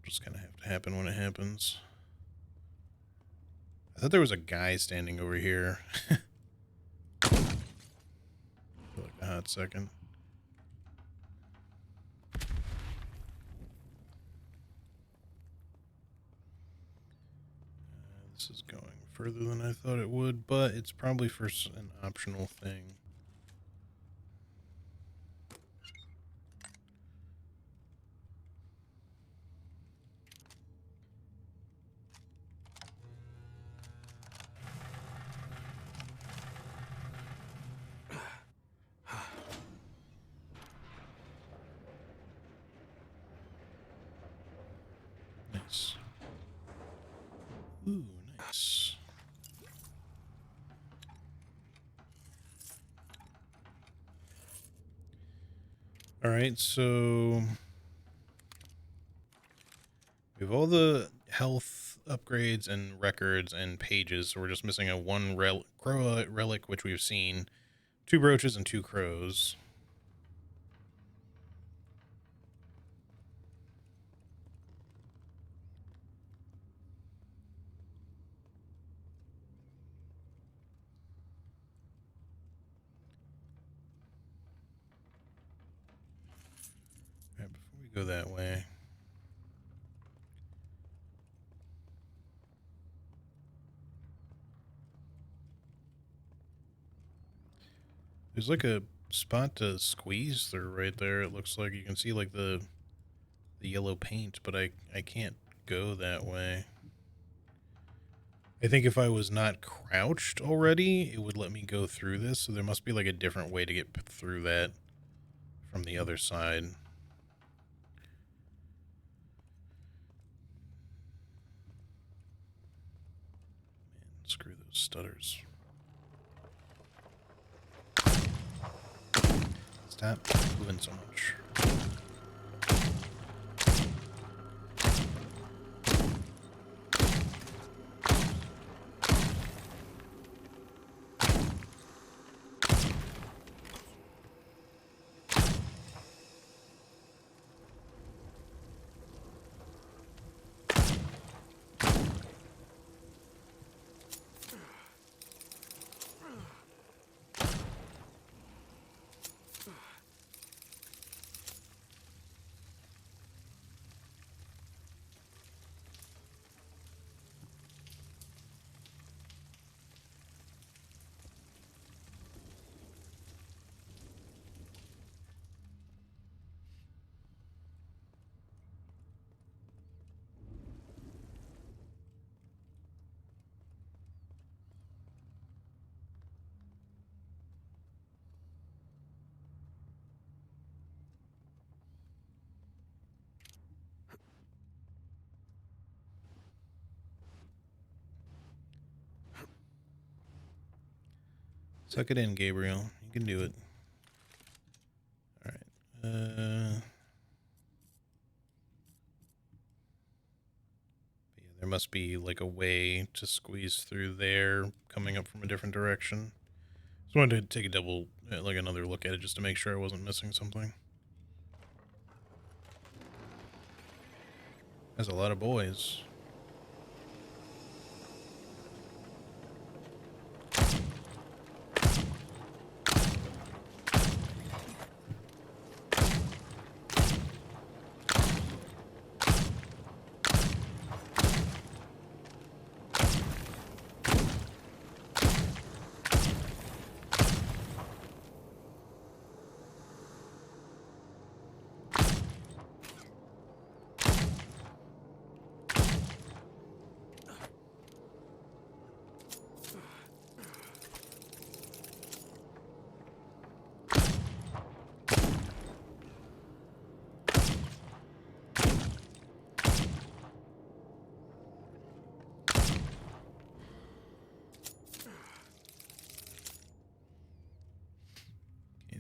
S1: just kind of have to happen when it happens. I thought there was a guy standing over here. For like a hot second. This is going further than I thought it would, but it's probably for an optional thing. Nice. Ooh, nice. All right, so we have all the health upgrades and records and pages, so we're just missing a one relic, which we've seen, 2 brooches and 2 crows. All right, before we go that way, there's like a spot to squeeze through right there. It looks like you can see like the yellow paint, but I can't go that way. I think if I was not crouched already, it would let me go through this, so there must be like a different way to get through that from the other side. Man, screw those stutters. Stop moving so much. Suck it in, Gabriel. You can do it. All right. Yeah, there must be like a way to squeeze through there, coming up from a different direction. Just wanted to take another look at it, just to make sure I wasn't missing something. There's a lot of boys.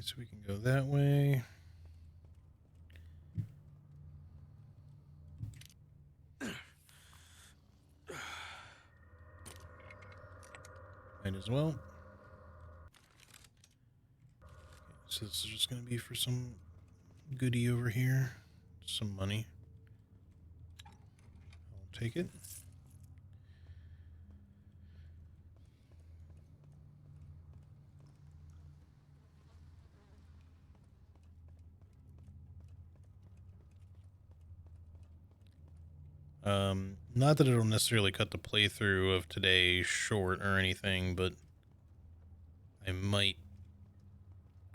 S1: so we can go that way. Might as well. So this is just going to be for some goodie over here. Some money. I'll take it. Not that it'll necessarily cut the playthrough of today short or anything, but I might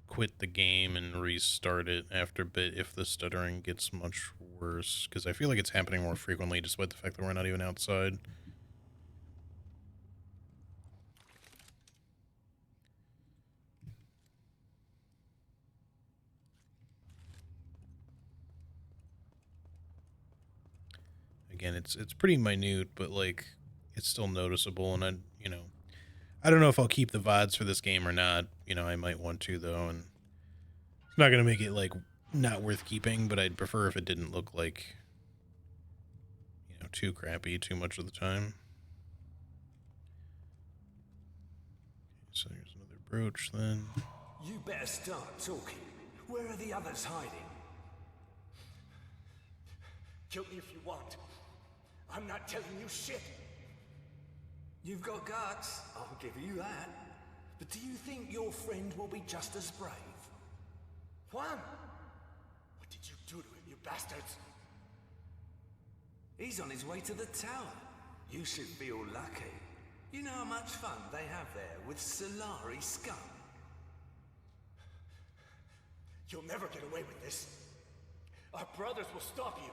S1: quit the game and restart it after a bit if the stuttering gets much worse, because I feel like it's happening more frequently despite the fact that we're not even outside. Again, it's pretty minute, but like it's still noticeable, and I don't know if I'll keep the VODs for this game or not. I might want to though, and it's not gonna make it like not worth keeping, but I'd prefer if it didn't look like too crappy too much of the time. So here's another brooch then.
S11: You better start talking. Where are the others hiding?
S4: Kill me if you want. I'm not telling you shit.
S11: You've got guts, I'll give you that. But do you think your friend will be just as brave?
S4: Juan! What did you do to him, you bastards?
S11: He's on his way to the tower. You should feel lucky. You know how much fun they have there with Solari scum?
S4: You'll never get away with this. Our brothers will stop you.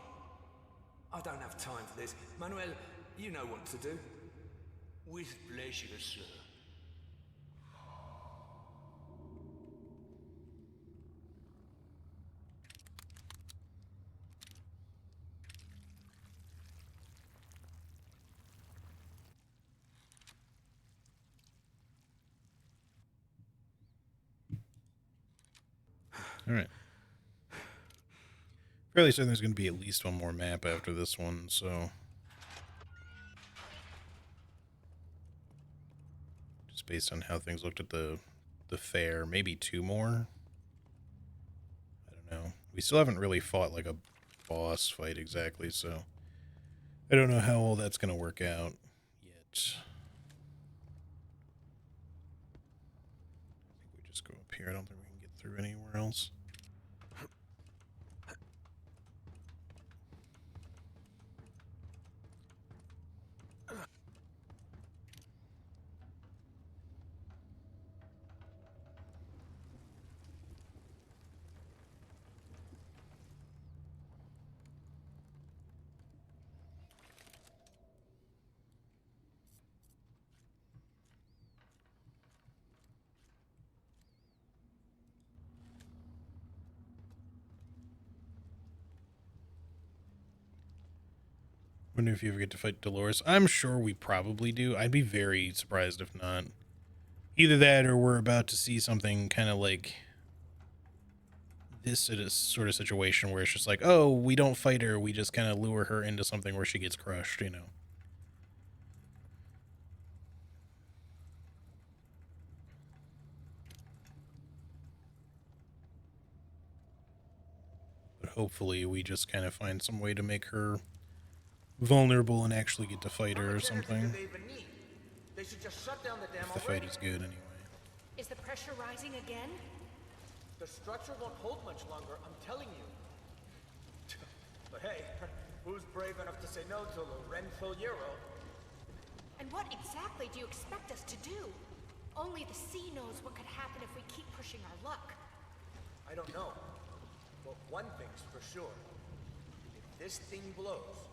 S11: I don't have time for this. Manuel, you know what to do.
S5: With pleasure, sir.
S1: All right. Fairly certain there's going to be at least one more map after this one, so just based on how things looked at the fair, maybe two more. I don't know. We still haven't really fought like a boss fight exactly, so I don't know how all that's going to work out yet. I think we just go up here. I don't think we can get through anywhere else. Wonder if you ever get to fight Dolores. I'm sure we probably do. I'd be very surprised if not. Either that or we're about to see something kind of like this sort of situation where it's just like, oh, we don't fight her. We just kind of lure her into something where she gets crushed, But hopefully we just kind of find some way to make her vulnerable and actually get to fight her or something.
S4: They should just shut down the dam
S1: If the fight is good anyway.
S14: Is the pressure rising again?
S4: The structure won't hold much longer, I'm telling you. But hey, who's brave enough to say no to Lorenzo Hierro?
S14: And what exactly do you expect us to do? Only the sea knows what could happen if we keep pushing our luck.
S4: I don't know. But one thing's for sure. If this thing blows,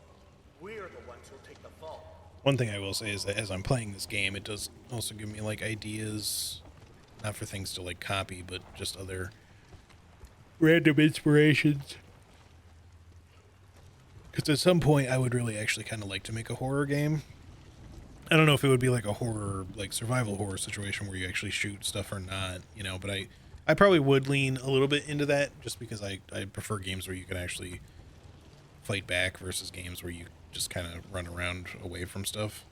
S4: we're the ones who'll take the fall.
S1: One thing I will say is that as I'm playing this game, it does also give me like ideas, not for things to like copy, but just other random inspirations. Because at some point I would really actually kind of like to make a horror game. I don't know if it would be like a horror, like survival horror situation where you actually shoot stuff or not, but I probably would lean a little bit into that just because I prefer games where you can actually fight back versus games where you just kind of run around away from stuff.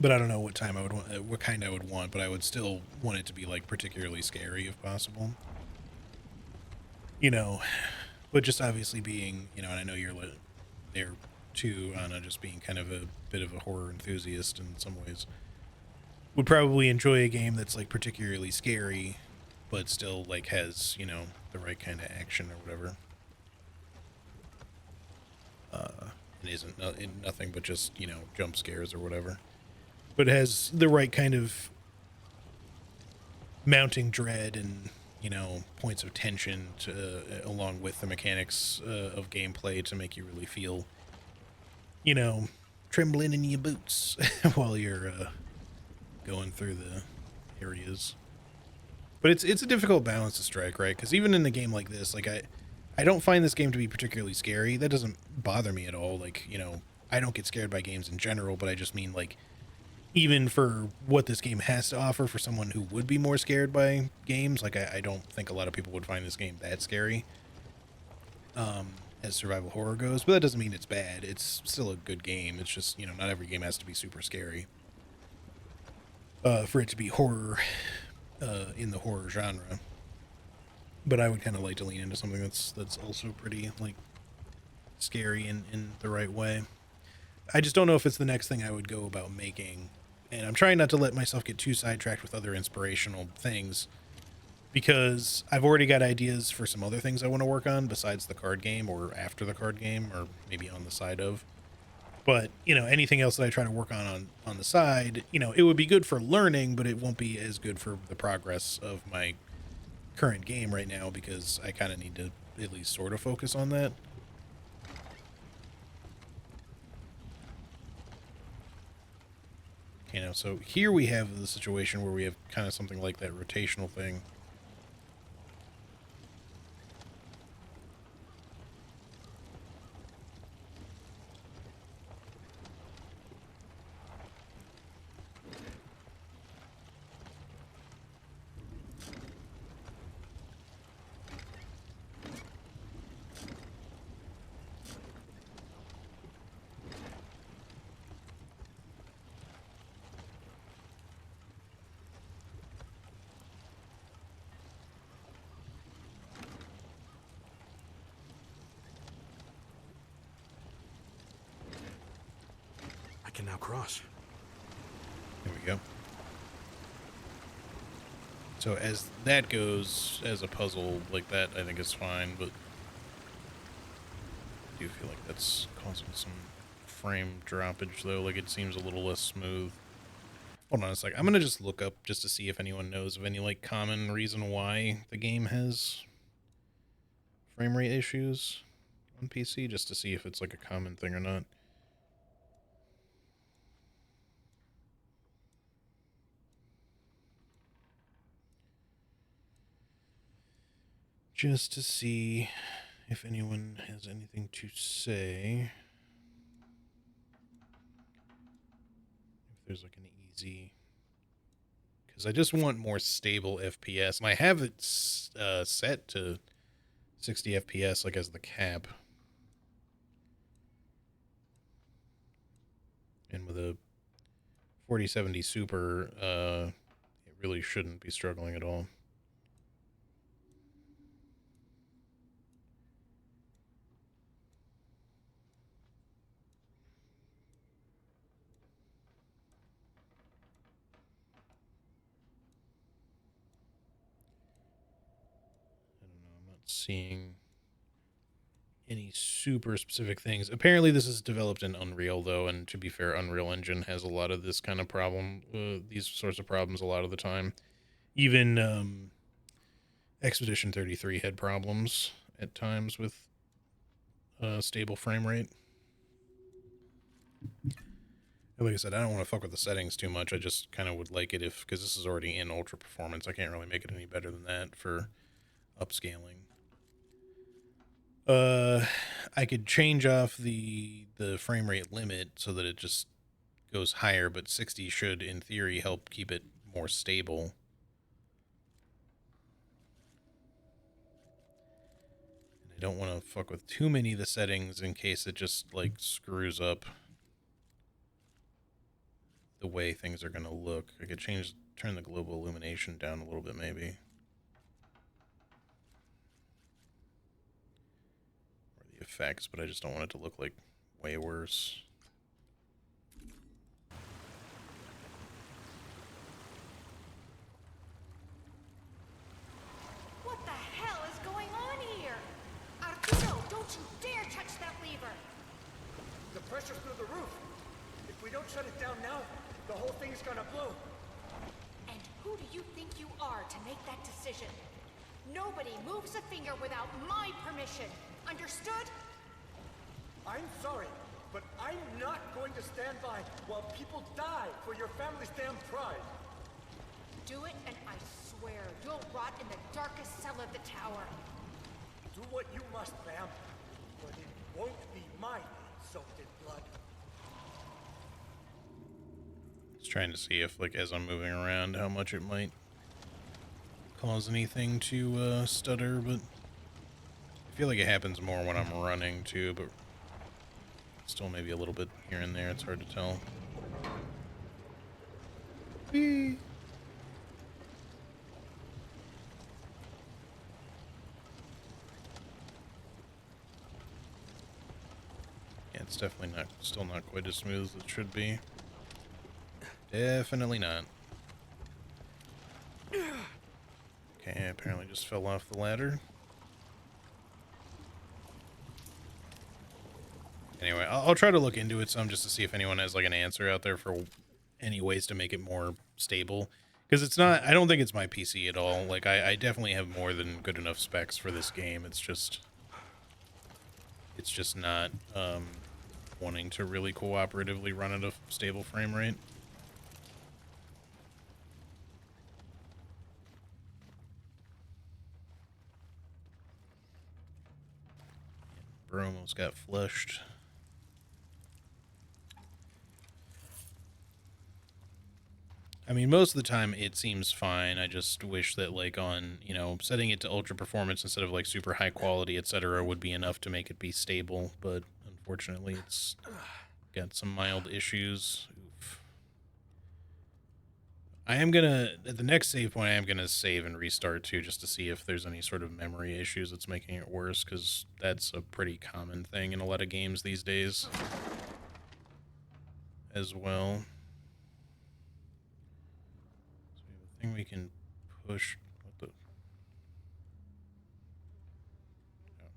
S1: But I don't know what time I would want, what kind I would want, but I would still want it to be like particularly scary if possible. You know, but just obviously being, and I know you're there too, Anna, just being kind of a bit of a horror enthusiast in some ways, would probably enjoy a game that's like particularly scary, but still like has, the right kind of action or whatever. It isn't nothing but just, jump scares or whatever. But it has the right kind of mounting dread and, points of tension to, along with the mechanics of gameplay to make you really feel, trembling in your boots while you're going through the areas. But it's a difficult balance to strike, right? Because even in a game like this, like I don't find this game to be particularly scary. That doesn't bother me at all. Like, I don't get scared by games in general, but I just mean like even for what this game has to offer for someone who would be more scared by games, like I don't think a lot of people would find this game that scary as survival horror goes. But that doesn't mean it's bad. It's still a good game. It's just, not every game has to be super scary for it to be horror in the horror genre. But I would kind of like to lean into something that's also pretty like scary in the right way. I just don't know if it's the next thing I would go about making. And I'm trying not to let myself get too sidetracked with other inspirational things because I've already got ideas for some other things I want to work on besides the card game or after the card game or maybe on the side of. But, anything else that I try to work on the side, it would be good for learning, but it won't be as good for the progress of my current game right now because I kind of need to at least sort of focus on that. So here we have the situation where we have kind of something like that rotational thing.
S3: I can now cross.
S1: There we go. So as that goes, as a puzzle like that, I think is fine, but I do feel like that's causing some frame droppage, though. Like, it seems a little less smooth. Hold on a sec. I'm going to just look up just to see if anyone knows of any, like, common reason why the game has frame rate issues on PC, just to see if it's, like, a common thing or not. Just to see if anyone has anything to say. If there's like an easy... Because I just want more stable FPS. And I have it set to 60 FPS, like as the cap. And with a 4070 Super, it really shouldn't be struggling at all. Seeing any super specific things. Apparently this is developed in Unreal, though, and to be fair, Unreal Engine has a lot of this kind of problem, these sorts of problems a lot of the time. Even Expedition 33 had problems at times with stable frame rate. And like I said, I don't want to fuck with the settings too much. I just kind of would like it if, because this is already in ultra performance, I can't really make it any better than that for upscaling. I could change off the frame rate limit so that it just goes higher, but 60 should, in theory, help keep it more stable. I don't want to fuck with too many of the settings in case it just, like, screws up the way things are going to look. I could turn the global illumination down a little bit, maybe. Or the effects, but I just don't want it to look like way worse.
S14: What the hell is going on here? Arturo, don't you dare touch that lever!
S8: The pressure's through the roof. If we don't shut it down now, the whole thing's gonna blow.
S14: And who do you think you are to make that decision? Nobody moves a finger without my permission. Understood?
S8: I'm sorry, but I'm not going to stand by while people die for your family's damn pride.
S14: Do it, and I swear you'll rot in the darkest cell of the tower.
S8: Do what you must, ma'am, but it won't be my name soaked in blood.
S1: Just trying to see if, like, as I'm moving around, how much it might cause anything to stutter, but I feel like it happens more when I'm running too, but still maybe a little bit here and there. It's hard to tell. Whee! Yeah, it's definitely still not quite as smooth as it should be. Definitely not. Okay, I apparently just fell off the ladder. Anyway, I'll try to look into it some just to see if anyone has, like, an answer out there for any ways to make it more stable. Because it's not, I don't think it's my PC at all. Like, I definitely have more than good enough specs for this game. It's just not wanting to really cooperatively run at a stable frame rate. Bro almost got flushed. I mean, most of the time it seems fine. I just wish that, like, on, you know, setting it to ultra performance instead of, like, super high quality, etc., would be enough to make it be stable, but unfortunately it's got some mild issues. Oof. I am gonna, at the next save point, I am gonna save and restart too, just to see if there's any sort of memory issues that's making it worse, because that's a pretty common thing in a lot of games these days as well. So we have a thing we can push. What the? Oh.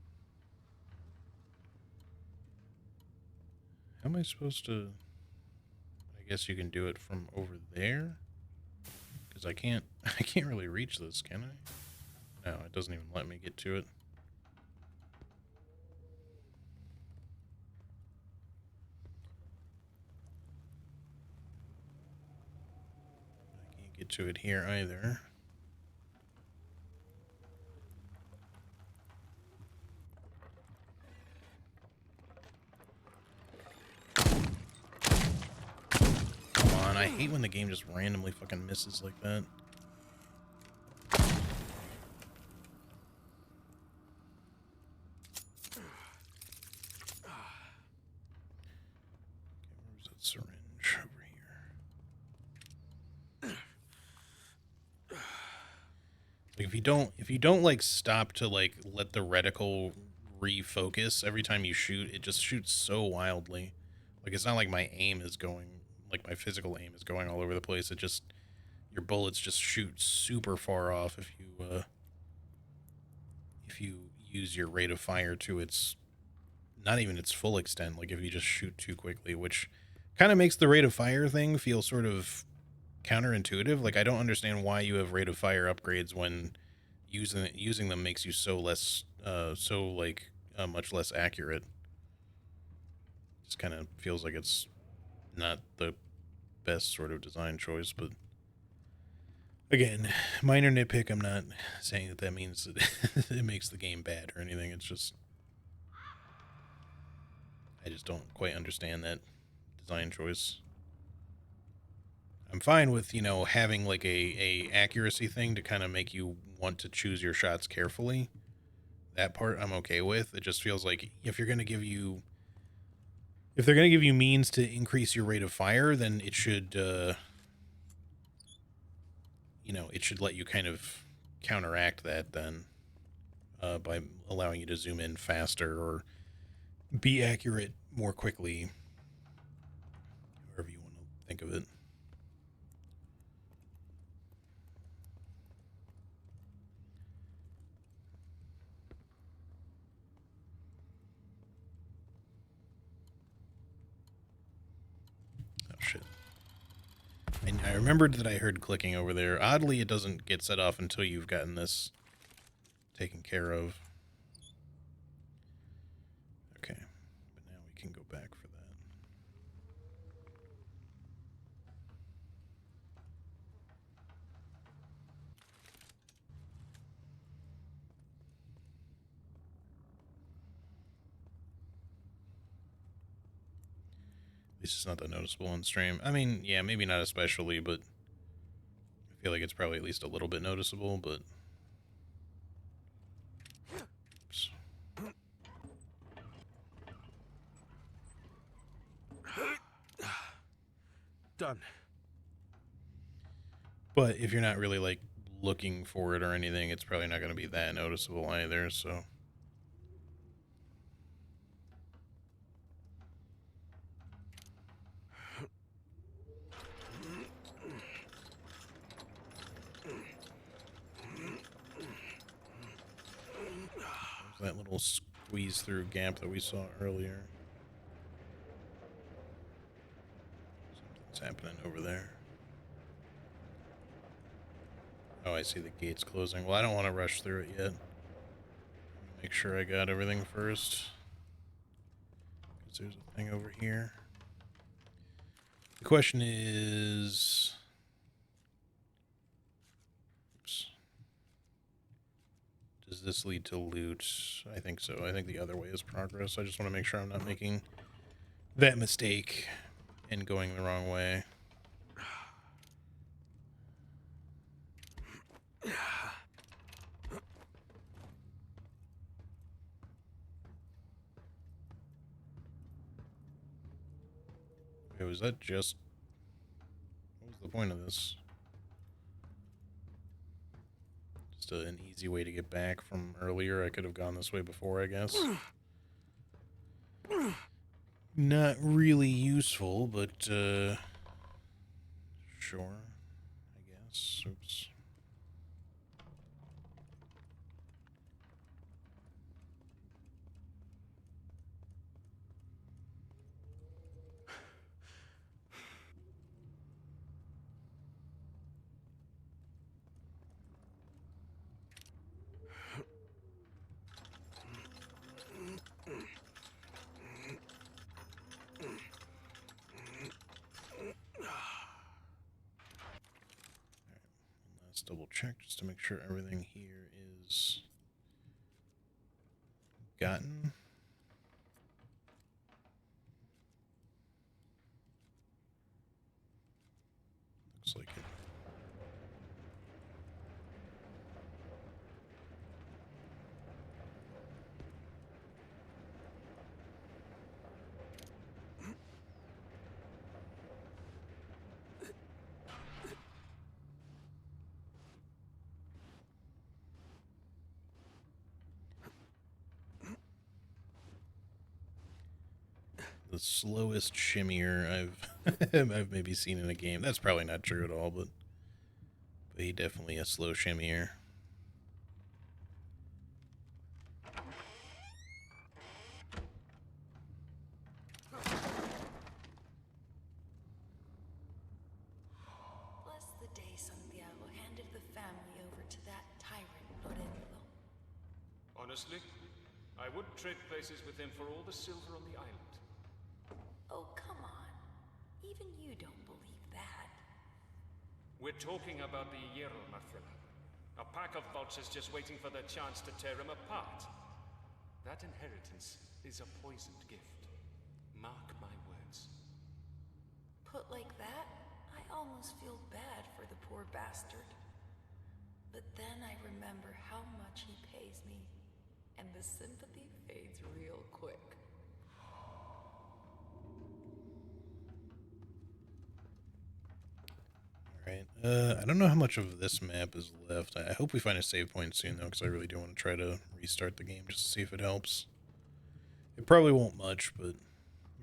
S1: How am I supposed to? I guess you can do it from over there. Because I can't really reach this, can I? No, it doesn't even let me get to it. I can't get to it here either. Come on, I hate when the game just randomly fucking misses like that. Where's that syringe? Over here. Like, if you don't like stop to, like, let the reticle refocus every time you shoot, it just shoots so wildly. Like, it's not like my aim is going, like, my physical aim is going all over the place. It just, your bullets just shoot super far off if you use your rate of fire to its, not even its full extent, like if you just shoot too quickly, which kind of makes the rate of fire thing feel sort of counterintuitive. Like, I don't understand why you have rate of fire upgrades when using them makes you so less much less accurate. Just kind of feels like it's not the best sort of design choice, but again, minor nitpick. I'm not saying that means that it makes the game bad or anything. It's just, I just don't quite understand that design choice. I'm fine with, you know, having like a accuracy thing to kind of make you want to choose your shots carefully, that part I'm okay with. It just feels like if they're going to give you means to increase your rate of fire, then it should, it should let you kind of counteract that then by allowing you to zoom in faster or be accurate more quickly, however you want to think of it. Oh, shit. And I remembered that I heard clicking over there. Oddly, it doesn't get set off until you've gotten this taken care of. Okay, but now we can go back for that. This is not that noticeable on stream. I mean, yeah, maybe not especially, but I feel like it's probably at least a little bit noticeable, but... Oops.
S3: Done.
S1: But if you're not really, like, looking for it or anything, it's probably not going to be that noticeable either, so... That little squeeze through gap that we saw earlier. Something's happening over there. Oh, I see the gates closing. Well, I don't want to rush through it yet. Make sure I got everything first. Because there's a thing over here. The question is... Oops. Does this lead to loot? I think so. I think the other way is progress. I just want to make sure I'm not making that mistake and going the wrong way. Wait, was that just... What was the point of this? Just an easy way to get back from earlier. I could have gone this way before, I guess. Not really useful, but, sure. I guess. Oops. Let's double check just to make sure everything here is gotten. Looks like it. The slowest shimmier I've maybe seen in a game. That's probably not true at all, but he definitely a slow shimmier.
S7: Bless the day Santiago handed the family over to that tyrant Lorenzo.
S5: Honestly, I would trade places with him for all the silver on the island.
S7: Oh, come on. Even you don't believe that.
S5: We're talking about the Hierro, Martyr. A pack of vultures just waiting for their chance to tear him apart. That inheritance is a poisoned gift. Mark my words.
S7: Put like that, I almost feel bad for the poor bastard. But then I remember how much he pays me, and the sympathy fades real quick.
S1: Alright, I don't know how much of this map is left. I hope we find a save point soon, though, because I really do want to try to restart the game just to see if it helps. It probably won't much, but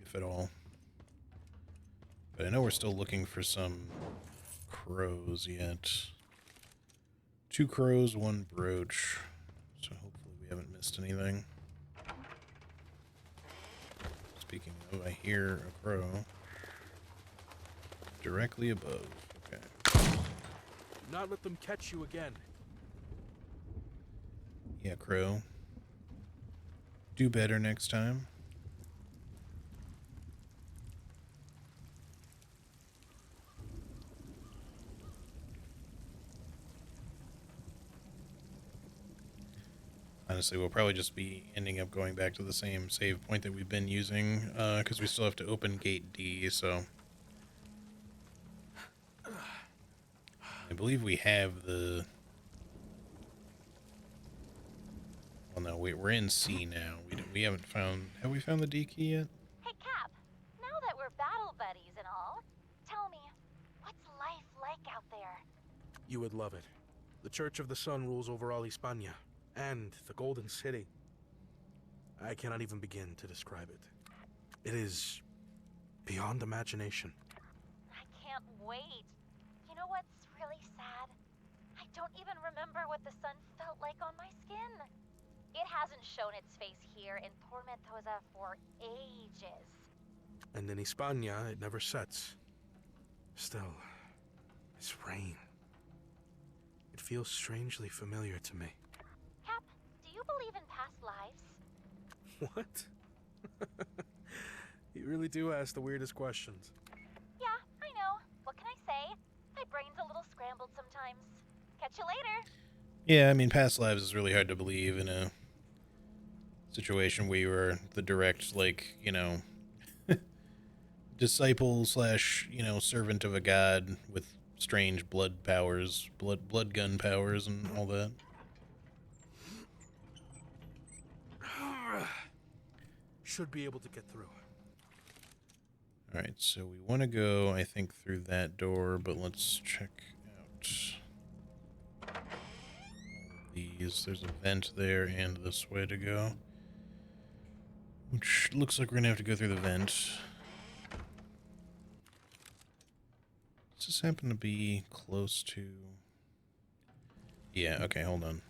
S1: if at all. But I know we're still looking for some crows yet. 2 crows, 1 brooch. So hopefully we haven't missed anything. Speaking of, I hear a crow directly above. Okay.
S3: Do not let them catch you again.
S1: Yeah, crow. Do better next time. Honestly, we'll probably just be ending up going back to the same save point that we've been using, because we still have to open gate D, so... I believe we have the... Well, no, we're in C now. We haven't found... Have we found the D key yet?
S2: Hey, Cap. Now that we're battle buddies and all, tell me, what's life like out there?
S3: You would love it. The Church of the Sun rules over all Hispania, and the Golden City. I cannot even begin to describe it. It is beyond imagination.
S2: I can't wait. You know what's really sad? I don't even remember what the sun felt like on my skin. It hasn't shown its face here in Tormentosa for ages.
S3: And in Hispania, it never sets. Still, this rain. It feels strangely familiar to me.
S2: Cap, do you believe in past lives?
S3: What? You really do ask the weirdest questions.
S2: Yeah, I know. What can I say? My brain's a little scrambled sometimes. Catch you later.
S1: Yeah, I mean, past lives is really hard to believe in a situation where you were the direct, like, you know, disciple slash, you know, servant of a god with strange blood powers, blood gun powers and all that.
S3: Should be able to get through.
S1: Alright, so we want to go, I think, through that door, but let's check out all of these. There's a vent there and this way to go. Which looks like we're going to have to go through the vent. Does this happen to be close to... Yeah, okay, hold on.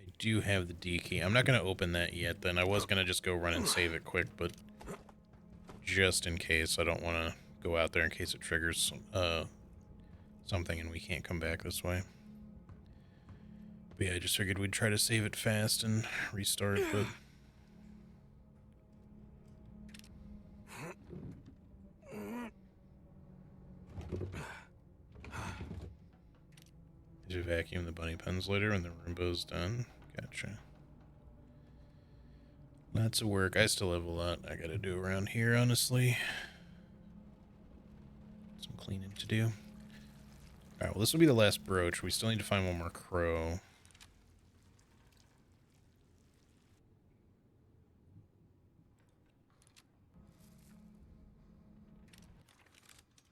S1: I do have the D key. I'm not going to open that yet then. I was going to just go run and save it quick, but just in case, I don't want to go out there in case it triggers something and we can't come back this way. But yeah, I just figured we'd try to save it fast and restart, but... Did you vacuum the bunny pens later when the Roomba's done? Gotcha. Lots of work. I still have a lot I gotta do around here, honestly. Some cleaning to do. Alright, well this will be the last brooch. We still need to find one more crow.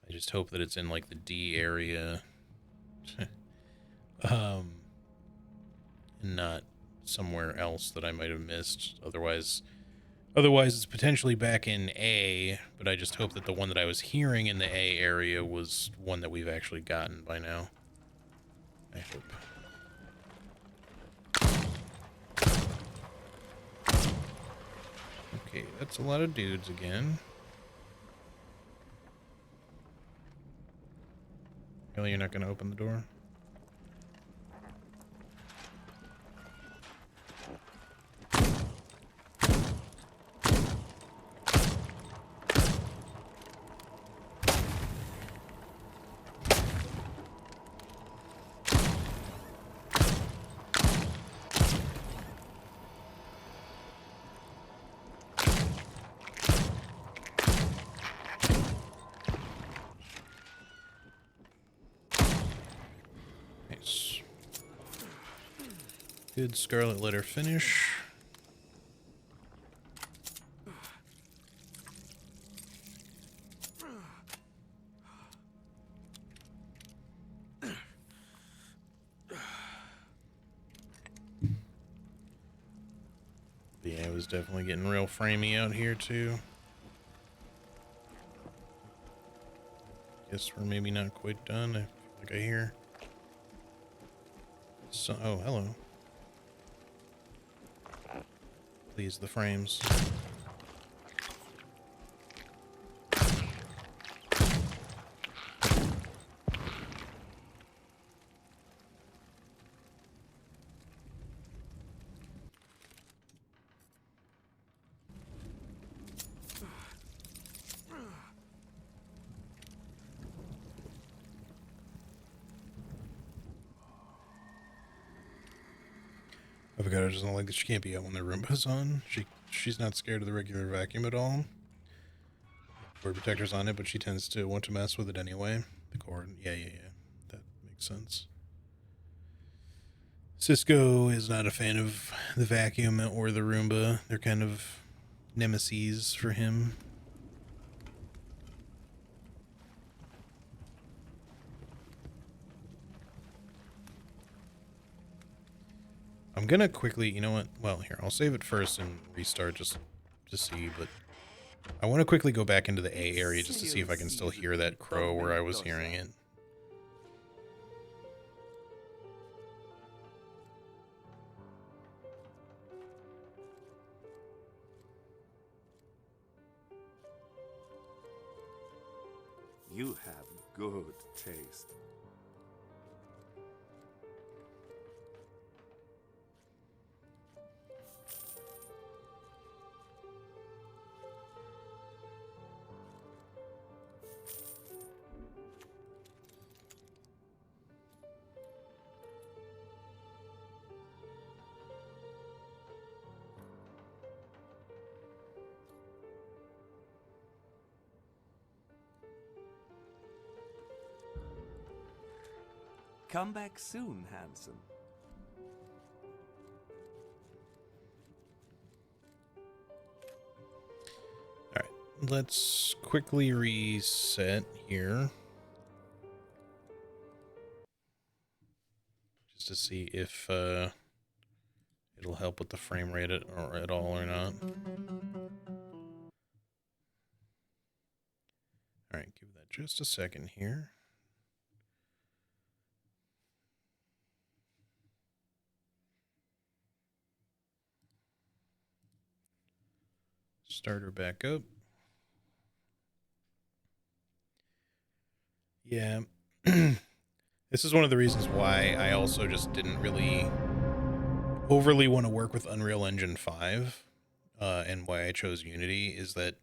S1: I just hope that it's in, like, the D area. And not somewhere else that I might have missed. Otherwise it's potentially back in A, but I just hope that the one that I was hearing in the A area was one that we've actually gotten by now. I hope. Okay, that's a lot of dudes again. Really, you're not going to open the door? Good Scarlet Letter finish. Yeah, it was definitely getting real framey out here too. Guess we're maybe not quite done. I feel like I hear. So, oh, hello. Please, the frames. I forgot I just don't like that she can't be out when the Roomba's on. She's not scared of the regular vacuum at all. Cord protector's on it, but she tends to want to mess with it anyway. The cord, yeah. That makes sense. Cisco is not a fan of the vacuum or the Roomba. They're kind of nemeses for him. I'm gonna quickly, you know what? Well, here, I'll save it first and restart just to see, but I want to quickly go back into the A area just to see if I can still hear that crow where I was hearing it.
S15: You have good taste. Come back soon, handsome.
S1: Alright, let's quickly reset here. Just to see if it'll help with the frame rate at all or not. Alright, give that just a second here. Start her back up. Yeah. This is one of the reasons why I also just didn't really overly want to work with Unreal Engine 5 and why I chose Unity is that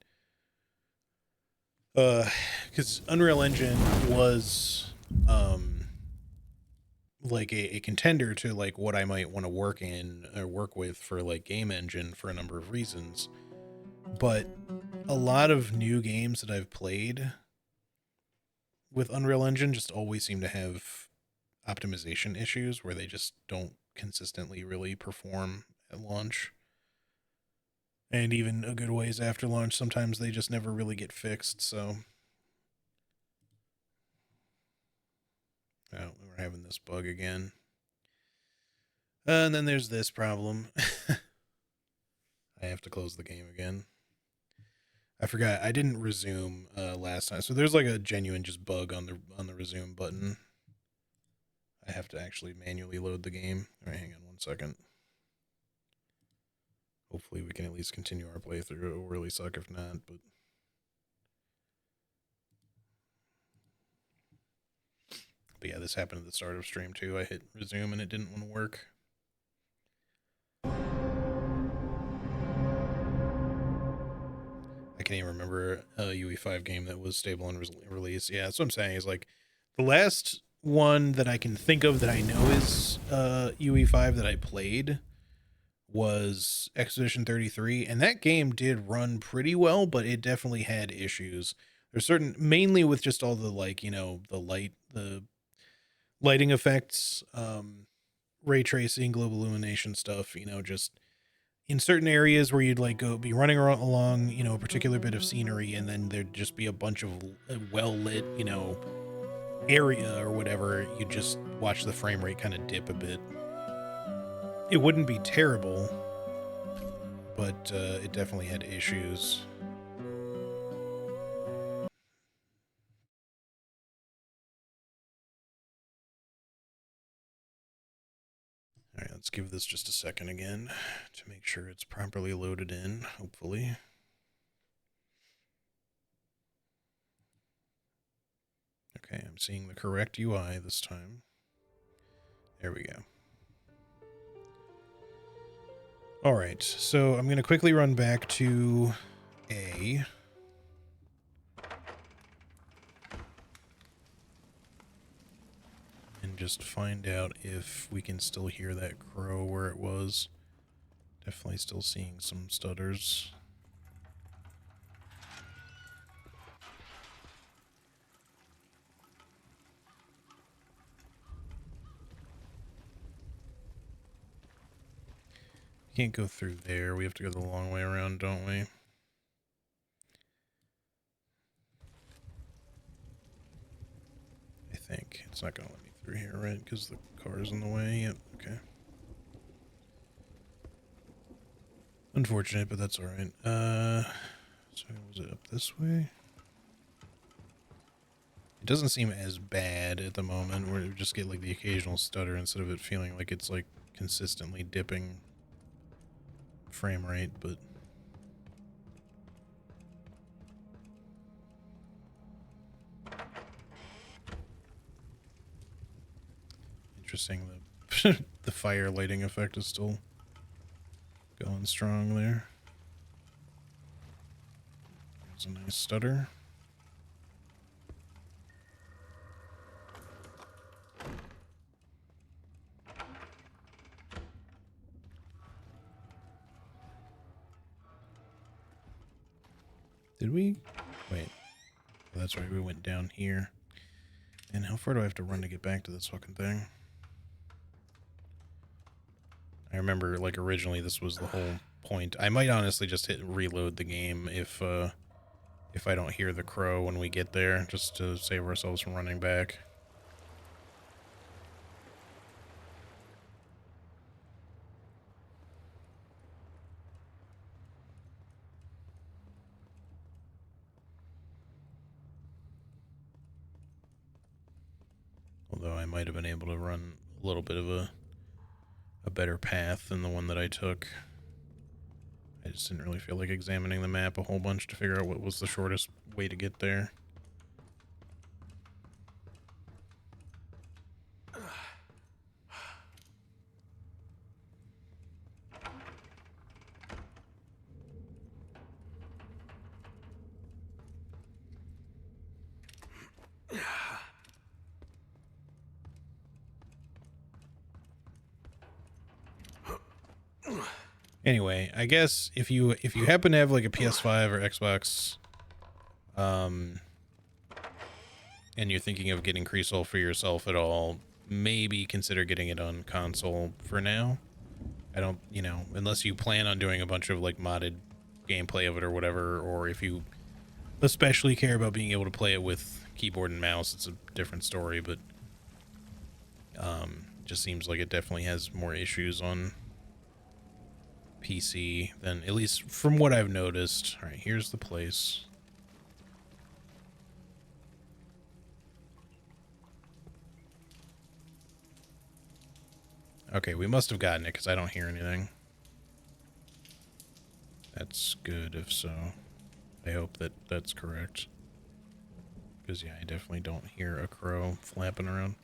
S1: because Unreal Engine was like a contender to like what I might want to work in or work with for like game engine for a number of reasons. But a lot of new games that I've played with Unreal Engine just always seem to have optimization issues where they just don't consistently really perform at launch. And even a good ways after launch, sometimes they just never really get fixed, so... Oh, we're having this bug again. And then there's this problem. I have to close the game again. I forgot, I didn't resume last time. So there's like a genuine just bug on the resume button. I have to actually manually load the game. All right, hang on one second. Hopefully we can at least continue our playthrough. It will really suck if not, but... But yeah, this happened at the start of stream too. I hit resume and it didn't want to work. I can't even remember a UE5 game that was stable and release. Yeah, that's what I'm saying. Is like the last one that I can think of that I know is UE5 that I played was Expedition 33, and that game did run pretty well, but it definitely had issues. There's certain, mainly with just all the like, you know, the lighting effects ray tracing, global illumination stuff, you know, just in certain areas where you'd like go be running along, you know, a particular bit of scenery, and then there'd just be a bunch of well lit, you know, area or whatever, you just watch the frame rate kind of dip a bit. It wouldn't be terrible, but it definitely had issues. All right, let's give this just a second again to make sure it's properly loaded in, hopefully. Okay, I'm seeing the correct UI this time. There we go. All right, so I'm going to quickly run back to A. And just find out if we can still hear that crow where it was. Definitely still seeing some stutters. Can't go through there. We have to go the long way around, don't we? I think. It's not going to let me through here, right? Because the car's in the way. Yep, okay. Unfortunate, but that's alright. So was it up this way? It doesn't seem as bad at the moment, where we just get like the occasional stutter instead of it feeling like it's like consistently dipping frame rate, but interesting. The fire lighting effect is still going strong there. There's a nice stutter. Did we? Wait. Oh, that's right, we went down here. And how far do I have to run to get back to this fucking thing? I remember, like, originally this was the whole point. I might honestly just hit reload the game if I don't hear the crow when we get there, just to save ourselves from running back. Although I might have been able to run a little bit of a better path than the one that I took. I just didn't really feel like examining the map a whole bunch to figure out what was the shortest way to get there. Anyway, I guess if you happen to have like a PS5 or Xbox, and you're thinking of getting Crisol for yourself at all, maybe consider getting it on console for now. I don't, you know, unless you plan on doing a bunch of like modded gameplay of it or whatever, or if you especially care about being able to play it with keyboard and mouse, it's a different story, but just seems like it definitely has more issues on PC than, at least from what I've noticed. All right, here's the place. Okay, we must have gotten it because I don't hear anything. That's good if so. I hope that that's correct. Because, yeah, I definitely don't hear a crow flapping around.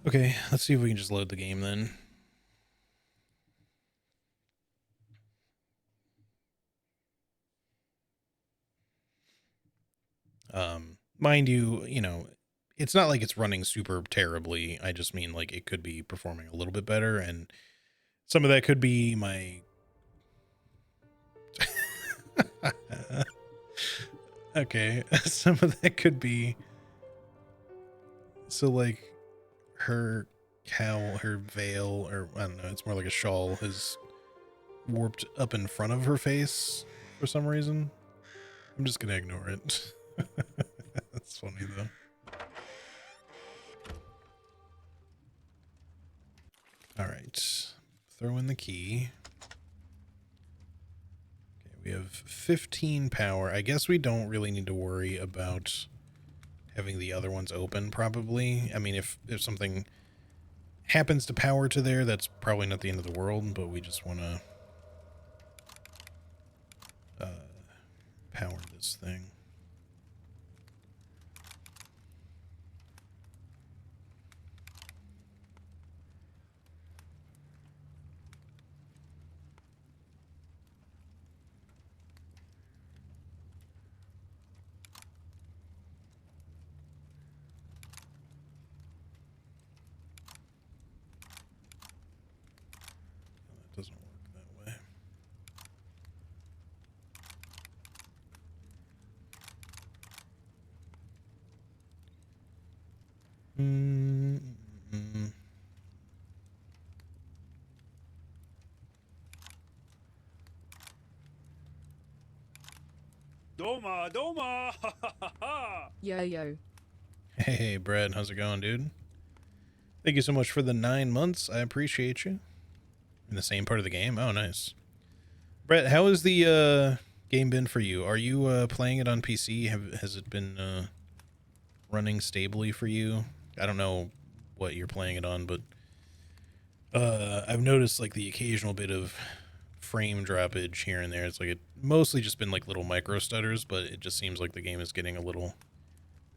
S1: Okay, let's see if we can just load the game then. Mind you, you know, it's not like it's running super terribly. I just mean like it could be performing a little bit better, and some of that could be my okay, some of that could be so like her cowl, her veil, or I don't know, it's more like a shawl, is warped up in front of her face for some reason. I'm just gonna ignore it. That's funny though. All right, throw in the key. Okay, we have 15 power. I guess we don't really need to worry about having the other ones open, probably. I mean, if something happens to power to there, that's probably not the end of the world, but we just want to power this thing. That doesn't work that way.
S16: Doma, Doma!
S13: Yo, yo.
S1: Hey, Brad, how's it going, dude? Thank you so much for the 9 months. I appreciate you. In the same part of the game? Oh, nice. Brett, how has the game been for you? Are you playing it on PC? Has it been running stably for you? I don't know what you're playing it on, but I've noticed like the occasional bit of frame droppage here and there. It's like it mostly just been like little micro stutters, but it just seems like the game is getting a little,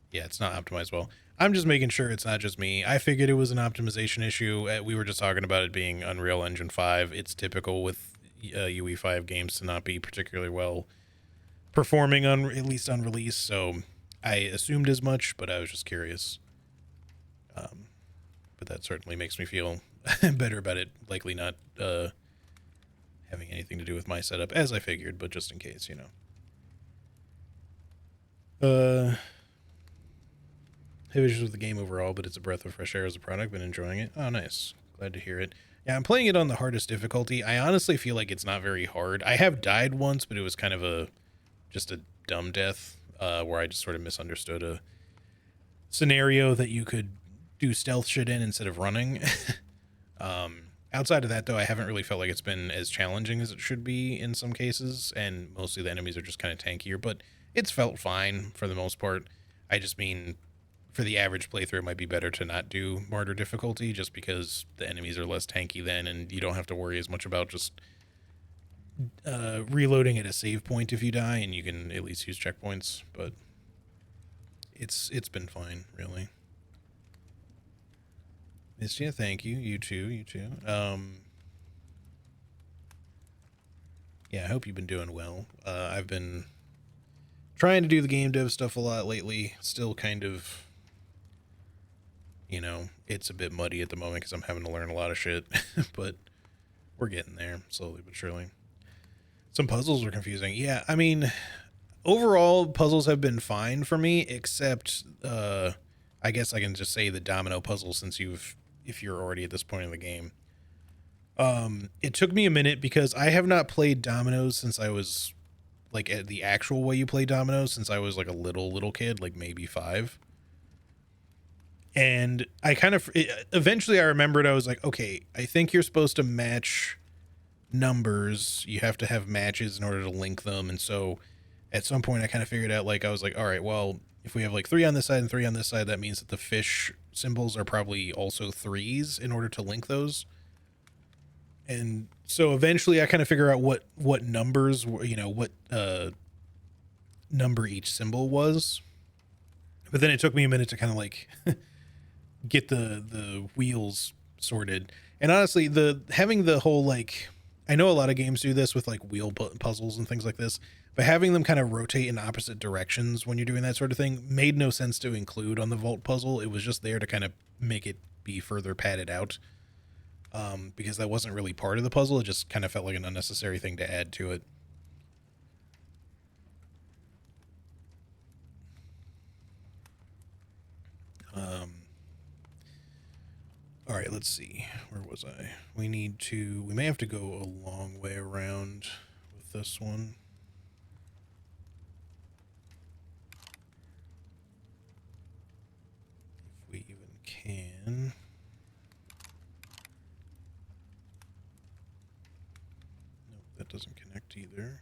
S1: yeah, it's not optimized well. I'm just making sure it's not just me. I figured it was an optimization issue. We were just talking about it being Unreal Engine 5. It's typical with UE5 games to not be particularly well performing on, at least on release, so I assumed as much, but I was just curious. But that certainly makes me feel better about it likely not having anything to do with my setup, as I figured, but just in case, you know. Have issues with the game overall, but it's a breath of fresh air as a product. Been enjoying it. Oh, nice. Glad to hear it. Yeah, I'm playing it on the hardest difficulty. I honestly feel like it's not very hard. I have died once, but it was kind of just a dumb death, where I just sort of misunderstood a scenario that you could do stealth shit in instead of running. Outside of that, though, I haven't really felt like it's been as challenging as it should be in some cases, and mostly the enemies are just kind of tankier, but it's felt fine for the most part. I just mean, for the average playthrough, it might be better to not do Martyr difficulty, just because the enemies are less tanky then, and you don't have to worry as much about just reloading at a save point if you die, and you can at least use checkpoints, but it's been fine, really. Missed you, thank you. You too, you too. Yeah, I hope you've been doing well. I've been trying to do the game dev stuff a lot lately. Still kind of, you know, it's a bit muddy at the moment because I'm having to learn a lot of shit, but we're getting there slowly but surely. Some puzzles are confusing. Yeah, I mean, overall, puzzles have been fine for me, except, I guess I can just say the domino puzzle since if you're already at this point in the game. It took me a minute because I have not played dominoes since I was, like, at the actual way you play dominoes since I was, like, a little kid, like, maybe 5. And I kind of, eventually I remembered, I was like, okay, I think you're supposed to match numbers. You have to have matches in order to link them. And so at some point I kind of figured out, like, I was like, all right, well, if we have like 3 on this side and 3 on this side, that means that the fish symbols are probably also 3s in order to link those. And so eventually I kind of figure out what numbers, you know, what number each symbol was. But then it took me a minute to kind of like get the wheels sorted. And honestly, having the whole, like, I know a lot of games do this with like wheel puzzles and things like this, but having them kind of rotate in opposite directions when you're doing that sort of thing made no sense to include on the vault puzzle. It was just there to kind of make it be further padded out, because that wasn't really part of the puzzle. It just kind of felt like an unnecessary thing to add to it. All right, let's see. Where was I? We may have to go a long way around with this one. If we even can. Nope, that doesn't connect either.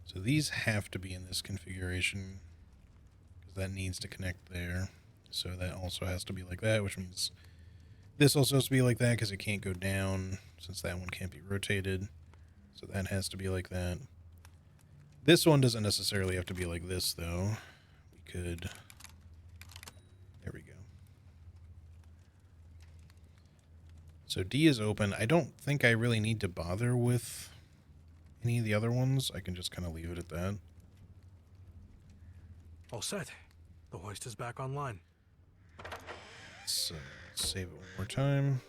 S1: So these have to be in this configuration because that needs to connect there. So that also has to be like that, which means this also has to be like that because it can't go down since that one can't be rotated. So that has to be like that. This one doesn't necessarily have to be like this, though. We could... There we go. So D is open. I don't think I really need to bother with any of the other ones. I can just kind of leave it at that.
S3: All set. The hoist is back online.
S1: So save it one more time.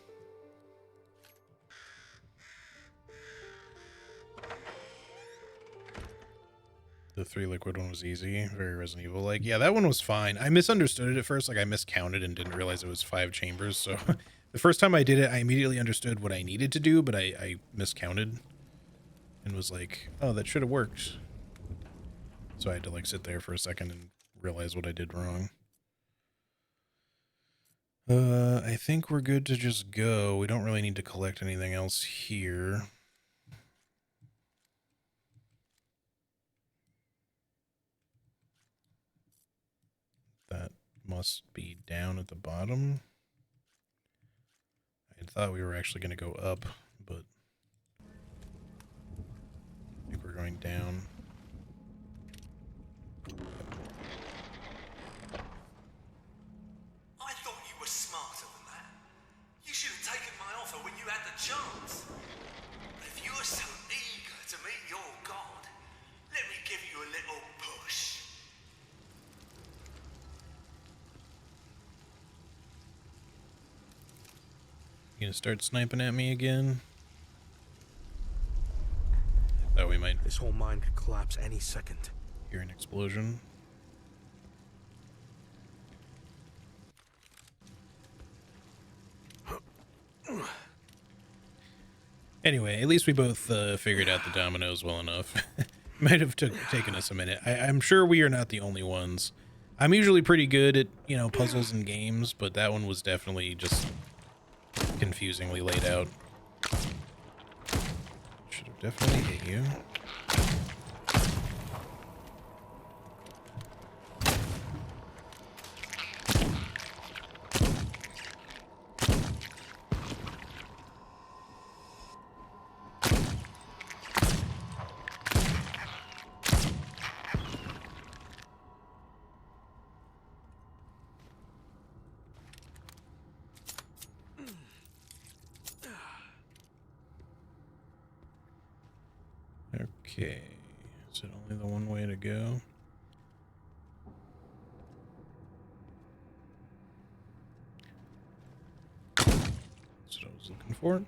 S1: The 3 liquid one was easy. Very Resident Evil like. Yeah, that one was fine. I misunderstood it at first. Like, I miscounted and didn't realize it was 5 chambers. So the first time I did it, I immediately understood what I needed to do, but I miscounted and was like, oh, that should have worked. So I had to, like, sit there for a second and realize what I did wrong. I think we're good to just go. We don't really need to collect anything else here. That must be down at the bottom. I thought we were actually going to go up, but I think we're going down.
S11: I thought you were smarter than that. You should have taken my offer when you had the chance. But if you're so eager to meet your god, let me give you a little push.
S1: You gonna start sniping at me again? I thought we might.
S3: This whole mine could collapse any second.
S1: Hear an explosion. Anyway, at least we both figured out the dominoes well enough. Might have taken us a minute. I'm sure we are not the only ones. I'm usually pretty good at, you know, puzzles and games, but that one was definitely just confusingly laid out. Should have definitely hit you. Okay, is it only the one way to go? That's what I was looking for.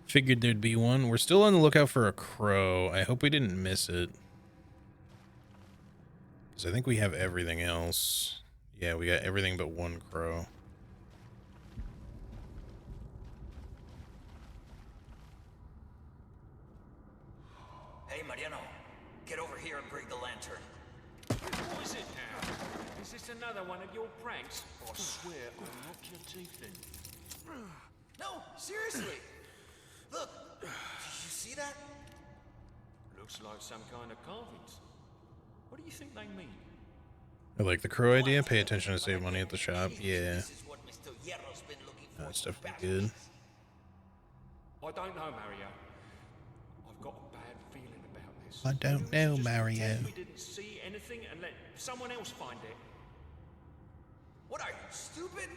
S1: Figured there'd be one. We're still on the lookout for a crow. I hope we didn't miss it. Because I think we have everything else. Yeah, we got everything but one crow.
S4: Hey, Mariano, get over here and bring the lantern.
S5: What is it now? Is this another one of your pranks? I swear I'll knock your teeth in.
S4: No, seriously. Look, did you see that?
S5: Looks like some kind of carvings. What do you think they mean?
S1: I like the crow idea. Pay attention to save money at the shop. Yeah. That's definitely good.
S5: I don't know, Mario. I've got a bad feeling about this.
S1: I don't know, Mario.
S5: We didn't see anything and let someone else find it.
S4: What are you, stupid?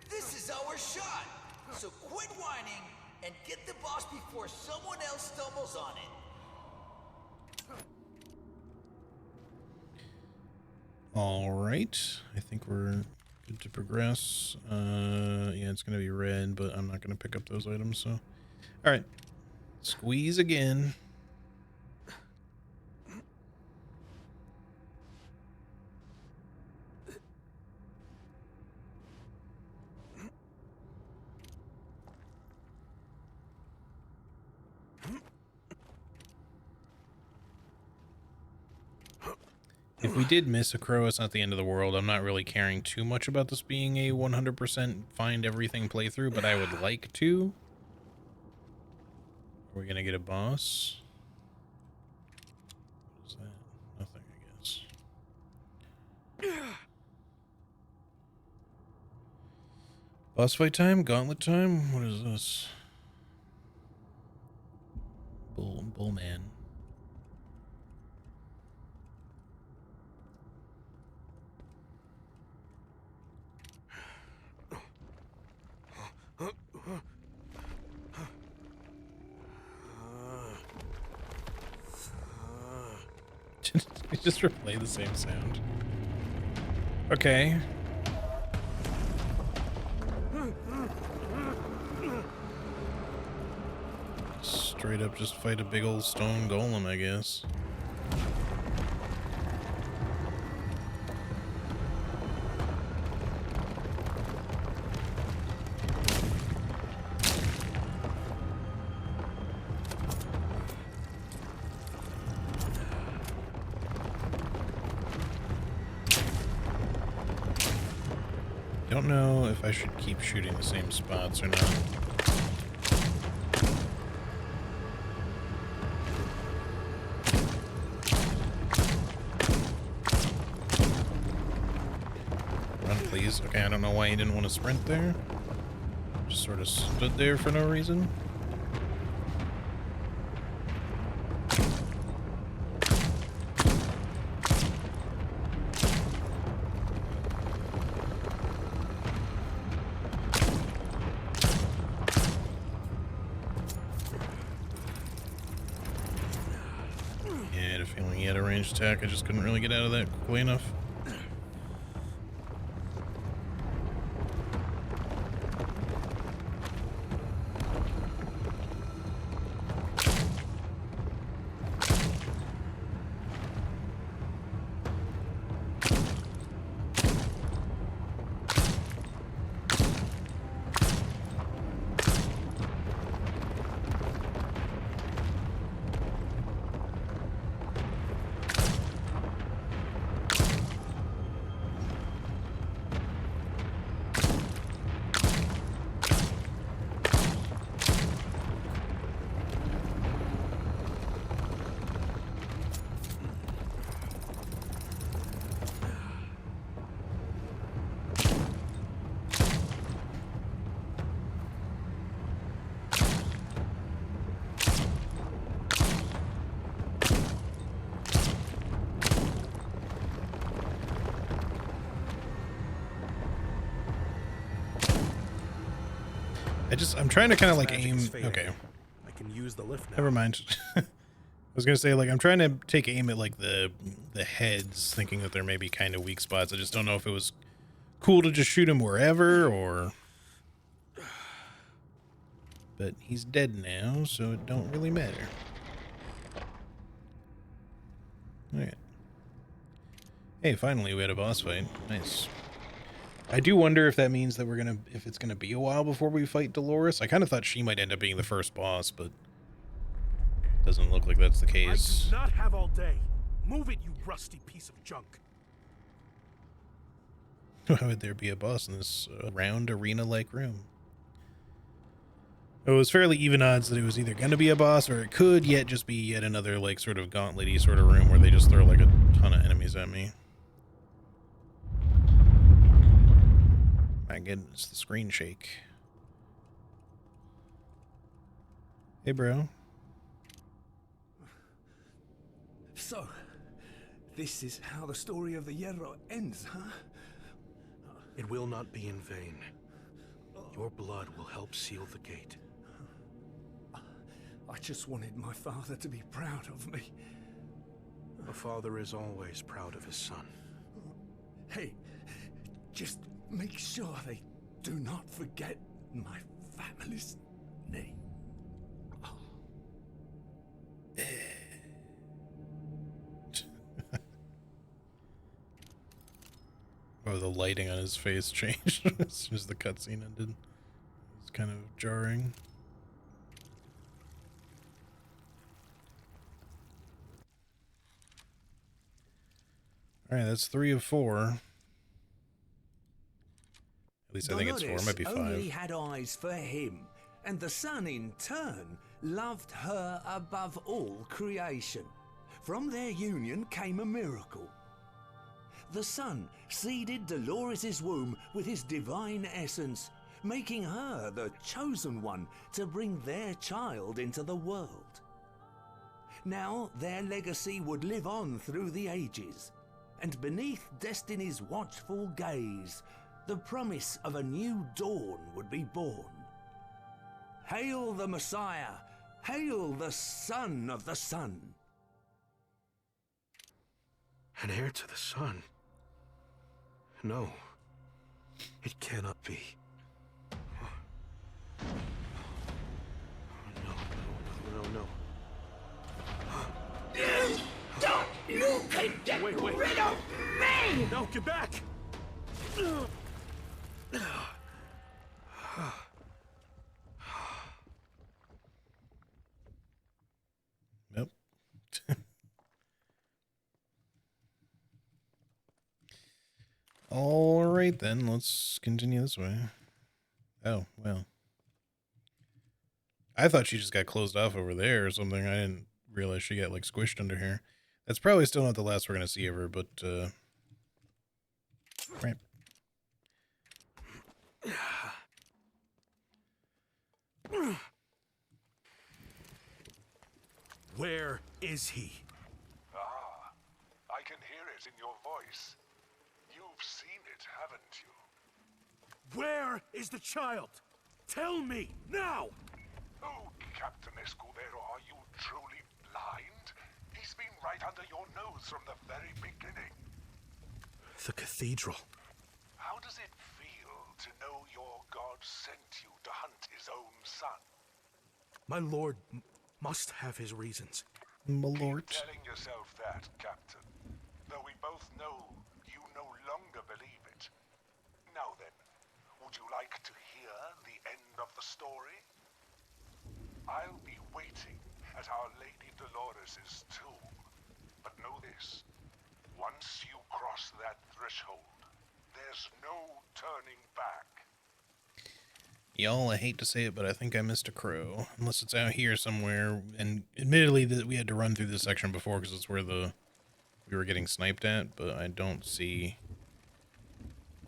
S4: This is our shot. So quit whining and get the boss before someone else stumbles on it.
S1: All right. I think we're good to progress. Yeah, it's going to be red, but I'm not going to pick up those items, so. All right. Squeeze again. If we did miss a crow, it's not the end of the world. I'm not really caring too much about this being a 100% find everything playthrough, but I would like to. Are we gonna get a boss? What is that? Nothing, I guess. Boss fight time? Gauntlet time? What is this? Bullman. Just replay the same sound. Okay. Straight up just fight a big old stone golem, I guess. Don't know if I should keep shooting the same spots or not. Run, please. Okay, I don't know why he didn't want to sprint there. Just sort of stood there for no reason. Attack. I just couldn't really get out of that quickly enough. I'm trying to kind of like aim. Okay.
S3: I can use the lift now.
S1: Never mind. I was gonna say, like, I'm trying to take aim at like the heads, thinking that there may be kind of weak spots. I just don't know if it was cool to just shoot him wherever or. But he's dead now, so it don't really matter. Alright. Hey, finally we had a boss fight. Nice. I do wonder if that means that if it's gonna be a while before we fight Dolores. I kind of thought she might end up being the first boss, but doesn't look like that's the case.
S3: I do not have all day. Move it, you rusty piece of junk.
S1: Why would there be a boss in this round arena-like room? It was fairly even odds that it was either gonna be a boss or it could yet just be yet another like sort of gauntlet-y sort of room where they just throw like a ton of enemies at me. My goodness, the screen shake. Hey, bro.
S11: So, this is how the story of the Hierro ends, huh?
S3: It will not be in vain. Your blood will help seal the gate.
S11: I just wanted my father to be proud of me.
S3: A father is always proud of his son.
S11: Hey, just make sure they do not forget my family's name.
S1: Oh, the lighting on his face changed as soon as the cutscene ended. It's kind of jarring. Alright, that's 3 of 4. At least I think it's 4,
S15: Dolores
S1: might be 5.
S15: only had eyes for him, and the sun in turn loved her above all creation. From their union came a miracle. The sun seeded Dolores' womb with his divine essence, making her the chosen one to bring their child into the world. Now their legacy would live on through the ages, and beneath Destiny's watchful gaze, the promise of a new dawn would be born. Hail the Messiah! Hail the Son of the Sun!
S3: An heir to the sun? No. It cannot be. Oh, no.
S11: Don't you can get
S3: Wait.
S11: rid of me!
S3: No, get back!
S1: Yep. All right, then. Let's continue this way. Oh, well. I thought she just got closed off over there or something. I didn't realize she got, like, squished under here. That's probably still not the last we're going to see of her, but, right.
S3: Where is he?
S6: Ah, I can hear it in your voice. You've seen it, haven't you?
S3: Where is the child? Tell me, now!
S6: Oh, Captain Escudero, are you truly blind? He's been right under your nose from the very beginning.
S3: The cathedral.
S6: How does it feel to know your god sent you to hunt his own son?
S3: My lord must have his reasons.
S1: My lord.
S6: Keep telling yourself that, Captain. Though we both know you no longer believe it. Now then, would you like to hear the end of the story? I'll be waiting at Our Lady Dolores' tomb. But know this, once you cross that threshold, there's no turning back.
S1: Y'all, I hate to say it, but I think I missed a crow. Unless it's out here somewhere. And admittedly, that we had to run through this section before because it's where we were getting sniped at, but I don't see,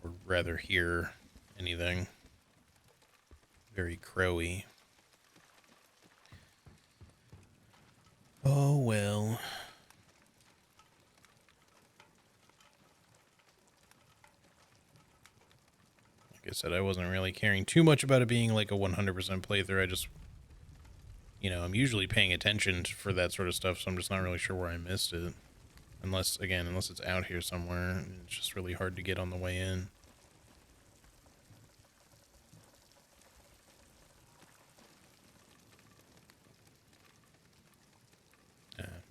S1: or rather hear, anything very crowy. Oh, well. Like I said, I wasn't really caring too much about it being like a 100% playthrough. I just, you know, I'm usually paying attention for that sort of stuff, so I'm just not really sure where I missed it. Unless it's out here somewhere. It's just really hard to get on the way in.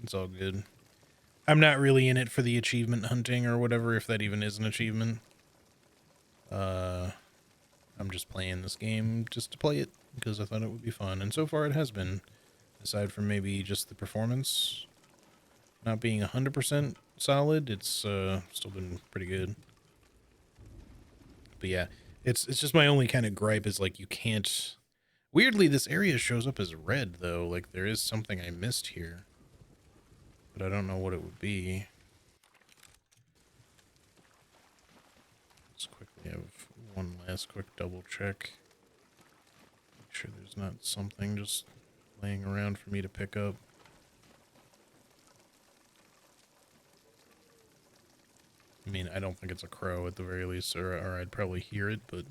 S1: It's all good. I'm not really in it for the achievement hunting or whatever, if that even is an achievement. I'm just playing this game just to play it because I thought it would be fun, and so far it has been. Aside from maybe just the performance not being 100% solid, it's still been pretty good. But yeah, it's just my only kind of gripe is like you can't. Weirdly, this area shows up as red though. Like there is something I missed here, but I don't know what it would be. Let's quickly have one last quick double check. Make sure there's not something just laying around for me to pick up. I mean, I don't think it's a crow at the very least, or I'd probably hear it, but...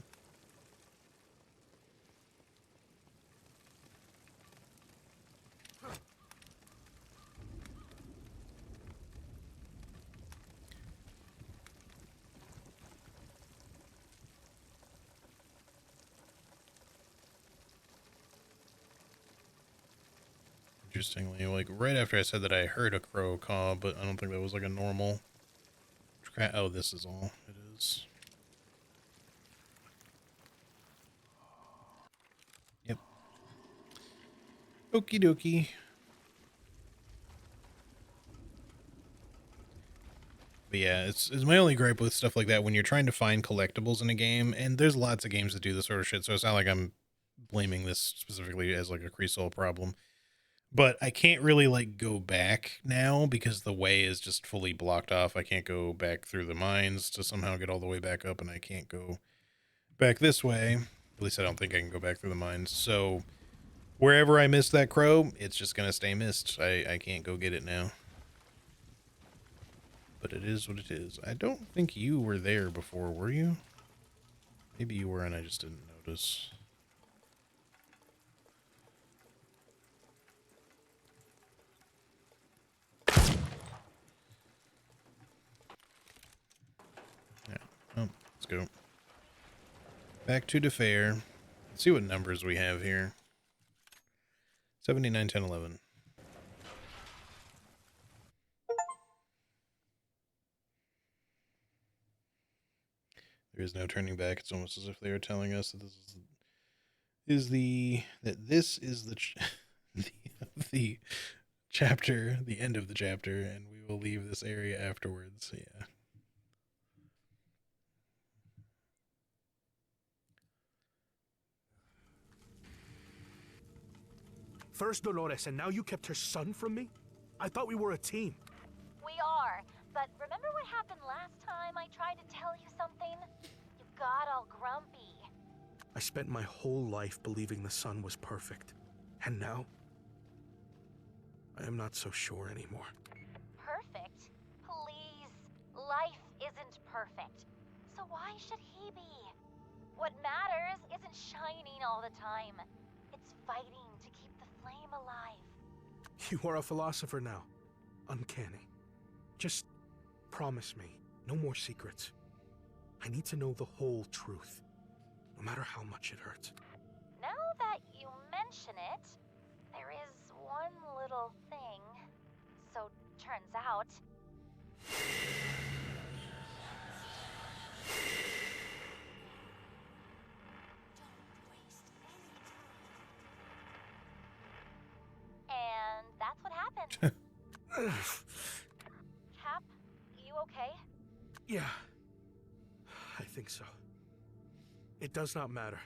S1: Interestingly, like, right after I said that I heard a crow caw, but I don't think that was, like, a normal... Oh, this is all it is. Yep. Okie dokie. But yeah, it's my only gripe with stuff like that when you're trying to find collectibles in a game, and there's lots of games that do this sort of shit, so it's not like I'm blaming this specifically as like a Crisol problem. But I can't really like go back now because the way is just fully blocked off. I can't go back through the mines to somehow get all the way back up, and I can't go back this way. At least I don't think I can go back through the mines. So wherever I missed that crow, it's just gonna stay missed. I can't go get it now. But it is what it is. I don't think you were there before, were you? Maybe you were and I just didn't notice. Yeah. Oh, let's go. Back to the fair. Let's see what numbers we have here. 79, 10, 11. There is no turning back. It's almost as if they are telling us that this is the the chapter, the end of the chapter, and we will leave this area afterwards. Yeah.
S3: First Dolores, and now you kept her son from me? I thought we were a team.
S2: We are, but remember what happened last time I tried to tell you something? You got all grumpy.
S3: I spent my whole life believing the son was perfect. And now? I am not so sure anymore.
S2: Perfect? Please. Life isn't perfect. So why should he be? What matters isn't shining all the time. It's fighting to keep the flame alive.
S3: You are a philosopher now. Uncanny. Just promise me, no more secrets. I need to know the whole truth, no matter how much it hurts.
S2: Now that you mention it, there is one little thing. So turns out... And that's what happened. Cap, you okay?
S3: Yeah, I think so. It does not matter.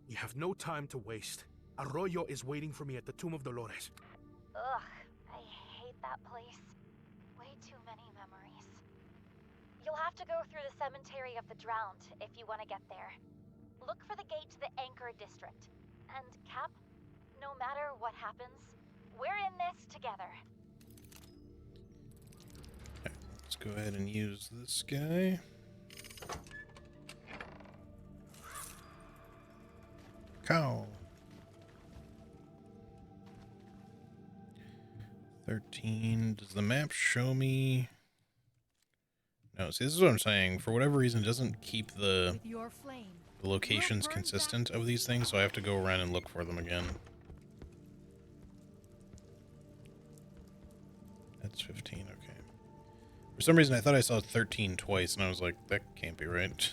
S3: We have no time to waste. Arroyo is waiting for me at the Tomb of Dolores.
S2: Ugh, I hate that place. Way too many memories. You'll have to go through the Cemetery of the Drowned if you want to get there. Look for the gate to the Anchor District. And Cap, no matter what happens, we're in this together.
S1: Okay, let's go ahead and use this guy. Cow. 13. Does the map show me? No, see, this is what I'm saying. For whatever reason, it doesn't keep the locations consistent of these things, so I have to go around and look for them again. That's 15, okay. For some reason, I thought I saw 13 twice, and I was like, that can't be right.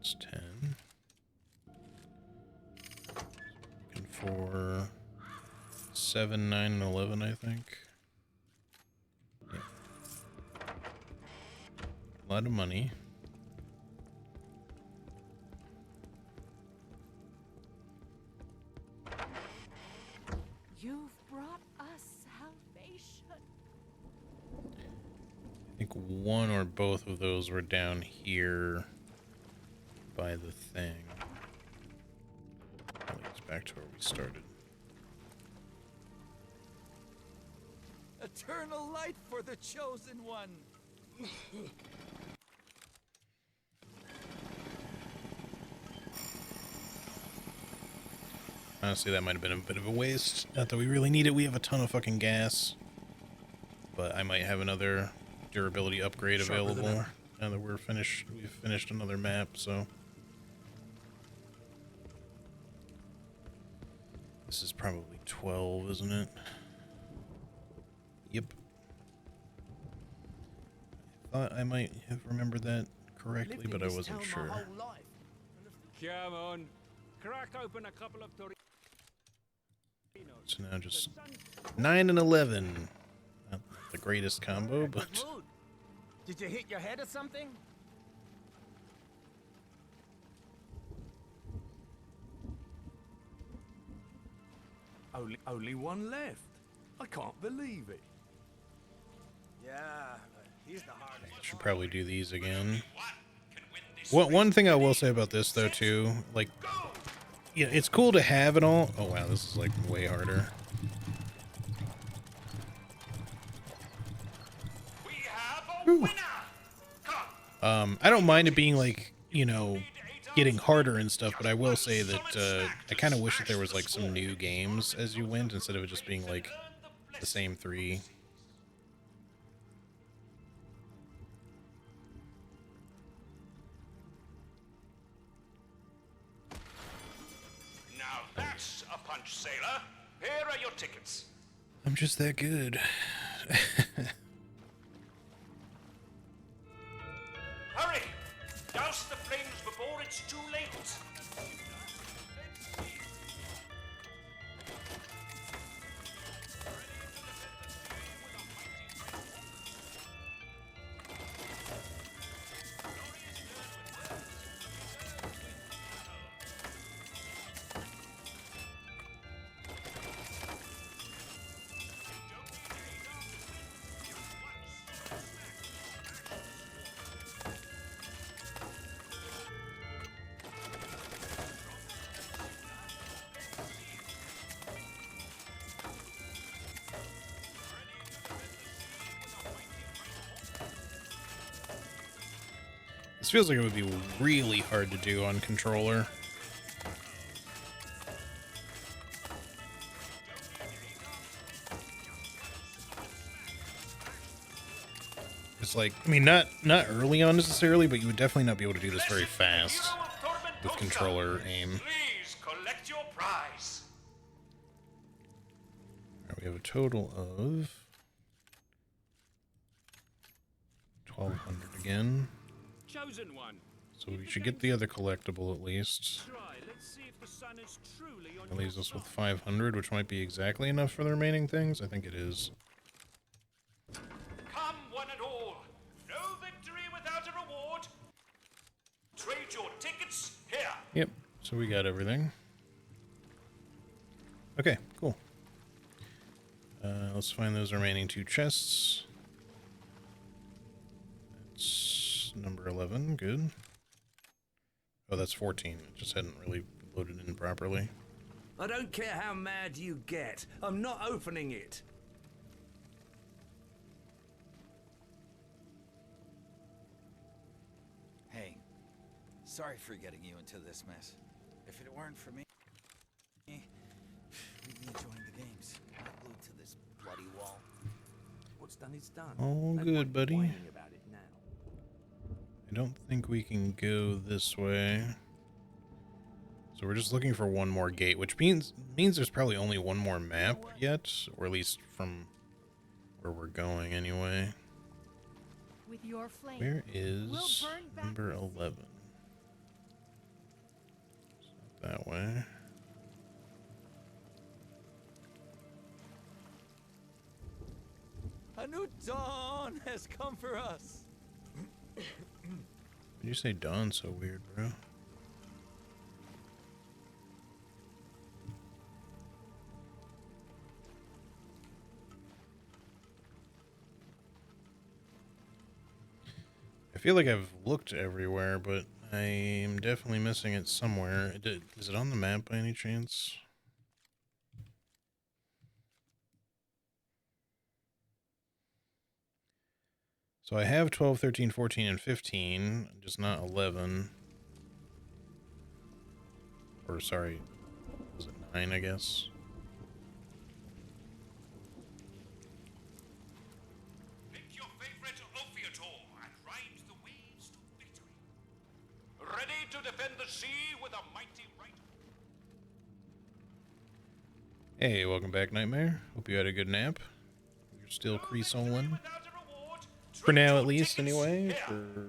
S1: It's 10. Looking for 7, 9, and 11, I think. Yeah. A lot of money.
S12: You've brought us salvation.
S1: I think one or both of those were down here by the thing. That leads back to where we started.
S11: Eternal light for the chosen one.
S1: Honestly, that might have been a bit of a waste. Not that we really need it. We have a ton of fucking gas. But I might have another durability upgrade available now that we've finished another map, so. This is probably 12, isn't it? Yep. I thought I might have remembered that correctly, but I wasn't sure.
S5: Come on. Crack open a couple of Torinos.
S1: So now just 9 and 11. Not the greatest combo, but
S4: Did you hit your head or something?
S15: Only one left. I can't believe it.
S4: Yeah, but he's the hardest.
S1: should probably do these again. One thing I will say about this though too, like, yeah, it's cool to have it all. Oh wow, this is like way harder. I don't mind it being like, you know, getting harder and stuff, but I will say that I kind of wish that there was like some new games as you went instead of it just being like the same 3.
S11: Now that's a punch, sailor. Here are your tickets.
S1: I'm just that good.
S11: Hurry! Douse the flames before it's too late.
S1: This feels like it would be really hard to do on controller. It's like, I mean, not early on necessarily, but you would definitely not be able to do this very fast with controller aim.
S11: Please collect your prize.
S1: All right, we have a total of 1,200 again.
S5: Chosen one.
S1: So we should get the other collectible at least.
S5: Let's see if the sun is truly on
S1: That leaves us with 500, which might be exactly enough for the remaining things. I think it is.
S11: Come one and all. No victory without a reward. Trade your tickets here.
S1: Yep, so we got everything. Okay, cool. Let's find those remaining 2 chests. That's number 11, good. Oh, that's 14. It just hadn't really loaded in properly.
S15: I don't care how mad you get. I'm not opening it.
S17: Hey, sorry for getting you into this mess. If it weren't for me, we'd be enjoying the games, not glued to this bloody wall.
S15: What's done is done.
S1: All
S15: No
S1: good,
S15: point
S1: buddy.
S15: whining about it now.
S1: I don't think we can go this way. So we're just looking for one more gate, which means there's probably only one more map yet, or at least from where we're going anyway.
S12: With your flame,
S1: Where is
S12: we'll burn back
S1: number 11? It's not that way.
S17: A new dawn has come for us.
S1: Did you say dawn so weird, bro? I feel like I've looked everywhere, but I am definitely missing it somewhere. Is it on the map by any chance? So I have 12, 13, 14, and 15, just not 11. Or, sorry, was it 9, I guess?
S11: Pick your favorite Ophiator and ride the waves to victory. Ready to defend the sea with a mighty right.
S1: Hey, welcome back, Nightmare. Hope you had a good nap. You're still Crisoling. For now, at least, anyway. For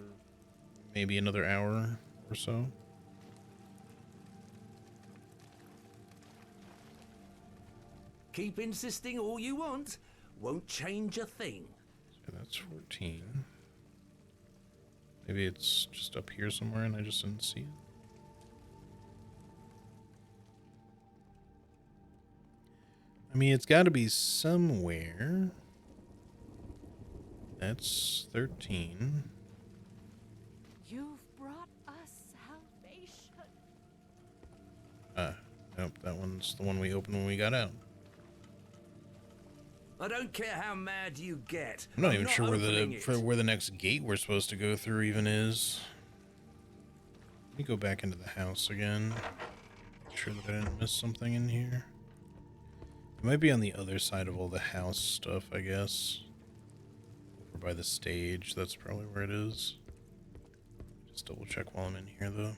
S1: maybe another hour or so.
S15: Keep insisting all you want. Won't change a thing.
S1: So that's 14. Maybe it's just up here somewhere and I just didn't see it. I mean, it's got to be somewhere. That's 13.
S12: You've brought us salvation.
S1: Nope, that one's the one we opened when we got out.
S15: I don't care how mad you get.
S1: I'm not even sure
S15: opening
S1: where the next gate we're supposed to go through even is. Let me go back into the house again. Make sure that I didn't miss something in here. It might be on the other side of all the house stuff, I guess. Over by the stage, that's probably where it is. Just double check while I'm in here, though.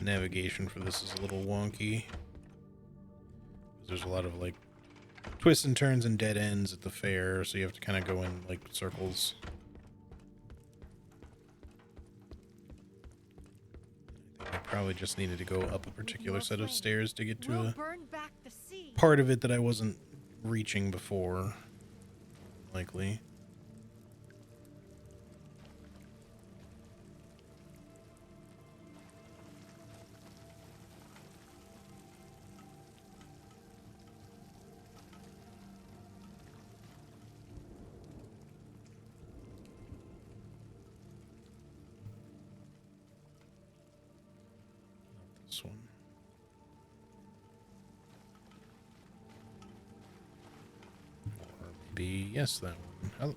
S1: Navigation for this is a little wonky. There's a lot of, like, twists and turns and dead ends at the fair, so you have to kind of go in, like, circles. I probably just needed to go up a particular set of stairs to get to a part of it that I wasn't reaching before, likely. This one. Or maybe, yes, that one.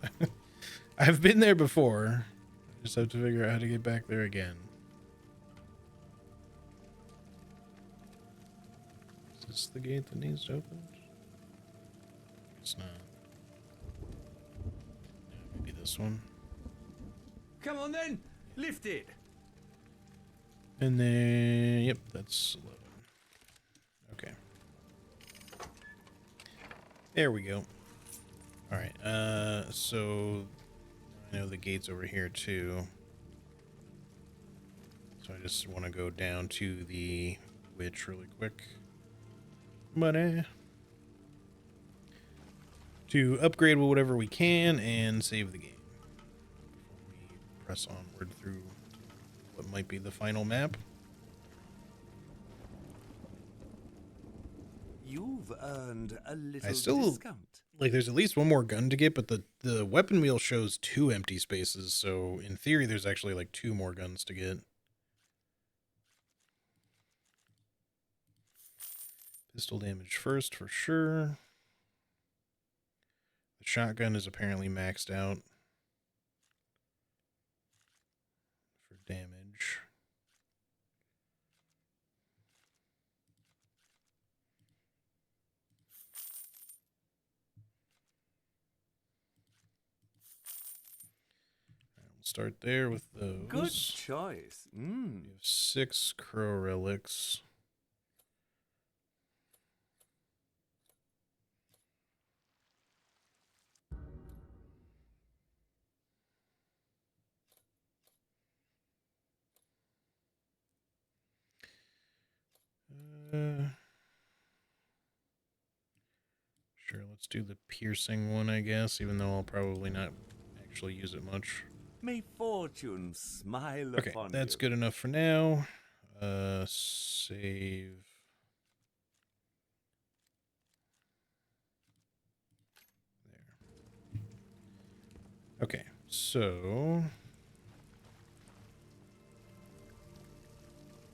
S1: I've been there before. I just have to figure out how to get back there again. Is this the gate that needs to open? It's not. Yeah, maybe this one.
S15: Come on then, lift it.
S1: And then, yep, that's 11. Okay. There we go. Alright, so I know the gate's over here too. So I just want to go down to the witch really quick. Money. To upgrade whatever we can and save the game. Before we press onward through what might be the final map.
S15: You've earned a little discount.
S1: Like, there's at least one more gun to get, but the weapon wheel shows 2 empty spaces, so in theory there's actually like 2 more guns to get. Pistol damage first for sure. The shotgun is apparently maxed out for damage. We'll start there with those.
S15: Good choice.
S1: We have 6 crow relics. Sure, let's do the piercing one, I guess, even though I'll probably not actually use it much.
S15: May fortune smile
S1: Okay,
S15: upon
S1: that's
S15: you.
S1: good enough for now. Save. There. Okay, so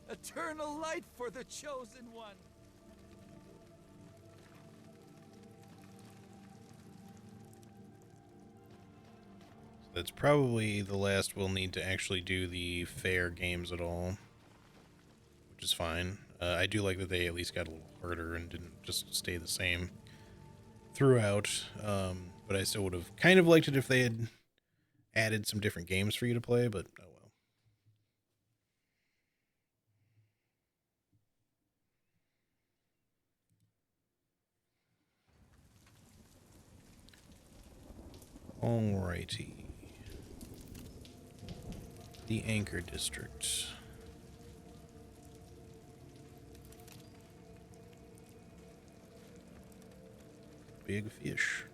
S17: Eternal light for the chosen one.
S1: that's probably the last we'll need to actually do the fair games at all, which is fine. I do like that they at least got a little harder and didn't just stay the same throughout, but I still would have kind of liked it if they had added some different games for you to play, but oh well. Alrighty. The Anchor District. big fish.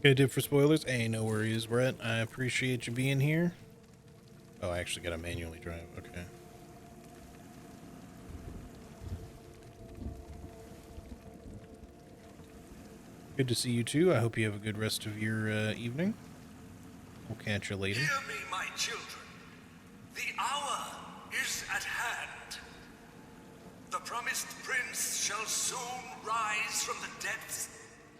S1: Gonna dip for spoilers? Hey, no worries, Brett. I appreciate you being here. Oh, I actually gotta manually drive. Okay. Good to see you too. I hope you have a good rest of your evening. We'll catch you later.
S11: Hear me, my children. The hour is at hand. The promised prince shall soon rise from the depths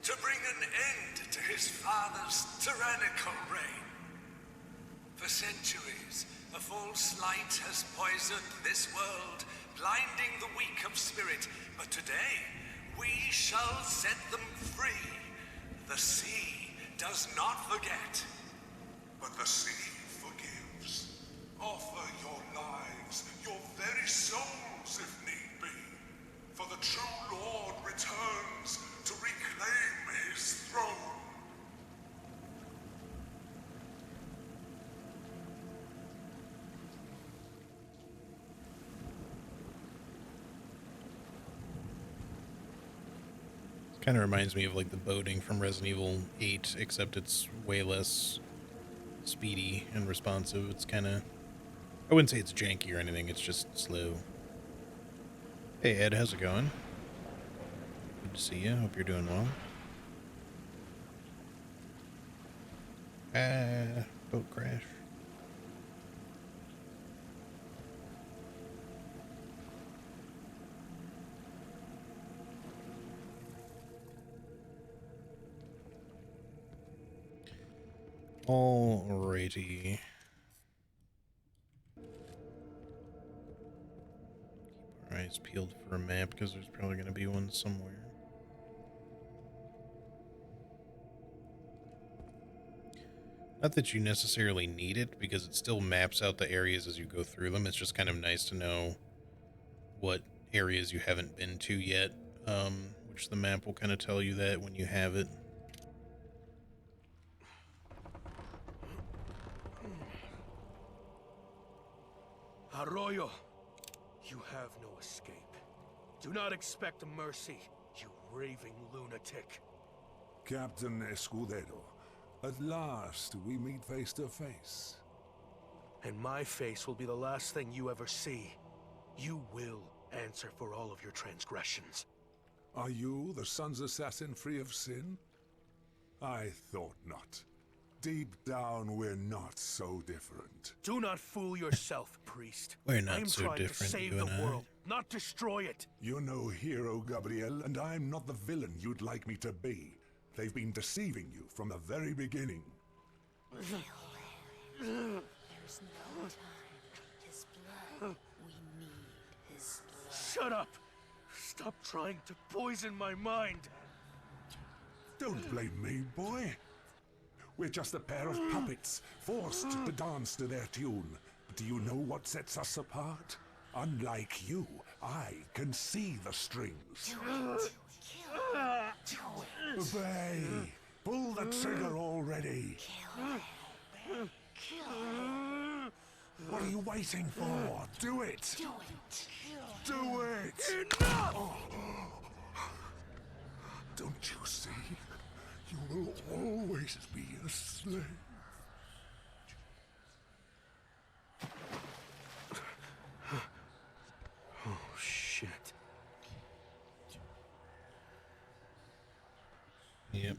S11: to bring an end to his father's tyrannical reign. For centuries, a false light has poisoned this world, blinding the weak of spirit. But today, we shall set them free. The sea does not forget.
S6: But the sea forgives. Offer your lives, your very souls if need be. For the true Lord returns to reclaim his throne.
S1: Kind of reminds me of like the boating from Resident Evil 8, except it's way less speedy and responsive. It's kind of, I wouldn't say it's janky or anything, it's just slow. Hey Ed, how's it going? Good to see you. Hope you're doing well. Boat crash. Alrighty. Keep our eyes peeled for a map because there's probably going to be one somewhere. Not that you necessarily need it, because it still maps out the areas as you go through them. It's just kind of nice to know what areas you haven't been to yet, which the map will kind of tell you that when you have it.
S3: Arroyo, you have no escape. Do not expect mercy, you raving lunatic.
S6: Captain Escudero, at last we meet face to face.
S3: And my face will be the last thing you ever see. You will answer for all of your transgressions.
S6: Are you the son's assassin free of sin? I thought not. Deep down, we're not so different.
S3: Do not fool yourself, priest.
S1: We're not
S3: I'm
S1: so
S3: trying
S1: different,
S3: to save
S1: you
S3: the
S1: and I.
S3: world, not destroy it.
S6: You're no hero, Gabriel, and I'm not the villain you'd like me to be. They've been deceiving you from the very beginning.
S12: There's no time. His blood. We need his blood.
S3: Shut up! Stop trying to poison my mind.
S6: Don't blame me, boy. We're just a pair of puppets, forced to dance to their tune. But do you know what sets us apart? Unlike you, I can see the strings.
S12: Do it. Kill him. Do it.
S6: Obey! Pull the trigger already!
S12: Kill him. Kill him.
S6: What are you waiting for? Do it!
S12: Do it.
S6: Do it!
S3: Enough!
S6: Oh. Don't you see? You will always be a slave.
S3: Oh, shit.
S1: Yep.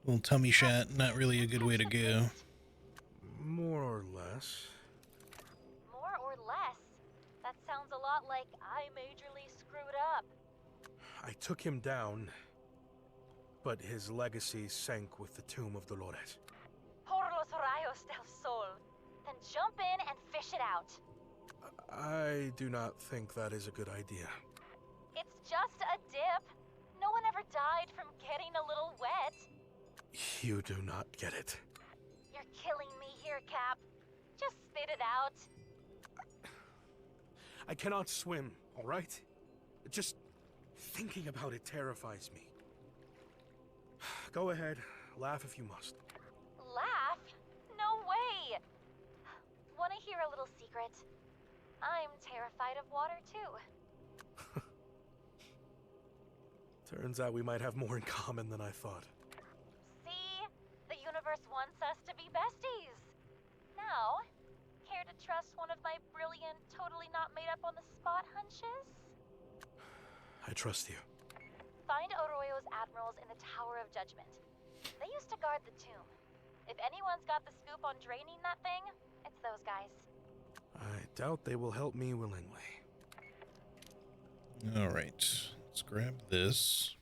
S1: Little tummy shot, not really a good way to go.
S3: More or less.
S2: More or less? That sounds a lot like I majorly screwed up.
S3: I took him down, but his legacy sank with the tomb of Dolores.
S2: Por los rayos del sol. Then jump in and fish it out.
S3: I do not think that is a good idea.
S2: It's just a dip. No one ever died from getting a little wet.
S3: You do not get it.
S2: You're killing me here, Cap. Just spit it out.
S3: I cannot swim, all right? Just thinking about it terrifies me. Go ahead, laugh if you must.
S2: Laugh? No way! Want to hear a little secret? I'm terrified of water too.
S3: Turns out we might have more in common than I thought.
S2: See? The universe wants us to be besties. Now, care to trust one of my brilliant, totally not made up on the spot hunches?
S3: I trust you.
S2: Find Oroyo's admirals in the Tower of Judgment. They used to guard the tomb. If anyone's got the scoop on draining that thing, it's those guys.
S3: I doubt they will help me willingly.
S1: Alright, let's grab this.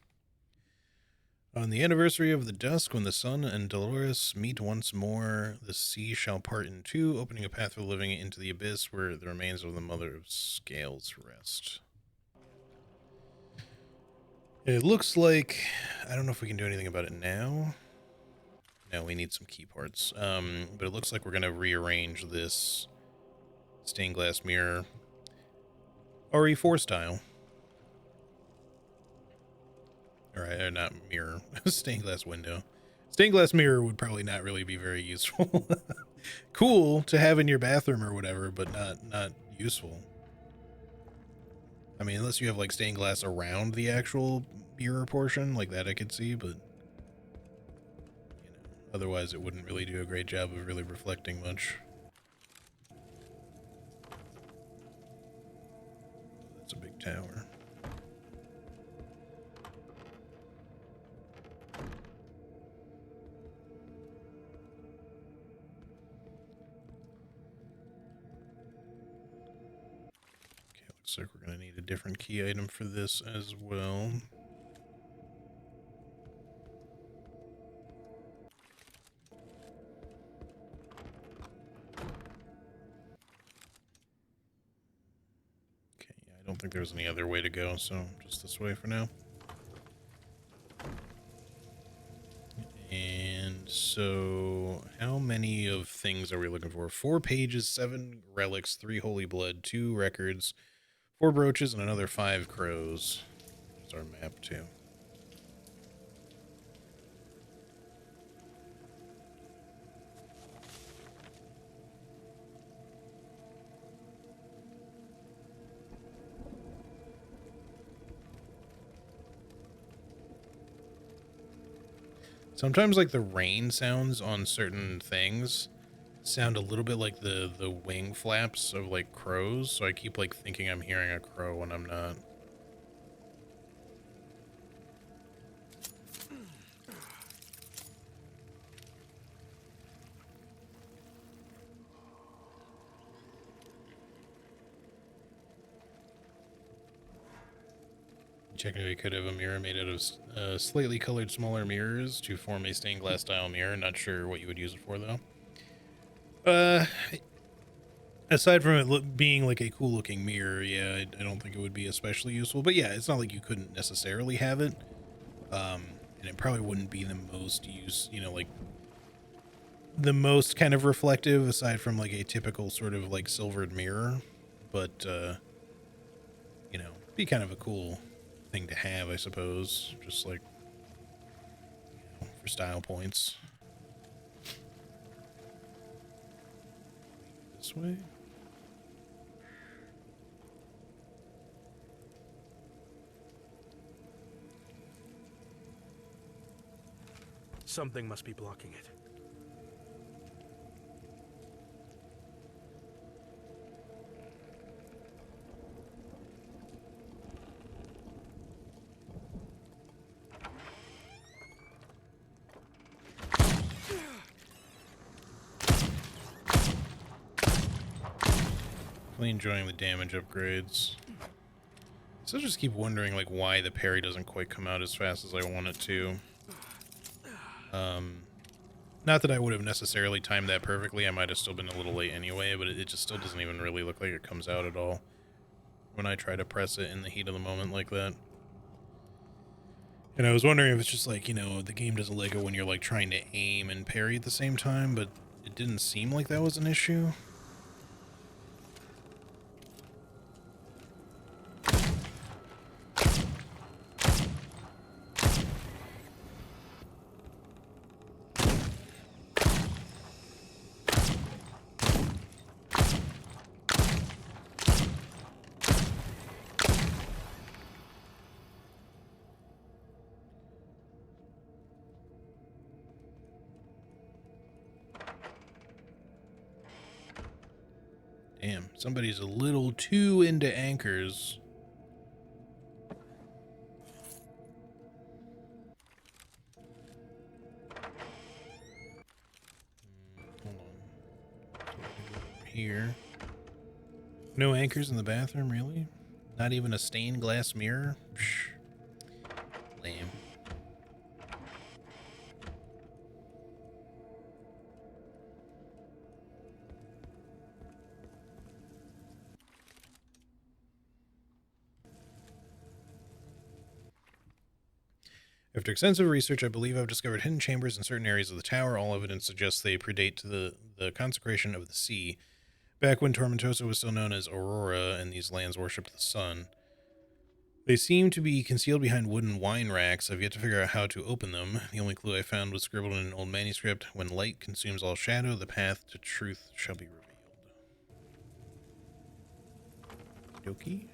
S1: On the anniversary of the dusk, when the sun and Dolores meet once more, the sea shall part in two, opening a path for the living into the abyss where the remains of the Mother of Scales rest. It looks like, I don't know if we can do anything about it now. No, we need some key parts. But it looks like we're going to rearrange this stained glass mirror RE4 style. Or not mirror, stained glass window. Stained glass mirror would probably not really be very useful. Cool to have in your bathroom or whatever, but not useful. I mean, unless you have like stained glass around the actual mirror portion, like that I could see, but otherwise it wouldn't really do a great job of really reflecting much. That's a big tower. Looks like we're going to need a different key item for this as well. Okay, yeah, I don't think there's any other way to go, so just this way for now. And so, how many of things are we looking for? 4 pages, 7 relics, 3 holy blood, 2 records, 4 brooches, and another 5 crows. There's our map, too. Sometimes, like, the rain sounds on certain things sound a little bit like the wing flaps of, like, crows, so I keep, like, thinking I'm hearing a crow when I'm not. Checking if we could have a mirror made out of slightly colored smaller mirrors to form a stained glass style mirror. Not sure what you would use it for, though. Aside from it being like a cool looking mirror, yeah, I don't think it would be especially useful. But yeah, it's not like you couldn't necessarily have it. And it probably wouldn't be the most used, you know, like the most kind of reflective aside from like a typical sort of like silvered mirror. But, you know, be kind of a cool thing to have, I suppose, just like, you know, for style points. This way.
S3: Something must be blocking it.
S1: Really enjoying the damage upgrades. So I just keep wondering like why the parry doesn't quite come out as fast as I want it to. Not that I would have necessarily timed that perfectly. I might have still been a little late anyway, but it just still doesn't even really look like it comes out at all when I try to press it in the heat of the moment like that. And I was wondering if it's just like, you know, the game doesn't like it when you're like trying to aim and parry at the same time, but it didn't seem like that was an issue. Damn, somebody's a little too into anchors. Hold on. Here. No anchors in the bathroom, really? Not even a stained glass mirror? Psh. Lame. After extensive research, I believe I've discovered hidden chambers in certain areas of the tower. All evidence suggests they predate to the consecration of the sea. Back when Tormentosa was still known as Aurora, and these lands worshipped the sun. They seem to be concealed behind wooden wine racks. I've yet to figure out how to open them. The only clue I found was scribbled in an old manuscript. When light consumes all shadow, the path to truth shall be revealed. Dokie.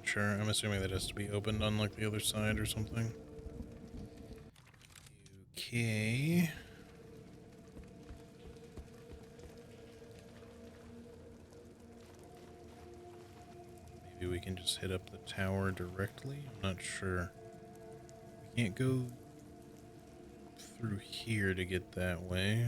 S1: Sure, I'm assuming that has to be opened on like the other side or something. Okay. Maybe we can just hit up the tower directly? I'm not sure. We can't go through here to get that way.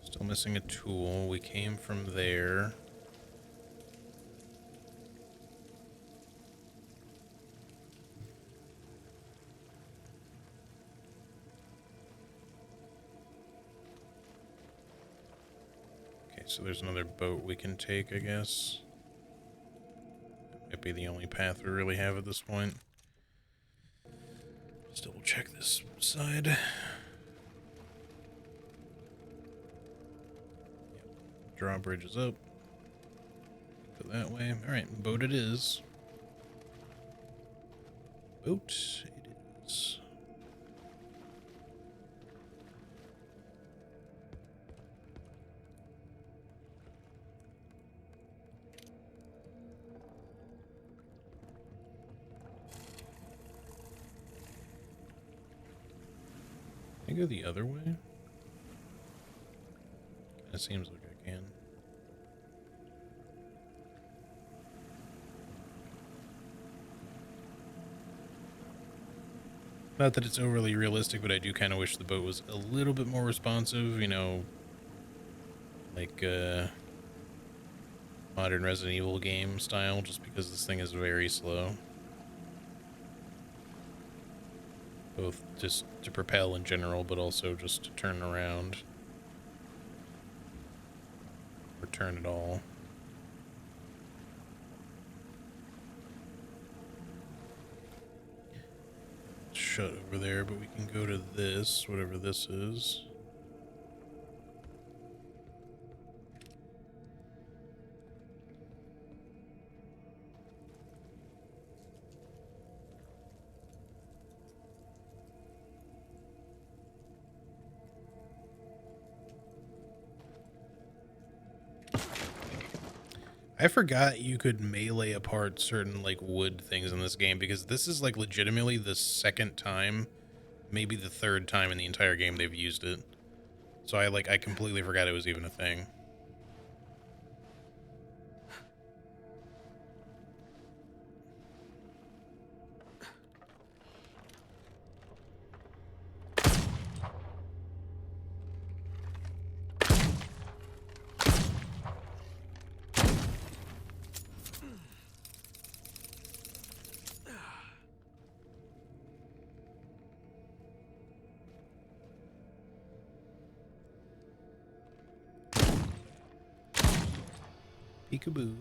S1: Still missing a tool. We came from there. Okay, so there's another boat we can take, I guess. That might be the only path we really have at this point. Just double check this side. Drawbridge is up. Go that way. Alright, boat it is. Boat it is. Can I go the other way? It seems like I can. Not that it's overly realistic, but I do kind of wish the boat was a little bit more responsive, you know, like modern Resident Evil game style, just because this thing is very slow. Both just to propel in general, but also just to turn around. Or turn at all. Shut over there, but we can go to this, whatever this is. I forgot you could melee apart certain like wood things in this game, because this is like legitimately the second time, maybe the third time in the entire game they've used it. So I completely forgot it was even a thing. Peekaboo.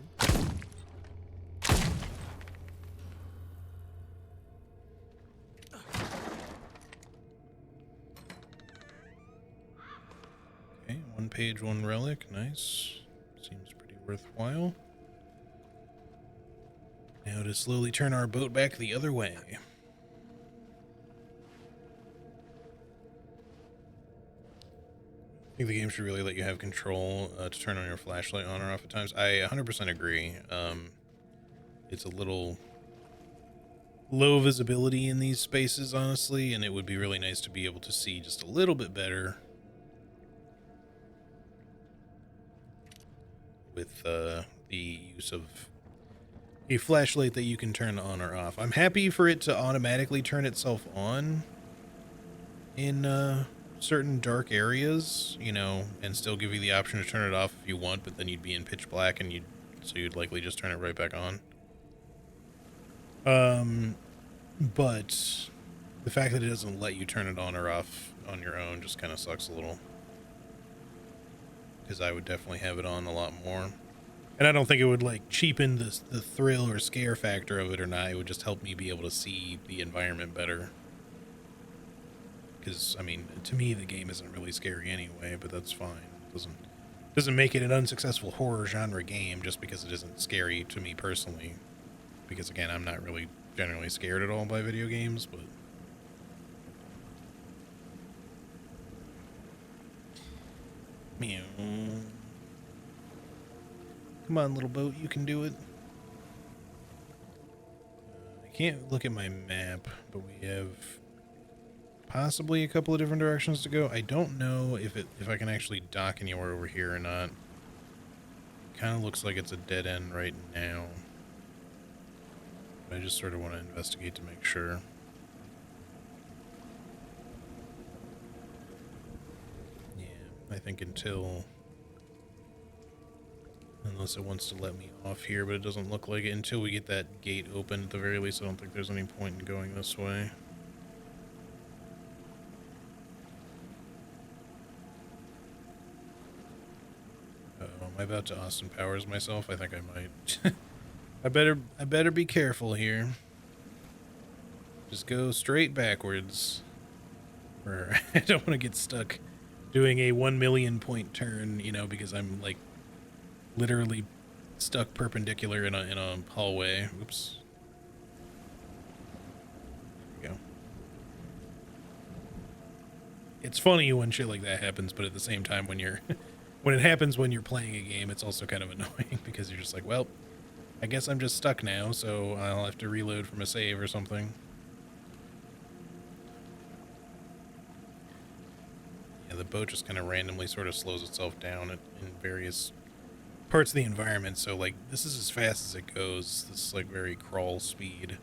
S1: Okay, 1 page, 1 relic. Nice. Seems pretty worthwhile. Now to slowly turn our boat back the other way. I think the game should really let you have control to turn on your flashlight on or off at times. I 100% agree. It's a little low visibility in these spaces, honestly, and it would be really nice to be able to see just a little bit better with the use of a flashlight that you can turn on or off. I'm happy for it to automatically turn itself on in certain dark areas, you know, and still give you the option to turn it off if you want, but then you'd be in pitch black and you'd likely just turn it right back on. But the fact that it doesn't let you turn it on or off on your own just kind of sucks a little. Because I would definitely have it on a lot more. And I don't think it would, like, cheapen the thrill or scare factor of it or not. It would just help me be able to see the environment better. Because, I mean, to me, the game isn't really scary anyway, but that's fine. It doesn't make it an unsuccessful horror genre game just because it isn't scary to me personally. Because, again, I'm not really generally scared at all by video games, but... Meow. Come on, little boat, you can do it. I can't look at my map, but we have possibly a couple of different directions to go. I don't know if I can actually dock anywhere over here or not. Kind of looks like it's a dead end right now. But I just sort of want to investigate to make sure. Yeah, I think unless it wants to let me off here, but it doesn't look like it until we get that gate open. At the very least, I don't think there's any point in going this way. Uh-oh, am I about to Austin Powers myself? I think I might. I better be careful here. Just go straight backwards. Or I don't want to get stuck doing a 1 million point turn, you know, because I'm like literally stuck perpendicular in a hallway. Oops. There we go. It's funny when shit like that happens, but at the same time when it happens when you're playing a game, it's also kind of annoying because you're just like, well, I guess I'm just stuck now, so I'll have to reload from a save or something. Yeah, the boat just kind of randomly sort of slows itself down in various parts of the environment, so like this is as fast as it goes. This is like very crawl speed.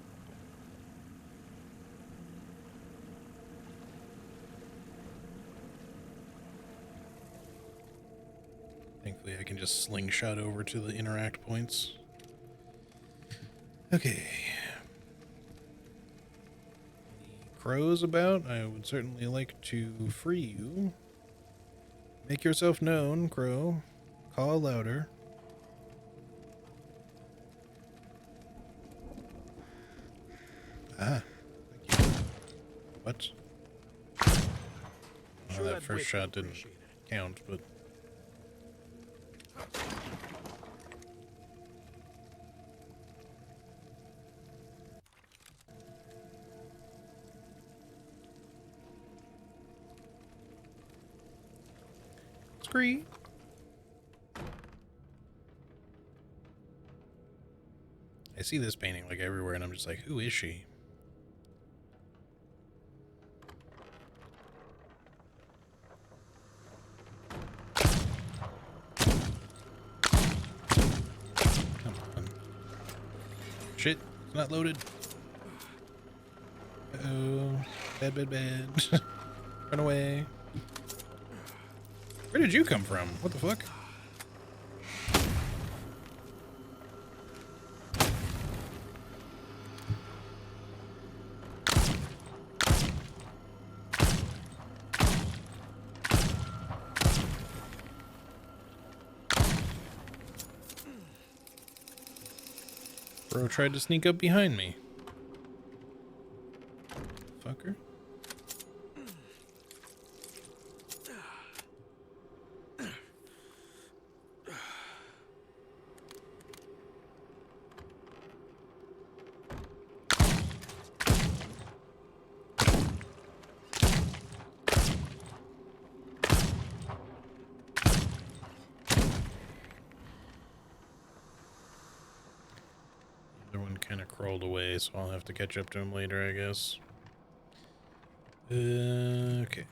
S1: Thankfully I can just slingshot over to the interact points. Okay. The crow's about. I would certainly like to free you. Make yourself known, crow. Call louder. Ah, thank you. What? Well, that first shot didn't count, but... Scree. I see this painting like everywhere and I'm just like, who is she? Come on. Shit, it's not loaded. Uh-oh. Bad, bad, bad. Run away. Where did you come from? What the fuck? Bro tried to sneak up behind me. Fucker. rolled away, so I'll have to catch up to him later, I guess. Okay.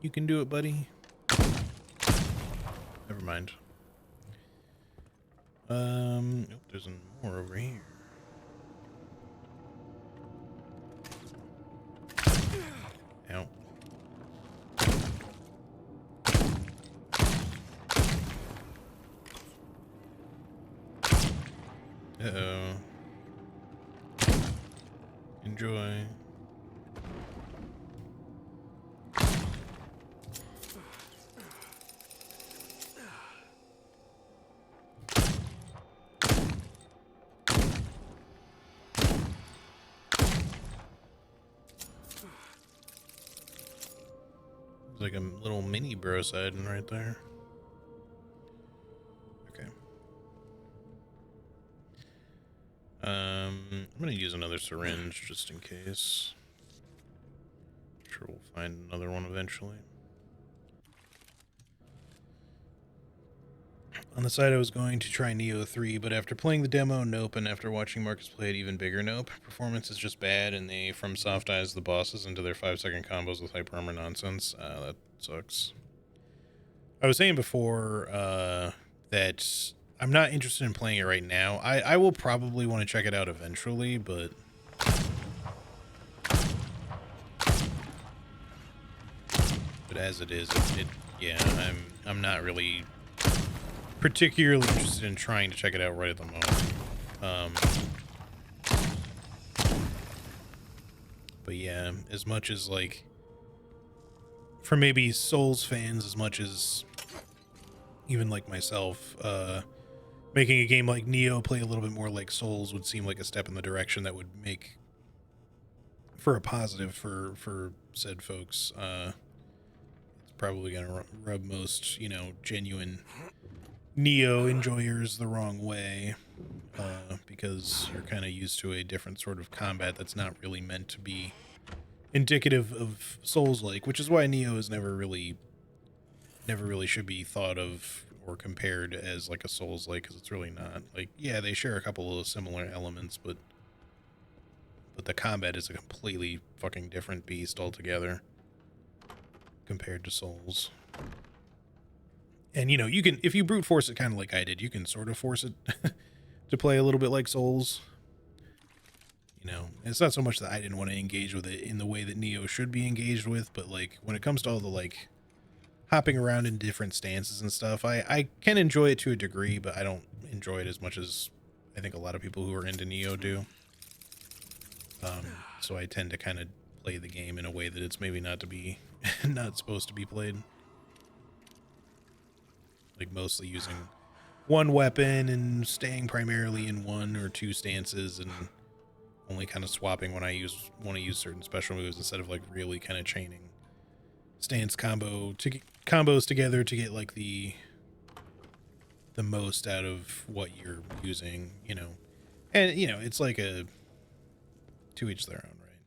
S1: You can do it, buddy. Never mind. Nope, there's more over here. Ow. Uh-oh. Enjoy. Like a little mini bro siding right there. Okay. I'm gonna use another syringe just in case. Sure we'll find another one eventually. On the side I was going to try Neo 3, but after playing the demo, nope, and after watching Marcus play it, even bigger nope. Performance is just bad, and they from soft eyes the bosses into their 5-second combos with hyper armor nonsense. That sucks. I was saying before that I'm not interested in playing it right now. I will probably want to check it out eventually, but as it is, yeah, I'm not really particularly interested in trying to check it out right at the moment. But yeah, as much as like for maybe Souls fans, as much as even like myself, making a game like Neo play a little bit more like Souls would seem like a step in the direction that would make for a positive for said folks. It's probably gonna rub most, you know, genuine Neo enjoyers the wrong way, because you're kind of used to a different sort of combat that's not really meant to be indicative of Souls-like, which is why Neo is never really should be thought of or compared as like a Souls-like, because it's really not. Like, yeah, they share a couple of similar elements, but the combat is a completely fucking different beast altogether compared to Souls. And, you know, you can, if you brute force it kind of like I did, you can sort of force it to play a little bit like Souls. You know, it's not so much that I didn't want to engage with it in the way that Neo should be engaged with, but, like, when it comes to all the, like, hopping around in different stances and stuff, I can enjoy it to a degree, but I don't enjoy it as much as I think a lot of people who are into Neo do. So I tend to kind of play the game in a way that it's maybe not to be, not supposed to be played. Like mostly using one weapon and staying primarily in one or two stances and only kind of swapping when I want to use certain special moves instead of like really kind of chaining stance combos together to get like the most out of what you're using, you know. And you know, it's like a to each their own, right?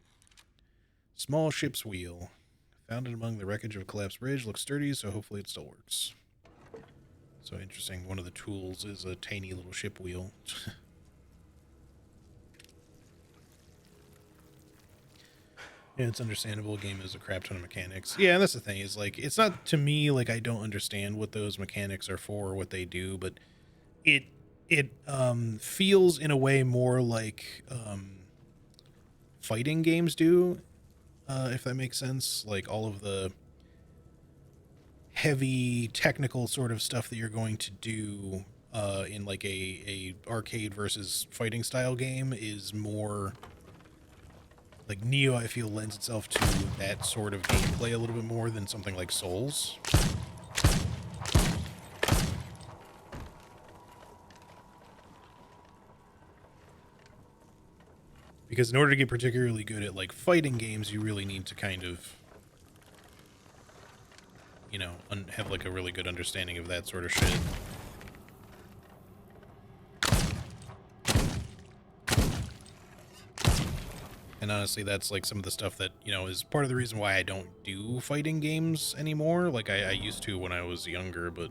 S1: Small ship's wheel. Found it among the wreckage of a collapsed bridge. Looks sturdy, so hopefully it still works. So interesting. One of the tools is a tiny little ship wheel. Yeah, it's understandable. A game is a crap ton of mechanics. Yeah, and that's the thing is like it's not to me like I don't understand what those mechanics are for or what they do, but it feels in a way more like fighting games do, if that makes sense. Like all of the heavy technical sort of stuff that you're going to do in like a arcade versus fighting style game is more like Neo. I feel lends itself to that sort of gameplay a little bit more than something like Souls. Because in order to get particularly good at like fighting games, you really need to kind of, you know, have like a really good understanding of that sort of shit. And honestly, that's like some of the stuff that, you know, is part of the reason why I don't do fighting games anymore. Like I used to when I was younger, but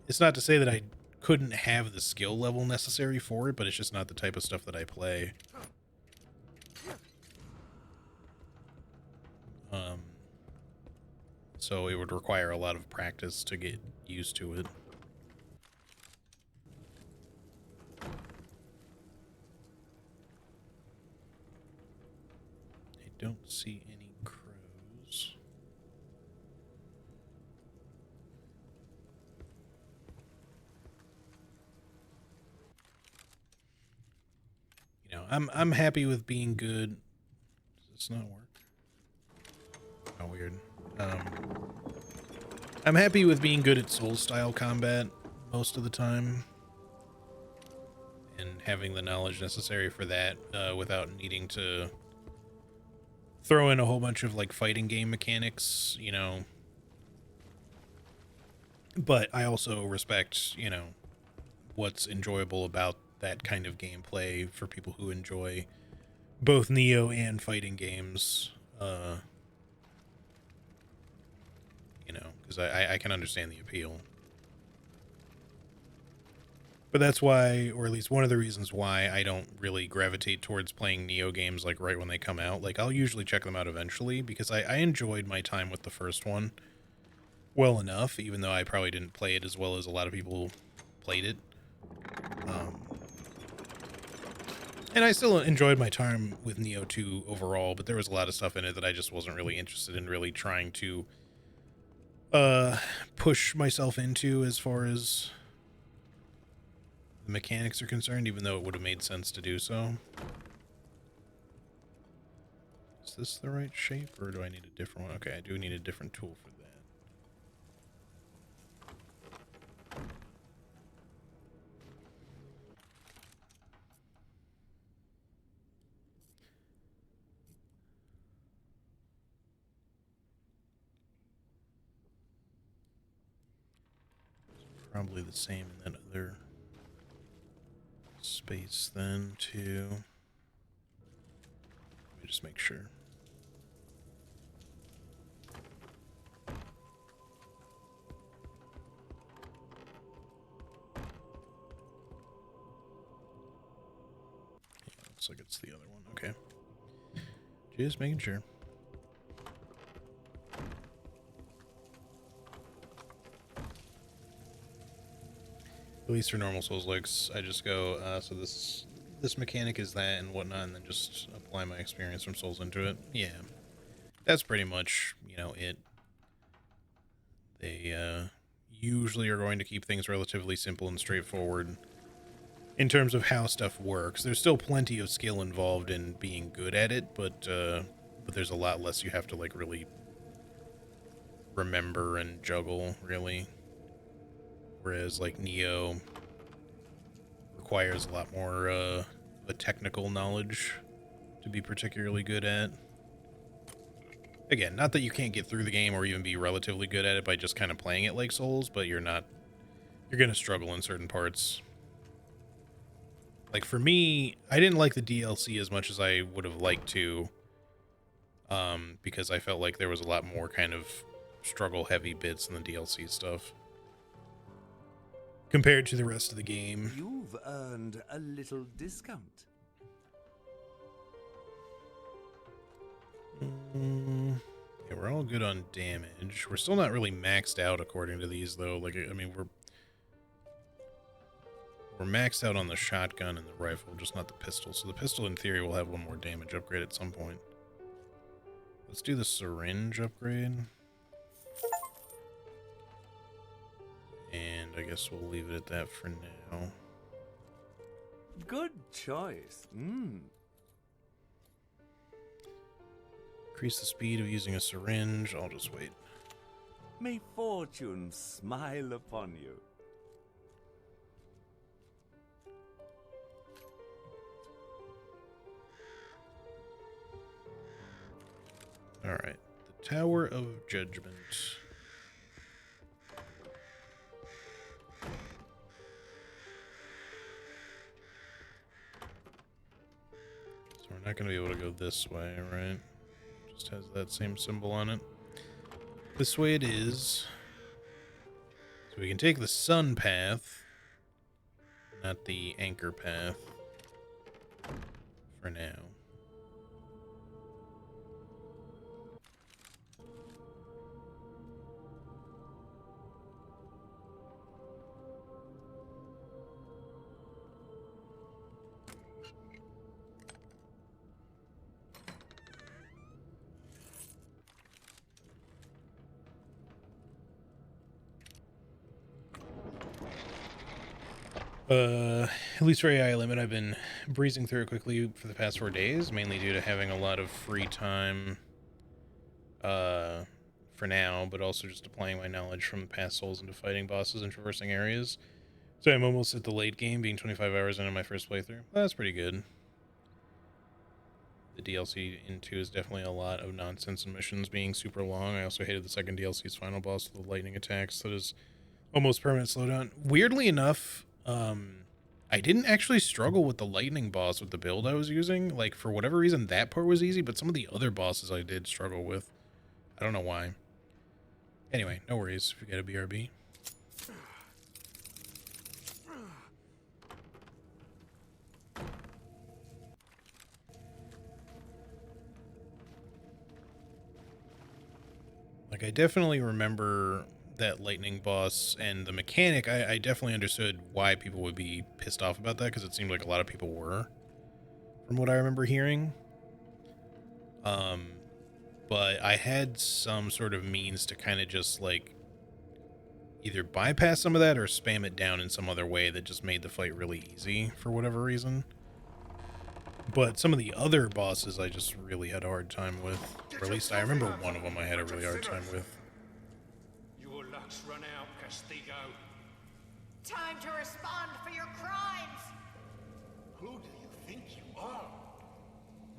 S1: it's not to say that I couldn't have the skill level necessary for it, but it's just not the type of stuff that I play. So it would require a lot of practice to get used to it. I don't see any crows. You know, I'm happy with being good. Does this not work? Oh, weird. I'm happy with being good at Souls-style combat most of the time, and having the knowledge necessary for that without needing to throw in a whole bunch of like fighting game mechanics, you know. But I also respect, you know, what's enjoyable about that kind of gameplay for people who enjoy both Neo and fighting games. You know, because I can understand the appeal. But that's why, or at least one of the reasons why, I don't really gravitate towards playing Neo games like right when they come out. Like, I'll usually check them out eventually, because I enjoyed my time with the first one well enough, even though I probably didn't play it as well as a lot of people played it. And I still enjoyed my time with Neo 2 overall, but there was a lot of stuff in it that I just wasn't really interested in really trying to push myself into as far as the mechanics are concerned, even though it would have made sense to do so. Is this the right shape, or do I need a different one? Okay, I do need a different tool for that. Probably the same in that other space then, too. Let me just make sure. Yeah, looks like it's the other one. Okay. Just making sure. At least for normal Souls-likes, I just go, so this mechanic is that and whatnot, and then just apply my experience from Souls into it. Yeah. That's pretty much, you know, it. They, usually are going to keep things relatively simple and straightforward in terms of how stuff works. There's still plenty of skill involved in being good at it, but there's a lot less you have to, like, really remember and juggle, really. Whereas, like, Neo requires a lot more a technical knowledge to be particularly good at. Again, not that you can't get through the game or even be relatively good at it by just kind of playing it like Souls, but you're going to struggle in certain parts. Like, for me, I didn't like the DLC as much as I would have liked to, because I felt like there was a lot more kind of struggle-heavy bits in the DLC stuff compared to the rest of the game.
S15: You've earned a little discount.
S1: Yeah, we're all good on damage. We're still not really maxed out according to these, though. Like, I mean, we're maxed out on the shotgun and the rifle, just not the pistol. So the pistol, in theory, will have one more damage upgrade at some point. Let's do the syringe upgrade. And I guess we'll leave it at that for now.
S15: Good choice.
S1: Increase the speed of using a syringe. I'll just wait.
S15: May fortune smile upon you.
S1: Alright. The Tower of Judgment. So not going to be able to go this way, right? Just has that same symbol on it. This way it is. So we can take the sun path, not the anchor path, for now. At least for AI limit, I've been breezing through it quickly for the past 4 days, mainly due to having a lot of free time, for now, but also just applying my knowledge from the past souls into fighting bosses and traversing areas. So I'm almost at the late game, being 25 hours into my first playthrough. Well, that's pretty good. The DLC in 2 is definitely a lot of nonsense and missions being super long. I also hated the second DLC's final boss with the lightning attacks that is almost permanent slowdown. Weirdly enough, I didn't actually struggle with the lightning boss with the build I was using. Like, for whatever reason, that part was easy, but some of the other bosses I did struggle with. I don't know why. Anyway, no worries if you get a BRB. Like, I definitely remember that lightning boss and the mechanic. I definitely understood why people would be pissed off about that, because it seemed like a lot of people were, from what I remember hearing. But I had some sort of means to kind of just, like, either bypass some of that or spam it down in some other way that just made the fight really easy for whatever reason. But some of the other bosses I just really had a hard time with. Or at least I remember one of them I had a really hard time with.
S5: Your luck's run out, Castigo.
S14: Time to respond for your crimes!
S6: Who do you think you are?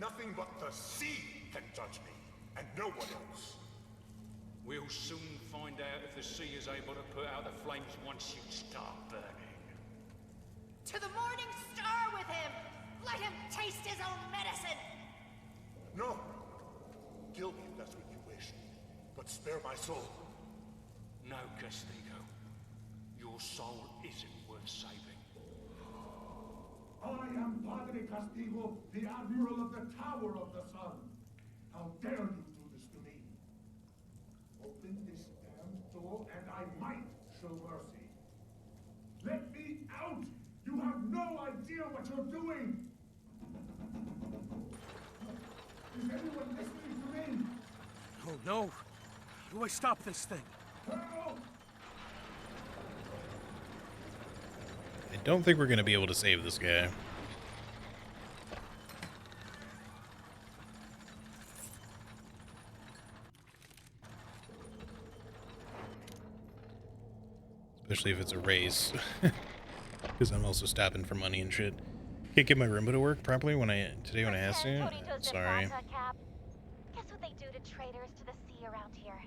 S6: Nothing but the sea can judge me, and no one else.
S5: We'll soon find out if the sea is able to put out the flames once you start burning.
S14: To the morning star with him! Let him taste his own medicine!
S6: No. Kill me if that's what you wish, but spare my soul.
S5: No, Castigo. Your soul isn't worth saving.
S18: I am Padre Castigo, the Admiral of the Tower of the Sun. How dare you do this to me? Open this damn door and I might show mercy. Let me out! You have no idea what you're doing! Is anyone listening to me?
S3: Oh no! How do I stop this thing?
S18: Help!
S1: I don't think we're going to be able to save this guy. Especially if it's a race. Because I'm also stopping for money and shit. Can't get my Roomba to work properly when I asked you. Sorry.
S2: Guess what they do to traitors to the sea around here?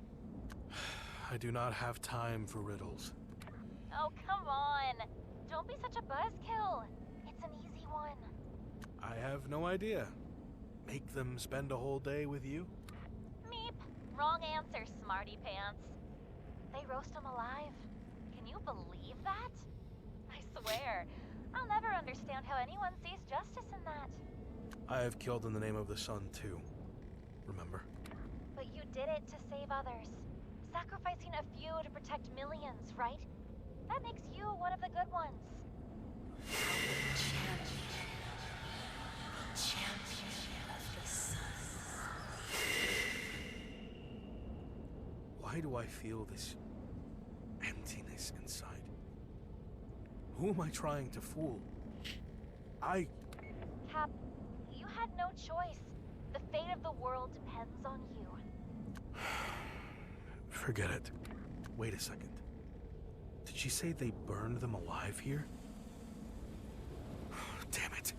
S3: I do not have time for riddles.
S2: Oh, come on. Don't be such a buzzkill. It's an easy one.
S3: I have no idea. Make them spend a whole day with you?
S2: Meep. Wrong answer, smarty pants. They roast them alive. Can you believe that? I swear, I'll never understand how anyone sees justice in that.
S3: I have killed in the name of the sun, too. Remember?
S2: But you did it to save others. Sacrificing a few to protect millions, right? That makes you one of the good ones.
S7: Champion of the sun.
S3: Why do I feel this emptiness inside? Who am I trying to fool?
S2: Cap, you had no choice. The fate of the world depends on you.
S3: Forget it. Wait a second. Did she say they burned them alive here? Damn it.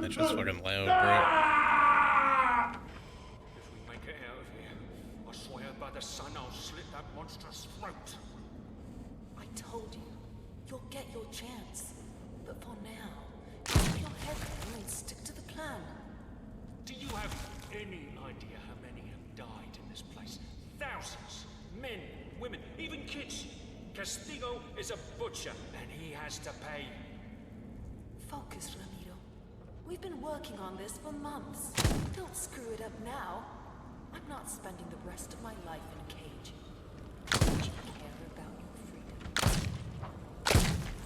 S1: That's just fucking loud, bro.
S5: If we make it out of here, I swear by the sun I'll slit that monstrous throat.
S7: I told you, you'll get your chance. But for now, keep your head down and stick to the plan.
S5: Do you have any idea how many have died in this place? Thousands. Men, women, even kids. Castigo is a butcher, and he has to pay.
S7: Focus, Ramiro. We've been working on this for months. Don't screw it up now. I'm not spending the rest of my life in a cage. Don't you care about your freedom?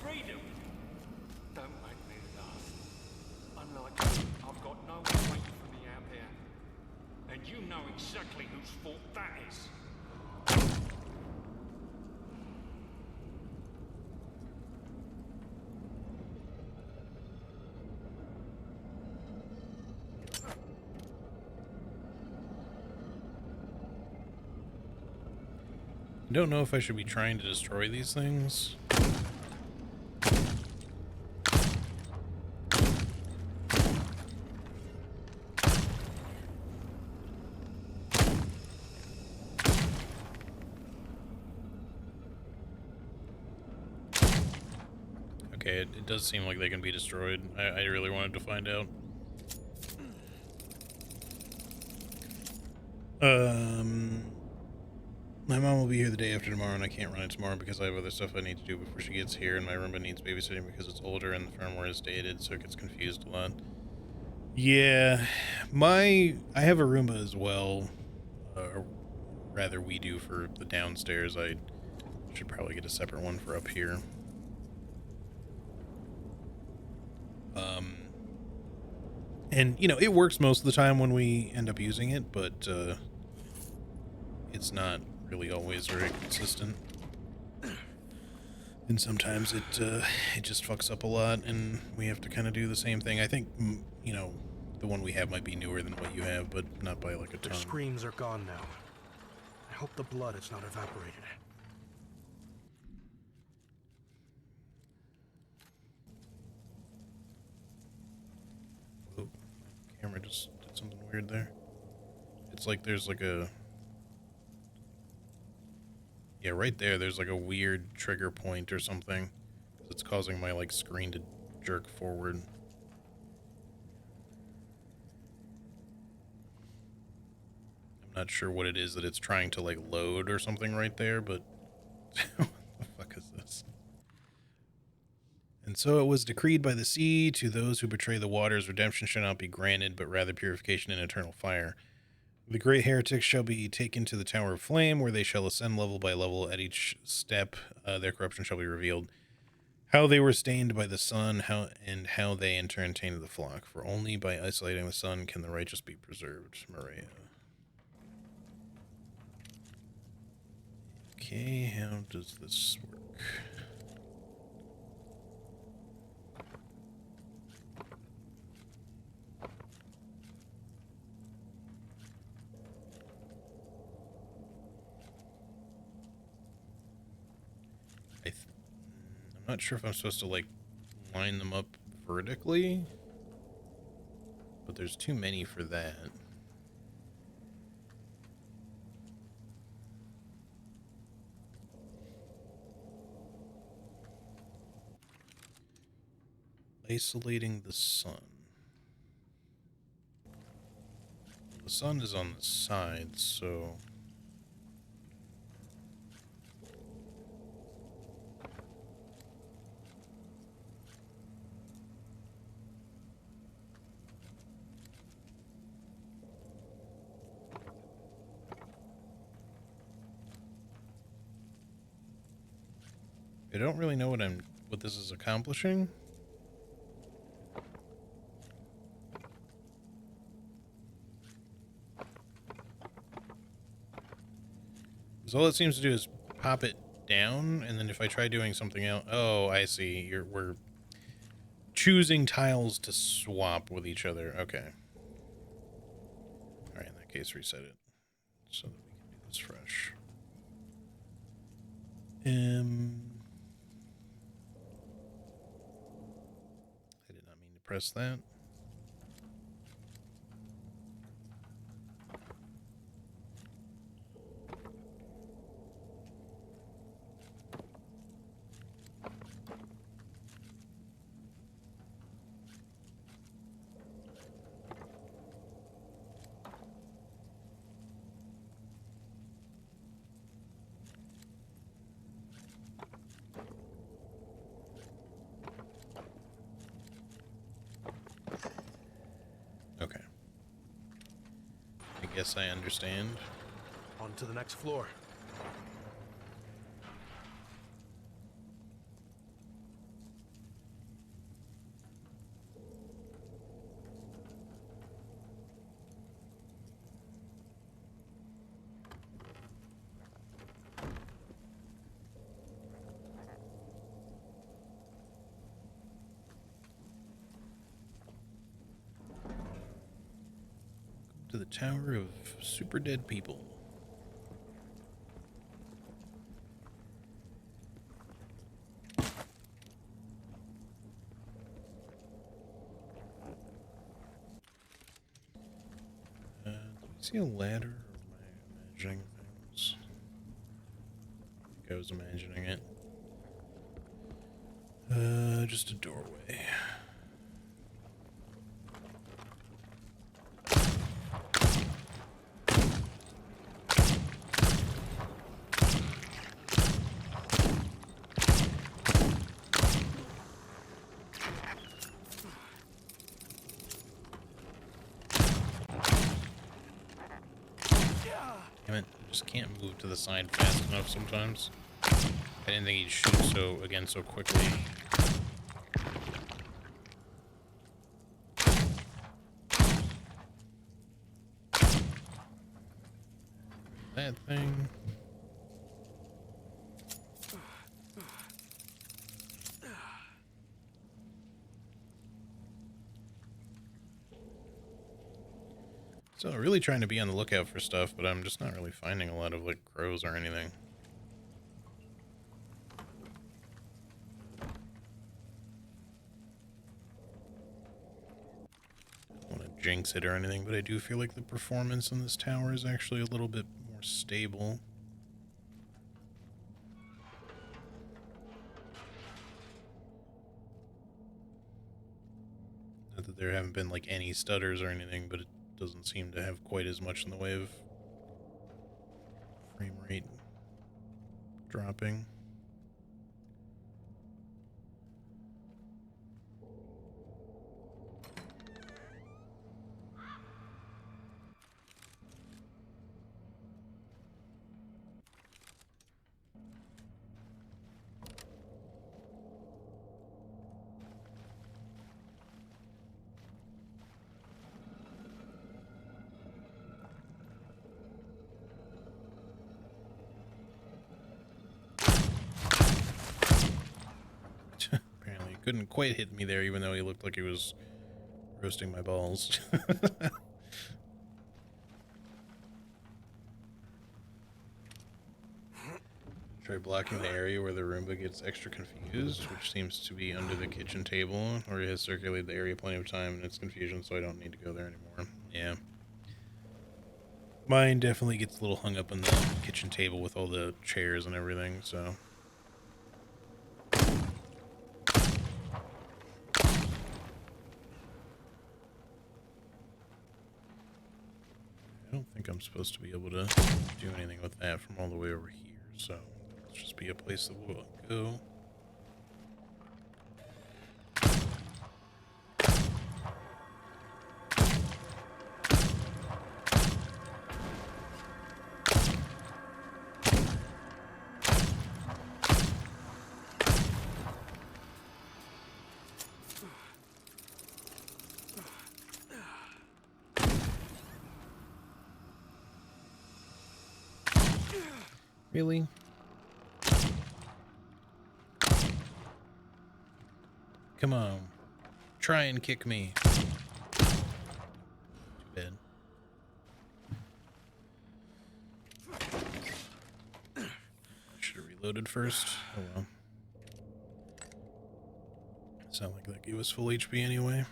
S5: Freedom? Don't make me laugh. Unlike you, I've got no one waiting for me out here. And you know exactly whose fault that is.
S1: I don't know if I should be trying to destroy these things. Okay, it does seem like they can be destroyed. I really wanted to find out. My mom will be here the day after tomorrow, and I can't run it tomorrow because I have other stuff I need to do before she gets here, and my Roomba needs babysitting because it's older and the firmware is dated, so it gets confused a lot. Yeah, I have a Roomba as well. Or rather, we do for the downstairs. I should probably get a separate one for up here. And, you know, it works most of the time when we end up using it, but it's not really always very consistent. And sometimes it just fucks up a lot, and we have to kind of do the same thing. I think, you know, the one we have might be newer than what you have, but not by like a ton.
S3: Their screams are gone now. I hope the blood is not evaporated.
S1: Oh, camera just did something weird there. It's like there's like a... Yeah, right there, there's like a weird trigger point or something. It's causing my like screen to jerk forward. I'm not sure what it is that it's trying to like load or something right there, but what the fuck is this? And so it was decreed by the sea, to those who betray the waters, redemption shall not be granted, but rather purification and eternal fire. The great heretics shall be taken to the Tower of Flame, where they shall ascend level by level. At each step, their corruption shall be revealed. How they were stained by the sun, how they in turn tainted the flock. For only by isolating the sun can the righteous be preserved. Maria. Okay, how does this work? I'm not sure if I'm supposed to, like, line them up vertically, but there's too many for that. Isolating the sun. The sun is on the side, so... I don't really know what this is accomplishing. So all it seems to do is pop it down, and then if I try doing something else... Oh, I see. We're choosing tiles to swap with each other. Okay. Alright, in that case, reset it so that we can do this fresh. I did not mean to press that. Yes, I understand.
S3: On to the next floor.
S1: To the Tower of Super Dead People. Do we see a ladder, or am I imagining things? I think I was imagining it. Just a doorway. Damn it, I just can't move to the side fast enough sometimes. I didn't think he'd shoot so quickly. That thing. So really trying to be on the lookout for stuff, but I'm just not really finding a lot of like crows or anything. I don't want to jinx it or anything, but I do feel like the performance in this tower is actually a little bit more stable. Not that there haven't been like any stutters or anything, but it doesn't seem to have quite as much in the way of frame rate dropping. Apparently he couldn't quite hit me there, even though he looked like he was roasting my balls. Try blocking the area where the Roomba gets extra confused, which seems to be under the kitchen table, or it has circulated the area plenty of time and it's confusion, so I don't need to go there anymore. Yeah. Mine definitely gets a little hung up on the kitchen table with all the chairs and everything, so... I don't think I'm supposed to be able to do anything with that from all the way over here, so let's just be a place that we'll go. Really? Come on. Try and kick me. Too bad. Should have reloaded first. Oh well. Sound like that gave us full HP anyway.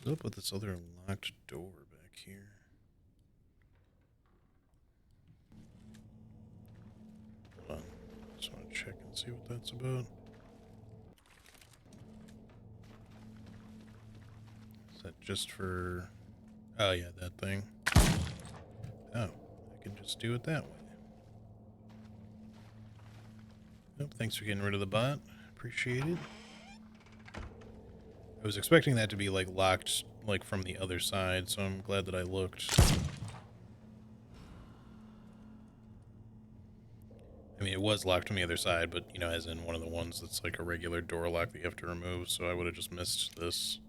S1: What's up with this other locked door back here? check and see what that's about. Is that just for... Oh, yeah, that thing. Oh, I can just do it that way. Nope, thanks for getting rid of the bot. Appreciate it. I was expecting that to be, like, locked, like, from the other side, so I'm glad that I looked. I mean, it was locked from the other side, but, you know, as in one of the ones that's, like, a regular door lock that you have to remove, so I would have just missed this.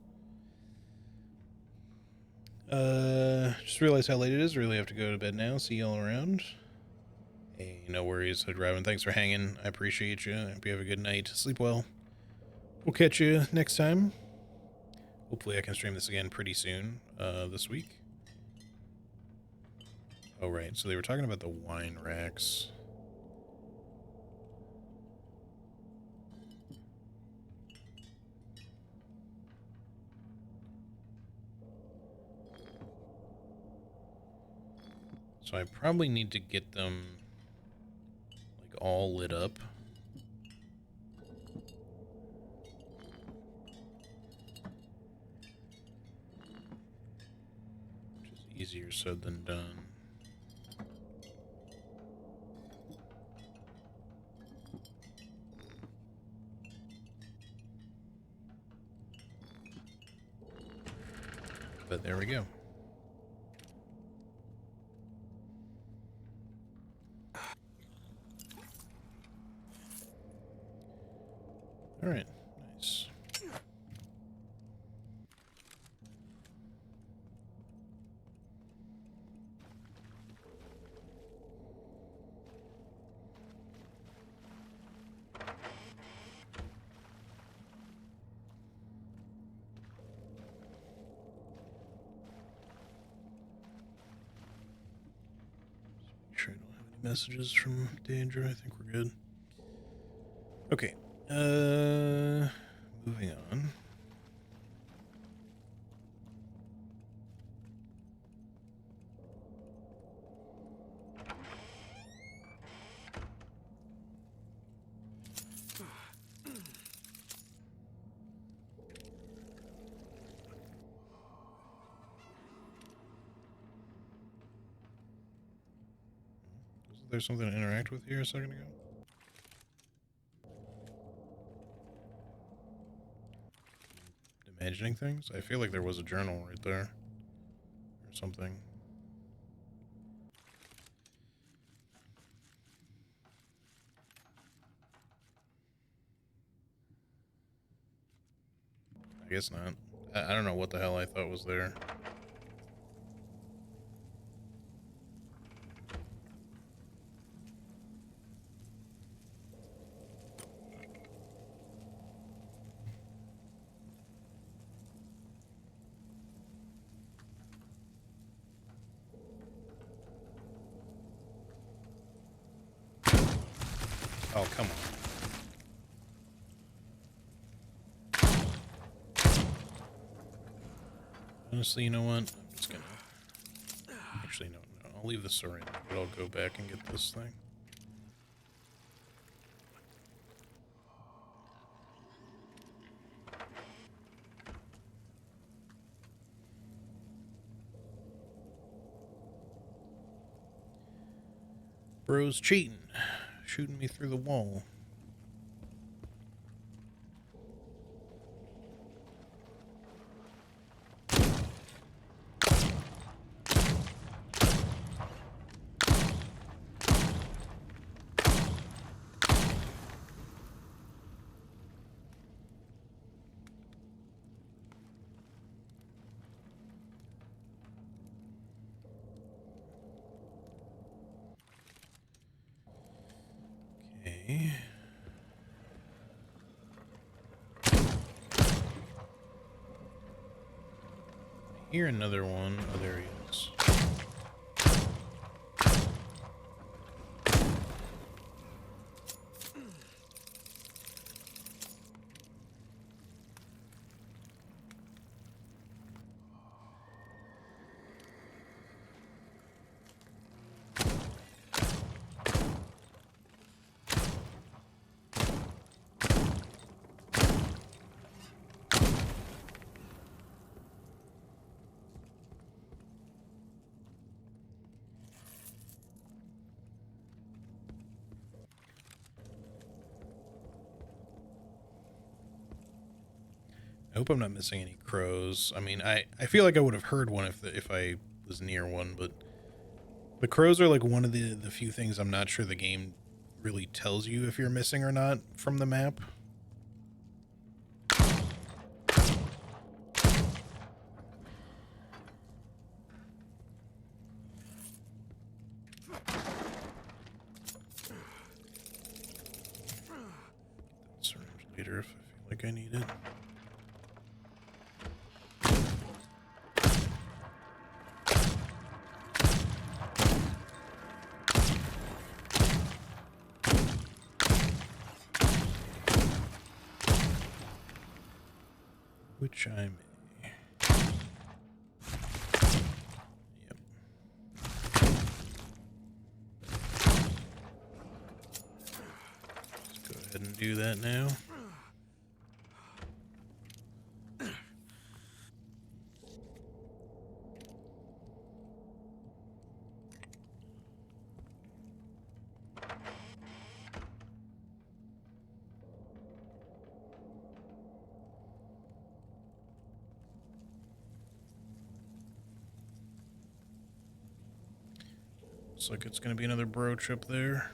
S1: Just realized how late it is. Really have to go to bed now. See y'all around. Hey, no worries, Hood Robin. Thanks for hanging. I appreciate you. Hope you have a good night. Sleep well. We'll catch you next time. Hopefully I can stream this again pretty soon, this week. Oh, right. So they were talking about the wine racks. So I probably need to get them, like, all lit up. Which is easier said than done. But there we go. All right, nice. Make sure I don't have any messages from Danger. I think we're good. Okay. Moving on. Wasn't there something to interact with here a second ago? Imagining things? I feel like there was a journal right there. Or something. I guess not. I don't know what the hell I thought was there. Oh, come on. Honestly, you know what? I'm just gonna... Actually, no. I'll leave the syringe, but I'll go back and get this thing. Bro's cheating. Shooting me through the wall. Okay. I hear another one. Oh, there he is. I hope I'm not missing any crows. I mean, I feel like I would have heard one if I was near one, but the crows are like one of the few things I'm not sure the game really tells you if you're missing or not from the map. Syringe later if I feel like I need it. Which I may. Yep. Let's go ahead and do that now. Looks like it's going to be another brooch up there.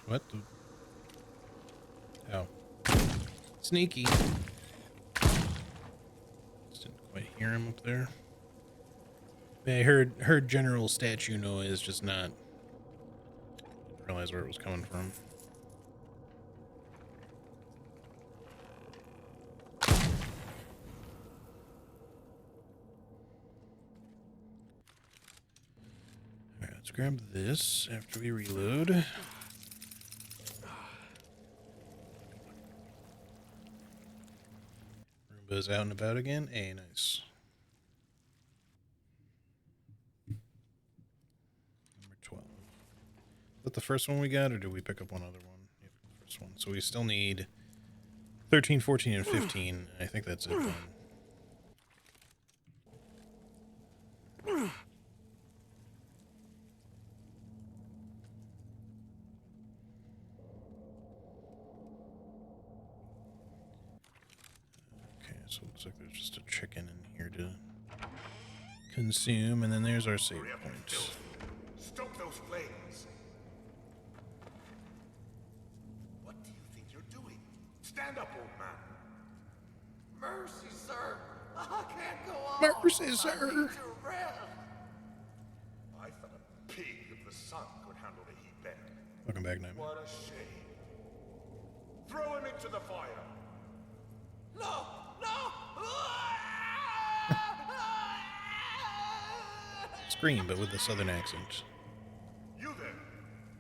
S1: What the? Oh. Sneaky. Just didn't quite hear him up there. I heard general statue noise, just not didn't realize where it was coming from. Alright, let's grab this after we reload. Roomba's out and about again. Hey, nice. Number 12. Is that the first one we got, or did we pick up one other one? Yep, first one. So we still need 13, 14, and 15. I think that's it then. Okay, so it looks like there's just a chicken in here to consume, and then there's our save point.
S6: Stoke those flames. What do you think you're doing? Stand up, old man.
S11: Mercy, sir. I can't go on.
S1: Mercy, sir.
S6: I thought a pig of the sun could handle the heat better.
S1: Welcome back, Nightmare.
S6: What a shame. Throw him into the fire.
S11: No! No!
S1: Scream, but with a southern accent.
S6: You then,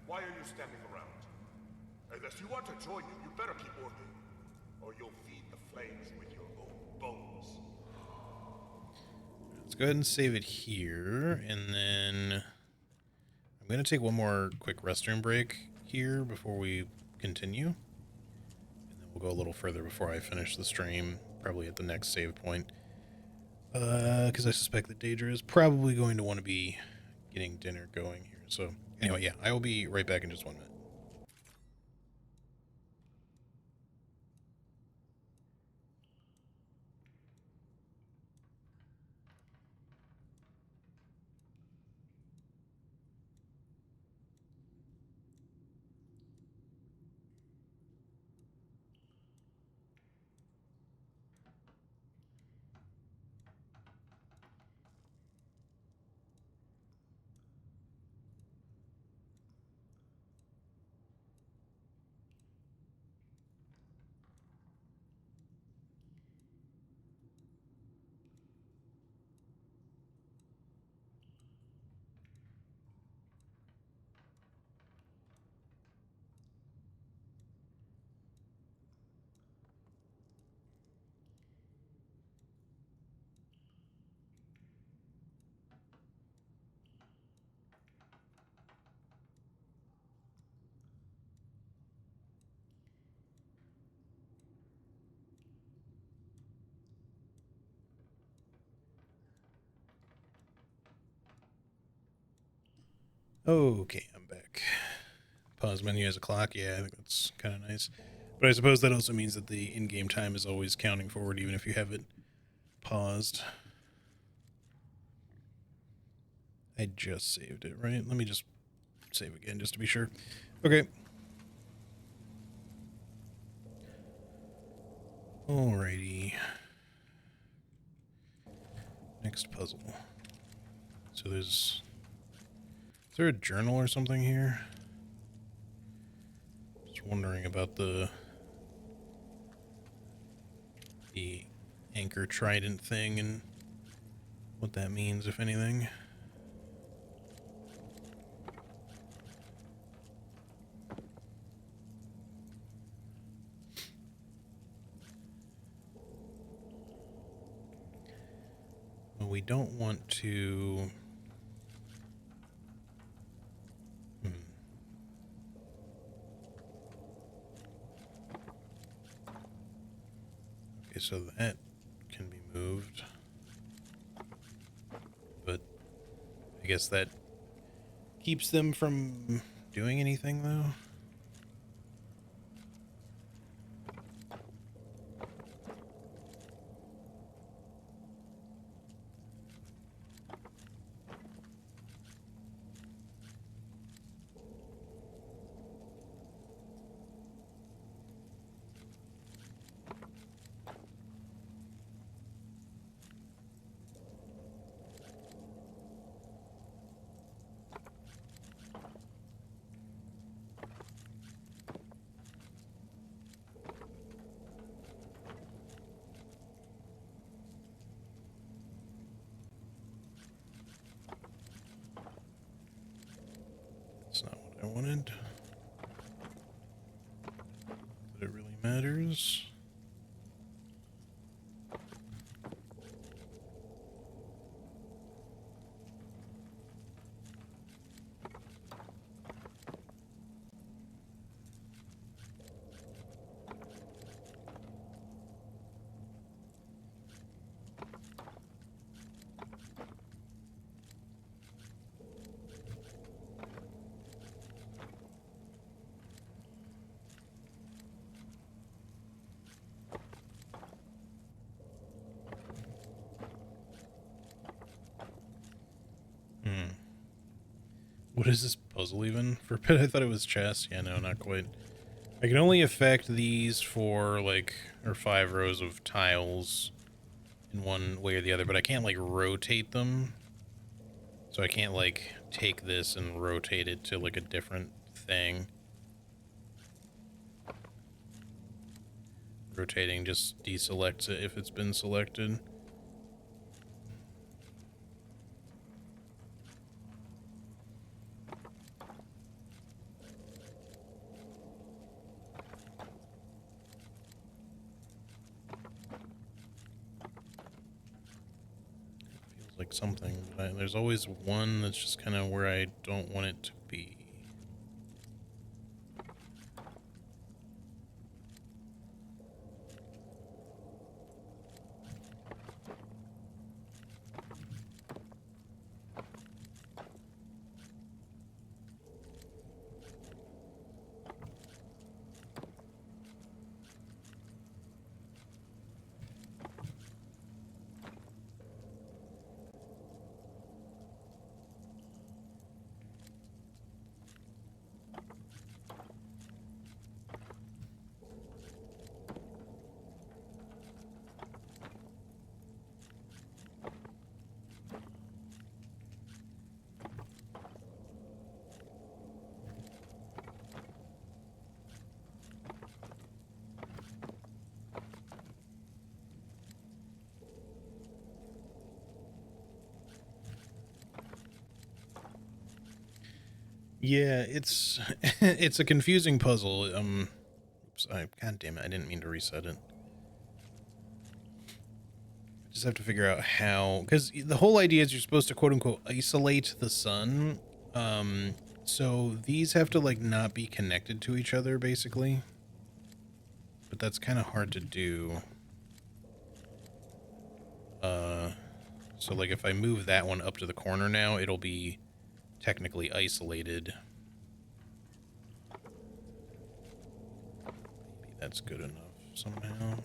S6: why are you standing around? Unless you want to join you, you better keep working, or you'll feed the flames with your own bones.
S1: Let's go ahead and save it here, and then I'm going to take one more quick restroom break here before we continue. And then we'll go a little further before I finish the stream, probably at the next save point. Because I suspect that Daedra is probably going to want to be getting dinner going here. So anyway, yeah, I will be right back in just 1 minute. Okay, I'm back. Pause menu has a clock. Yeah, I think that's kind of nice. But I suppose that also means that the in-game time is always counting forward, even if you have it paused. I just saved it, right? Let me just save again, just to be sure. Okay. Alrighty. Next puzzle. So is there a journal or something here? Just wondering about the anchor trident thing and what that means, if anything. Well, we don't want to... Okay, so that can be moved. But I guess that keeps them from doing anything, though. That's not what I wanted. But it really matters. What is this puzzle even? For a bit I thought it was chess. Yeah, no, not quite. I can only affect these for, like, or 5 rows of tiles in one way or the other, but I can't, like, rotate them. So I can't, like, take this and rotate it to, like, a different thing. Rotating just deselects it if it's been selected. Like something, but there's always one that's just kind of where I don't want it to be. Yeah, it's it's a confusing puzzle. Oops, God damn it, I didn't mean to reset it. Just have to figure out how, because the whole idea is you're supposed to quote unquote isolate the sun. So these have to like not be connected to each other basically. But that's kind of hard to do. So like if I move that one up to the corner now, it'll be technically isolated. Maybe that's good enough somehow.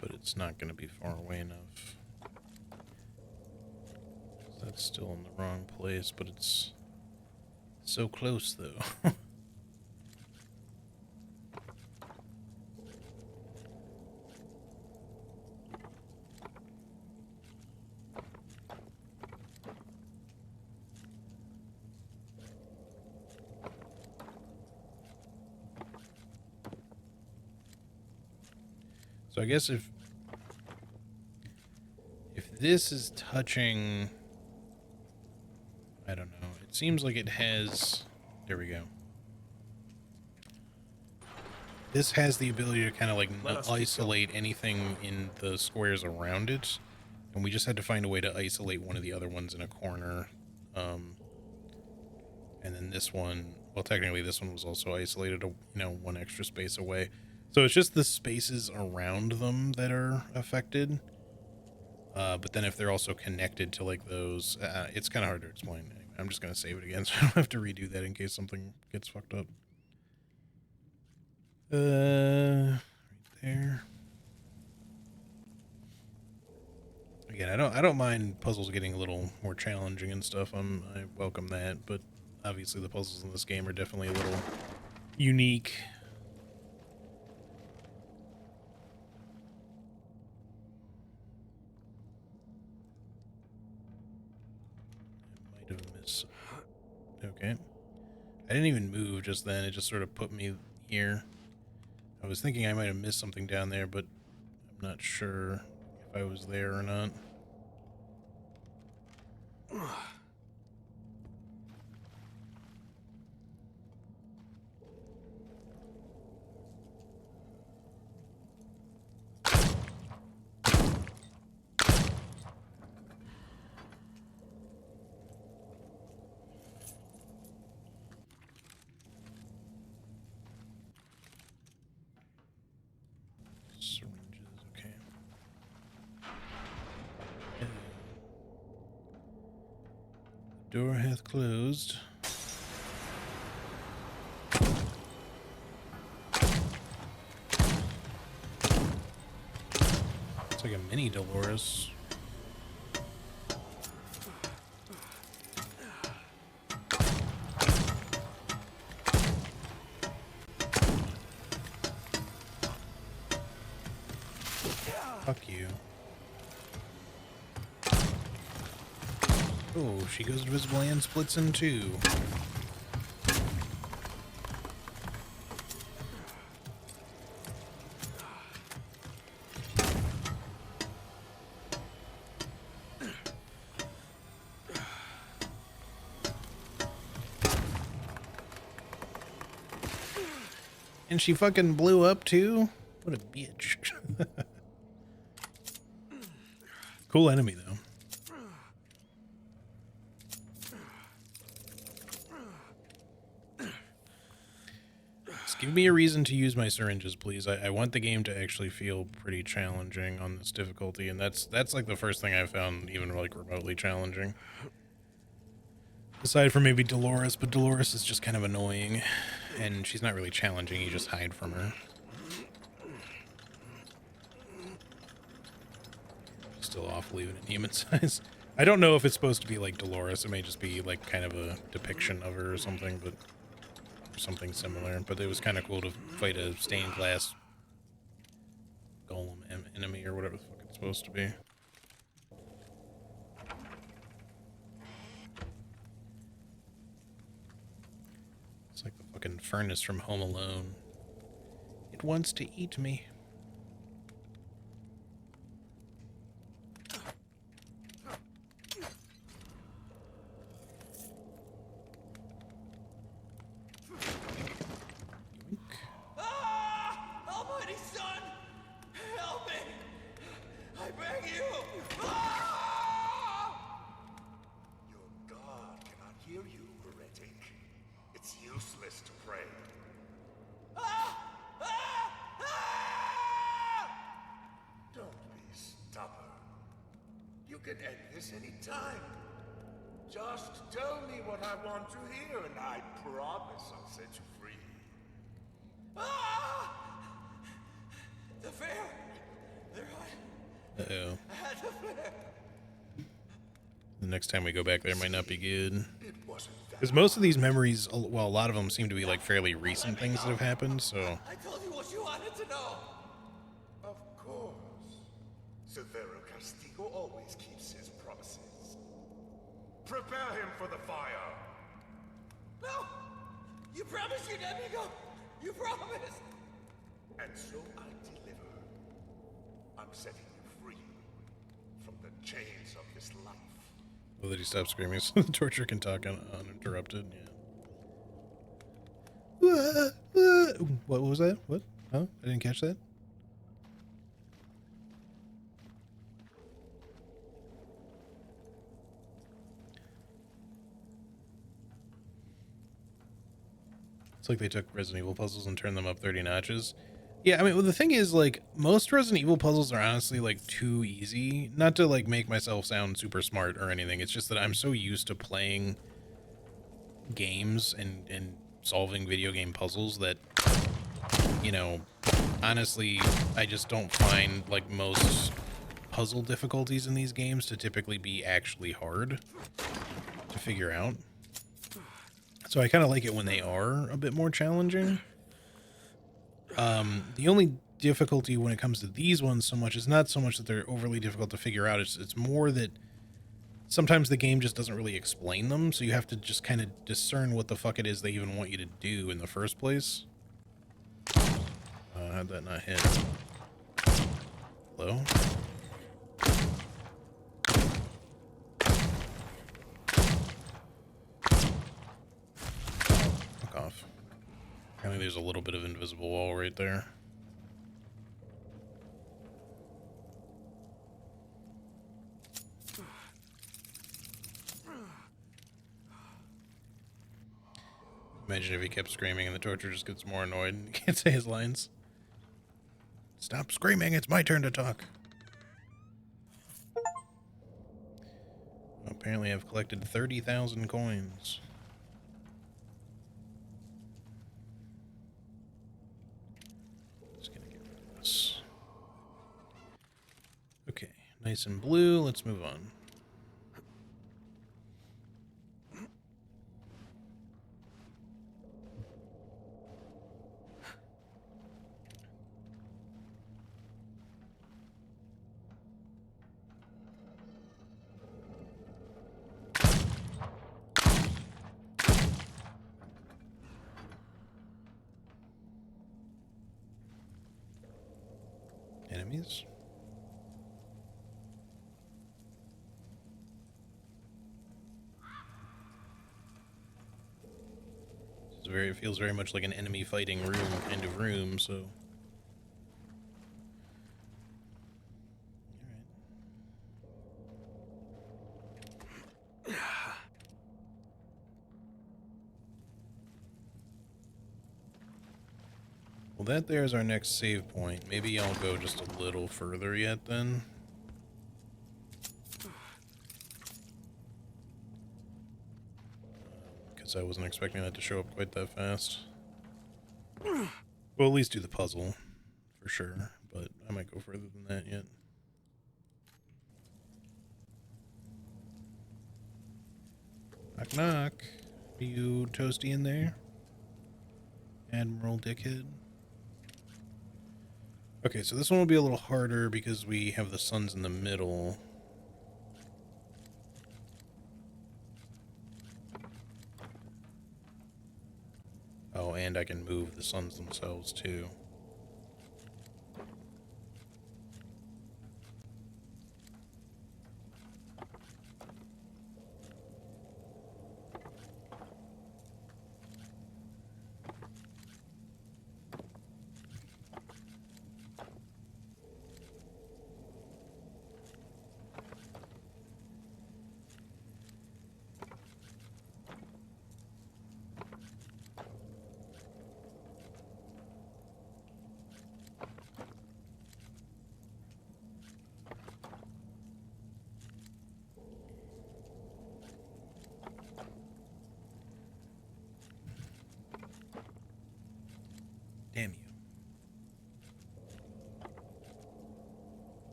S1: But it's not going to be far away enough. That's still in the wrong place, but it's so close though. So I guess if this is touching, I don't know. It seems like it has, there we go. This has the ability to kind of like isolate anything in the squares around it. And we just had to find a way to isolate one of the other ones in a corner. And then this one, well, technically this one was also isolated, one extra space away. So it's just the spaces around them that are affected. But then if they're also connected to like those, it's kind of hard to explain. Anyway, I'm just going to save it again so I don't have to redo that in case something gets fucked up. Right there. Again, I don't mind puzzles getting a little more challenging and stuff. I welcome that, but obviously the puzzles in this game are definitely a little unique. Okay. I didn't even move just then. It just sort of put me here. I was thinking I might have missed something down there, but I'm not sure if I was there or not. Door hath closed. It's like a mini Dolores. Fuck you. Oh, she goes invisible and splits in two. And she fucking blew up too? What a bitch. Cool enemy though. Give me a reason to use my syringes, please. I want the game to actually feel pretty challenging on this difficulty, and that's like the first thing I found even like remotely challenging. Aside from maybe Dolores, but Dolores is just kind of annoying, and she's not really challenging, you just hide from her. Still awful even in human size. I don't know if it's supposed to be like Dolores, it may just be like kind of a depiction of her or something, but something similar, but it was kind of cool to fight a stained glass golem enemy or whatever the fuck it's supposed to be. It's like the fucking furnace from Home Alone. It wants to eat me.
S6: You can end this any time. Just tell me what I want to hear, and I promise I'll set you free.
S11: Ah! The fair! They're on.
S1: Uh-oh.
S11: At the fair!
S1: The next time we go back there might not be good. Because most of these memories, well, a lot of them seem to be like fairly recent things that have happened, so...
S11: I told you what you wanted to know!
S6: Of course. Severo Castigo always keeps his promises. Prepare him for the fire!
S11: No! You promised you'd let me go! You promised!
S6: And so I deliver. I'm setting you free from the chains of this life.
S1: Well, that he stopped screaming so the torture can talk uninterrupted, yeah. What was that? What? Huh? I didn't catch that? It's like they took Resident Evil puzzles and turned them up 30 notches. Yeah, I mean, well, the thing is, like, most Resident Evil puzzles are honestly, like, too easy. Not to, like, make myself sound super smart or anything. It's just that I'm so used to playing games and solving video game puzzles that, you know, honestly, I just don't find, like, most puzzle difficulties in these games to typically be actually hard to figure out. So I kind of like it when they are a bit more challenging. The only difficulty when it comes to these ones so much is not so much that they're overly difficult to figure out. It's more that sometimes the game just doesn't really explain them, so you have to just kind of discern what the fuck it is they even want you to do in the first place. How'd that not hit? Hello? Fuck off. I think there's a little bit of invisible wall right there. Imagine if he kept screaming and the torture just gets more annoyed and he can't say his lines. Stop screaming, it's my turn to talk. Apparently I've collected 30,000 coins. Just gonna get rid of this. Okay, nice and blue, let's move on. Enemies. It feels very much like an enemy fighting room kind of room, so. Well, that there's our next save point. Maybe I'll go just a little further yet then. Because I wasn't expecting that to show up quite that fast. Well, at least do the puzzle, for sure. But I might go further than that yet. Knock knock. Are you toasty in there? Admiral Dickhead? Okay, so this one will be a little harder because we have the suns in the middle. Oh, and I can move the suns themselves too.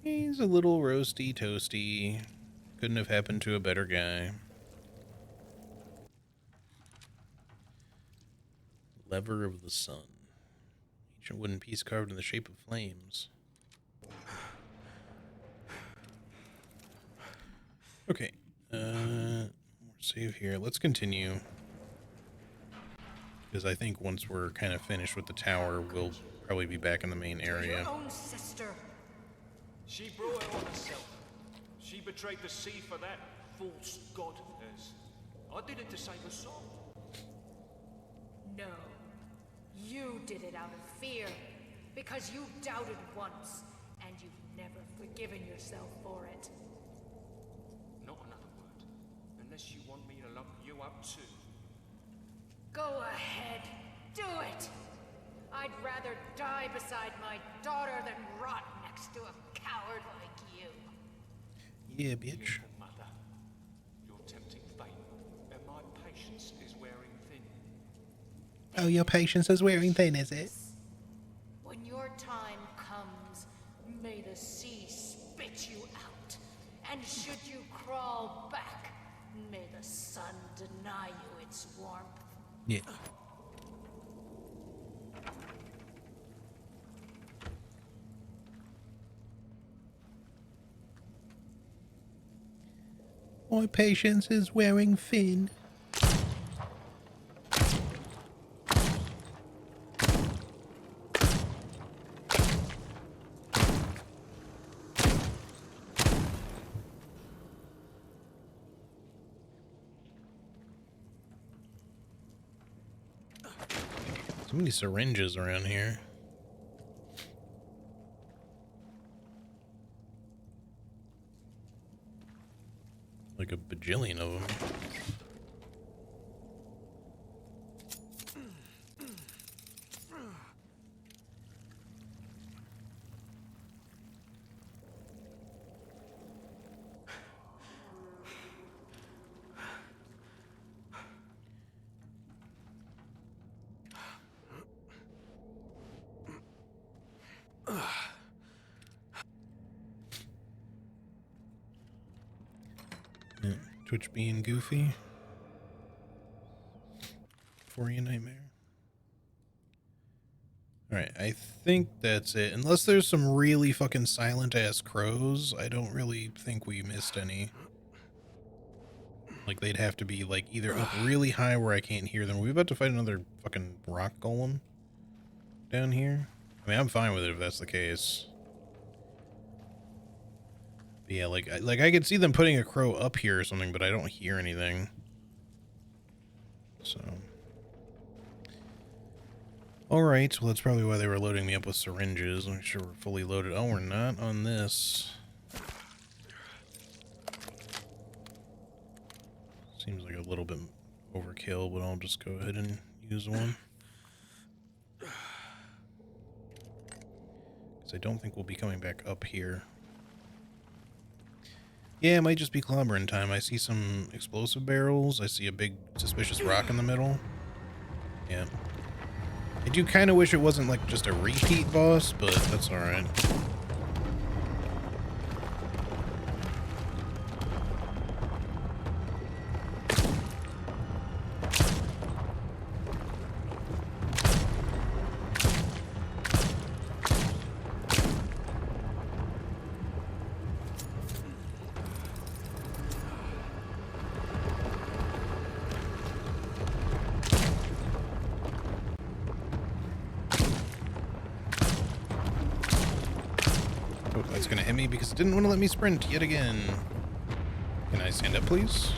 S1: He's a little roasty toasty. Couldn't have happened to a better guy. Lever of the sun. Ancient wooden piece carved in the shape of flames. Okay. More save here. Let's continue. Because I think once we're kind of finished with the tower, we'll probably be back in the main area.
S14: Your own sister.
S5: She brought it on herself. She betrayed the sea for that false god of hers. I did it to save her soul.
S14: No. You did it out of fear. Because you doubted once, and you've never forgiven yourself for it.
S5: Not another word. Unless you want me to lock you up too.
S14: Go ahead. Do it. I'd rather die beside my daughter than rot next to a coward like you.
S1: Yeah, bitch.
S5: Beautiful mother. You're tempting fate, and my patience is wearing thin.
S1: Oh, your patience is wearing thin, is it?
S14: When your time comes, may the sea spit you out. And should you crawl back, may the sun deny you its warmth.
S1: Yeah. My patience is wearing thin. So many syringes around here. Like a bajillion of them. Yeah, Twitch being goofy. For you, nightmare. Alright, I think that's it. Unless there's some really fucking silent ass crows, I don't really think we missed any. Like, they'd have to be, like, either up really high where I can't hear them. Are we about to fight another fucking rock golem down here? I mean, I'm fine with it if that's the case. But yeah, like I could see them putting a crow up here or something, but I don't hear anything. So. Alright, well that's probably why they were loading me up with syringes. Make sure we're fully loaded. Oh, we're not on this. Seems like a little bit overkill, but I'll just go ahead and use one. Because I don't think we'll be coming back up here. Yeah, it might just be clobbering time. I see some explosive barrels. I see a big suspicious rock in the middle. Yeah. I do kind of wish it wasn't like just a repeat boss, but that's alright. That's gonna hit me because it didn't want to let me sprint yet again. Can I stand up, please?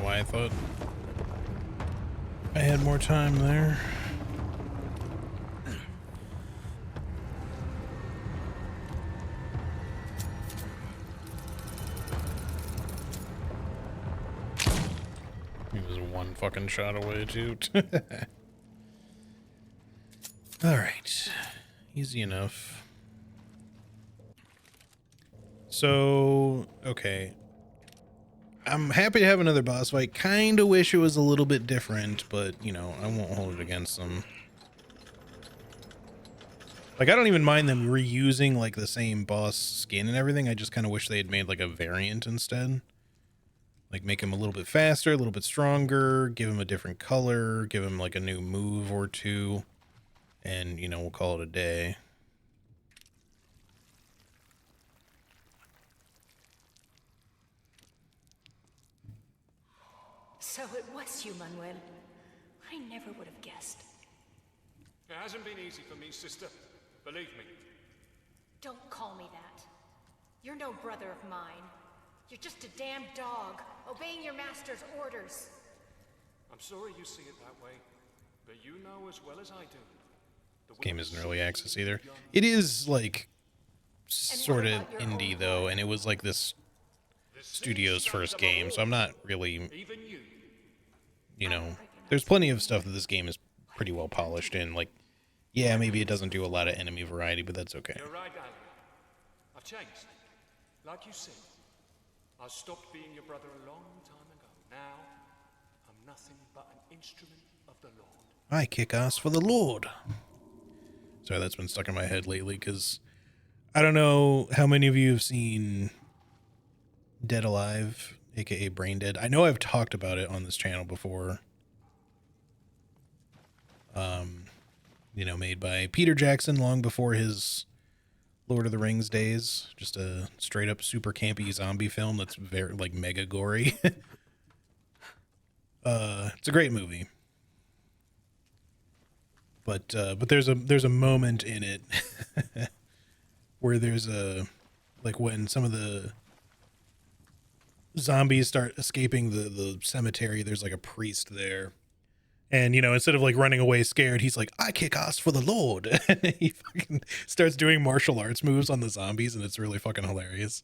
S1: why I thought I had more time there. He was one fucking shot away, too. Alright. Easy enough. So, okay. I'm happy to have another boss fight. Kinda wish it was a little bit different, but, you know, I won't hold it against them. Like, I don't even mind them reusing, like, the same boss skin and everything. I just kind of wish they had made, like, a variant instead. Like, make him a little bit faster, a little bit stronger, give him a different color, give him, like, a new move or two, and, you know, we'll call it a day.
S14: So it was you, Manuel. I never would have guessed.
S5: It hasn't been easy for me, sister. Believe me.
S14: Don't call me that. You're no brother of mine. You're just a damn dog, obeying your master's orders.
S5: I'm sorry you see it that way, but you know as well as I do.
S1: This game isn't early access either. It is, like, sort of indie, though, and it was, like, this studio's first game, so I'm not really, you know, there's plenty of stuff that this game is pretty well polished in. Like, yeah, maybe it doesn't do a lot of enemy variety, but that's okay.
S5: You're right, Alan. I've changed. Like you said, I stopped being your brother a long time ago. Now, I'm nothing but an instrument of the Lord.
S1: I kick ass for the Lord. Sorry, that's been stuck in my head lately, because I don't know how many of you have seen Dead Alive, aka Brain Dead. I know I've talked about it on this channel before. You know, made by Peter Jackson long before his Lord of the Rings days. Just a straight up super campy zombie film that's very, like, mega gory. It's a great movie. But there's a moment in it where there's a, like, when some of the zombies start escaping the cemetery, there's like a priest there. And, you know, instead of like running away scared, he's like, I kick ass for the Lord. And he fucking starts doing martial arts moves on the zombies, and it's really fucking hilarious.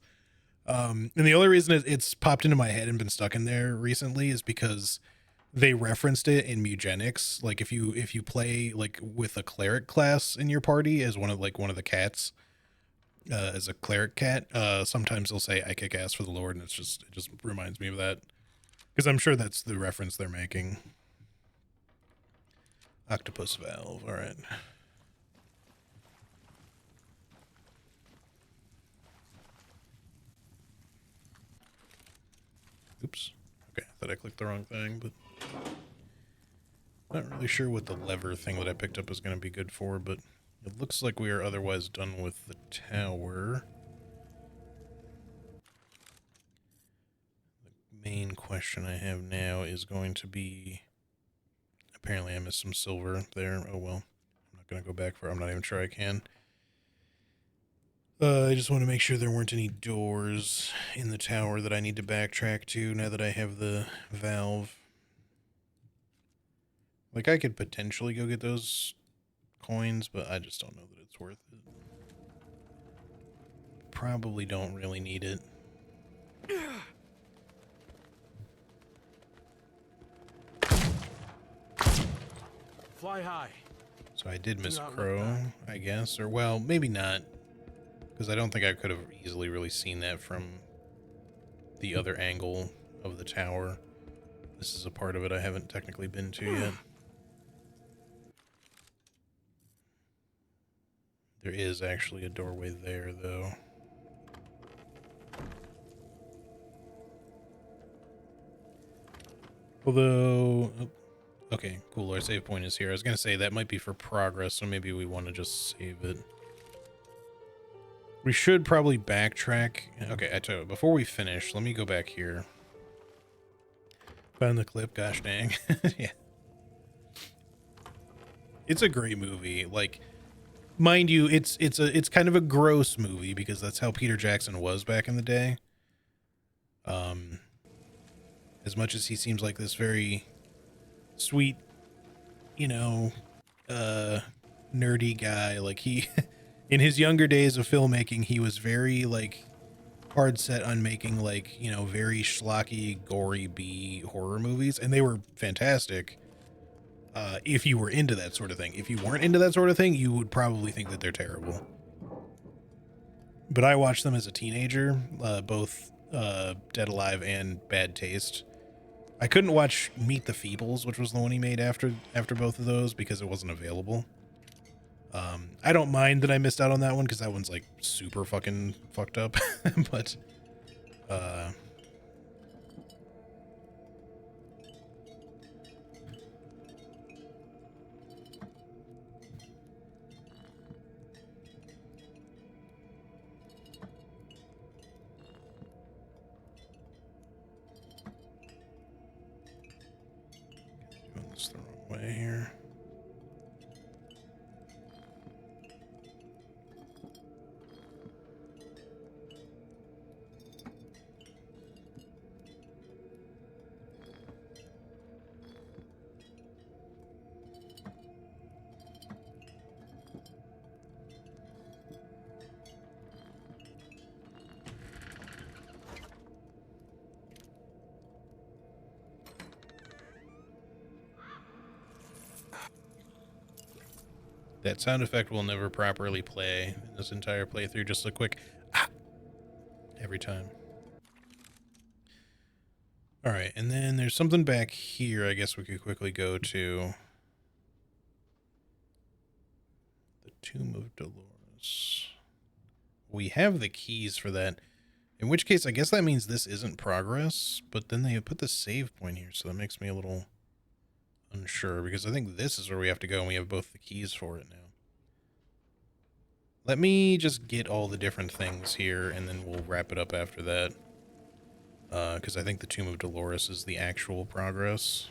S1: And the only reason it's popped into my head and been stuck in there recently is because they referenced it in Mugenics. Like, if you play, like, with a cleric class in your party as one of the cats, as a cleric cat, sometimes they'll say, I kick ass for the Lord, and it just reminds me of that. Because I'm sure that's the reference they're making. Octopus valve, alright. Oops. Okay, I thought I clicked the wrong thing, but not really sure what the lever thing that I picked up is going to be good for, but it looks like we are otherwise done with the tower. The main question I have now is going to be... Apparently I missed some silver there. Oh well. I'm not going to go back for it. I'm not even sure I can. I just want to make sure there weren't any doors in the tower that I need to backtrack to now that I have the valve. Like, I could potentially go get those coins, but I just don't know that it's worth it. Probably don't really need it.
S3: Fly high.
S1: So I did miss Crow, I guess. Or, well, maybe not. Because I don't think I could have easily really seen that from the other angle of the tower. This is a part of it I haven't technically been to yet. There is actually a doorway there, though. Although... Okay, cool. Our save point is here. I was going to say that might be for progress, so maybe we want to just save it. We should probably backtrack. Okay, I tell you what, before we finish, let me go back here. Found the clip, gosh dang. Yeah. It's a great movie. Like, mind you, it's kind of a gross movie because that's how Peter Jackson was back in the day. As much as he seems like this very sweet, you know, nerdy guy, like he, in his younger days of filmmaking, he was very like hard set on making like, you know, very schlocky, gory B horror movies, and they were fantastic. If you were into that sort of thing. If you weren't into that sort of thing, you would probably think that they're terrible. But I watched them as a teenager, both Dead Alive and Bad Taste. I couldn't watch Meet the Feebles, which was the one he made after both of those because it wasn't available. I don't mind that I missed out on that one because that one's like super fucking fucked up. But doing this the wrong way here. That sound effect will never properly play in this entire playthrough. Just a quick every time. All right, and then there's something back here I guess we could quickly go to. The Tomb of Dolores. We have the keys for that. In which case, I guess that means this isn't progress, but then they put the save point here, so that makes me a little unsure, because I think this is where we have to go, and we have both the keys for it now. Let me just get all the different things here, and then we'll wrap it up after that. Because I think the Tomb of Dolores is the actual progress.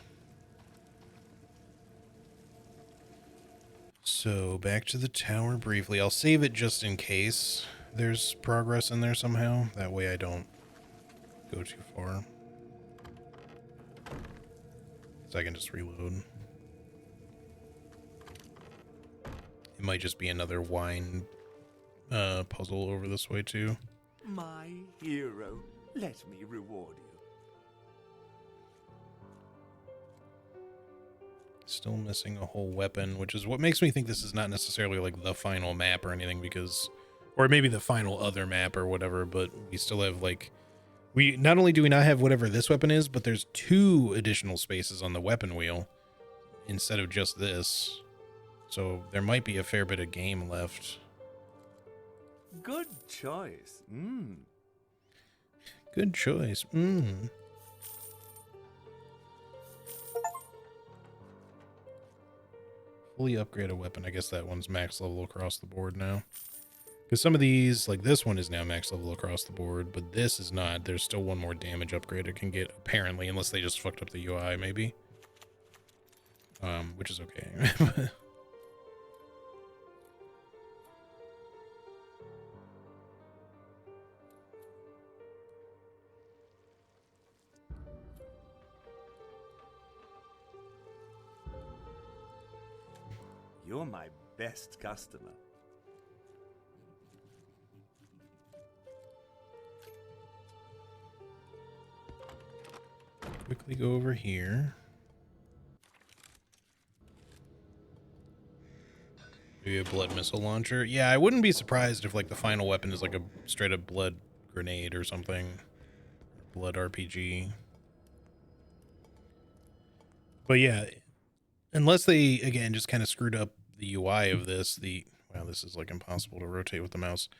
S1: So, back to the tower briefly. I'll save it just in case there's progress in there somehow. That way I don't go too far. So I can just reload. It might just be another wine puzzle over this way too.
S15: My hero, let me reward you.
S1: Still missing a whole weapon, which is what makes me think this is not necessarily like the final map or anything, because, or maybe the final other map or whatever, but we still have like, we not only do we not have whatever this weapon is, but there's 2 additional spaces on the weapon wheel instead of just this. So there might be a fair bit of game left.
S15: Good choice.
S1: Good choice. Fully upgrade a weapon. I guess that one's max level across the board now. Because some of these, like this one is now max level across the board, but this is not. There's still one more damage upgrade it can get, apparently, unless they just fucked up the UI, maybe. Which is okay.
S15: You're my best customer.
S1: Quickly go over here. Maybe a blood missile launcher. Yeah, I wouldn't be surprised if like the final weapon is like a straight up blood grenade or something. Blood RPG. But yeah, unless they, again, just kind of screwed up the UI of this, wow, this is like impossible to rotate with the mouse.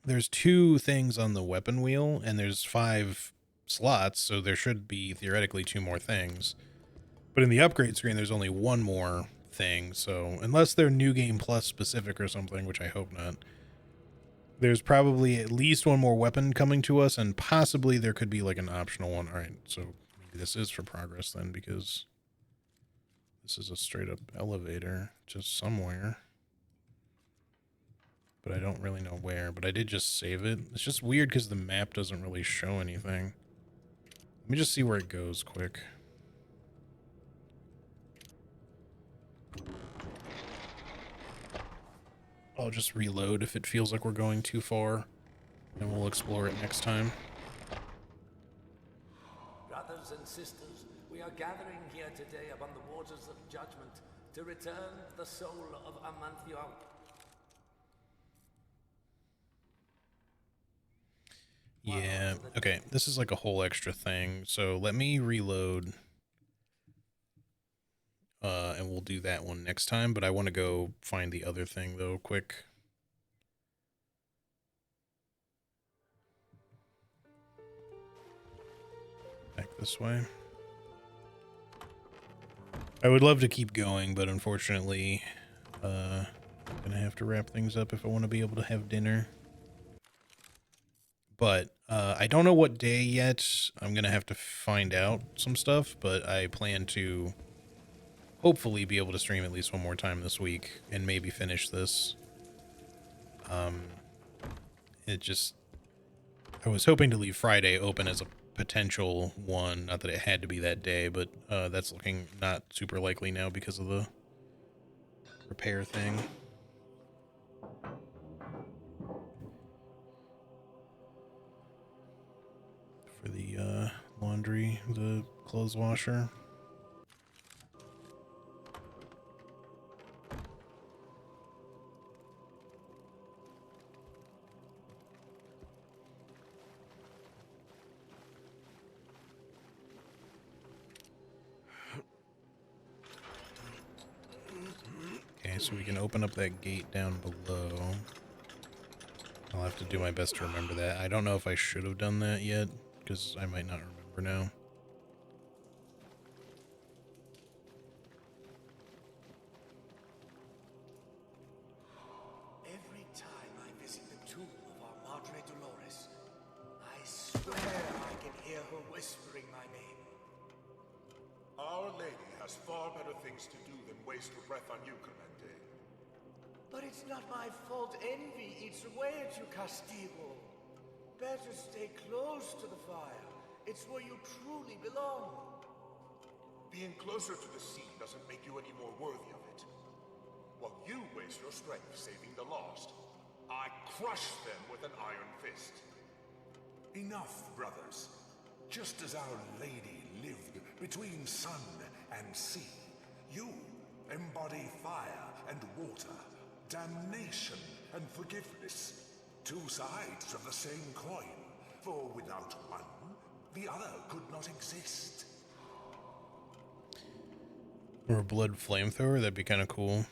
S1: There's 2 things on the weapon wheel, and there's 5 slots, so there should be theoretically 2 more things. But in the upgrade screen, there's only 1 more thing, so unless they're New Game Plus specific or something, which I hope not, there's probably at least 1 more weapon coming to us, and possibly there could be like an optional one. All right, so maybe this is for progress then, because this is a straight up elevator just somewhere. But I don't really know where, but I did just save it. It's just weird because the map doesn't really show anything. Let me just see where it goes quick. I'll just reload if it feels like we're going too far, and we'll explore it next time.
S8: Brothers and sisters, we are gathering here today upon the waters of judgment to return the soul of Amanthio.
S1: Yeah, okay, this is like a whole extra thing, so let me reload, and we'll do that one next time, but I want to go find the other thing, though, quick. Back this way. I would love to keep going, but unfortunately, I'm gonna have to wrap things up if I want to be able to have dinner. But I don't know what day yet. I'm gonna have to find out some stuff, but I plan to hopefully be able to stream at least one more time this week and maybe finish this. I was hoping to leave Friday open as a potential one, not that it had to be that day, but that's looking not super likely now because of the repair thing. For the laundry, the clothes washer. Okay, so we can open up that gate down below. I'll have to do my best to remember that. I don't know if I should have done that yet, because I might not remember now.
S8: Every time I visit the tomb of our Madre Dolores, I swear I can hear her whispering my name.
S6: Our Lady has far better things to do than waste her breath on you, Comende.
S8: But it's not my fault envy eats away at you, Castigo. Better stay close to the fire. It's where you truly belong.
S6: Being closer to the sea doesn't make you any more worthy of it. While you waste your strength saving the lost, I crush them with an iron fist.
S18: Enough, brothers. Just as Our Lady lived between sun and sea, you embody fire and water, damnation and forgiveness. Two sides of the same coin, for without one, the other could not exist.
S1: Or a blood flamethrower, that'd be kind of cool.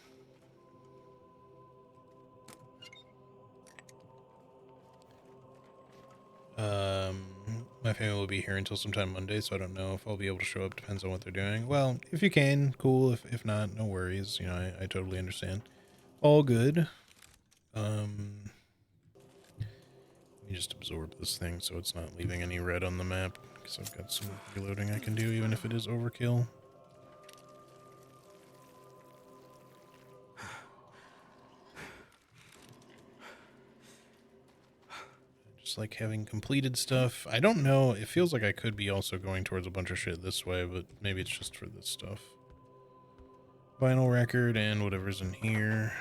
S1: My family will be here until sometime Monday, so I don't know if I'll be able to show up. Depends on what they're doing. Well, if you can, cool. If not, no worries. You know, I totally understand. All good. Let me just absorb this thing so it's not leaving any red on the map, because I've got some reloading I can do, even if it is overkill. Just like having completed stuff. I don't know. It feels like I could be also going towards a bunch of shit this way, but maybe it's just for this stuff. Vinyl record and whatever's in here.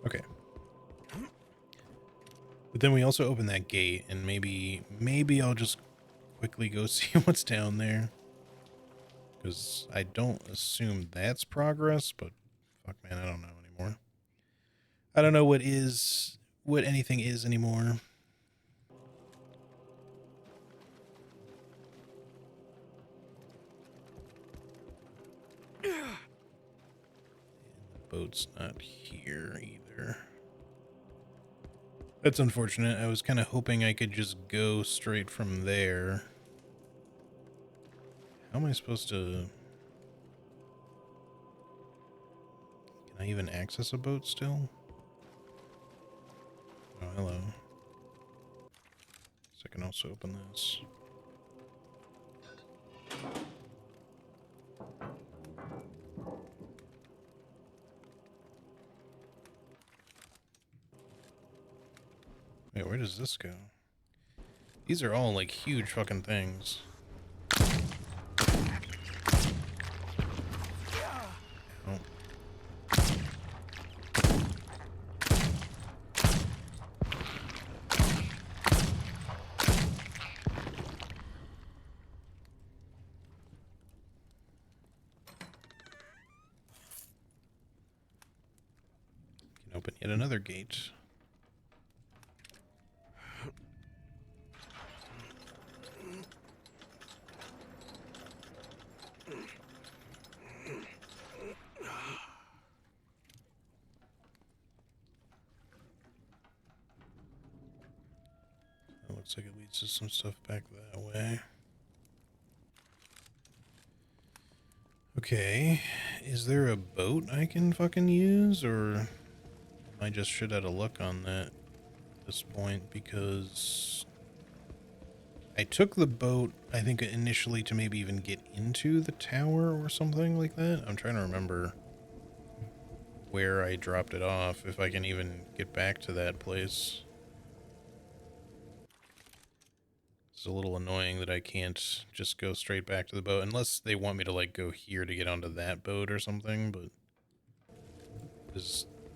S1: Okay. But then we also open that gate, and maybe I'll just quickly go see what's down there. Because I don't assume that's progress, but fuck, man, I don't know anymore. I don't know what anything is anymore. And the boat's not here either. That's unfortunate. I was kind of hoping I could just go straight from there. How am I supposed to... Can I even access a boat still? Oh, hello. So I can also open this. Wait, where does this go? These are all like huge fucking things. Oh. Can open yet another gate. That looks like it leads to some stuff back that way. Okay, is there a boat I can fucking use, or am I just shit out of luck on that at this point? Because I took the boat, I think, initially to maybe even get into the tower or something like that. I'm trying to remember where I dropped it off, if I can even get back to that place. It's a little annoying that I can't just go straight back to the boat, unless they want me to, like, go here to get onto that boat or something, but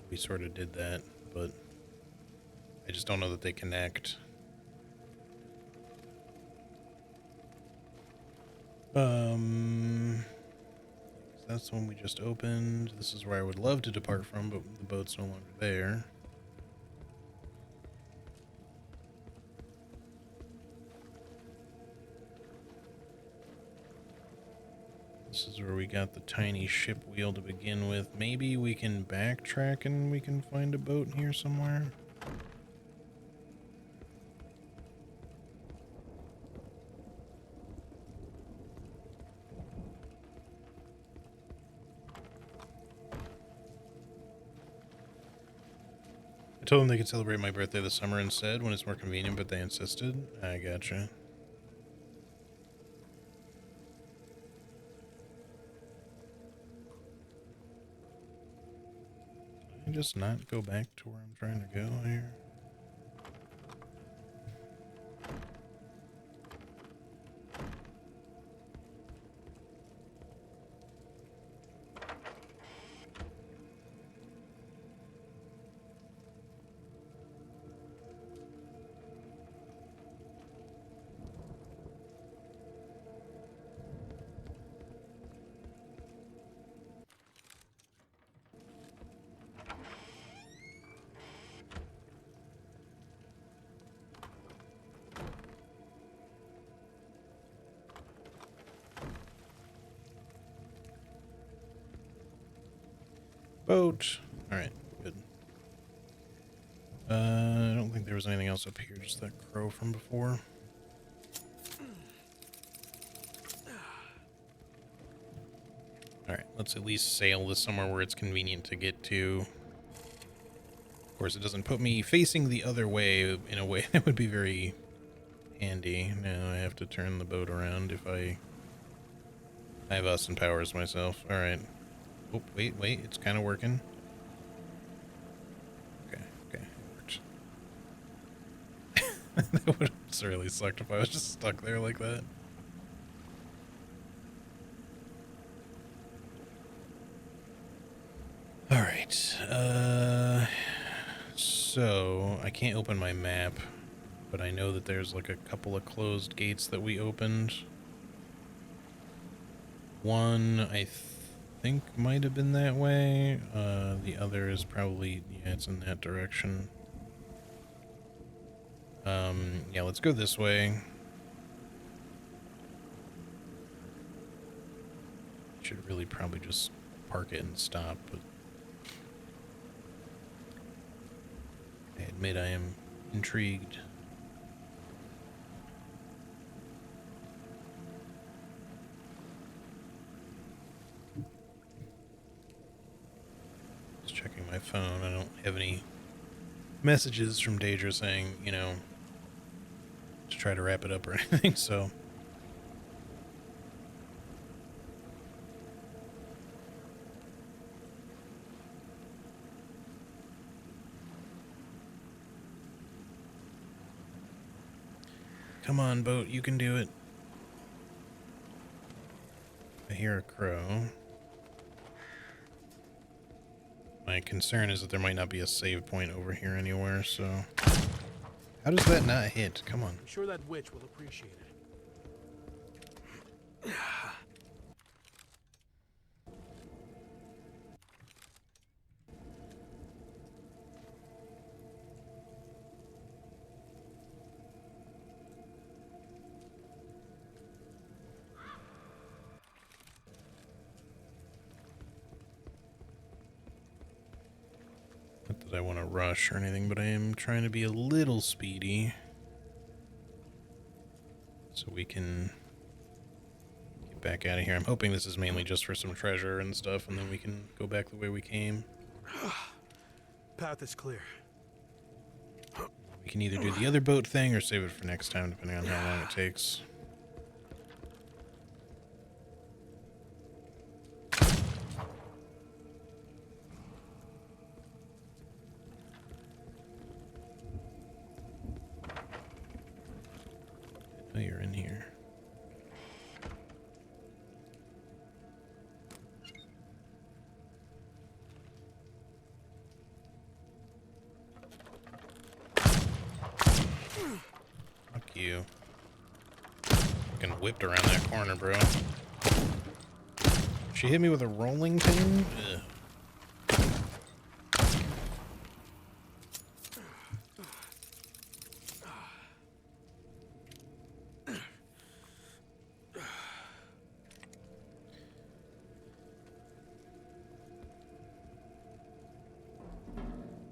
S1: we sort of did that, but I just don't know that they connect. That's the one we just opened. This is where I would love to depart from, but the boat's no longer there. This is where we got the tiny ship wheel to begin with. Maybe we can backtrack and we can find a boat here somewhere. I told them they could celebrate my birthday this summer instead when it's more convenient, but they insisted. I gotcha. Can I just not go back to where I'm trying to go here? Boat. Alright, good. I don't think there was anything else up here, just that crow from before. Alright, let's at least sail this somewhere where it's convenient to get to. Of course, it doesn't put me facing the other way in a way that would be very handy. Now I have to turn the boat around if I have Austin Powers myself. Alright. Oh, wait, it's kind of working. Okay, it worked. That would have really sucked if I was just stuck there like that. Alright, so I can't open my map, but I know that there's like a couple of closed gates that we opened. One, I think might have been that way. The other is probably, yeah, it's in that direction. Yeah, let's go this way. Should really probably just park it and stop, but I admit I am intrigued. Just checking my phone. I don't have any messages from Daedra saying, you know, to try to wrap it up or anything, so. Come on, boat. You can do it. I hear a crow. My concern is that there might not be a save point over here anywhere, so... How does that not hit? Come on.
S3: I'm sure that witch will appreciate it.
S1: Not that I want to rush or anything, but I am trying to be a little speedy. So we can get back out of here. I'm hoping this is mainly just for some treasure and stuff, and then we can go back the way we came.
S3: Path is clear.
S1: We can either do the other boat thing or save it for next time, depending on how long it takes. Oh, you're in here. Fuck you. Fucking whipped around that corner, bro. She hit me with a rolling pin? Ugh.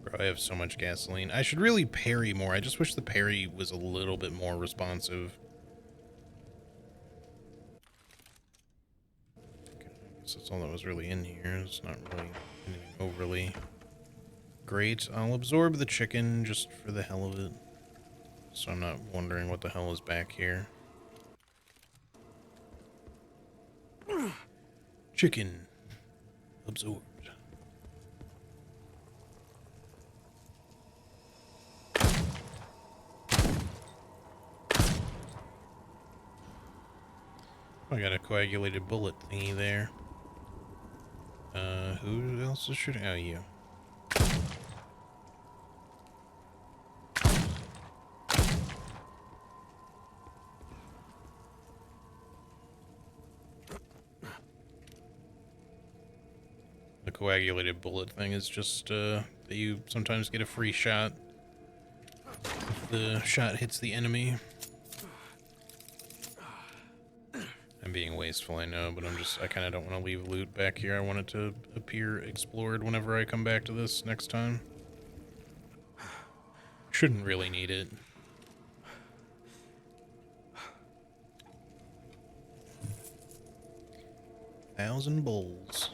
S1: Bro, I have so much gasoline. I should really parry more. I just wish the parry was a little bit more responsive. Okay, I guess that's all that was really in here. It's not really anything overly great. I'll absorb the chicken just for the hell of it, so I'm not wondering what the hell is back here. Chicken absorbed. I got a coagulated bullet thingy there. Who else is shooting? Oh, you. The coagulated bullet thing is just, that you sometimes get a free shot if the shot hits the enemy. I'm being wasteful, I know, but I kind of don't want to leave loot back here. I want it to appear explored whenever I come back to this next time. Shouldn't really need it. Thousand bowls.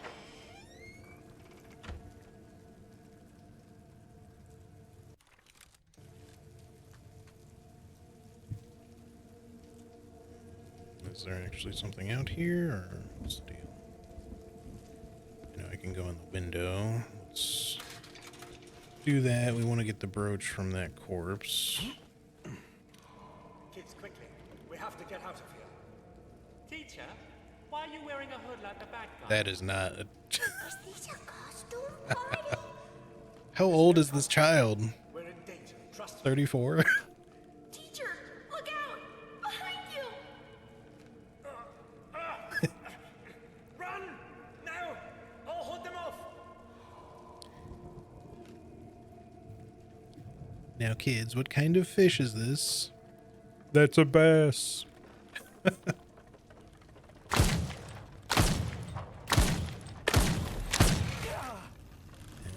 S1: Is there actually something out here, or what's the deal? You know, I can go in the window. Let's do that. We want to get the brooch from that corpse.
S4: Kids, quickly. We have to get out of here.
S5: Teacher, why are you wearing a hood like the bad guy?
S1: That is not a...
S2: Is this a costume party?
S1: How old is this child?
S4: We're in danger. Trust me.
S1: 34?
S7: Teacher, look out! Behind you!
S4: Run! Now! I'll hold them off!
S1: Now, kids, what kind of fish is this? That's a bass.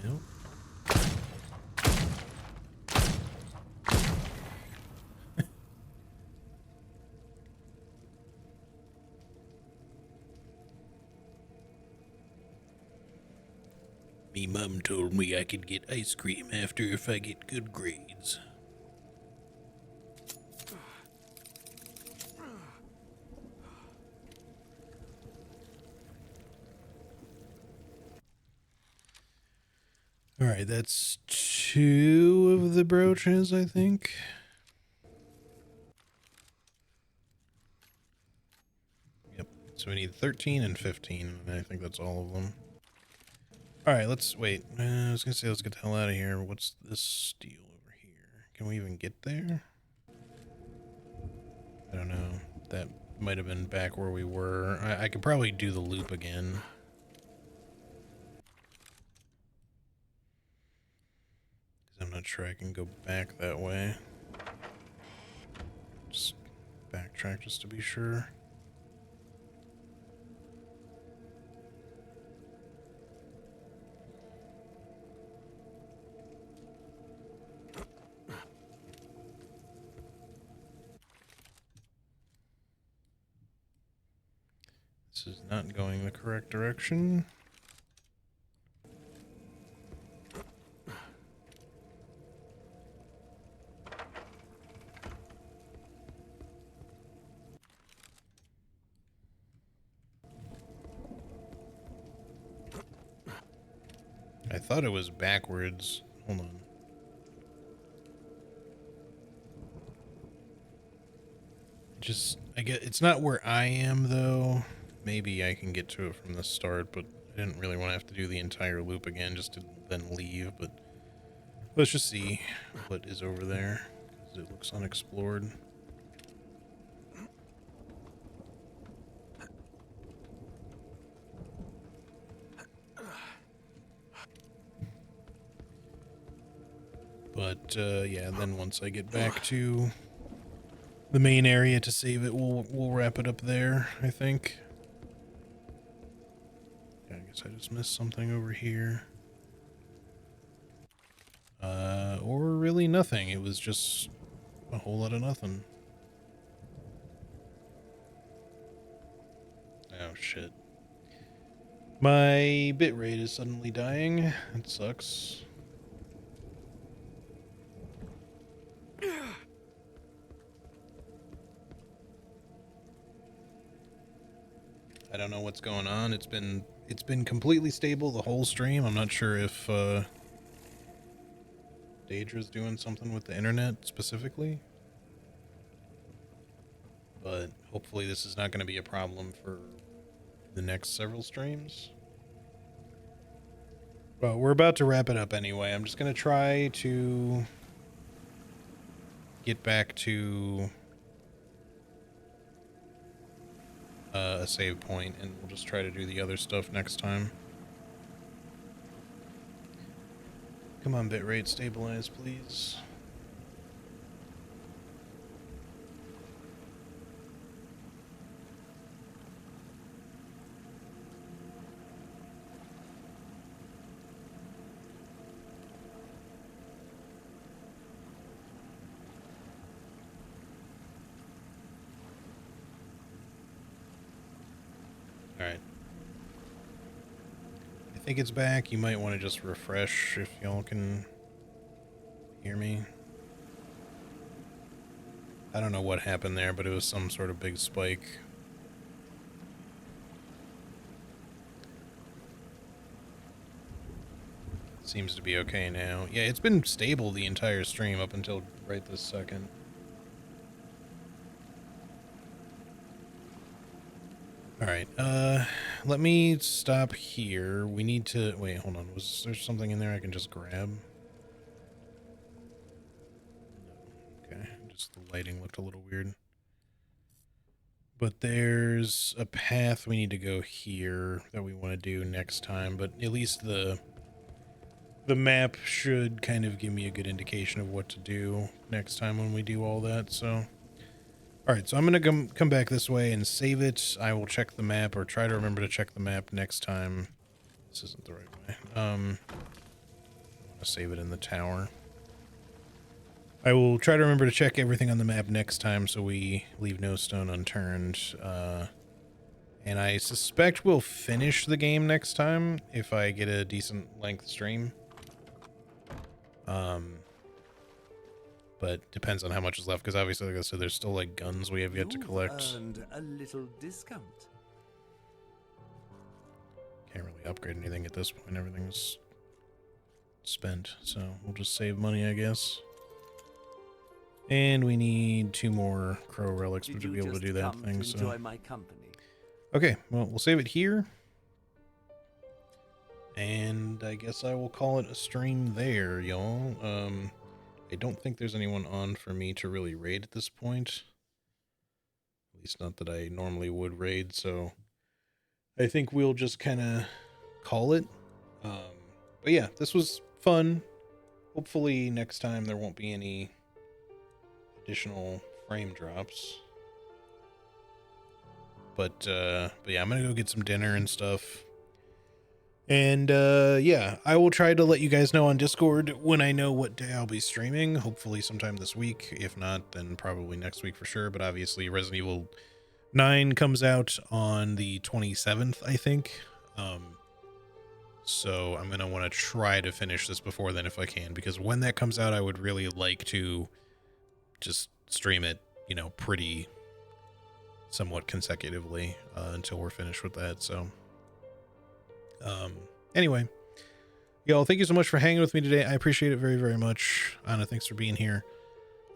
S1: Nope. Me mum told me I could get ice cream after if I get good grades. Alright, that's 2 of the brooches, I think. So we need 13 and 15, and I think that's all of them. Alright, let's wait. I was gonna say let's get the hell out of here. What's this deal over here? Can we even get there? I don't know. That might have been back where we were. I could probably do the loop again. Because I'm not sure I can go back that way. Just backtrack just to be sure. This is not going the correct direction. I thought it was backwards. Hold on. I get it's not where I am though. Maybe I can get to it from the start, but I didn't really want to have to do the entire loop again just to then leave, but let's just see what is over there, because it looks unexplored. But yeah, then once I get back to the main area to save it, we'll wrap it up there, I think. Yeah, I guess I just missed something over here. Or really nothing. It was just a whole lot of nothing. Oh shit. My bitrate is suddenly dying. It sucks. I don't know what's going on. It's been completely stable the whole stream. I'm not sure if Daedra's doing something with the internet specifically. But hopefully this is not going to be a problem for the next several streams. But we're about to wrap it up anyway. I'm just going to try to get back to a save point, and we'll just try to do the other stuff next time. Come on, bitrate, stabilize, please. Alright. I think it's back. You might want to just refresh if y'all can hear me. I don't know what happened there, but it was some sort of big spike. Seems to be okay now. Yeah, it's been stable the entire stream up until right this second. Alright, let me stop here. We need to... Wait, hold on. Was there something in there I can just grab? No. Okay, just the lighting looked a little weird. But there's a path we need to go here that we want to do next time, but at least the map should kind of give me a good indication of what to do next time when we do all that, so... Alright, so I'm going to come back this way and save it. I will check the map, or try to remember to check the map next time. This isn't the right way. I'll save it in the tower. I will try to remember to check everything on the map next time so we leave no stone unturned. And I suspect we'll finish the game next time if I get a decent length stream. But depends on how much is left, because obviously, like I said, there's still like guns we have yet to collect.
S15: Earned a little discount.
S1: Can't really upgrade anything at this point. Everything's spent, so we'll just save money, I guess. And we need 2 more crow relics to be able to do that thing. So
S15: enjoy my company?
S1: Okay, well, we'll save it here. And I guess I will call it a stream there, y'all. I don't think there's anyone on for me to really raid at this point. At least not that I normally would raid, so I think we'll just kind of call it. But yeah, this was fun. Hopefully next time there won't be any additional frame drops. But yeah, I'm gonna go get some dinner and stuff. And yeah, I will try to let you guys know on Discord when I know what day I'll be streaming. Hopefully sometime this week. If not, then probably next week for sure. But obviously Resident Evil 9 comes out on the 27th, I think. So I'm gonna want to try to finish this before then if I can, because when that comes out, I would really like to just stream it, you know, pretty somewhat consecutively until we're finished with that. So anyway, y'all, thank you so much for hanging with me today. I appreciate it very, very much. Anna, thanks for being here.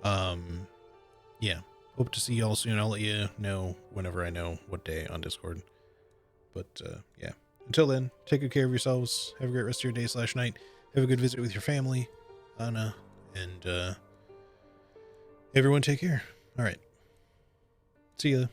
S1: Yeah, hope to see y'all soon. I'll let you know whenever I know what day on Discord. But yeah, until then, take good care of yourselves. Have a great rest of your day / night. Have a good visit with your family, Anna, and everyone take care. All right, see ya.